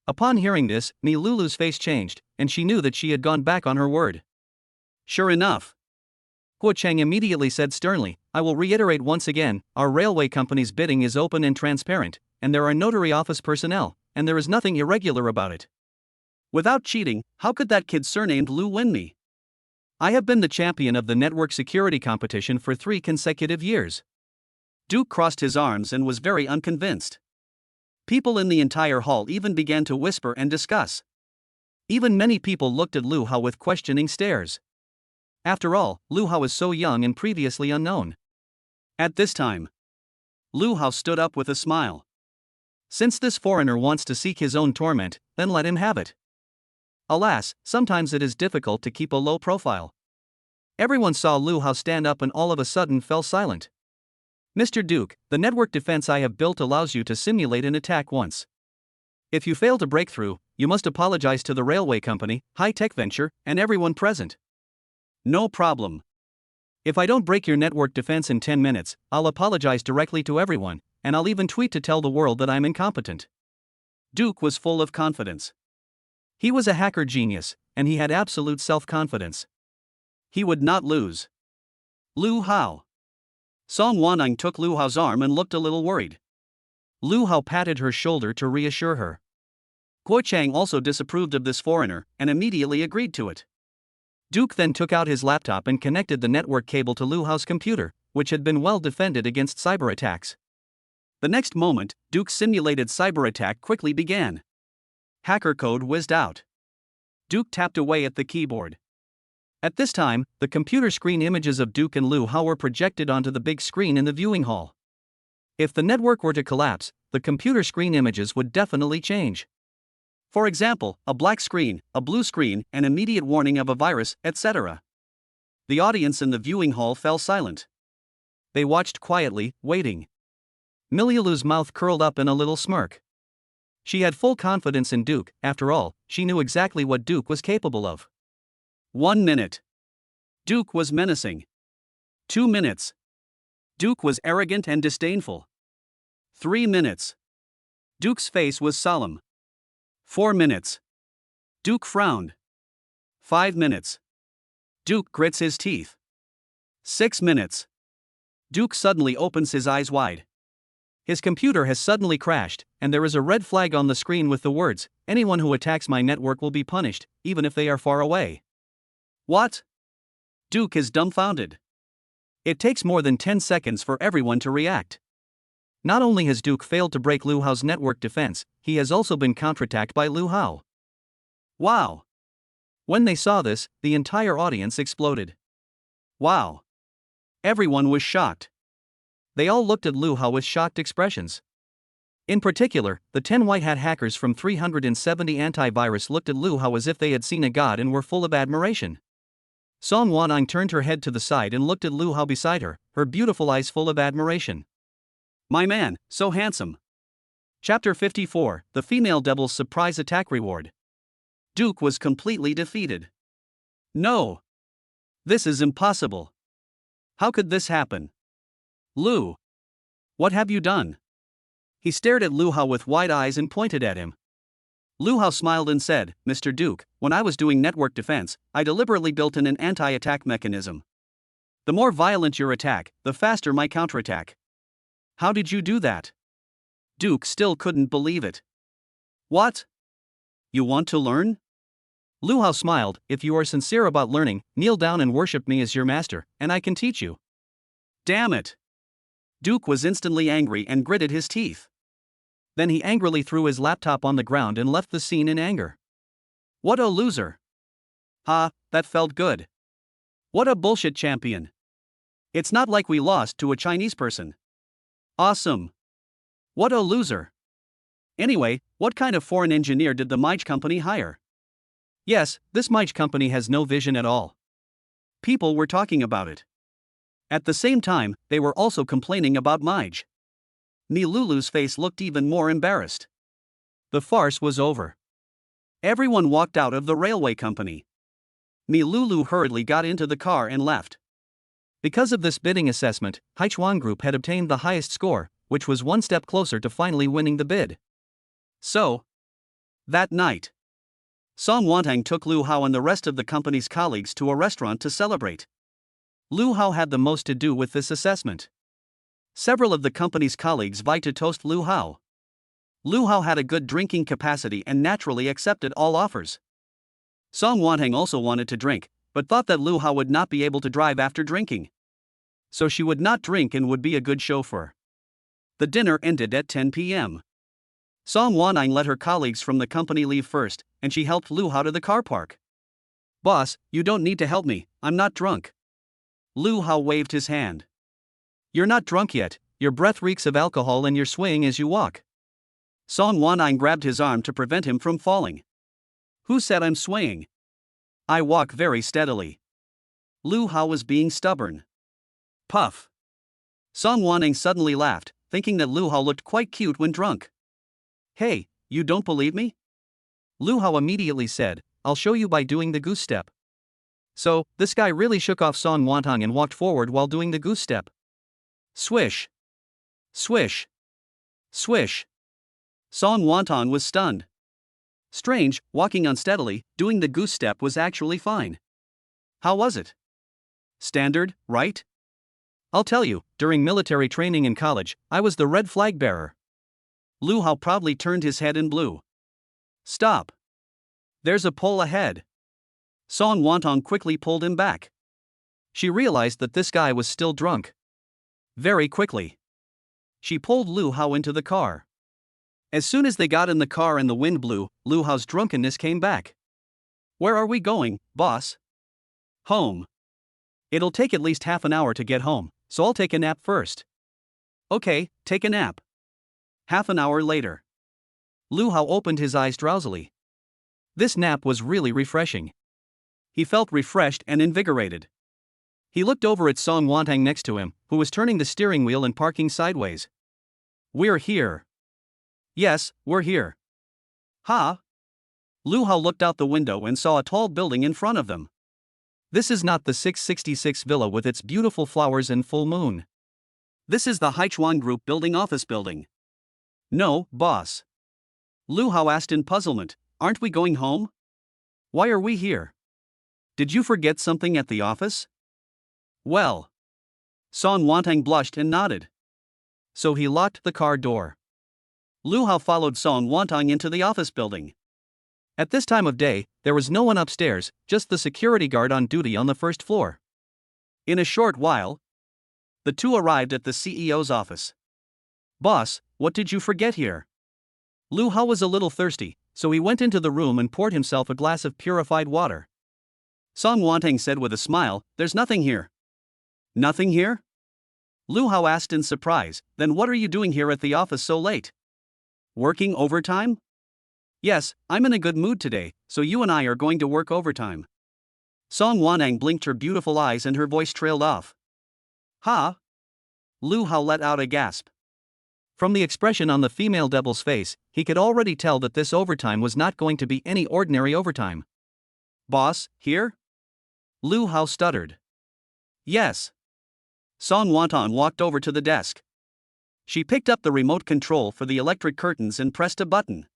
Upon hearing this, Me Lulu's face changed, and she knew that she had gone back on her word. Sure enough. Guo Cheng immediately said sternly, I will reiterate once again, our railway company's bidding is open and transparent, and there are notary office personnel, and there is nothing irregular about it. Without cheating, how could that kid surnamed Lu win me? I have been the champion of the network security competition for 3 consecutive years. Duke crossed his arms and was very unconvinced. People in the entire hall even began to whisper and discuss. Even many people looked at Lu Hao with questioning stares. After all, Lu Hao is so young and previously unknown. At this time, Lu Hao stood up with a smile. Since this foreigner wants to seek his own torment, then let him have it. Alas, sometimes it is difficult to keep a low profile. Everyone saw Lu Hao stand up and all of a sudden fell silent. Mr. Duke, the network defense I have built allows you to simulate an attack once. If you fail to break through, you must apologize to the railway company, high-tech venture, and everyone present. No problem. If I don't break your network defense in 10 minutes, I'll apologize directly to everyone, and I'll even tweet to tell the world that I'm incompetent. Duke was full of confidence. He was a hacker genius, and he had absolute self-confidence. He would not lose. Lu Hao. Song Wanang took Lu Hao's arm and looked a little worried. Lu Hao patted her shoulder to reassure her. Guo Chang also disapproved of this foreigner and immediately agreed to it. Duke then took out his laptop and connected the network cable to Lu Hao's computer, which had been well defended against cyber attacks. The next moment, Duke's simulated cyber attack quickly began. Hacker code whizzed out. Duke tapped away at the keyboard. At this time, the computer screen images of Duke and Lu Hao were projected onto the big screen in the viewing hall. If the network were to collapse, the computer screen images would definitely change. For example, a black screen, a blue screen, an immediate warning of a virus, etc. The audience in the viewing hall fell silent. They watched quietly, waiting. Milialu's mouth curled up in a little smirk. She had full confidence in Duke. After all, she knew exactly what Duke was capable of. 1 minute. Duke was menacing. 2 minutes. Duke was arrogant and disdainful. 3 minutes. Duke's face was solemn. 4 minutes. Duke frowned. 5 minutes. Duke grits his teeth. 6 minutes. Duke suddenly opens his eyes wide. His computer has suddenly crashed, and there is a red flag on the screen with the words, "Anyone who attacks my network will be punished, even if they are far away." What? Duke is dumbfounded. It takes more than 10 seconds for everyone to react. Not only has Duke failed to break Lu Hao's network defense, he has also been counterattacked by Lu Hao. Wow! When they saw this, the entire audience exploded. Wow! Everyone was shocked. They all looked at Lu Hao with shocked expressions. In particular, the 10 white hat hackers from 370 Antivirus looked at Lu Hao as if they had seen a god and were full of admiration. Song Wanang turned her head to the side and looked at Lu Hao beside her, her beautiful eyes full of admiration. My man, so handsome. Chapter 54, The Female Devil's Surprise Attack Reward. Duke was completely defeated. No! This is impossible. How could this happen? Lu! What have you done? He stared at Lu Hao with wide eyes and pointed at him. Lu Hao smiled and said, Mr. Duke, when I was doing network defense, I deliberately built in an anti-attack mechanism. The more violent your attack, the faster my counterattack. How did you do that? Duke still couldn't believe it. What? You want to learn? Lu Hao smiled, if you are sincere about learning, kneel down and worship me as your master, and I can teach you. Damn it! Duke was instantly angry and gritted his teeth. Then he angrily threw his laptop on the ground and left the scene in anger. What a loser! Ha, that felt good. What a bullshit champion. It's not like we lost to a Chinese person. Awesome. What a loser. Anyway, what kind of foreign engineer did the Mij company hire? Yes, this Mij company has no vision at all. People were talking about it. At the same time, they were also complaining about Mij. Mi Lulu's face looked even more embarrassed. The farce was over. Everyone walked out of the railway company. Mi Lulu hurriedly got into the car and left. Because of this bidding assessment, Haichuan Group had obtained the highest score, which was one step closer to finally winning the bid. So, that night, Song Wantang took Lu Hao and the rest of the company's colleagues to a restaurant to celebrate. Lu Hao had the most to do with this assessment. Several of the company's colleagues vied to toast Lu Hao. Lu Hao had a good drinking capacity and naturally accepted all offers. Song Wantang also wanted to drink, but thought that Lu Hao would not be able to drive after drinking. So she would not drink and would be a good chauffeur. The dinner ended at 10 p.m. Song Wantang let her colleagues from the company leave first, and she helped Lu Hao to the car park. "Boss, you don't need to help me, I'm not drunk." Lu Hao waved his hand. "You're not drunk yet, your breath reeks of alcohol and you're swaying as you walk." Song Wantang grabbed his arm to prevent him from falling. "Who said I'm swaying? I walk very steadily." Lu Hao was being stubborn. Puff. Song Wantang suddenly laughed, thinking that Lu Hao looked quite cute when drunk. "Hey, you don't believe me?" Lu Hao immediately said, "I'll show you by doing the goose step." So, this guy really shook off Song Wantang and walked forward while doing the goose step. Swish. Swish. Swish. Song Wantang was stunned. Strange, walking unsteadily, doing the goose step was actually fine. How was it? Standard, right? I'll tell you, during military training in college, I was the red flag bearer. Lu Hao proudly turned his head and blew. "Stop. There's a pole ahead." Song Wantang quickly pulled him back. She realized that this guy was still drunk. Very quickly, she pulled Lu Hao into the car. As soon as they got in the car and the wind blew, Lu Hao's drunkenness came back. "Where are we going, boss?" "Home. It'll take at least half an hour to get home, so I'll take a nap first." "Okay, take a nap." Half an hour later, Lu Hao opened his eyes drowsily. This nap was really refreshing. He felt refreshed and invigorated. He looked over at Song Wantang next to him, who was turning the steering wheel and parking sideways. "We're here." "Yes, we're here." "Huh?" Lu Hao looked out the window and saw a tall building in front of them. This is not the 666 villa with its beautiful flowers and full moon. This is the Haichuan Group building office building. "No, boss." Lu Hao asked in puzzlement, "Aren't we going home? Why are we here? Did you forget something at the office?" "Well." Song Wantang blushed and nodded. So he locked the car door. Lu Hao followed Song Wantang into the office building. At this time of day, there was no one upstairs, just the security guard on duty on the first floor. In a short while, the two arrived at the CEO's office. "Boss, what did you forget here?" Lu Hao was a little thirsty, so he went into the room and poured himself a glass of purified water. Song Wantang said with a smile, "There's nothing here." "Nothing here?" Lu Hao asked in surprise, "Then what are you doing here at the office so late? Working overtime?" "Yes, I'm in a good mood today, so you and I are going to work overtime." Song Wantang blinked her beautiful eyes and her voice trailed off. "Huh?" Lu Hao let out a gasp. From the expression on the female devil's face, he could already tell that this overtime was not going to be any ordinary overtime. "Boss, here?" Lu Hao stuttered. "Yes." Song Wantang walked over to the desk. She picked up the remote control for the electric curtains and pressed a button.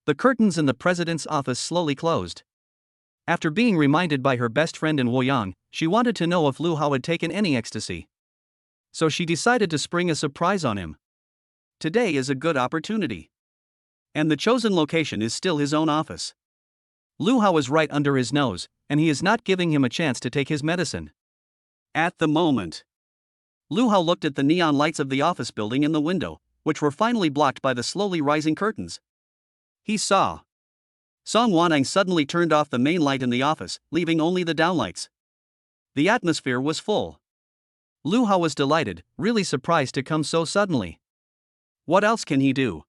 The curtains in the president's office slowly closed. After being reminded by her best friend in Woyang, she wanted to know if Lu Hao had taken any ecstasy. So she decided to spring a surprise on him. Today is a good opportunity. And the chosen location is still his own office. Lu Hao is right under his nose, and he is not giving him a chance to take his medicine. At the moment, Lu Hao looked at the neon lights of the office building in the window, which were finally blocked by the slowly rising curtains. He saw. Song Wantang suddenly turned off the main light in the office, leaving only the downlights. The atmosphere was full. Lu Hao was delighted, really surprised to come so suddenly. What else can he do?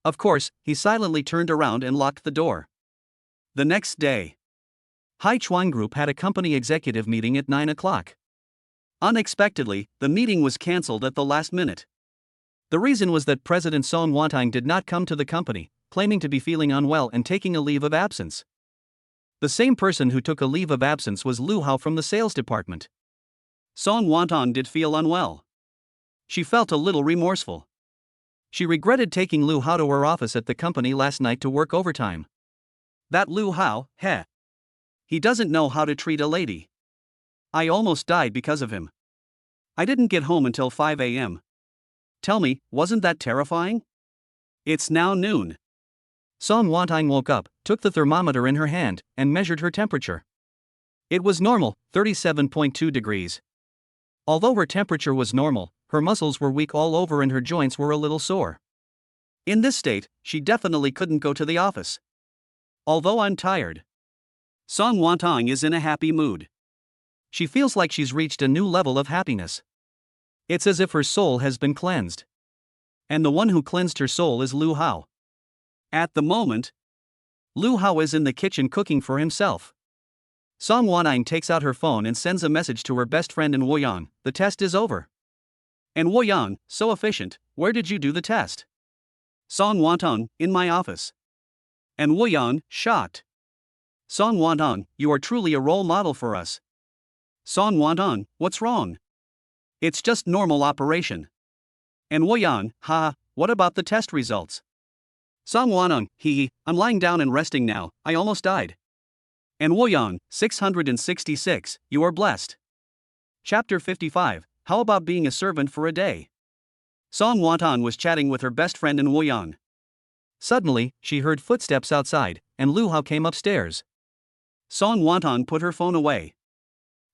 Of course, he silently turned around and locked the door. The next day, Haichuan Group had a company executive meeting at 9 o'clock. Unexpectedly, the meeting was cancelled at the last minute. The reason was that President Song Wantang did not come to the company, claiming to be feeling unwell and taking a leave of absence. The same person who took a leave of absence was Lu Hao from the sales department. Song Wantong did feel unwell. She felt a little remorseful. She regretted taking Lu Hao to her office at the company last night to work overtime. That Lu Hao, heh. He doesn't know how to treat a lady. I almost died because of him. I didn't get home until 5 a.m. Tell me, wasn't that terrifying? It's now noon. Song Wantong woke up, took the thermometer in her hand, and measured her temperature. It was normal, 37.2 degrees. Although her temperature was normal, her muscles were weak all over and her joints were a little sore. In this state, she definitely couldn't go to the office. Although I'm tired. Song Wantong is in a happy mood. She feels like she's reached a new level of happiness. It's as if her soul has been cleansed. And the one who cleansed her soul is Lu Hao. At the moment, Lu Hao is in the kitchen cooking for himself. Song Wantong takes out her phone and sends a message to her best friend in Woyang, the test is over. And Woyang, so efficient, where did you do the test? Song Wantong, in my office. And Woyang, shocked. Song Wantong, you are truly a role model for us. Song Wantong, what's wrong? It's just normal operation. And Woyang, what about the test results? Song Wantong, I'm lying down and resting now, I almost died. And Woyang, 666, you are blessed. Chapter 55, how about being a servant for a day? Song Wantong was chatting with her best friend in Woyang. Suddenly, she heard footsteps outside, and Lu Hao came upstairs. Song Wantong put her phone away.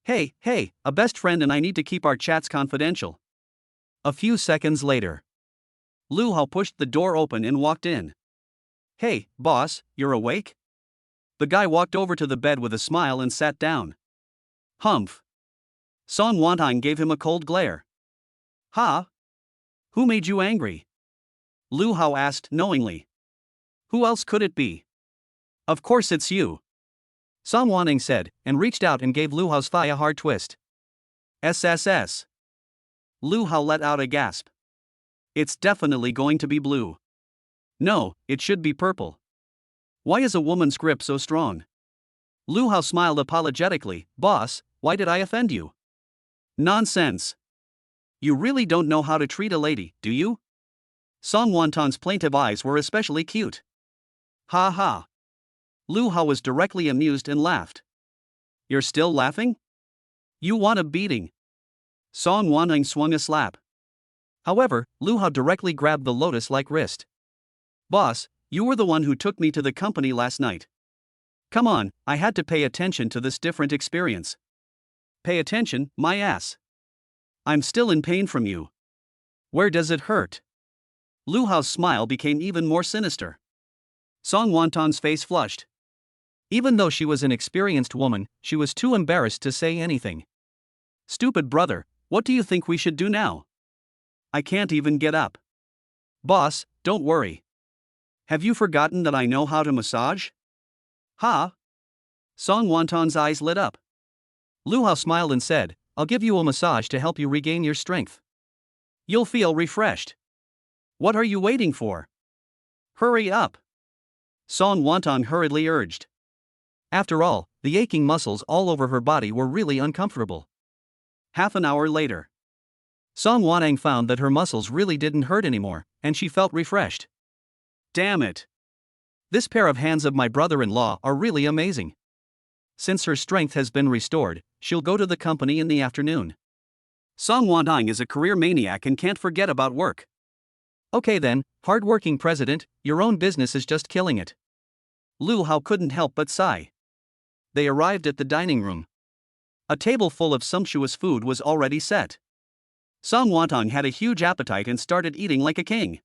Hey, a best friend and I need to keep our chats confidential. A few seconds later, Lu Hao pushed the door open and walked in. Hey, boss, you're awake? The guy walked over to the bed with a smile and sat down. Humph. Song Wantong gave him a cold glare. Who made you angry? Lu Hao asked knowingly. Who else could it be? Of course it's you. Song Wantong said, and reached out and gave Lu Hao's thigh a hard twist. SSS. Lu Hao let out a gasp. It's definitely going to be blue. No, it should be purple. Why is a woman's grip so strong? Lu Hao smiled apologetically. Boss, why did I offend you? Nonsense. You really don't know how to treat a lady, do you? Song Wantong's plaintive eyes were especially cute. Ha. Lu Hao was directly amused and laughed. You're still laughing? You want a beating. Song Wantong swung a slap. However, Lu Hao directly grabbed the lotus-like wrist. Boss, you were the one who took me to the company last night. Come on, I had to pay attention to this different experience. Pay attention, my ass. I'm still in pain from you. Where does it hurt? Lu Hao's smile became even more sinister. Song Wantong's face flushed. Even though she was an experienced woman, she was too embarrassed to say anything. Stupid brother, what do you think we should do now? I can't even get up. Boss, don't worry. Have you forgotten that I know how to massage? Song Wantong's eyes lit up. Lu Hao smiled and said, I'll give you a massage to help you regain your strength. You'll feel refreshed. What are you waiting for? Hurry up. Song Wantong hurriedly urged. After all, the aching muscles all over her body were really uncomfortable. Half an hour later, Song Wantong found that her muscles really didn't hurt anymore, and she felt refreshed. Damn it. This pair of hands of my brother-in-law are really amazing. Since her strength has been restored, she'll go to the company in the afternoon. Song Wantong is a career maniac and can't forget about work. Okay then, hard-working president, your own business is just killing it. Lu Hao couldn't help but sigh. They arrived at the dining room. A table full of sumptuous food was already set. Song Wantong had a huge appetite and started eating like a king.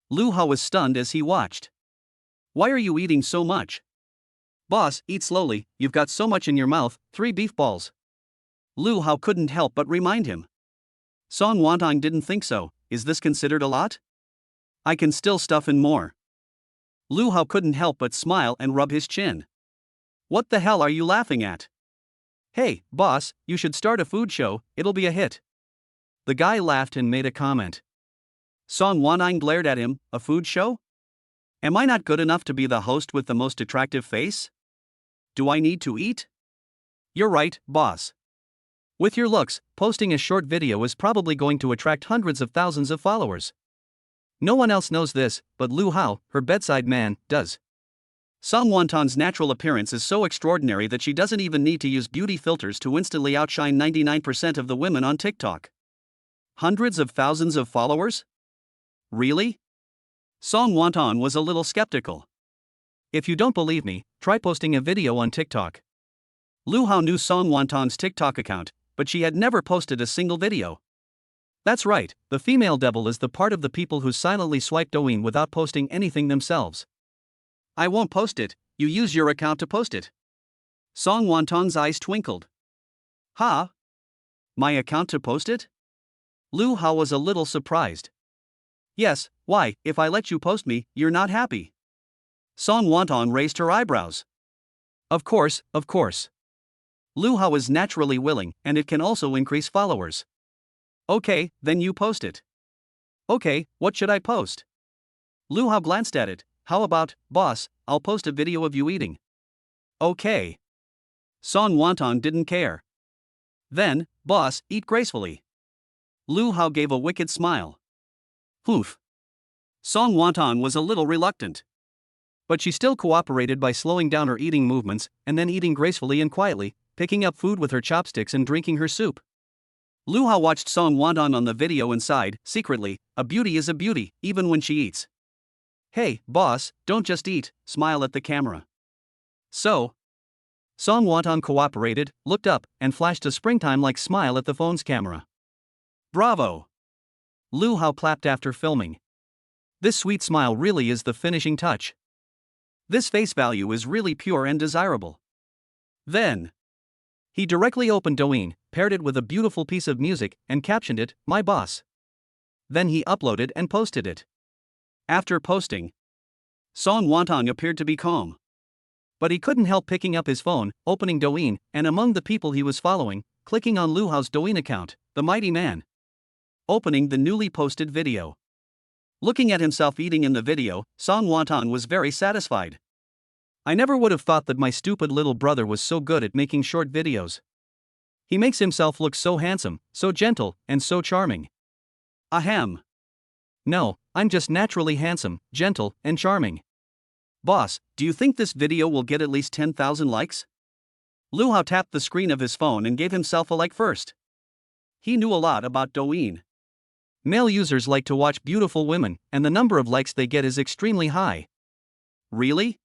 Lu Hao was stunned as he watched. Why are you eating so much? Boss, eat slowly, you've got so much in your mouth, 3 beef balls. Lu Hao couldn't help but remind him. Song Wantong didn't think so. Is this considered a lot? I can still stuff in more. Lu Hao couldn't help but smile and rub his chin. What the hell are you laughing at? Hey, boss, you should start a food show, it'll be a hit. The guy laughed and made a comment. Song Wantong glared at him, a food show? Am I not good enough to be the host with the most attractive face? Do I need to eat? You're right, boss. With your looks, posting a short video is probably going to attract hundreds of thousands of followers. No one else knows this, but Lu Hao, her bedside man, does. Song Wonton's natural appearance is so extraordinary that she doesn't even need to use beauty filters to instantly outshine 99% of the women on TikTok. Hundreds of thousands of followers? Really? Song Wonton was a little skeptical. If you don't believe me, try posting a video on TikTok. Lu Hao knew Song Wonton's TikTok account, but she had never posted a single video. That's right, the female devil is the part of the people who silently swipe Douyin without posting anything themselves. I won't post it, you use your account to post it. Song Wonton's eyes twinkled. Ha? My account to post it? Lu Hao was a little surprised. Yes, why, if I let you post me, you're not happy. Song Wonton raised her eyebrows. Of course, of course. Lu Hao is naturally willing, and it can also increase followers. Okay, then you post it. Okay, what should I post? Lu Hao glanced at it. How about, boss, I'll post a video of you eating. Okay. Song Wonton didn't care. Then, boss, eat gracefully. Lu Hao gave a wicked smile. Oof. Song Wonton was a little reluctant. But she still cooperated by slowing down her eating movements, and then eating gracefully and quietly, picking up food with her chopsticks and drinking her soup. Lu Hao watched Song Wonton on the video and sighed, secretly, a beauty is a beauty, even when she eats. Hey, boss, don't just eat, smile at the camera. So? Song Wonton cooperated, looked up, and flashed a springtime-like smile at the phone's camera. Bravo! Lu Hao clapped after filming. This sweet smile really is the finishing touch. This face value is really pure and desirable. Then, he directly opened Douyin, paired it with a beautiful piece of music, and captioned it, "My boss." Then he uploaded and posted it. After posting, Song Wonton appeared to be calm. But he couldn't help picking up his phone, opening Douyin, and among the people he was following, clicking on Lu Hao's Douyin account, the mighty man. Opening the newly posted video. Looking at himself eating in the video, Song Wonton was very satisfied. I never would have thought that my stupid little brother was so good at making short videos. He makes himself look so handsome, so gentle, and so charming. Ahem. No, I'm just naturally handsome, gentle, and charming. Boss, do you think this video will get at least 10,000 likes? Lu Hao tapped the screen of his phone and gave himself a like first. He knew a lot about Douyin. Male users like to watch beautiful women, and the number of likes they get is extremely high. Really?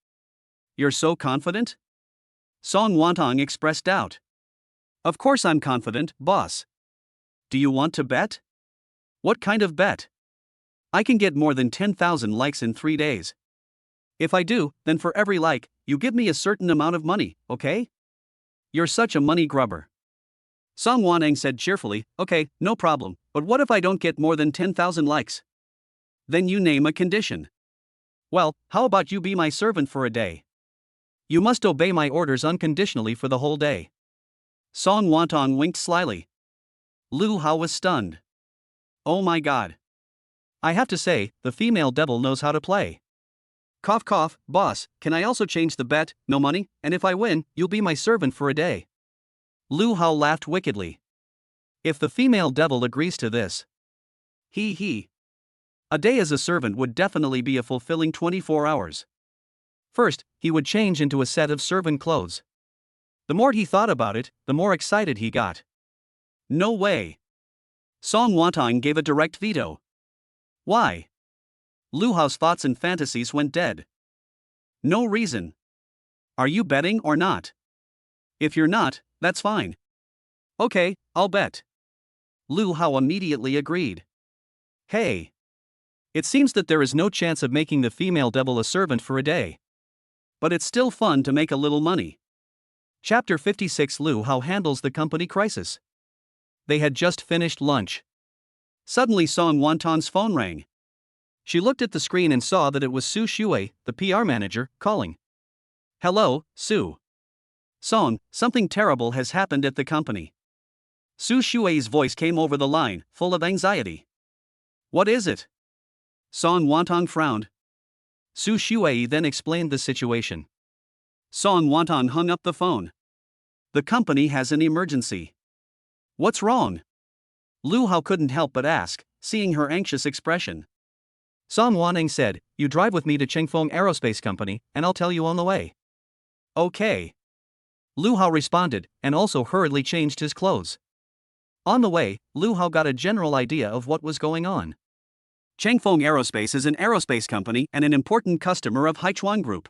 You're so confident? Song Wonton expressed doubt. Of course I'm confident, boss. Do you want to bet? What kind of bet? I can get more than 10,000 likes in 3 days. If I do, then for every like, you give me a certain amount of money, okay? You're such a money grubber. Song Wonton said cheerfully, okay, no problem, but what if I don't get more than 10,000 likes? Then you name a condition. Well, how about you be my servant for a day? You must obey my orders unconditionally for the whole day. Song Wonton winked slyly. Lu Hao was stunned. Oh my god. I have to say, the female devil knows how to play. Cough cough, boss, can I also change the bet, no money, and if I win, you'll be my servant for a day. Lu Hao laughed wickedly. If the female devil agrees to this. He. A day as a servant would definitely be a fulfilling 24 hours. First, he would change into a set of servant clothes. The more he thought about it, the more excited he got. No way. Song Wonton gave a direct veto. Why? Lu Hao's thoughts and fantasies went dead. No reason. Are you betting or not? If you're not, that's fine. Okay, I'll bet. Lu Hao immediately agreed. Hey. It seems that there is no chance of making the female devil a servant for a day. But it's still fun to make a little money. Chapter 56. Lu Hao handles the company crisis. They had just finished lunch. Suddenly Song Wonton's phone rang. She looked at the screen and saw that it was Su Shui, the PR manager, calling. Hello, Su. Song, something terrible has happened at the company. Su Shui's voice came over the line, full of anxiety. What is it? Song Wonton frowned. Su Shui then explained the situation. Song Wonton hung up the phone. The company has an emergency. What's wrong? Lu Hao couldn't help but ask, seeing her anxious expression. Song Wanting said, "You drive with me to Chengfeng Aerospace Company, and I'll tell you on the way." Okay. Lu Hao responded, and also hurriedly changed his clothes. On the way, Lu Hao got a general idea of what was going on. Chengfeng Aerospace is an aerospace company and an important customer of Haichuan Group.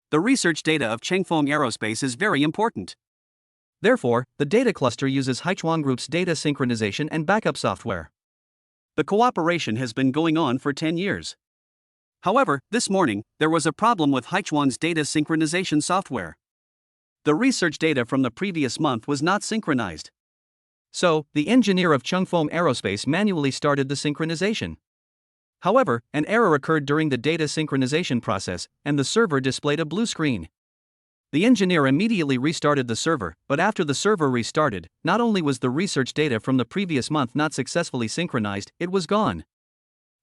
The research data of Chengfeng Aerospace is very important. Therefore, the data cluster uses Haichuan Group's data synchronization and backup software. The cooperation has been going on for 10 years. However, this morning, there was a problem with Haichuan's data synchronization software. The research data from the previous month was not synchronized. So, the engineer of Chengfeng Aerospace manually started the synchronization. However, an error occurred during the data synchronization process, and the server displayed a blue screen. The engineer immediately restarted the server, but after the server restarted, not only was the research data from the previous month not successfully synchronized, it was gone.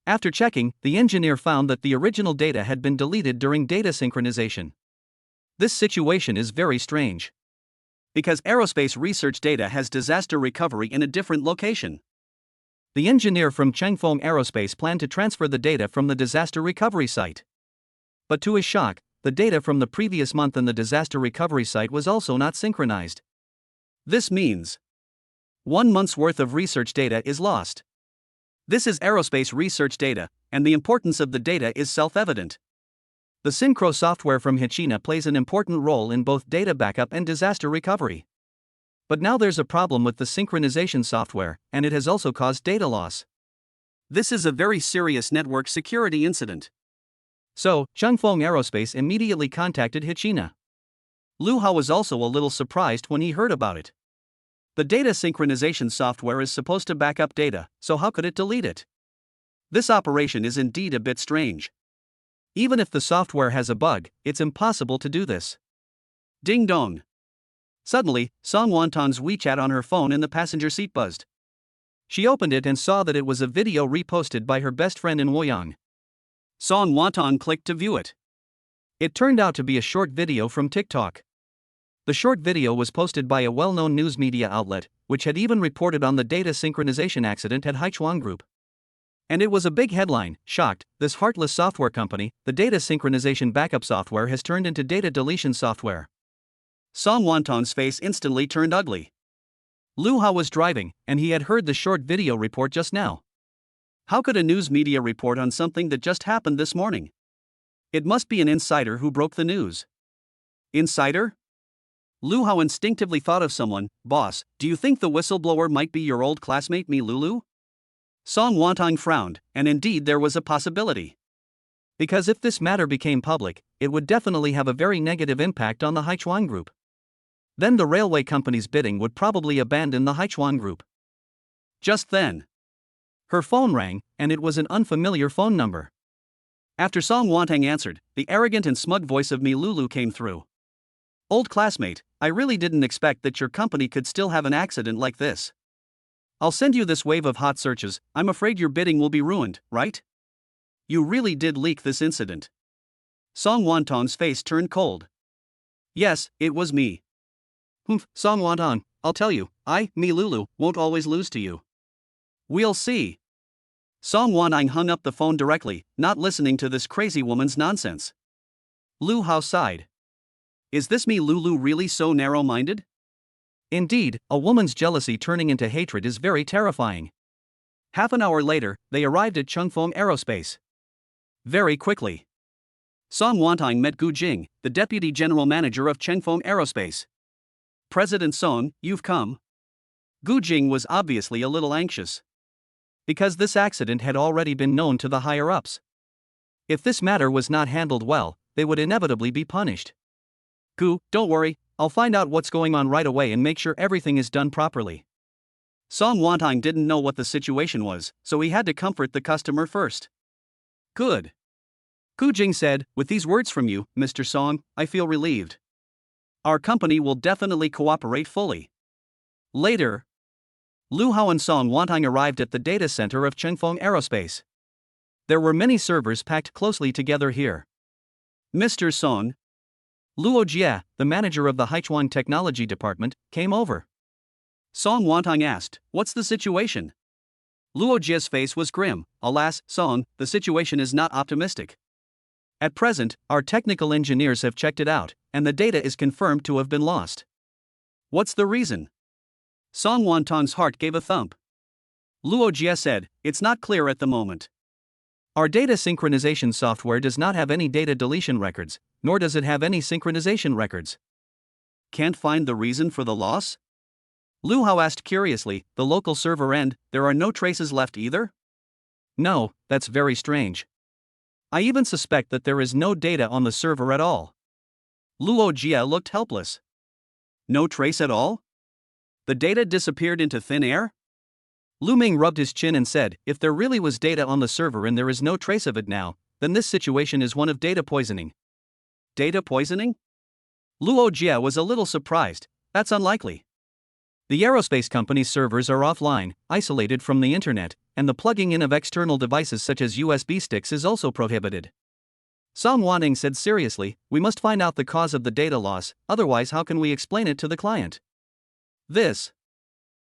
After checking, the engineer found that the original data had been deleted during data synchronization. This situation is very strange. Because aerospace research data has disaster recovery in a different location. The engineer from Chengfeng Aerospace planned to transfer the data from the disaster recovery site. But to his shock, the data from the previous month and the disaster recovery site was also not synchronized. This means 1 month's worth of research data is lost. This is aerospace research data, and the importance of the data is self-evident. The Synchro software from Hachina plays an important role in both data backup and disaster recovery. But now there's a problem with the synchronization software, and it has also caused data loss. This is a very serious network security incident. So, Chengfeng Aerospace immediately contacted Hachina. Lu Hao was also a little surprised when he heard about it. The data synchronization software is supposed to back up data, so how could it delete it? This operation is indeed a bit strange. Even if the software has a bug, it's impossible to do this. Ding dong. Suddenly, Song Wantong's WeChat on her phone in the passenger seat buzzed. She opened it and saw that it was a video reposted by her best friend in Woyang. Song Wantong clicked to view it. It turned out to be a short video from TikTok. The short video was posted by a well-known news media outlet, which had even reported on the data synchronization accident at Haichuan Group. And it was a big headline: "Shocked, this heartless software company, the data synchronization backup software has turned into data deletion software." Song Wantong's face instantly turned ugly. Lu Hao was driving, and he had heard the short video report just now. How could a news media report on something that just happened this morning? It must be an insider who broke the news. Insider? Lu Hao instinctively thought of someone. "Boss, do you think the whistleblower might be your old classmate Mi Lulu?" Song Wantong frowned, and indeed there was a possibility. Because if this matter became public, it would definitely have a very negative impact on the Haichuan Group. Then the railway company's bidding would probably abandon the Haichuan Group. Just then, her phone rang, and it was an unfamiliar phone number. After Song Wantong answered, the arrogant and smug voice of Mi Lulu came through. "Old classmate, I really didn't expect that your company could still have an accident like this. I'll send you this wave of hot searches. I'm afraid your bidding will be ruined, right? You really did leak this incident." Song Wantong's face turned cold. "Yes, it was me." Song Wantong, I'll tell you, Mi Lulu, won't always lose to you." "We'll see." Song Wantong hung up the phone directly, not listening to this crazy woman's nonsense. Lu Hao sighed. Is this Mi Lulu really so narrow-minded? Indeed, a woman's jealousy turning into hatred is very terrifying. Half an hour later, they arrived at Chengfeng Aerospace. Very quickly, Song Wantong met Gu Jing, the deputy general manager of Chengfeng Aerospace. "President Song, you've come." Gu Jing was obviously a little anxious. Because this accident had already been known to the higher-ups. If this matter was not handled well, they would inevitably be punished. "Gu, don't worry, I'll find out what's going on right away and make sure everything is done properly." Song Wantong didn't know what the situation was, so he had to comfort the customer first. "Good." Gu Jing said, "With these words from you, Mr. Song, I feel relieved. Our company will definitely cooperate fully." Later, Lu Hao and Song Wantong arrived at the data center of Chengfeng Aerospace. There were many servers packed closely together here. "Mr. Song," Luo Jie, the manager of the Haichuan Technology Department, came over. Song Wantong asked, "What's the situation?" Luo Jie's face was grim. "Alas, Song, the situation is not optimistic. At present, our technical engineers have checked it out, and the data is confirmed to have been lost." "What's the reason?" Song Wantong's heart gave a thump. Luo Jie said, "It's not clear at the moment. Our data synchronization software does not have any data deletion records, nor does it have any synchronization records." "Can't find the reason for the loss?" Lu Hao asked curiously. "The local server end, there are no traces left either?" "No, that's very strange. I even suspect that there is no data on the server at all." Luo Jie looked helpless. "No trace at all? The data disappeared into thin air?" Lu Ming rubbed his chin and said, "If there really was data on the server and there is no trace of it now, then this situation is one of data poisoning." "Data poisoning?" Luo Jie was a little surprised. "That's unlikely. The aerospace company's servers are offline, isolated from the internet, and the plugging in of external devices such as USB sticks is also prohibited." Song Wanting said seriously, "We must find out the cause of the data loss, otherwise how can we explain it to the client?" This.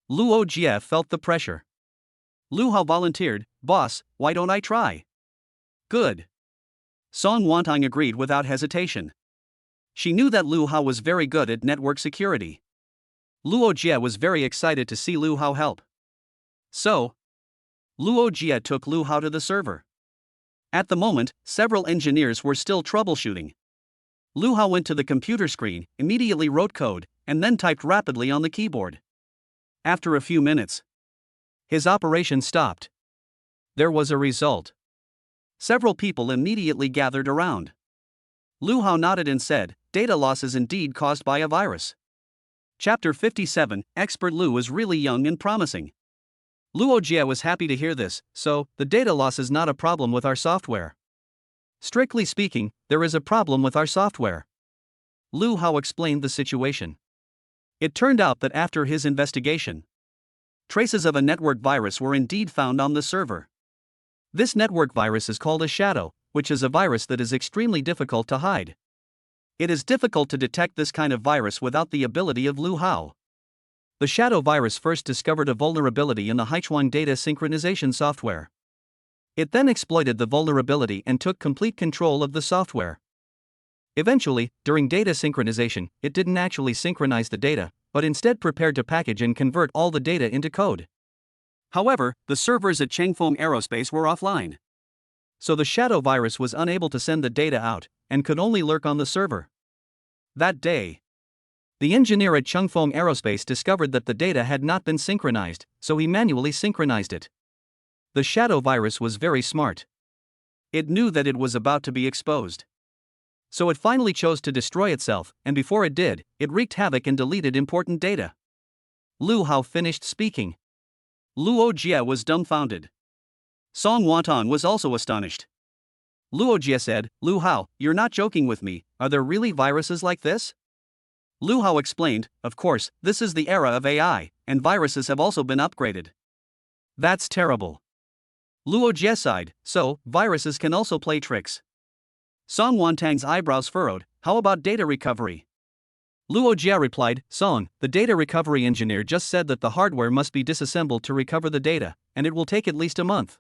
Luo Jie felt the pressure. Lu Hao volunteered, "Boss, why don't I try?" "Good." Song Wantong agreed without hesitation. She knew that Lu Hao was very good at network security. Luo Jie was very excited to see Lu Hao help. So, Luo Jie took Lu Hao to the server. At the moment, several engineers were still troubleshooting. Lu Hao went to the computer screen, immediately wrote code, and then typed rapidly on the keyboard. After a few minutes, his operation stopped. There was a result. Several people immediately gathered around. Lu Hao nodded and said, "Data loss is indeed caused by a virus." Chapter 57, Expert Lu is really young and promising. Luo Jie was happy to hear this. "So, the data loss is not a problem with our software." "Strictly speaking, there is a problem with our software." Lu Hao explained the situation. It turned out that after his investigation, traces of a network virus were indeed found on the server. This network virus is called a shadow, which is a virus that is extremely difficult to hide. It is difficult to detect this kind of virus without the ability of Lu Hao. The shadow virus first discovered a vulnerability in the Haichuan data synchronization software. It then exploited the vulnerability and took complete control of the software. Eventually, during data synchronization, it didn't actually synchronize the data, but instead prepared to package and convert all the data into code. However, the servers at Changfeng Aerospace were offline. So the shadow virus was unable to send the data out, and could only lurk on the server. That day, the engineer at Changfeng Aerospace discovered that the data had not been synchronized, so he manually synchronized it. The shadow virus was very smart. It knew that it was about to be exposed. So it finally chose to destroy itself, and before it did, it wreaked havoc and deleted important data. Lu Hao finished speaking. Luo Jie was dumbfounded. Song Wantong was also astonished. Luo Jie said, "Lu Hao, you're not joking with me, are there really viruses like this?" Lu Hao explained, "Of course, this is the era of AI, and viruses have also been upgraded." "That's terrible." Luo Jie sighed, "So, viruses can also play tricks." Song Wantong's eyebrows furrowed, "How about data recovery?" Luo Jie replied, "Song, the data recovery engineer just said that the hardware must be disassembled to recover the data, and it will take at least a month."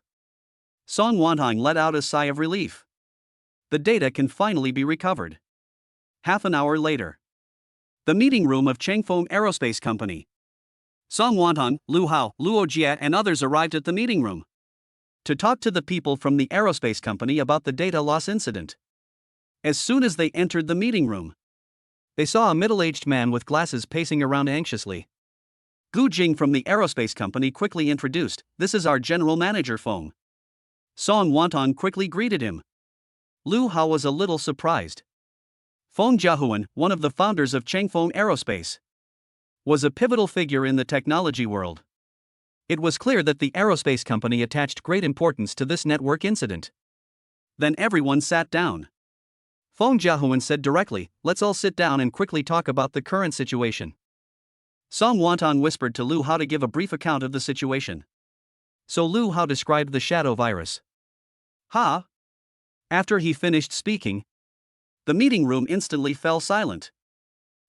Song Wantong let out a sigh of relief. The data can finally be recovered. Half an hour later, the meeting room of Changfeng Aerospace Company. Song Wantong, Lu Hao, Luo Jie and others arrived at the meeting room to talk to the people from the aerospace company about the data loss incident. As soon as they entered the meeting room, they saw a middle-aged man with glasses pacing around anxiously. Gu Jing from the aerospace company quickly introduced, "This is our general manager Feng." Song Wantong quickly greeted him. Lu Hao was a little surprised. Feng Jiahuan, one of the founders of Changfeng Aerospace, was a pivotal figure in the technology world. It was clear that the aerospace company attached great importance to this network incident. Then everyone sat down. Feng Jiahuan said directly, "Let's all sit down and quickly talk about the current situation." Song Wantong whispered to Lu Hao to give a brief account of the situation. So Lu Hao described the shadow virus. "Ha!" After he finished speaking, the meeting room instantly fell silent.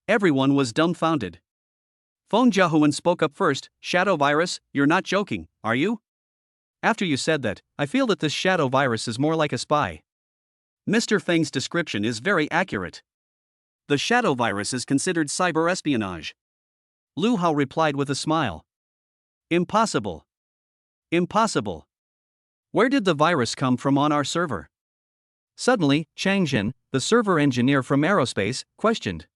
Everyone was dumbfounded. Feng Jiahuan spoke up first. Shadow virus, you're not joking, are you? After you said that, I feel that this shadow virus is more like a spy. Mr. Feng's description is very accurate. The shadow virus is considered cyber espionage. Lu Hao replied with a smile. Impossible. Impossible. Where did the virus come from on our server? Suddenly, Chang Jin, the server engineer from aerospace, questioned.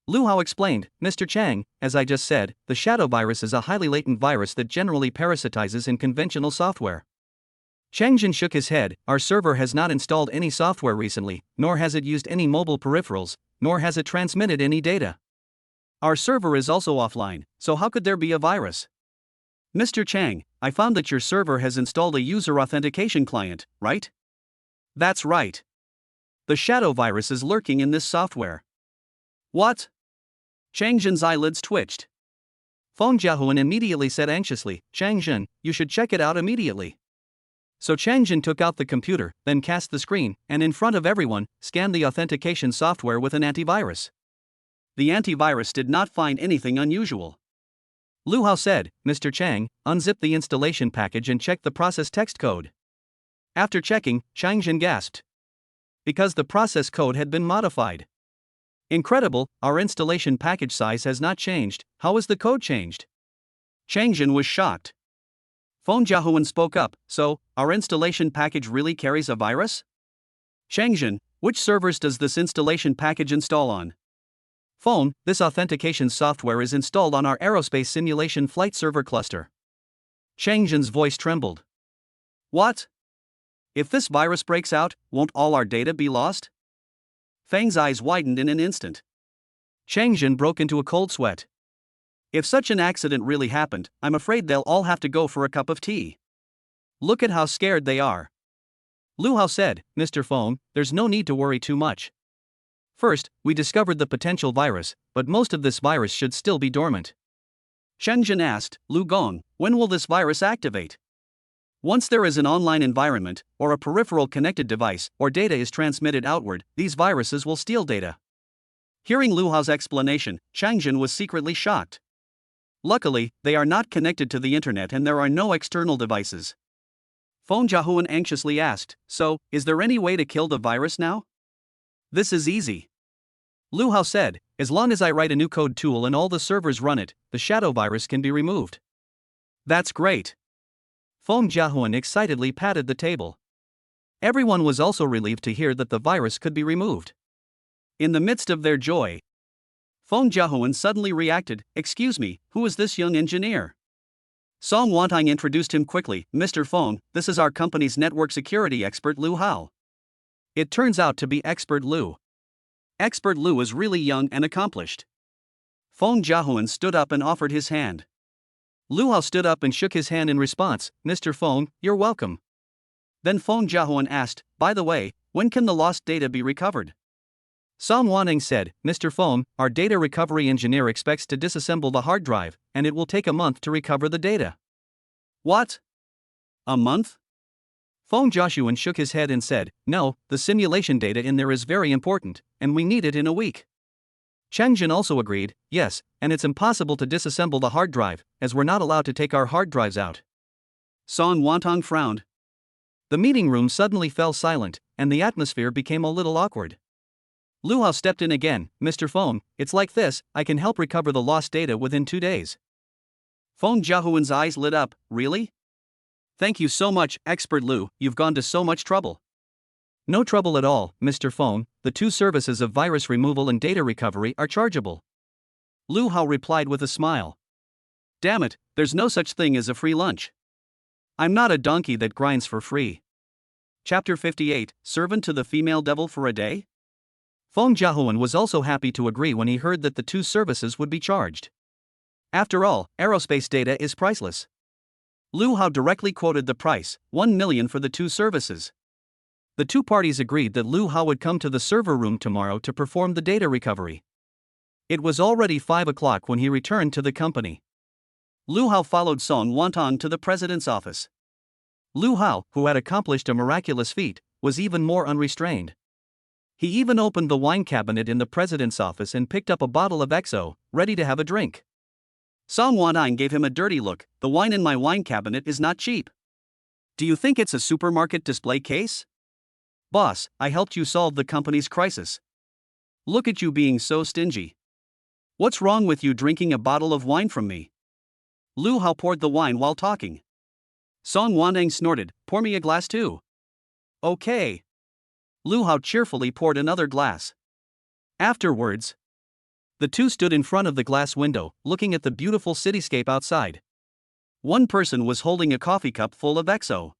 Lu Hao explained, Mr. Chang, as I just said, the shadow virus is a highly latent virus that generally parasitizes in conventional software. Chang Jin shook his head. Our server has not installed any software recently, nor has it used any mobile peripherals, nor has it transmitted any data. Our server is also offline, so how could there be a virus? Mr. Chang, I found that your server has installed a user authentication client, right? That's right. The shadow virus is lurking in this software. What? Chang Jin's eyelids twitched. Feng Jiahuan immediately said anxiously, Chang Jin, you should check it out immediately. So Chang Jin took out the computer, then cast the screen, and in front of everyone, scanned the authentication software with an antivirus. The antivirus did not find anything unusual. Lu Hao said, Mr. Chang, unzip the installation package and check the process text code. After checking, Chang Jin gasped. Because the process code had been modified. Incredible, our installation package size has not changed, how is the code changed? Chang Jin was shocked. Feng Jiahuan spoke up, so, our installation package really carries a virus? Chang Jin, which servers does this installation package install on? Phone, this authentication software is installed on our aerospace simulation flight server cluster. Chang Jin's voice trembled. What? If this virus breaks out, won't all our data be lost? Feng's eyes widened in an instant. Chang Jin broke into a cold sweat. If such an accident really happened, I'm afraid they'll all have to go for a cup of tea. Look at how scared they are. Lu Hao said, Mr. Feng, there's no need to worry too much. First, we discovered the potential virus, but most of this virus should still be dormant. Chang Jin asked, Lu Gong, when will this virus activate? Once there is an online environment, or a peripheral connected device, or data is transmitted outward, these viruses will steal data. Hearing Lu Hao's explanation, Chang Jin was secretly shocked. Luckily, they are not connected to the internet and there are no external devices. Feng Jiahuan anxiously asked, so, is there any way to kill the virus now? This is easy. Lu Hao said, as long as I write a new code tool and all the servers run it, the shadow virus can be removed. That's great. Feng Jiahuan excitedly patted the table. Everyone was also relieved to hear that the virus could be removed. In the midst of their joy, Feng Jiahuan suddenly reacted, excuse me, who is this young engineer? Song Wantang introduced him quickly, Mr. Feng, this is our company's network security expert Lu Hao. It turns out to be Expert Lu. Expert Lu is really young and accomplished. Feng Jiahuan stood up and offered his hand. Lu Hao stood up and shook his hand in response, Mr. Feng, you're welcome. Then Feng Jiahuan asked, by the way, when can the lost data be recovered? Song Wanning said, Mr. Feng, our data recovery engineer expects to disassemble the hard drive, and it will take a month to recover the data. What? A month? Feng Jiahuan shook his head and said, no, the simulation data in there is very important, and we need it in a week. Chang Jin also agreed, yes, and it's impossible to disassemble the hard drive, as we're not allowed to take our hard drives out. Song Wantang frowned. The meeting room suddenly fell silent, and the atmosphere became a little awkward. Lu Hao stepped in again, Mr. Feng, it's like this, I can help recover the lost data within 2 days. Feng Jiahuan's eyes lit up, really? Thank you so much, Expert Lu, you've gone to so much trouble. No trouble at all, Mr. Feng, the 2 services of virus removal and data recovery are chargeable. Lu Hao replied with a smile. Damn it, there's no such thing as a free lunch. I'm not a donkey that grinds for free. Chapter 58, Servant to the Female Devil for a Day? Feng Jiahuan was also happy to agree when he heard that the 2 services would be charged. After all, aerospace data is priceless. Lu Hao directly quoted the price, 1 million for the 2 services. The 2 parties agreed that Lu Hao would come to the server room tomorrow to perform the data recovery. It was already 5 o'clock when he returned to the company. Lu Hao followed Song Wantang to the president's office. Lu Hao, who had accomplished a miraculous feat, was even more unrestrained. He even opened the wine cabinet in the president's office and picked up a bottle of XO, ready to have a drink. Song Wanting gave him a dirty look. The wine in my wine cabinet is not cheap. Do you think it's a supermarket display case? Boss, I helped you solve the company's crisis. Look at you being so stingy. What's wrong with you drinking a bottle of wine from me? Lu Hao poured the wine while talking. Song Wanting snorted, pour me a glass too. Okay. Lu Hao cheerfully poured another glass. Afterwards, the two stood in front of the glass window, looking at the beautiful cityscape outside. One person was holding a coffee cup full of XO.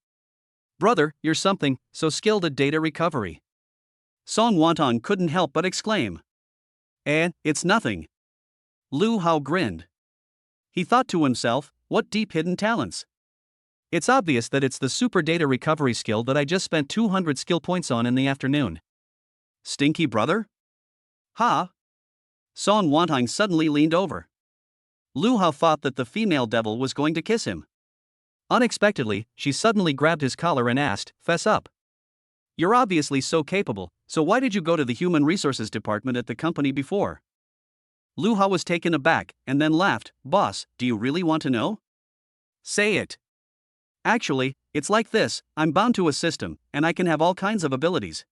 Brother, you're something, so skilled at data recovery. Song Wanting couldn't help but exclaim. It's nothing. Lu Hao grinned. He thought to himself, what deep hidden talents. It's obvious that it's the super data recovery skill that I just spent 200 skill points on in the afternoon. Stinky brother? Ha! Song Wanting suddenly leaned over. Lu Hao thought that the female devil was going to kiss him. Unexpectedly, she suddenly grabbed his collar and asked, fess up. You're obviously so capable, so why did you go to the human resources department at the company before? Lu Hao was taken aback, and then laughed. Boss, do you really want to know? Say it. Actually, it's like this, I'm bound to a system, and I can have all kinds of abilities.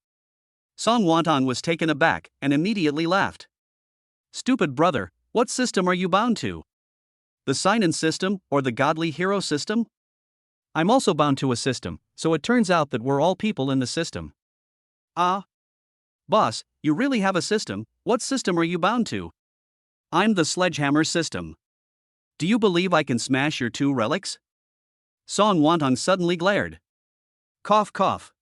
Song Wanting was taken aback, and immediately laughed. Stupid brother, what system are you bound to? The sign-in system, or the godly hero system? I'm also bound to a system, so it turns out that we're all people in the system. Ah. Boss, you really have a system, what system are you bound to? I'm the sledgehammer system. Do you believe I can smash your 2 relics? Song Wanting suddenly glared. Cough cough.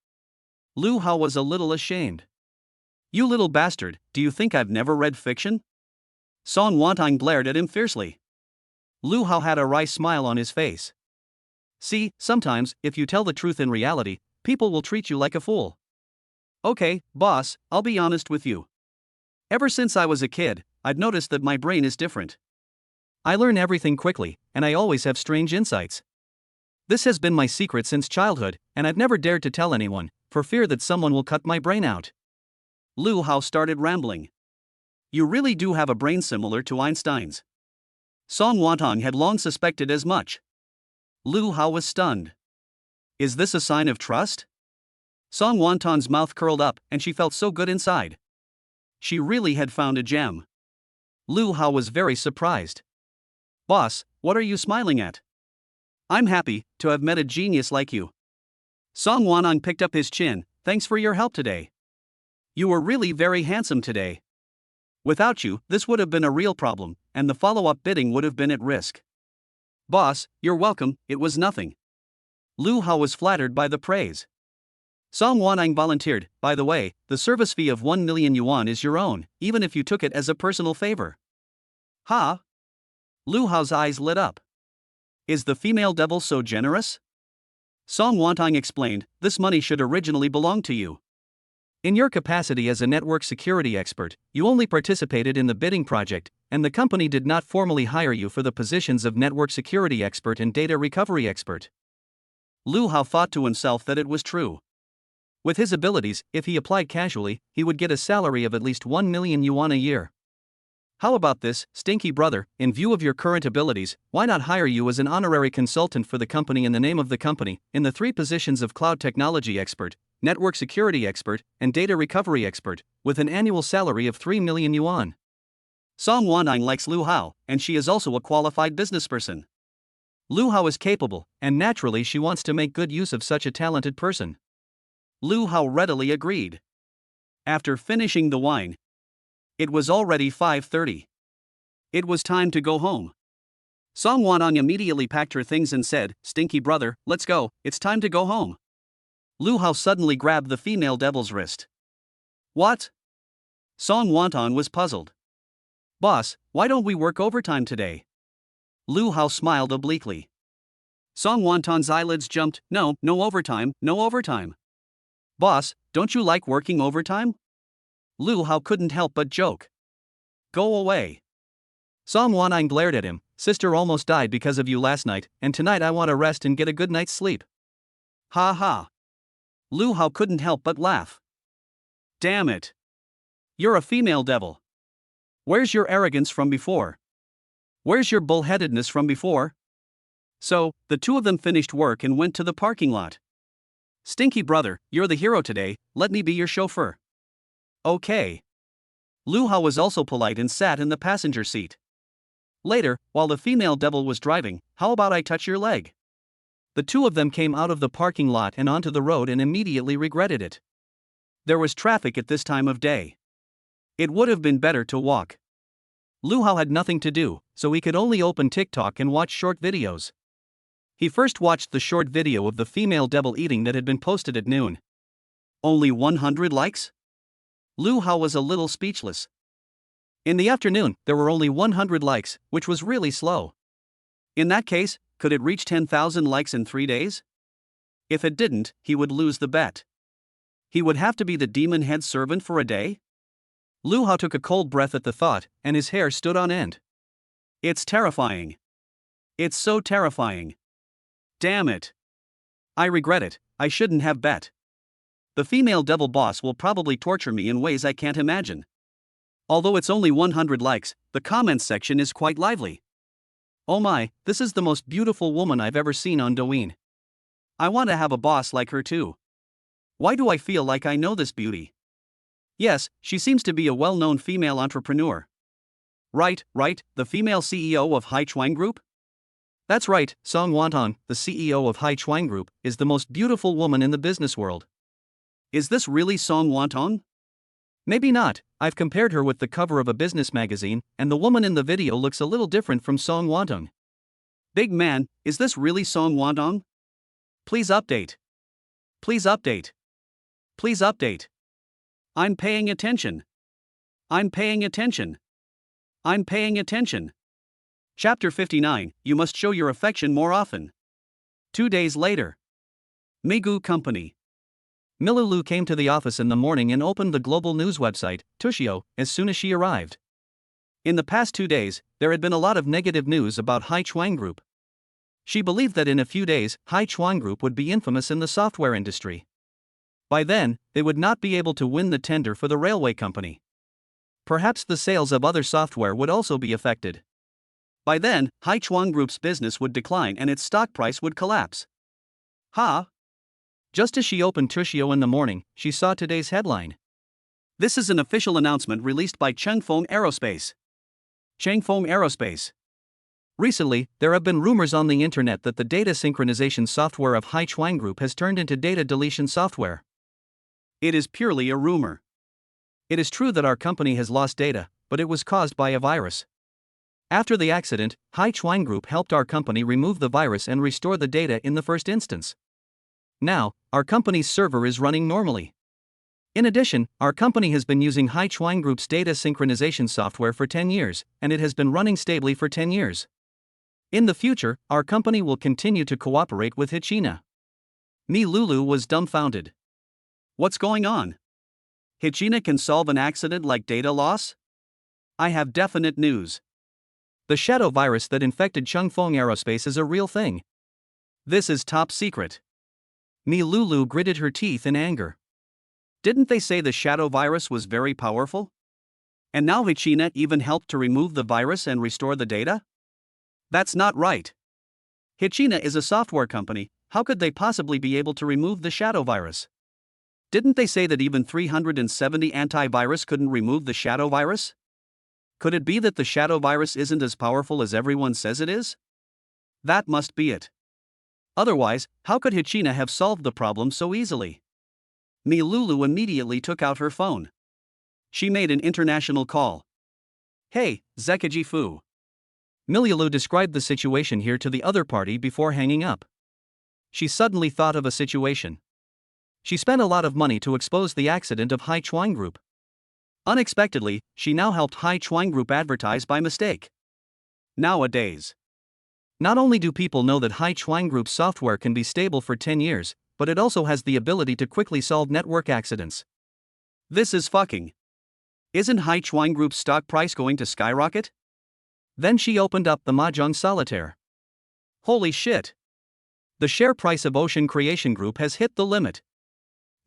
Lu Hao was a little ashamed. You little bastard, do you think I've never read fiction? Song Wanting glared at him fiercely. Lu Hao had a wry smile on his face. See, sometimes, if you tell the truth in reality, people will treat you like a fool. Okay, boss, I'll be honest with you. Ever since I was a kid, I've noticed that my brain is different. I learn everything quickly, and I always have strange insights. This has been my secret since childhood, and I've never dared to tell anyone, for fear that someone will cut my brain out. Lu Hao started rambling. You really do have a brain similar to Einstein's. Song Wanting had long suspected as much. Lu Hao was stunned. Is this a sign of trust? Song Wanting's mouth curled up, and she felt so good inside. She really had found a gem. Lu Hao was very surprised. Boss, what are you smiling at? I'm happy to have met a genius like you. Song Wanting picked up his chin. Thanks for your help today. You were really very handsome today. Without you, this would have been a real problem, and the follow-up bidding would have been at risk. Boss, you're welcome, it was nothing. Lu Hao was flattered by the praise. Song Wanting volunteered, by the way, the service fee of 1 million yuan is your own, even if you took it as a personal favor. Ha! Lu Hao's eyes lit up. Is the female devil so generous? Song Wanting explained, this money should originally belong to you. In your capacity as a network security expert, you only participated in the bidding project, and the company did not formally hire you for the positions of network security expert and data recovery expert. Lu Hao thought to himself that it was true. With his abilities, if he applied casually, he would get a salary of at least 1 million yuan a year. How about this, stinky brother, in view of your current abilities, why not hire you as an honorary consultant for the company in the name of the company, in the 3 positions of cloud technology expert, network security expert, and data recovery expert, with an annual salary of 3 million yuan. Song Wanting likes Lu Hao, and she is also a qualified businessperson. Lu Hao is capable, and naturally she wants to make good use of such a talented person. Lu Hao readily agreed. After finishing the wine, it was already 5:30. It was time to go home. Song Wanting immediately packed her things and said, Stinky brother, let's go, it's time to go home. Lu Hao suddenly grabbed the female devil's wrist. What? Song Wanting was puzzled. Boss, why don't we work overtime today? Lu Hao smiled obliquely. Song Wanting's eyelids jumped. No overtime, no overtime. Boss, don't you like working overtime? Lu Hao couldn't help but joke. Go away. Song Wanting glared at him. Sister almost died because of you last night, and tonight I want to rest and get a good night's sleep. Ha ha. Lu Hao couldn't help but laugh. Damn it. You're a female devil. Where's your arrogance from before? Where's your bullheadedness from before? So, the two of them finished work and went to the parking lot. Stinky brother, you're the hero today, let me be your chauffeur. Okay. Lu Hao was also polite and sat in the passenger seat. Later, while the female devil was driving, how about I touch your leg? The two of them came out of the parking lot and onto the road and immediately regretted it. There was traffic at this time of day. It would have been better to walk. Lu Hao had nothing to do, so he could only open TikTok and watch short videos. He first watched the short video of the female devil eating that had been posted at noon. Only 100 likes? Lu Hao was a little speechless. In the afternoon, there were only 100 likes, which was really slow. In that case, could it reach 10,000 likes in 3 days? If it didn't, he would lose the bet. He would have to be the demon head servant for a day? Lu Hao took a cold breath at the thought, and his hair stood on end. It's terrifying. It's so terrifying. Damn it. I regret it, I shouldn't have bet. The female devil boss will probably torture me in ways I can't imagine. Although it's only 100 likes, the comments section is quite lively. Oh my, this is the most beautiful woman I've ever seen on Douyin. I want to have a boss like her too. Why do I feel like I know this beauty? Yes, she seems to be a well-known female entrepreneur. Right, the female CEO of Haichuan Group? That's right, Song Wantong, the CEO of Haichuan Group, is the most beautiful woman in the business world. Is this really Song Wantong? Maybe not, I've compared her with the cover of a business magazine, and the woman in the video looks a little different from Song Wantong. Big man, is this really Song Wantong? Please update. Please update. Please update. I'm paying attention. I'm paying attention. I'm paying attention. Chapter 59, You Must Show Your Affection More Often. 2 days later. Meigu Company. Milulu came to the office in the morning and opened the global news website, Tushio, as soon as she arrived. In the past 2 days, there had been a lot of negative news about Haichuan Group. She believed that in a few days, Haichuan Group would be infamous in the software industry. By then, they would not be able to win the tender for the railway company. Perhaps the sales of other software would also be affected. By then, Haichuan Group's business would decline and its stock price would collapse. Just as she opened Tushio in the morning, she saw today's headline. This is an official announcement released by Changfeng Aerospace. Changfeng Aerospace. Recently, there have been rumors on the internet that the data synchronization software of Haichuan Group has turned into data deletion software. It is purely a rumor. It is true that our company has lost data, but it was caused by a virus. After the accident, Haichuan Group helped our company remove the virus and restore the data in the first instance. Now, our company's server is running normally. In addition, our company has been using Haichuan Group's data synchronization software for 10 years, and it has been running stably for 10 years. In the future, our company will continue to cooperate with Hichina. Milulu was dumbfounded. What's going on? Hichina can solve an accident like data loss? I have definite news. The shadow virus that infected Changfeng Aerospace is a real thing. This is top secret. Milulu gritted her teeth in anger. Didn't they say the shadow virus was very powerful? And now Hichina even helped to remove the virus and restore the data? That's not right. Hichina is a software company, how could they possibly be able to remove the shadow virus? Didn't they say that even 370 antivirus couldn't remove the shadow virus? Could it be that the shadow virus isn't as powerful as everyone says it is? That must be it. Otherwise, how could Hichina have solved the problem so easily? Milulu immediately took out her phone. She made an international call. Hey, Zekaji Fu. Milulu described the situation here to the other party before hanging up. She suddenly thought of a situation. She spent a lot of money to expose the accident of Haichuan Group. Unexpectedly, she now helped Haichuan Group advertise by mistake. Nowadays, not only do people know that Haichuan Group's software can be stable for 10 years, but it also has the ability to quickly solve network accidents. This is fucking. Isn't Haichuan Group's stock price going to skyrocket? Then she opened up the Mahjong Solitaire. Holy shit! The share price of Ocean Creation Group has hit the limit.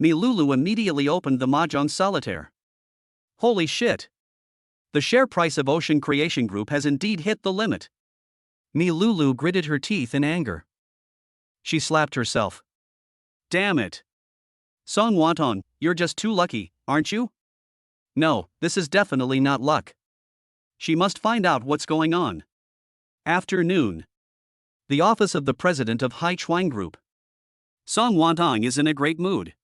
Milulu immediately opened the Mahjong Solitaire. Holy shit! The share price of Ocean Creation Group has indeed hit the limit. Mi Lulu gritted her teeth in anger. She slapped herself. Damn it. Song Wantong, you're just too lucky, aren't you? No, this is definitely not luck. She must find out what's going on. Afternoon. The office of the president of Hai Chuang Group. Song Wantong is in a great mood.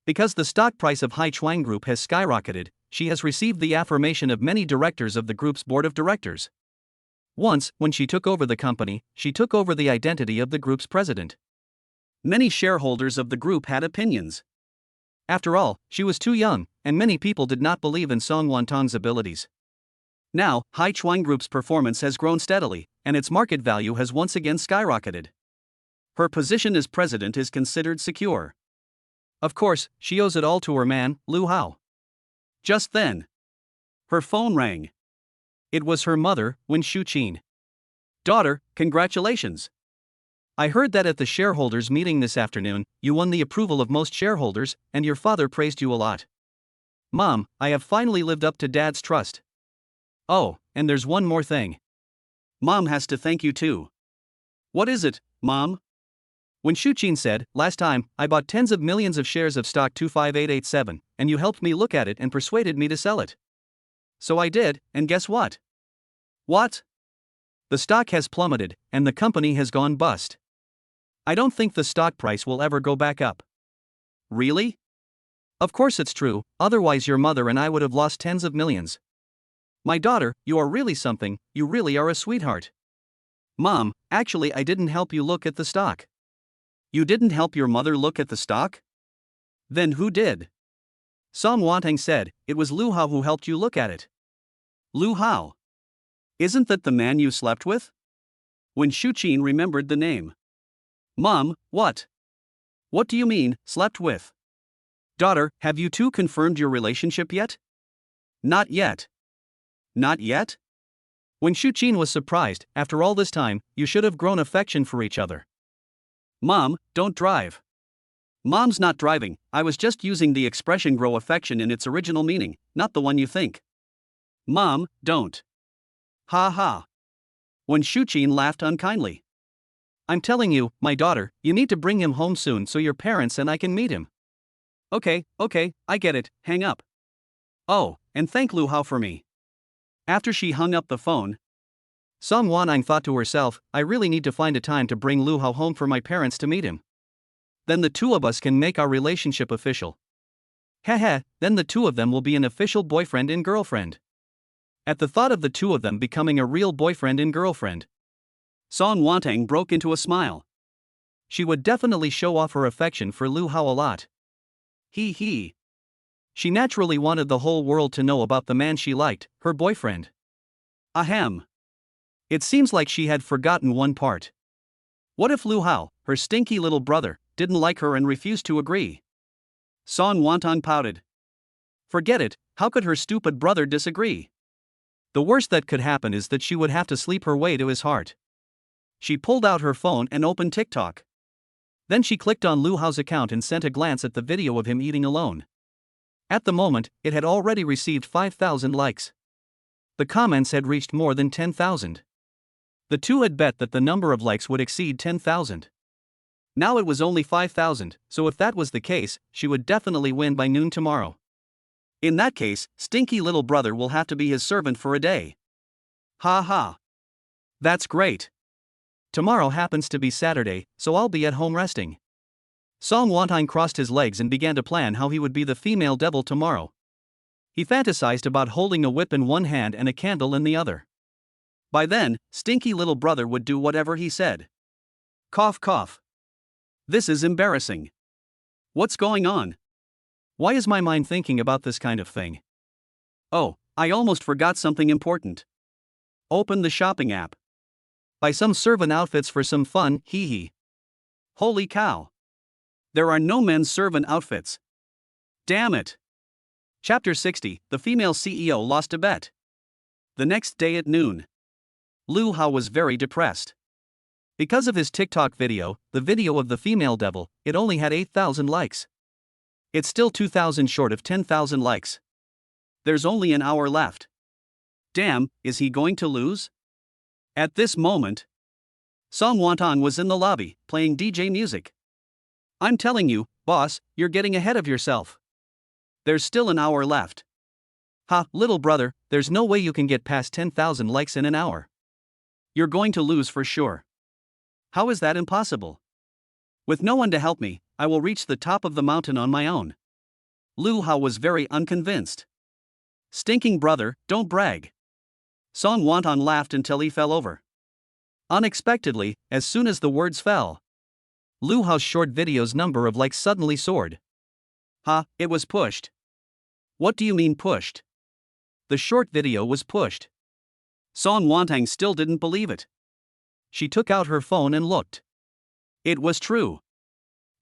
Because the stock price of Hai Chuang Group has skyrocketed, she has received the affirmation of many directors of the group's board of directors. Once, when she took over the company, she took over the identity of the group's president. Many shareholders of the group had opinions. After all, she was too young, and many people did not believe in Song Wantong's abilities. Now, Hai Chuang Group's performance has grown steadily, and its market value has once again skyrocketed. Her position as president is considered secure. Of course, she owes it all to her man, Lu Hao. Just then, her phone rang. It was her mother, Wen Shuqin. Daughter, congratulations. I heard that at the shareholders' meeting this afternoon, you won the approval of most shareholders, and your father praised you a lot. Mom, I have finally lived up to Dad's trust. Oh, and there's one more thing. Mom has to thank you too. What is it, Mom? When Shuqin said, last time, I bought tens of millions of shares of stock 25887, and you helped me look at it and persuaded me to sell it. So I did, and guess what? What? The stock has plummeted, and the company has gone bust. I don't think the stock price will ever go back up. Really? Of course it's true, otherwise your mother and I would have lost tens of millions. My daughter, you are really something, you really are a sweetheart. Mom, actually I didn't help you look at the stock. You didn't help your mother look at the stock? Then who did? Song Wantong said, it was Lu Hao who helped you look at it. Lu Hao? Isn't that the man you slept with? When Shuqin remembered the name. Mom, what? What do you mean, slept with? Daughter, have you two confirmed your relationship yet? Not yet. Not yet? When Shuqin was surprised, after all this time, you should have grown affection for each other. Mom, don't drive. Mom's not driving, I was just using the expression grow affection in its original meaning, not the one you think. Mom, don't. Ha ha. When Shuqin laughed unkindly. I'm telling you, my daughter, you need to bring him home soon so your parents and I can meet him. Okay, I get it, hang up. Oh, and thank Lu Hao for me. After she hung up the phone, Song Wantong thought to herself, I really need to find a time to bring Lu Hao home for my parents to meet him. Then the two of us can make our relationship official. Heh, then the two of them will be an official boyfriend and girlfriend. At the thought of the two of them becoming a real boyfriend and girlfriend, Song Wantong broke into a smile. She would definitely show off her affection for Lu Hao a lot. He. She naturally wanted the whole world to know about the man she liked, her boyfriend. Ahem. It seems like she had forgotten one part. What if Lu Hao, her stinky little brother, didn't like her and refused to agree? Song Wantong pouted. Forget it, how could her stupid brother disagree? The worst that could happen is that she would have to sleep her way to his heart. She pulled out her phone and opened TikTok. Then she clicked on Lu Hao's account and sent a glance at the video of him eating alone. At the moment, it had already received 5,000 likes. The comments had reached more than 10,000. The two had bet that the number of likes would exceed 10,000. Now it was only 5,000, so if that was the case, she would definitely win by noon tomorrow. In that case, stinky little brother will have to be his servant for a day. Ha ha. That's great. Tomorrow happens to be Saturday, so I'll be at home resting. Song Wantong crossed his legs and began to plan how he would be the female devil tomorrow. He fantasized about holding a whip in one hand and a candle in the other. By then, stinky little brother would do whatever he said. Cough cough. This is embarrassing. What's going on? Why is my mind thinking about this kind of thing? Oh, I almost forgot something important. Open the shopping app. Buy some servant outfits for some fun, hee hee. Holy cow. There are no men's servant outfits. Damn it. Chapter 60, the female CEO lost a bet. The next day at noon, Lu Hao was very depressed. Because of his TikTok video, the video of the female devil, it only had 8,000 likes. It's still 2,000 short of 10,000 likes. There's only an hour left. Damn, is he going to lose? At this moment, Song Wantong was in the lobby, playing DJ music. I'm telling you, boss, you're getting ahead of yourself. There's still an hour left. Ha, little brother, there's no way you can get past 10,000 likes in an hour. You're going to lose for sure. How is that impossible? With no one to help me, I will reach the top of the mountain on my own. Lu Hao was very unconvinced. Stinking brother, don't brag. Song Wantong laughed until he fell over. Unexpectedly, as soon as the words fell, Lu Hao's short video's number of likes suddenly soared. Ha, it was pushed. What do you mean pushed? The short video was pushed. Song Wantong still didn't believe it. She took out her phone and looked. It was true.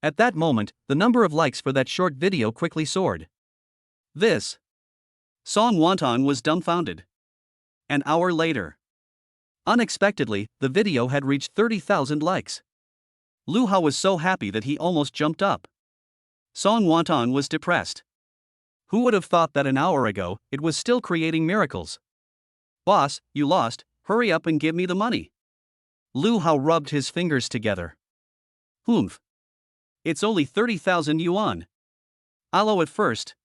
At that moment, the number of likes for that short video quickly soared. This. Song Wantong was dumbfounded. An hour later. Unexpectedly, the video had reached 30,000 likes. Lu Hao was so happy that he almost jumped up. Song Wantong was depressed. Who would have thought that an hour ago, it was still creating miracles? Boss, you lost, hurry up and give me the money. Lu Hao rubbed his fingers together. Humph. It's only 30,000 yuan. I'll owe it first.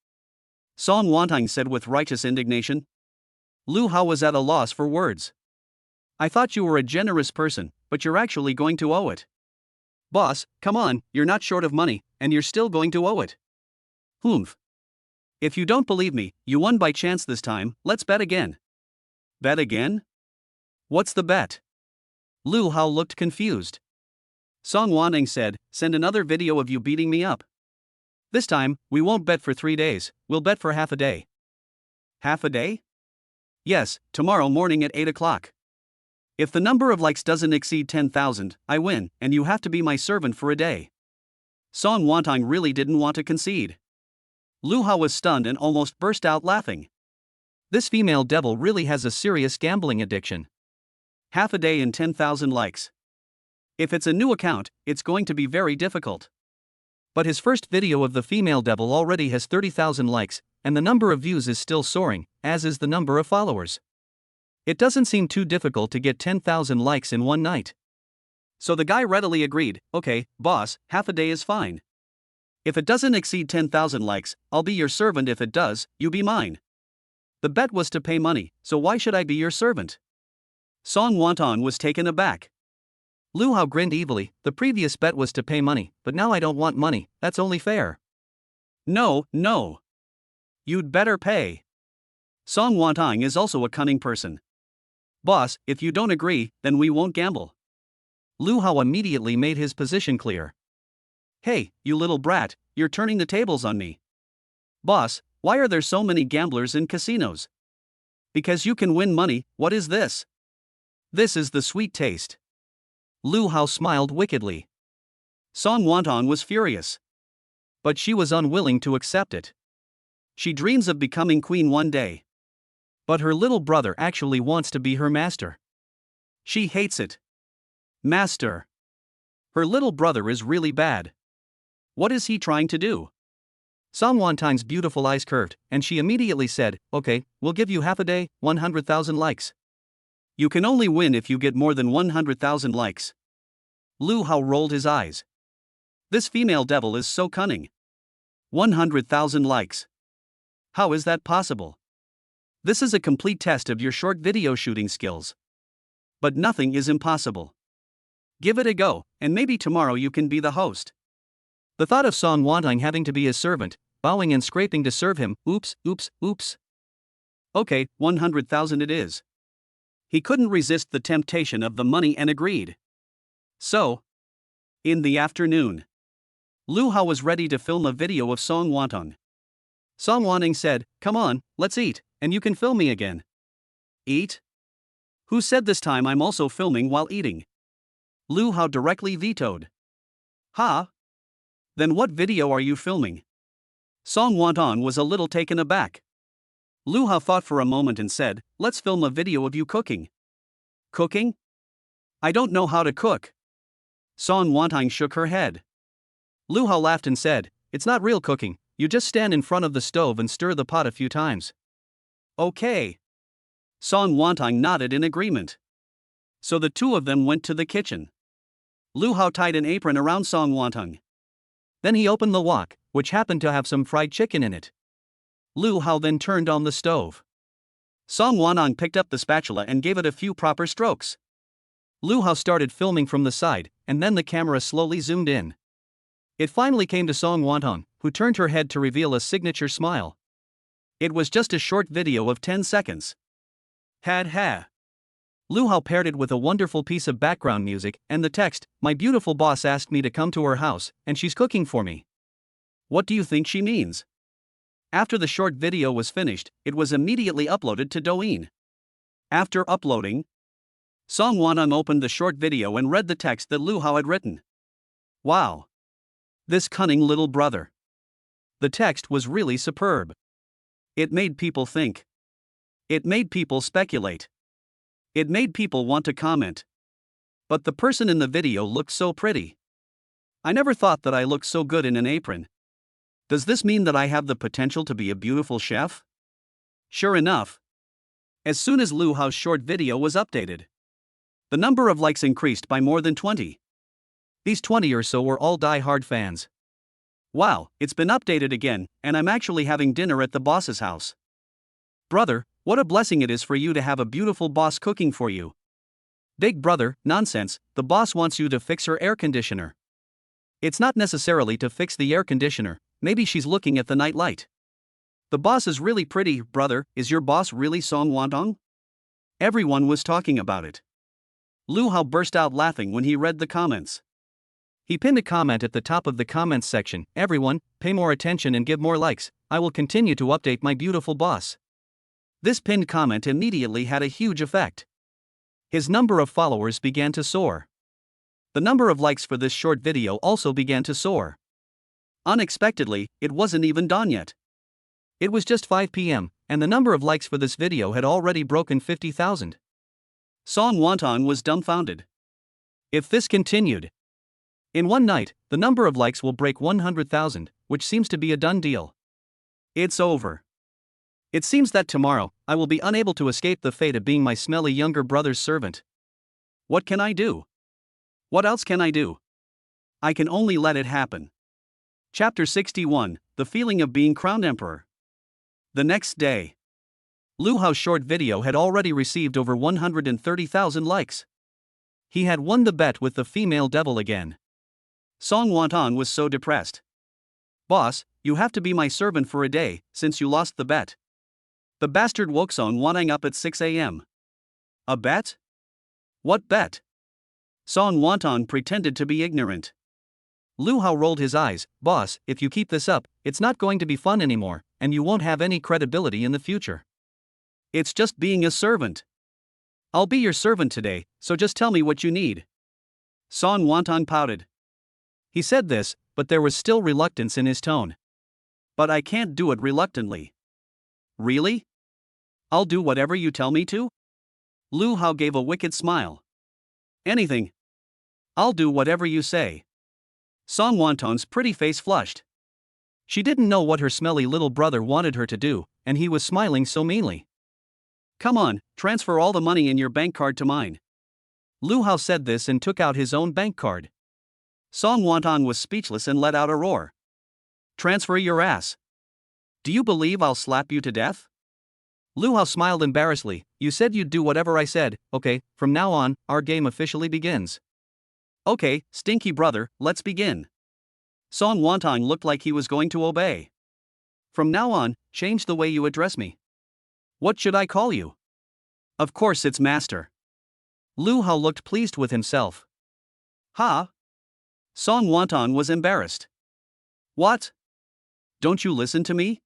Song Wantong said with righteous indignation. Lu Hao was at a loss for words. I thought you were a generous person, but you're actually going to owe it. Boss, come on, you're not short of money, and you're still going to owe it. Humph. If you don't believe me, you won by chance this time, let's bet again. Bet again? What's the bet? Lu Hao looked confused. Song Wantong said, send another video of you beating me up. This time, we won't bet for 3 days, we'll bet for half a day. Half a day? Yes, tomorrow morning at 8 o'clock. If the number of likes doesn't exceed 10,000, I win, and you have to be my servant for a day. Song Wantong really didn't want to concede. Lu Hao was stunned and almost burst out laughing. This female devil really has a serious gambling addiction. Half a day and 10,000 likes. If it's a new account, it's going to be very difficult. But his first video of the female devil already has 30,000 likes, and the number of views is still soaring, as is the number of followers. It doesn't seem too difficult to get 10,000 likes in one night. So the guy readily agreed, okay, boss, half a day is fine. If it doesn't exceed 10,000 likes, I'll be your servant. If it does, you be mine. The bet was to pay money, so why should I be your servant? Song Wantong was taken aback. Lu Hao grinned evilly, the previous bet was to pay money, but now I don't want money, that's only fair. No, no. You'd better pay. Song Wantong is also a cunning person. Boss, if you don't agree, then we won't gamble. Lu Hao immediately made his position clear. Hey, you little brat, you're turning the tables on me. Boss, why are there so many gamblers in casinos? Because you can win money, what is this? This is the sweet taste. Lu Hao smiled wickedly. Song Wantong was furious. But she was unwilling to accept it. She dreams of becoming queen one day. But her little brother actually wants to be her master. She hates it. Master. Her little brother is really bad. What is he trying to do? Song Wantong's beautiful eyes curved, and she immediately said, okay, we'll give you half a day, 100,000 likes. You can only win if you get more than 100,000 likes. Lu Hao rolled his eyes. This female devil is so cunning. 100,000 likes. How is that possible? This is a complete test of your short video shooting skills. But nothing is impossible. Give it a go, and maybe tomorrow you can be the host. The thought of Song Wantong having to be his servant, bowing and scraping to serve him, oops. Okay, 100,000 it is. He couldn't resist the temptation of the money and agreed. So, in the afternoon, Lu Hao was ready to film a video of Song Wantong. Song Wantong said, come on, let's eat, and you can film me again. Eat? Who said this time I'm also filming while eating? Lu Hao directly vetoed. Ha? Then what video are you filming? Song Wantong was a little taken aback. Lu Hao thought for a moment and said, let's film a video of you cooking. Cooking? I don't know how to cook. Song Wantong shook her head. Lu Hao laughed and said, it's not real cooking, you just stand in front of the stove and stir the pot a few times. Okay. Song Wantong nodded in agreement. So the two of them went to the kitchen. Lu Hao tied an apron around Song Wantong. Then he opened the wok, which happened to have some fried chicken in it. Lu Hao then turned on the stove. Song Wantong picked up the spatula and gave it a few proper strokes. Lu Hao started filming from the side, and then the camera slowly zoomed in. It finally came to Song Wantong, who turned her head to reveal a signature smile. It was just a short video of 10 seconds. Had ha. Lu Hao paired it with a wonderful piece of background music and the text, "My beautiful boss asked me to come to her house, and she's cooking for me." What do you think she means? After the short video was finished, it was immediately uploaded to Douyin. After uploading, Song Wantong opened the short video and read the text that Lu Hao had written. Wow! This cunning little brother. The text was really superb. It made people think. It made people speculate. It made people want to comment. But the person in the video looked so pretty. I never thought that I looked so good in an apron. Does this mean that I have the potential to be a beautiful chef? Sure enough. As soon as Lu Hao's short video was updated, the number of likes increased by more than 20. These 20 or so were all die-hard fans. Wow, it's been updated again, and I'm actually having dinner at the boss's house. Brother, what a blessing it is for you to have a beautiful boss cooking for you. Big brother, nonsense, the boss wants you to fix her air conditioner. It's not necessarily to fix the air conditioner, maybe she's looking at the night light. The boss is really pretty, brother. Is your boss really Song Wantong? Everyone was talking about it. Lu Hao burst out laughing when he read the comments. He pinned a comment at the top of the comments section, "Everyone, pay more attention and give more likes, I will continue to update my beautiful boss." This pinned comment immediately had a huge effect. His number of followers began to soar. The number of likes for this short video also began to soar. Unexpectedly, it wasn't even dawn yet. It was just 5 p.m., and the number of likes for this video had already broken 50,000. Song Wantong was dumbfounded. If this continued, in one night, the number of likes will break 100,000, which seems to be a done deal. It's over. It seems that tomorrow, I will be unable to escape the fate of being my smelly younger brother's servant. What can I do? What else can I do? I can only let it happen. Chapter 61, The Feeling of Being Crowned Emperor. The next day, Lu Hao's short video had already received over 130,000 likes. He had won the bet with the female devil again. Song Wantong was so depressed. Boss, you have to be my servant for a day, since you lost the bet. The bastard woke Song Wantong up at 6 a.m. A bet? What bet? Song Wantong pretended to be ignorant. Lu Hao rolled his eyes. "Boss, if you keep this up, it's not going to be fun anymore, and you won't have any credibility in the future." It's just being a servant. I'll be your servant today, so just tell me what you need. Song Wantong pouted. He said this, but there was still reluctance in his tone. But I can't do it reluctantly. Really? I'll do whatever you tell me to? Lu Hao gave a wicked smile. Anything. I'll do whatever you say. Song Wantong's pretty face flushed. She didn't know what her smelly little brother wanted her to do, and he was smiling so meanly. Come on, transfer all the money in your bank card to mine. Lu Hao said this and took out his own bank card. Song Wantong was speechless and let out a roar. Transfer your ass. Do you believe I'll slap you to death? Lu Hao smiled embarrassedly. "You said you'd do whatever I said, okay, from now on, our game officially begins." Okay, stinky brother, let's begin. Song Wantong looked like he was going to obey. From now on, change the way you address me. What should I call you? Of course it's master. Lu Hao looked pleased with himself. Ha? Song Wantong was embarrassed. What? Don't you listen to me?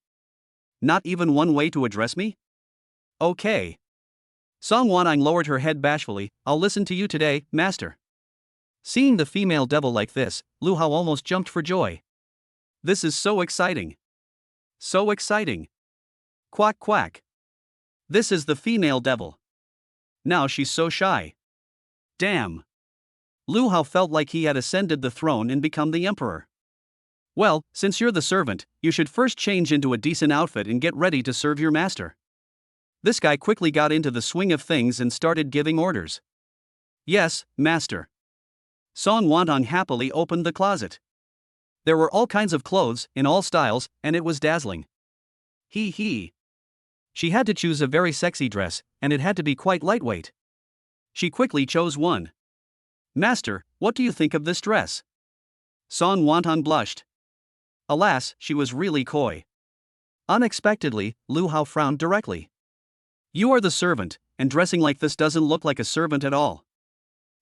Not even one way to address me? Okay. Song Wantong lowered her head bashfully. "I'll listen to you today, master." Seeing the female devil like this, Lu Hao almost jumped for joy. This is so exciting. So exciting. Quack quack. This is the female devil. Now she's so shy. Damn. Lu Hao felt like he had ascended the throne and become the emperor. Well, since you're the servant, you should first change into a decent outfit and get ready to serve your master. This guy quickly got into the swing of things and started giving orders. Yes, master. Song Wantong happily opened the closet. There were all kinds of clothes, in all styles, and it was dazzling. He. She had to choose a very sexy dress, and it had to be quite lightweight. She quickly chose one. Master, what do you think of this dress? Song Wantong blushed. Alas, she was really coy. Unexpectedly, Lu Hao frowned directly. You are the servant, and dressing like this doesn't look like a servant at all.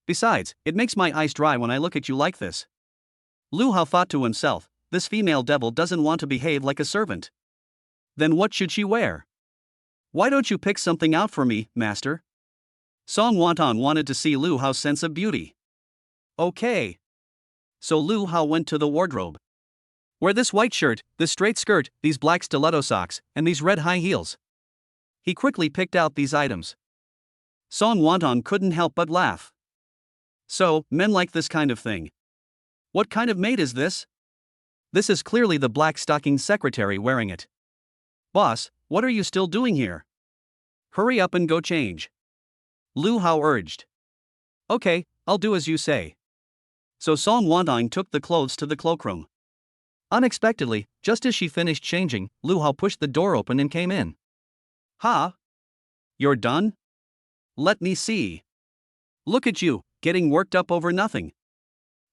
Besides, it makes my eyes dry when I look at you like this. Lu Hao thought to himself, this female devil doesn't want to behave like a servant. Then what should she wear? Why don't you pick something out for me, master? Song Wantong wanted to see Lu Hao's sense of beauty. Okay. So Lu Hao went to the wardrobe. Wear this white shirt, this straight skirt, these black stiletto socks, and these red high heels. He quickly picked out these items. Song Wantong couldn't help but laugh. So, men like this kind of thing. What kind of maid is this? This is clearly the black stocking secretary wearing it. Boss, what are you still doing here? Hurry up and go change. Lu Hao urged. Okay, I'll do as you say. So Song Wantong took the clothes to the cloakroom. Unexpectedly, just as she finished changing, Lu Hao pushed the door open and came in. Ha? You're done? Let me see. Look at you, getting worked up over nothing.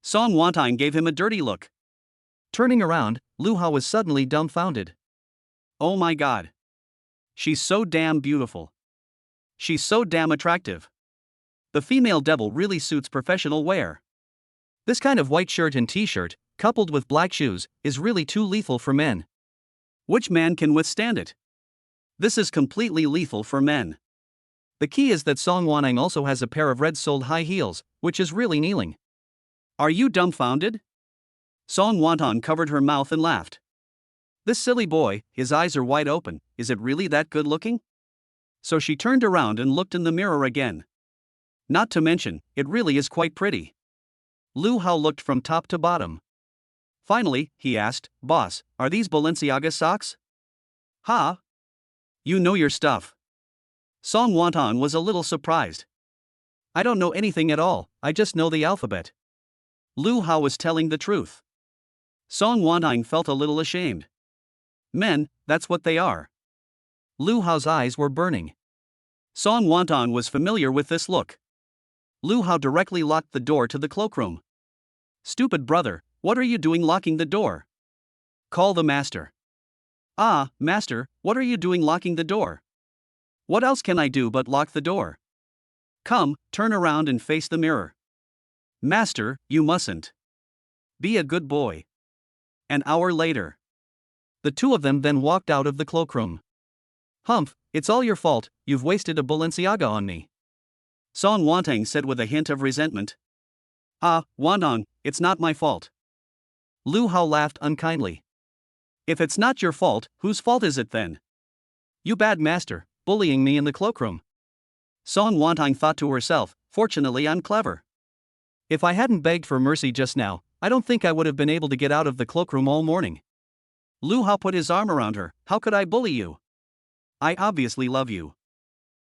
Song Wantong gave him a dirty look. Turning around, Lu Hao was suddenly dumbfounded. Oh my god. She's so damn beautiful. She's so damn attractive. The female devil really suits professional wear. This kind of white shirt and t-shirt, coupled with black shoes, is really too lethal for men. Which man can withstand it? This is completely lethal for men. The key is that Song Wantong also has a pair of red-soled high heels, which is really kneeling. Are you dumbfounded? Song Wantong covered her mouth and laughed. This silly boy, his eyes are wide open, is it really that good looking? So she turned around and looked in the mirror again. Not to mention, it really is quite pretty. Lu Hao looked from top to bottom. Finally, he asked, Boss, are these Balenciaga socks? Ha? You know your stuff. Song Wantong was a little surprised. I don't know anything at all, I just know the alphabet. Lu Hao was telling the truth. Song Wantong felt a little ashamed. Men, that's what they are. Lu Hao's eyes were burning. Song Wantong was familiar with this look. Lu Hao directly locked the door to the cloakroom. Stupid brother, what are you doing locking the door? Call the master. Ah, master, what are you doing locking the door? What else can I do but lock the door? Come, turn around and face the mirror. Master, you mustn't. Be a good boy. An hour later. The two of them then walked out of the cloakroom. Humph, it's all your fault, you've wasted a Balenciaga on me. Song Wantong said with a hint of resentment. Ah, Wantong, it's not my fault. Lu Hao laughed unkindly. If it's not your fault, whose fault is it then? You bad master, bullying me in the cloakroom. Song Wantong thought to herself, fortunately I'm clever. If I hadn't begged for mercy just now, I don't think I would have been able to get out of the cloakroom all morning. Lu Hao put his arm around her. How could I bully you? I obviously love you.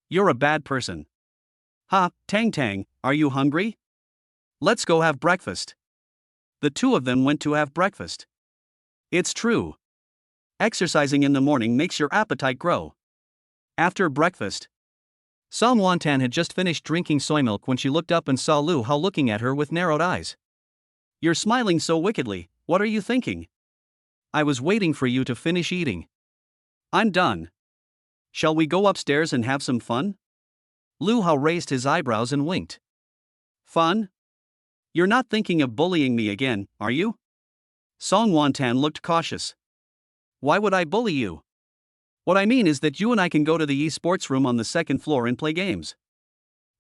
You're a bad person. Ha, Tang Tang, are you hungry? Let's go have breakfast. The two of them went to have breakfast. It's true. Exercising in the morning makes your appetite grow. After breakfast, Song Wantong had just finished drinking soy milk when she looked up and saw Lu Hao looking at her with narrowed eyes. You're smiling so wickedly, what are you thinking? I was waiting for you to finish eating. I'm done. Shall we go upstairs and have some fun? Lu Hao raised his eyebrows and winked. Fun? You're not thinking of bullying me again, are you? Song Wantong looked cautious. Why would I bully you? What I mean is that you and I can go to the e-sports room on the second floor and play games.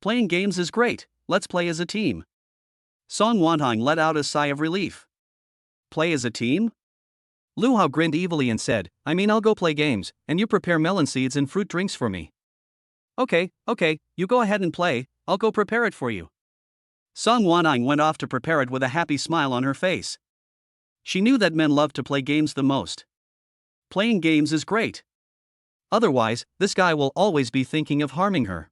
Playing games is great, let's play as a team. Song Wantong let out a sigh of relief. Play as a team? Lu Hao grinned evilly and said, I mean I'll go play games, and you prepare melon seeds and fruit drinks for me. Okay, you go ahead and play, I'll go prepare it for you. Song Wantong went off to prepare it with a happy smile on her face. She knew that men love to play games the most. Playing games is great. Otherwise, this guy will always be thinking of harming her.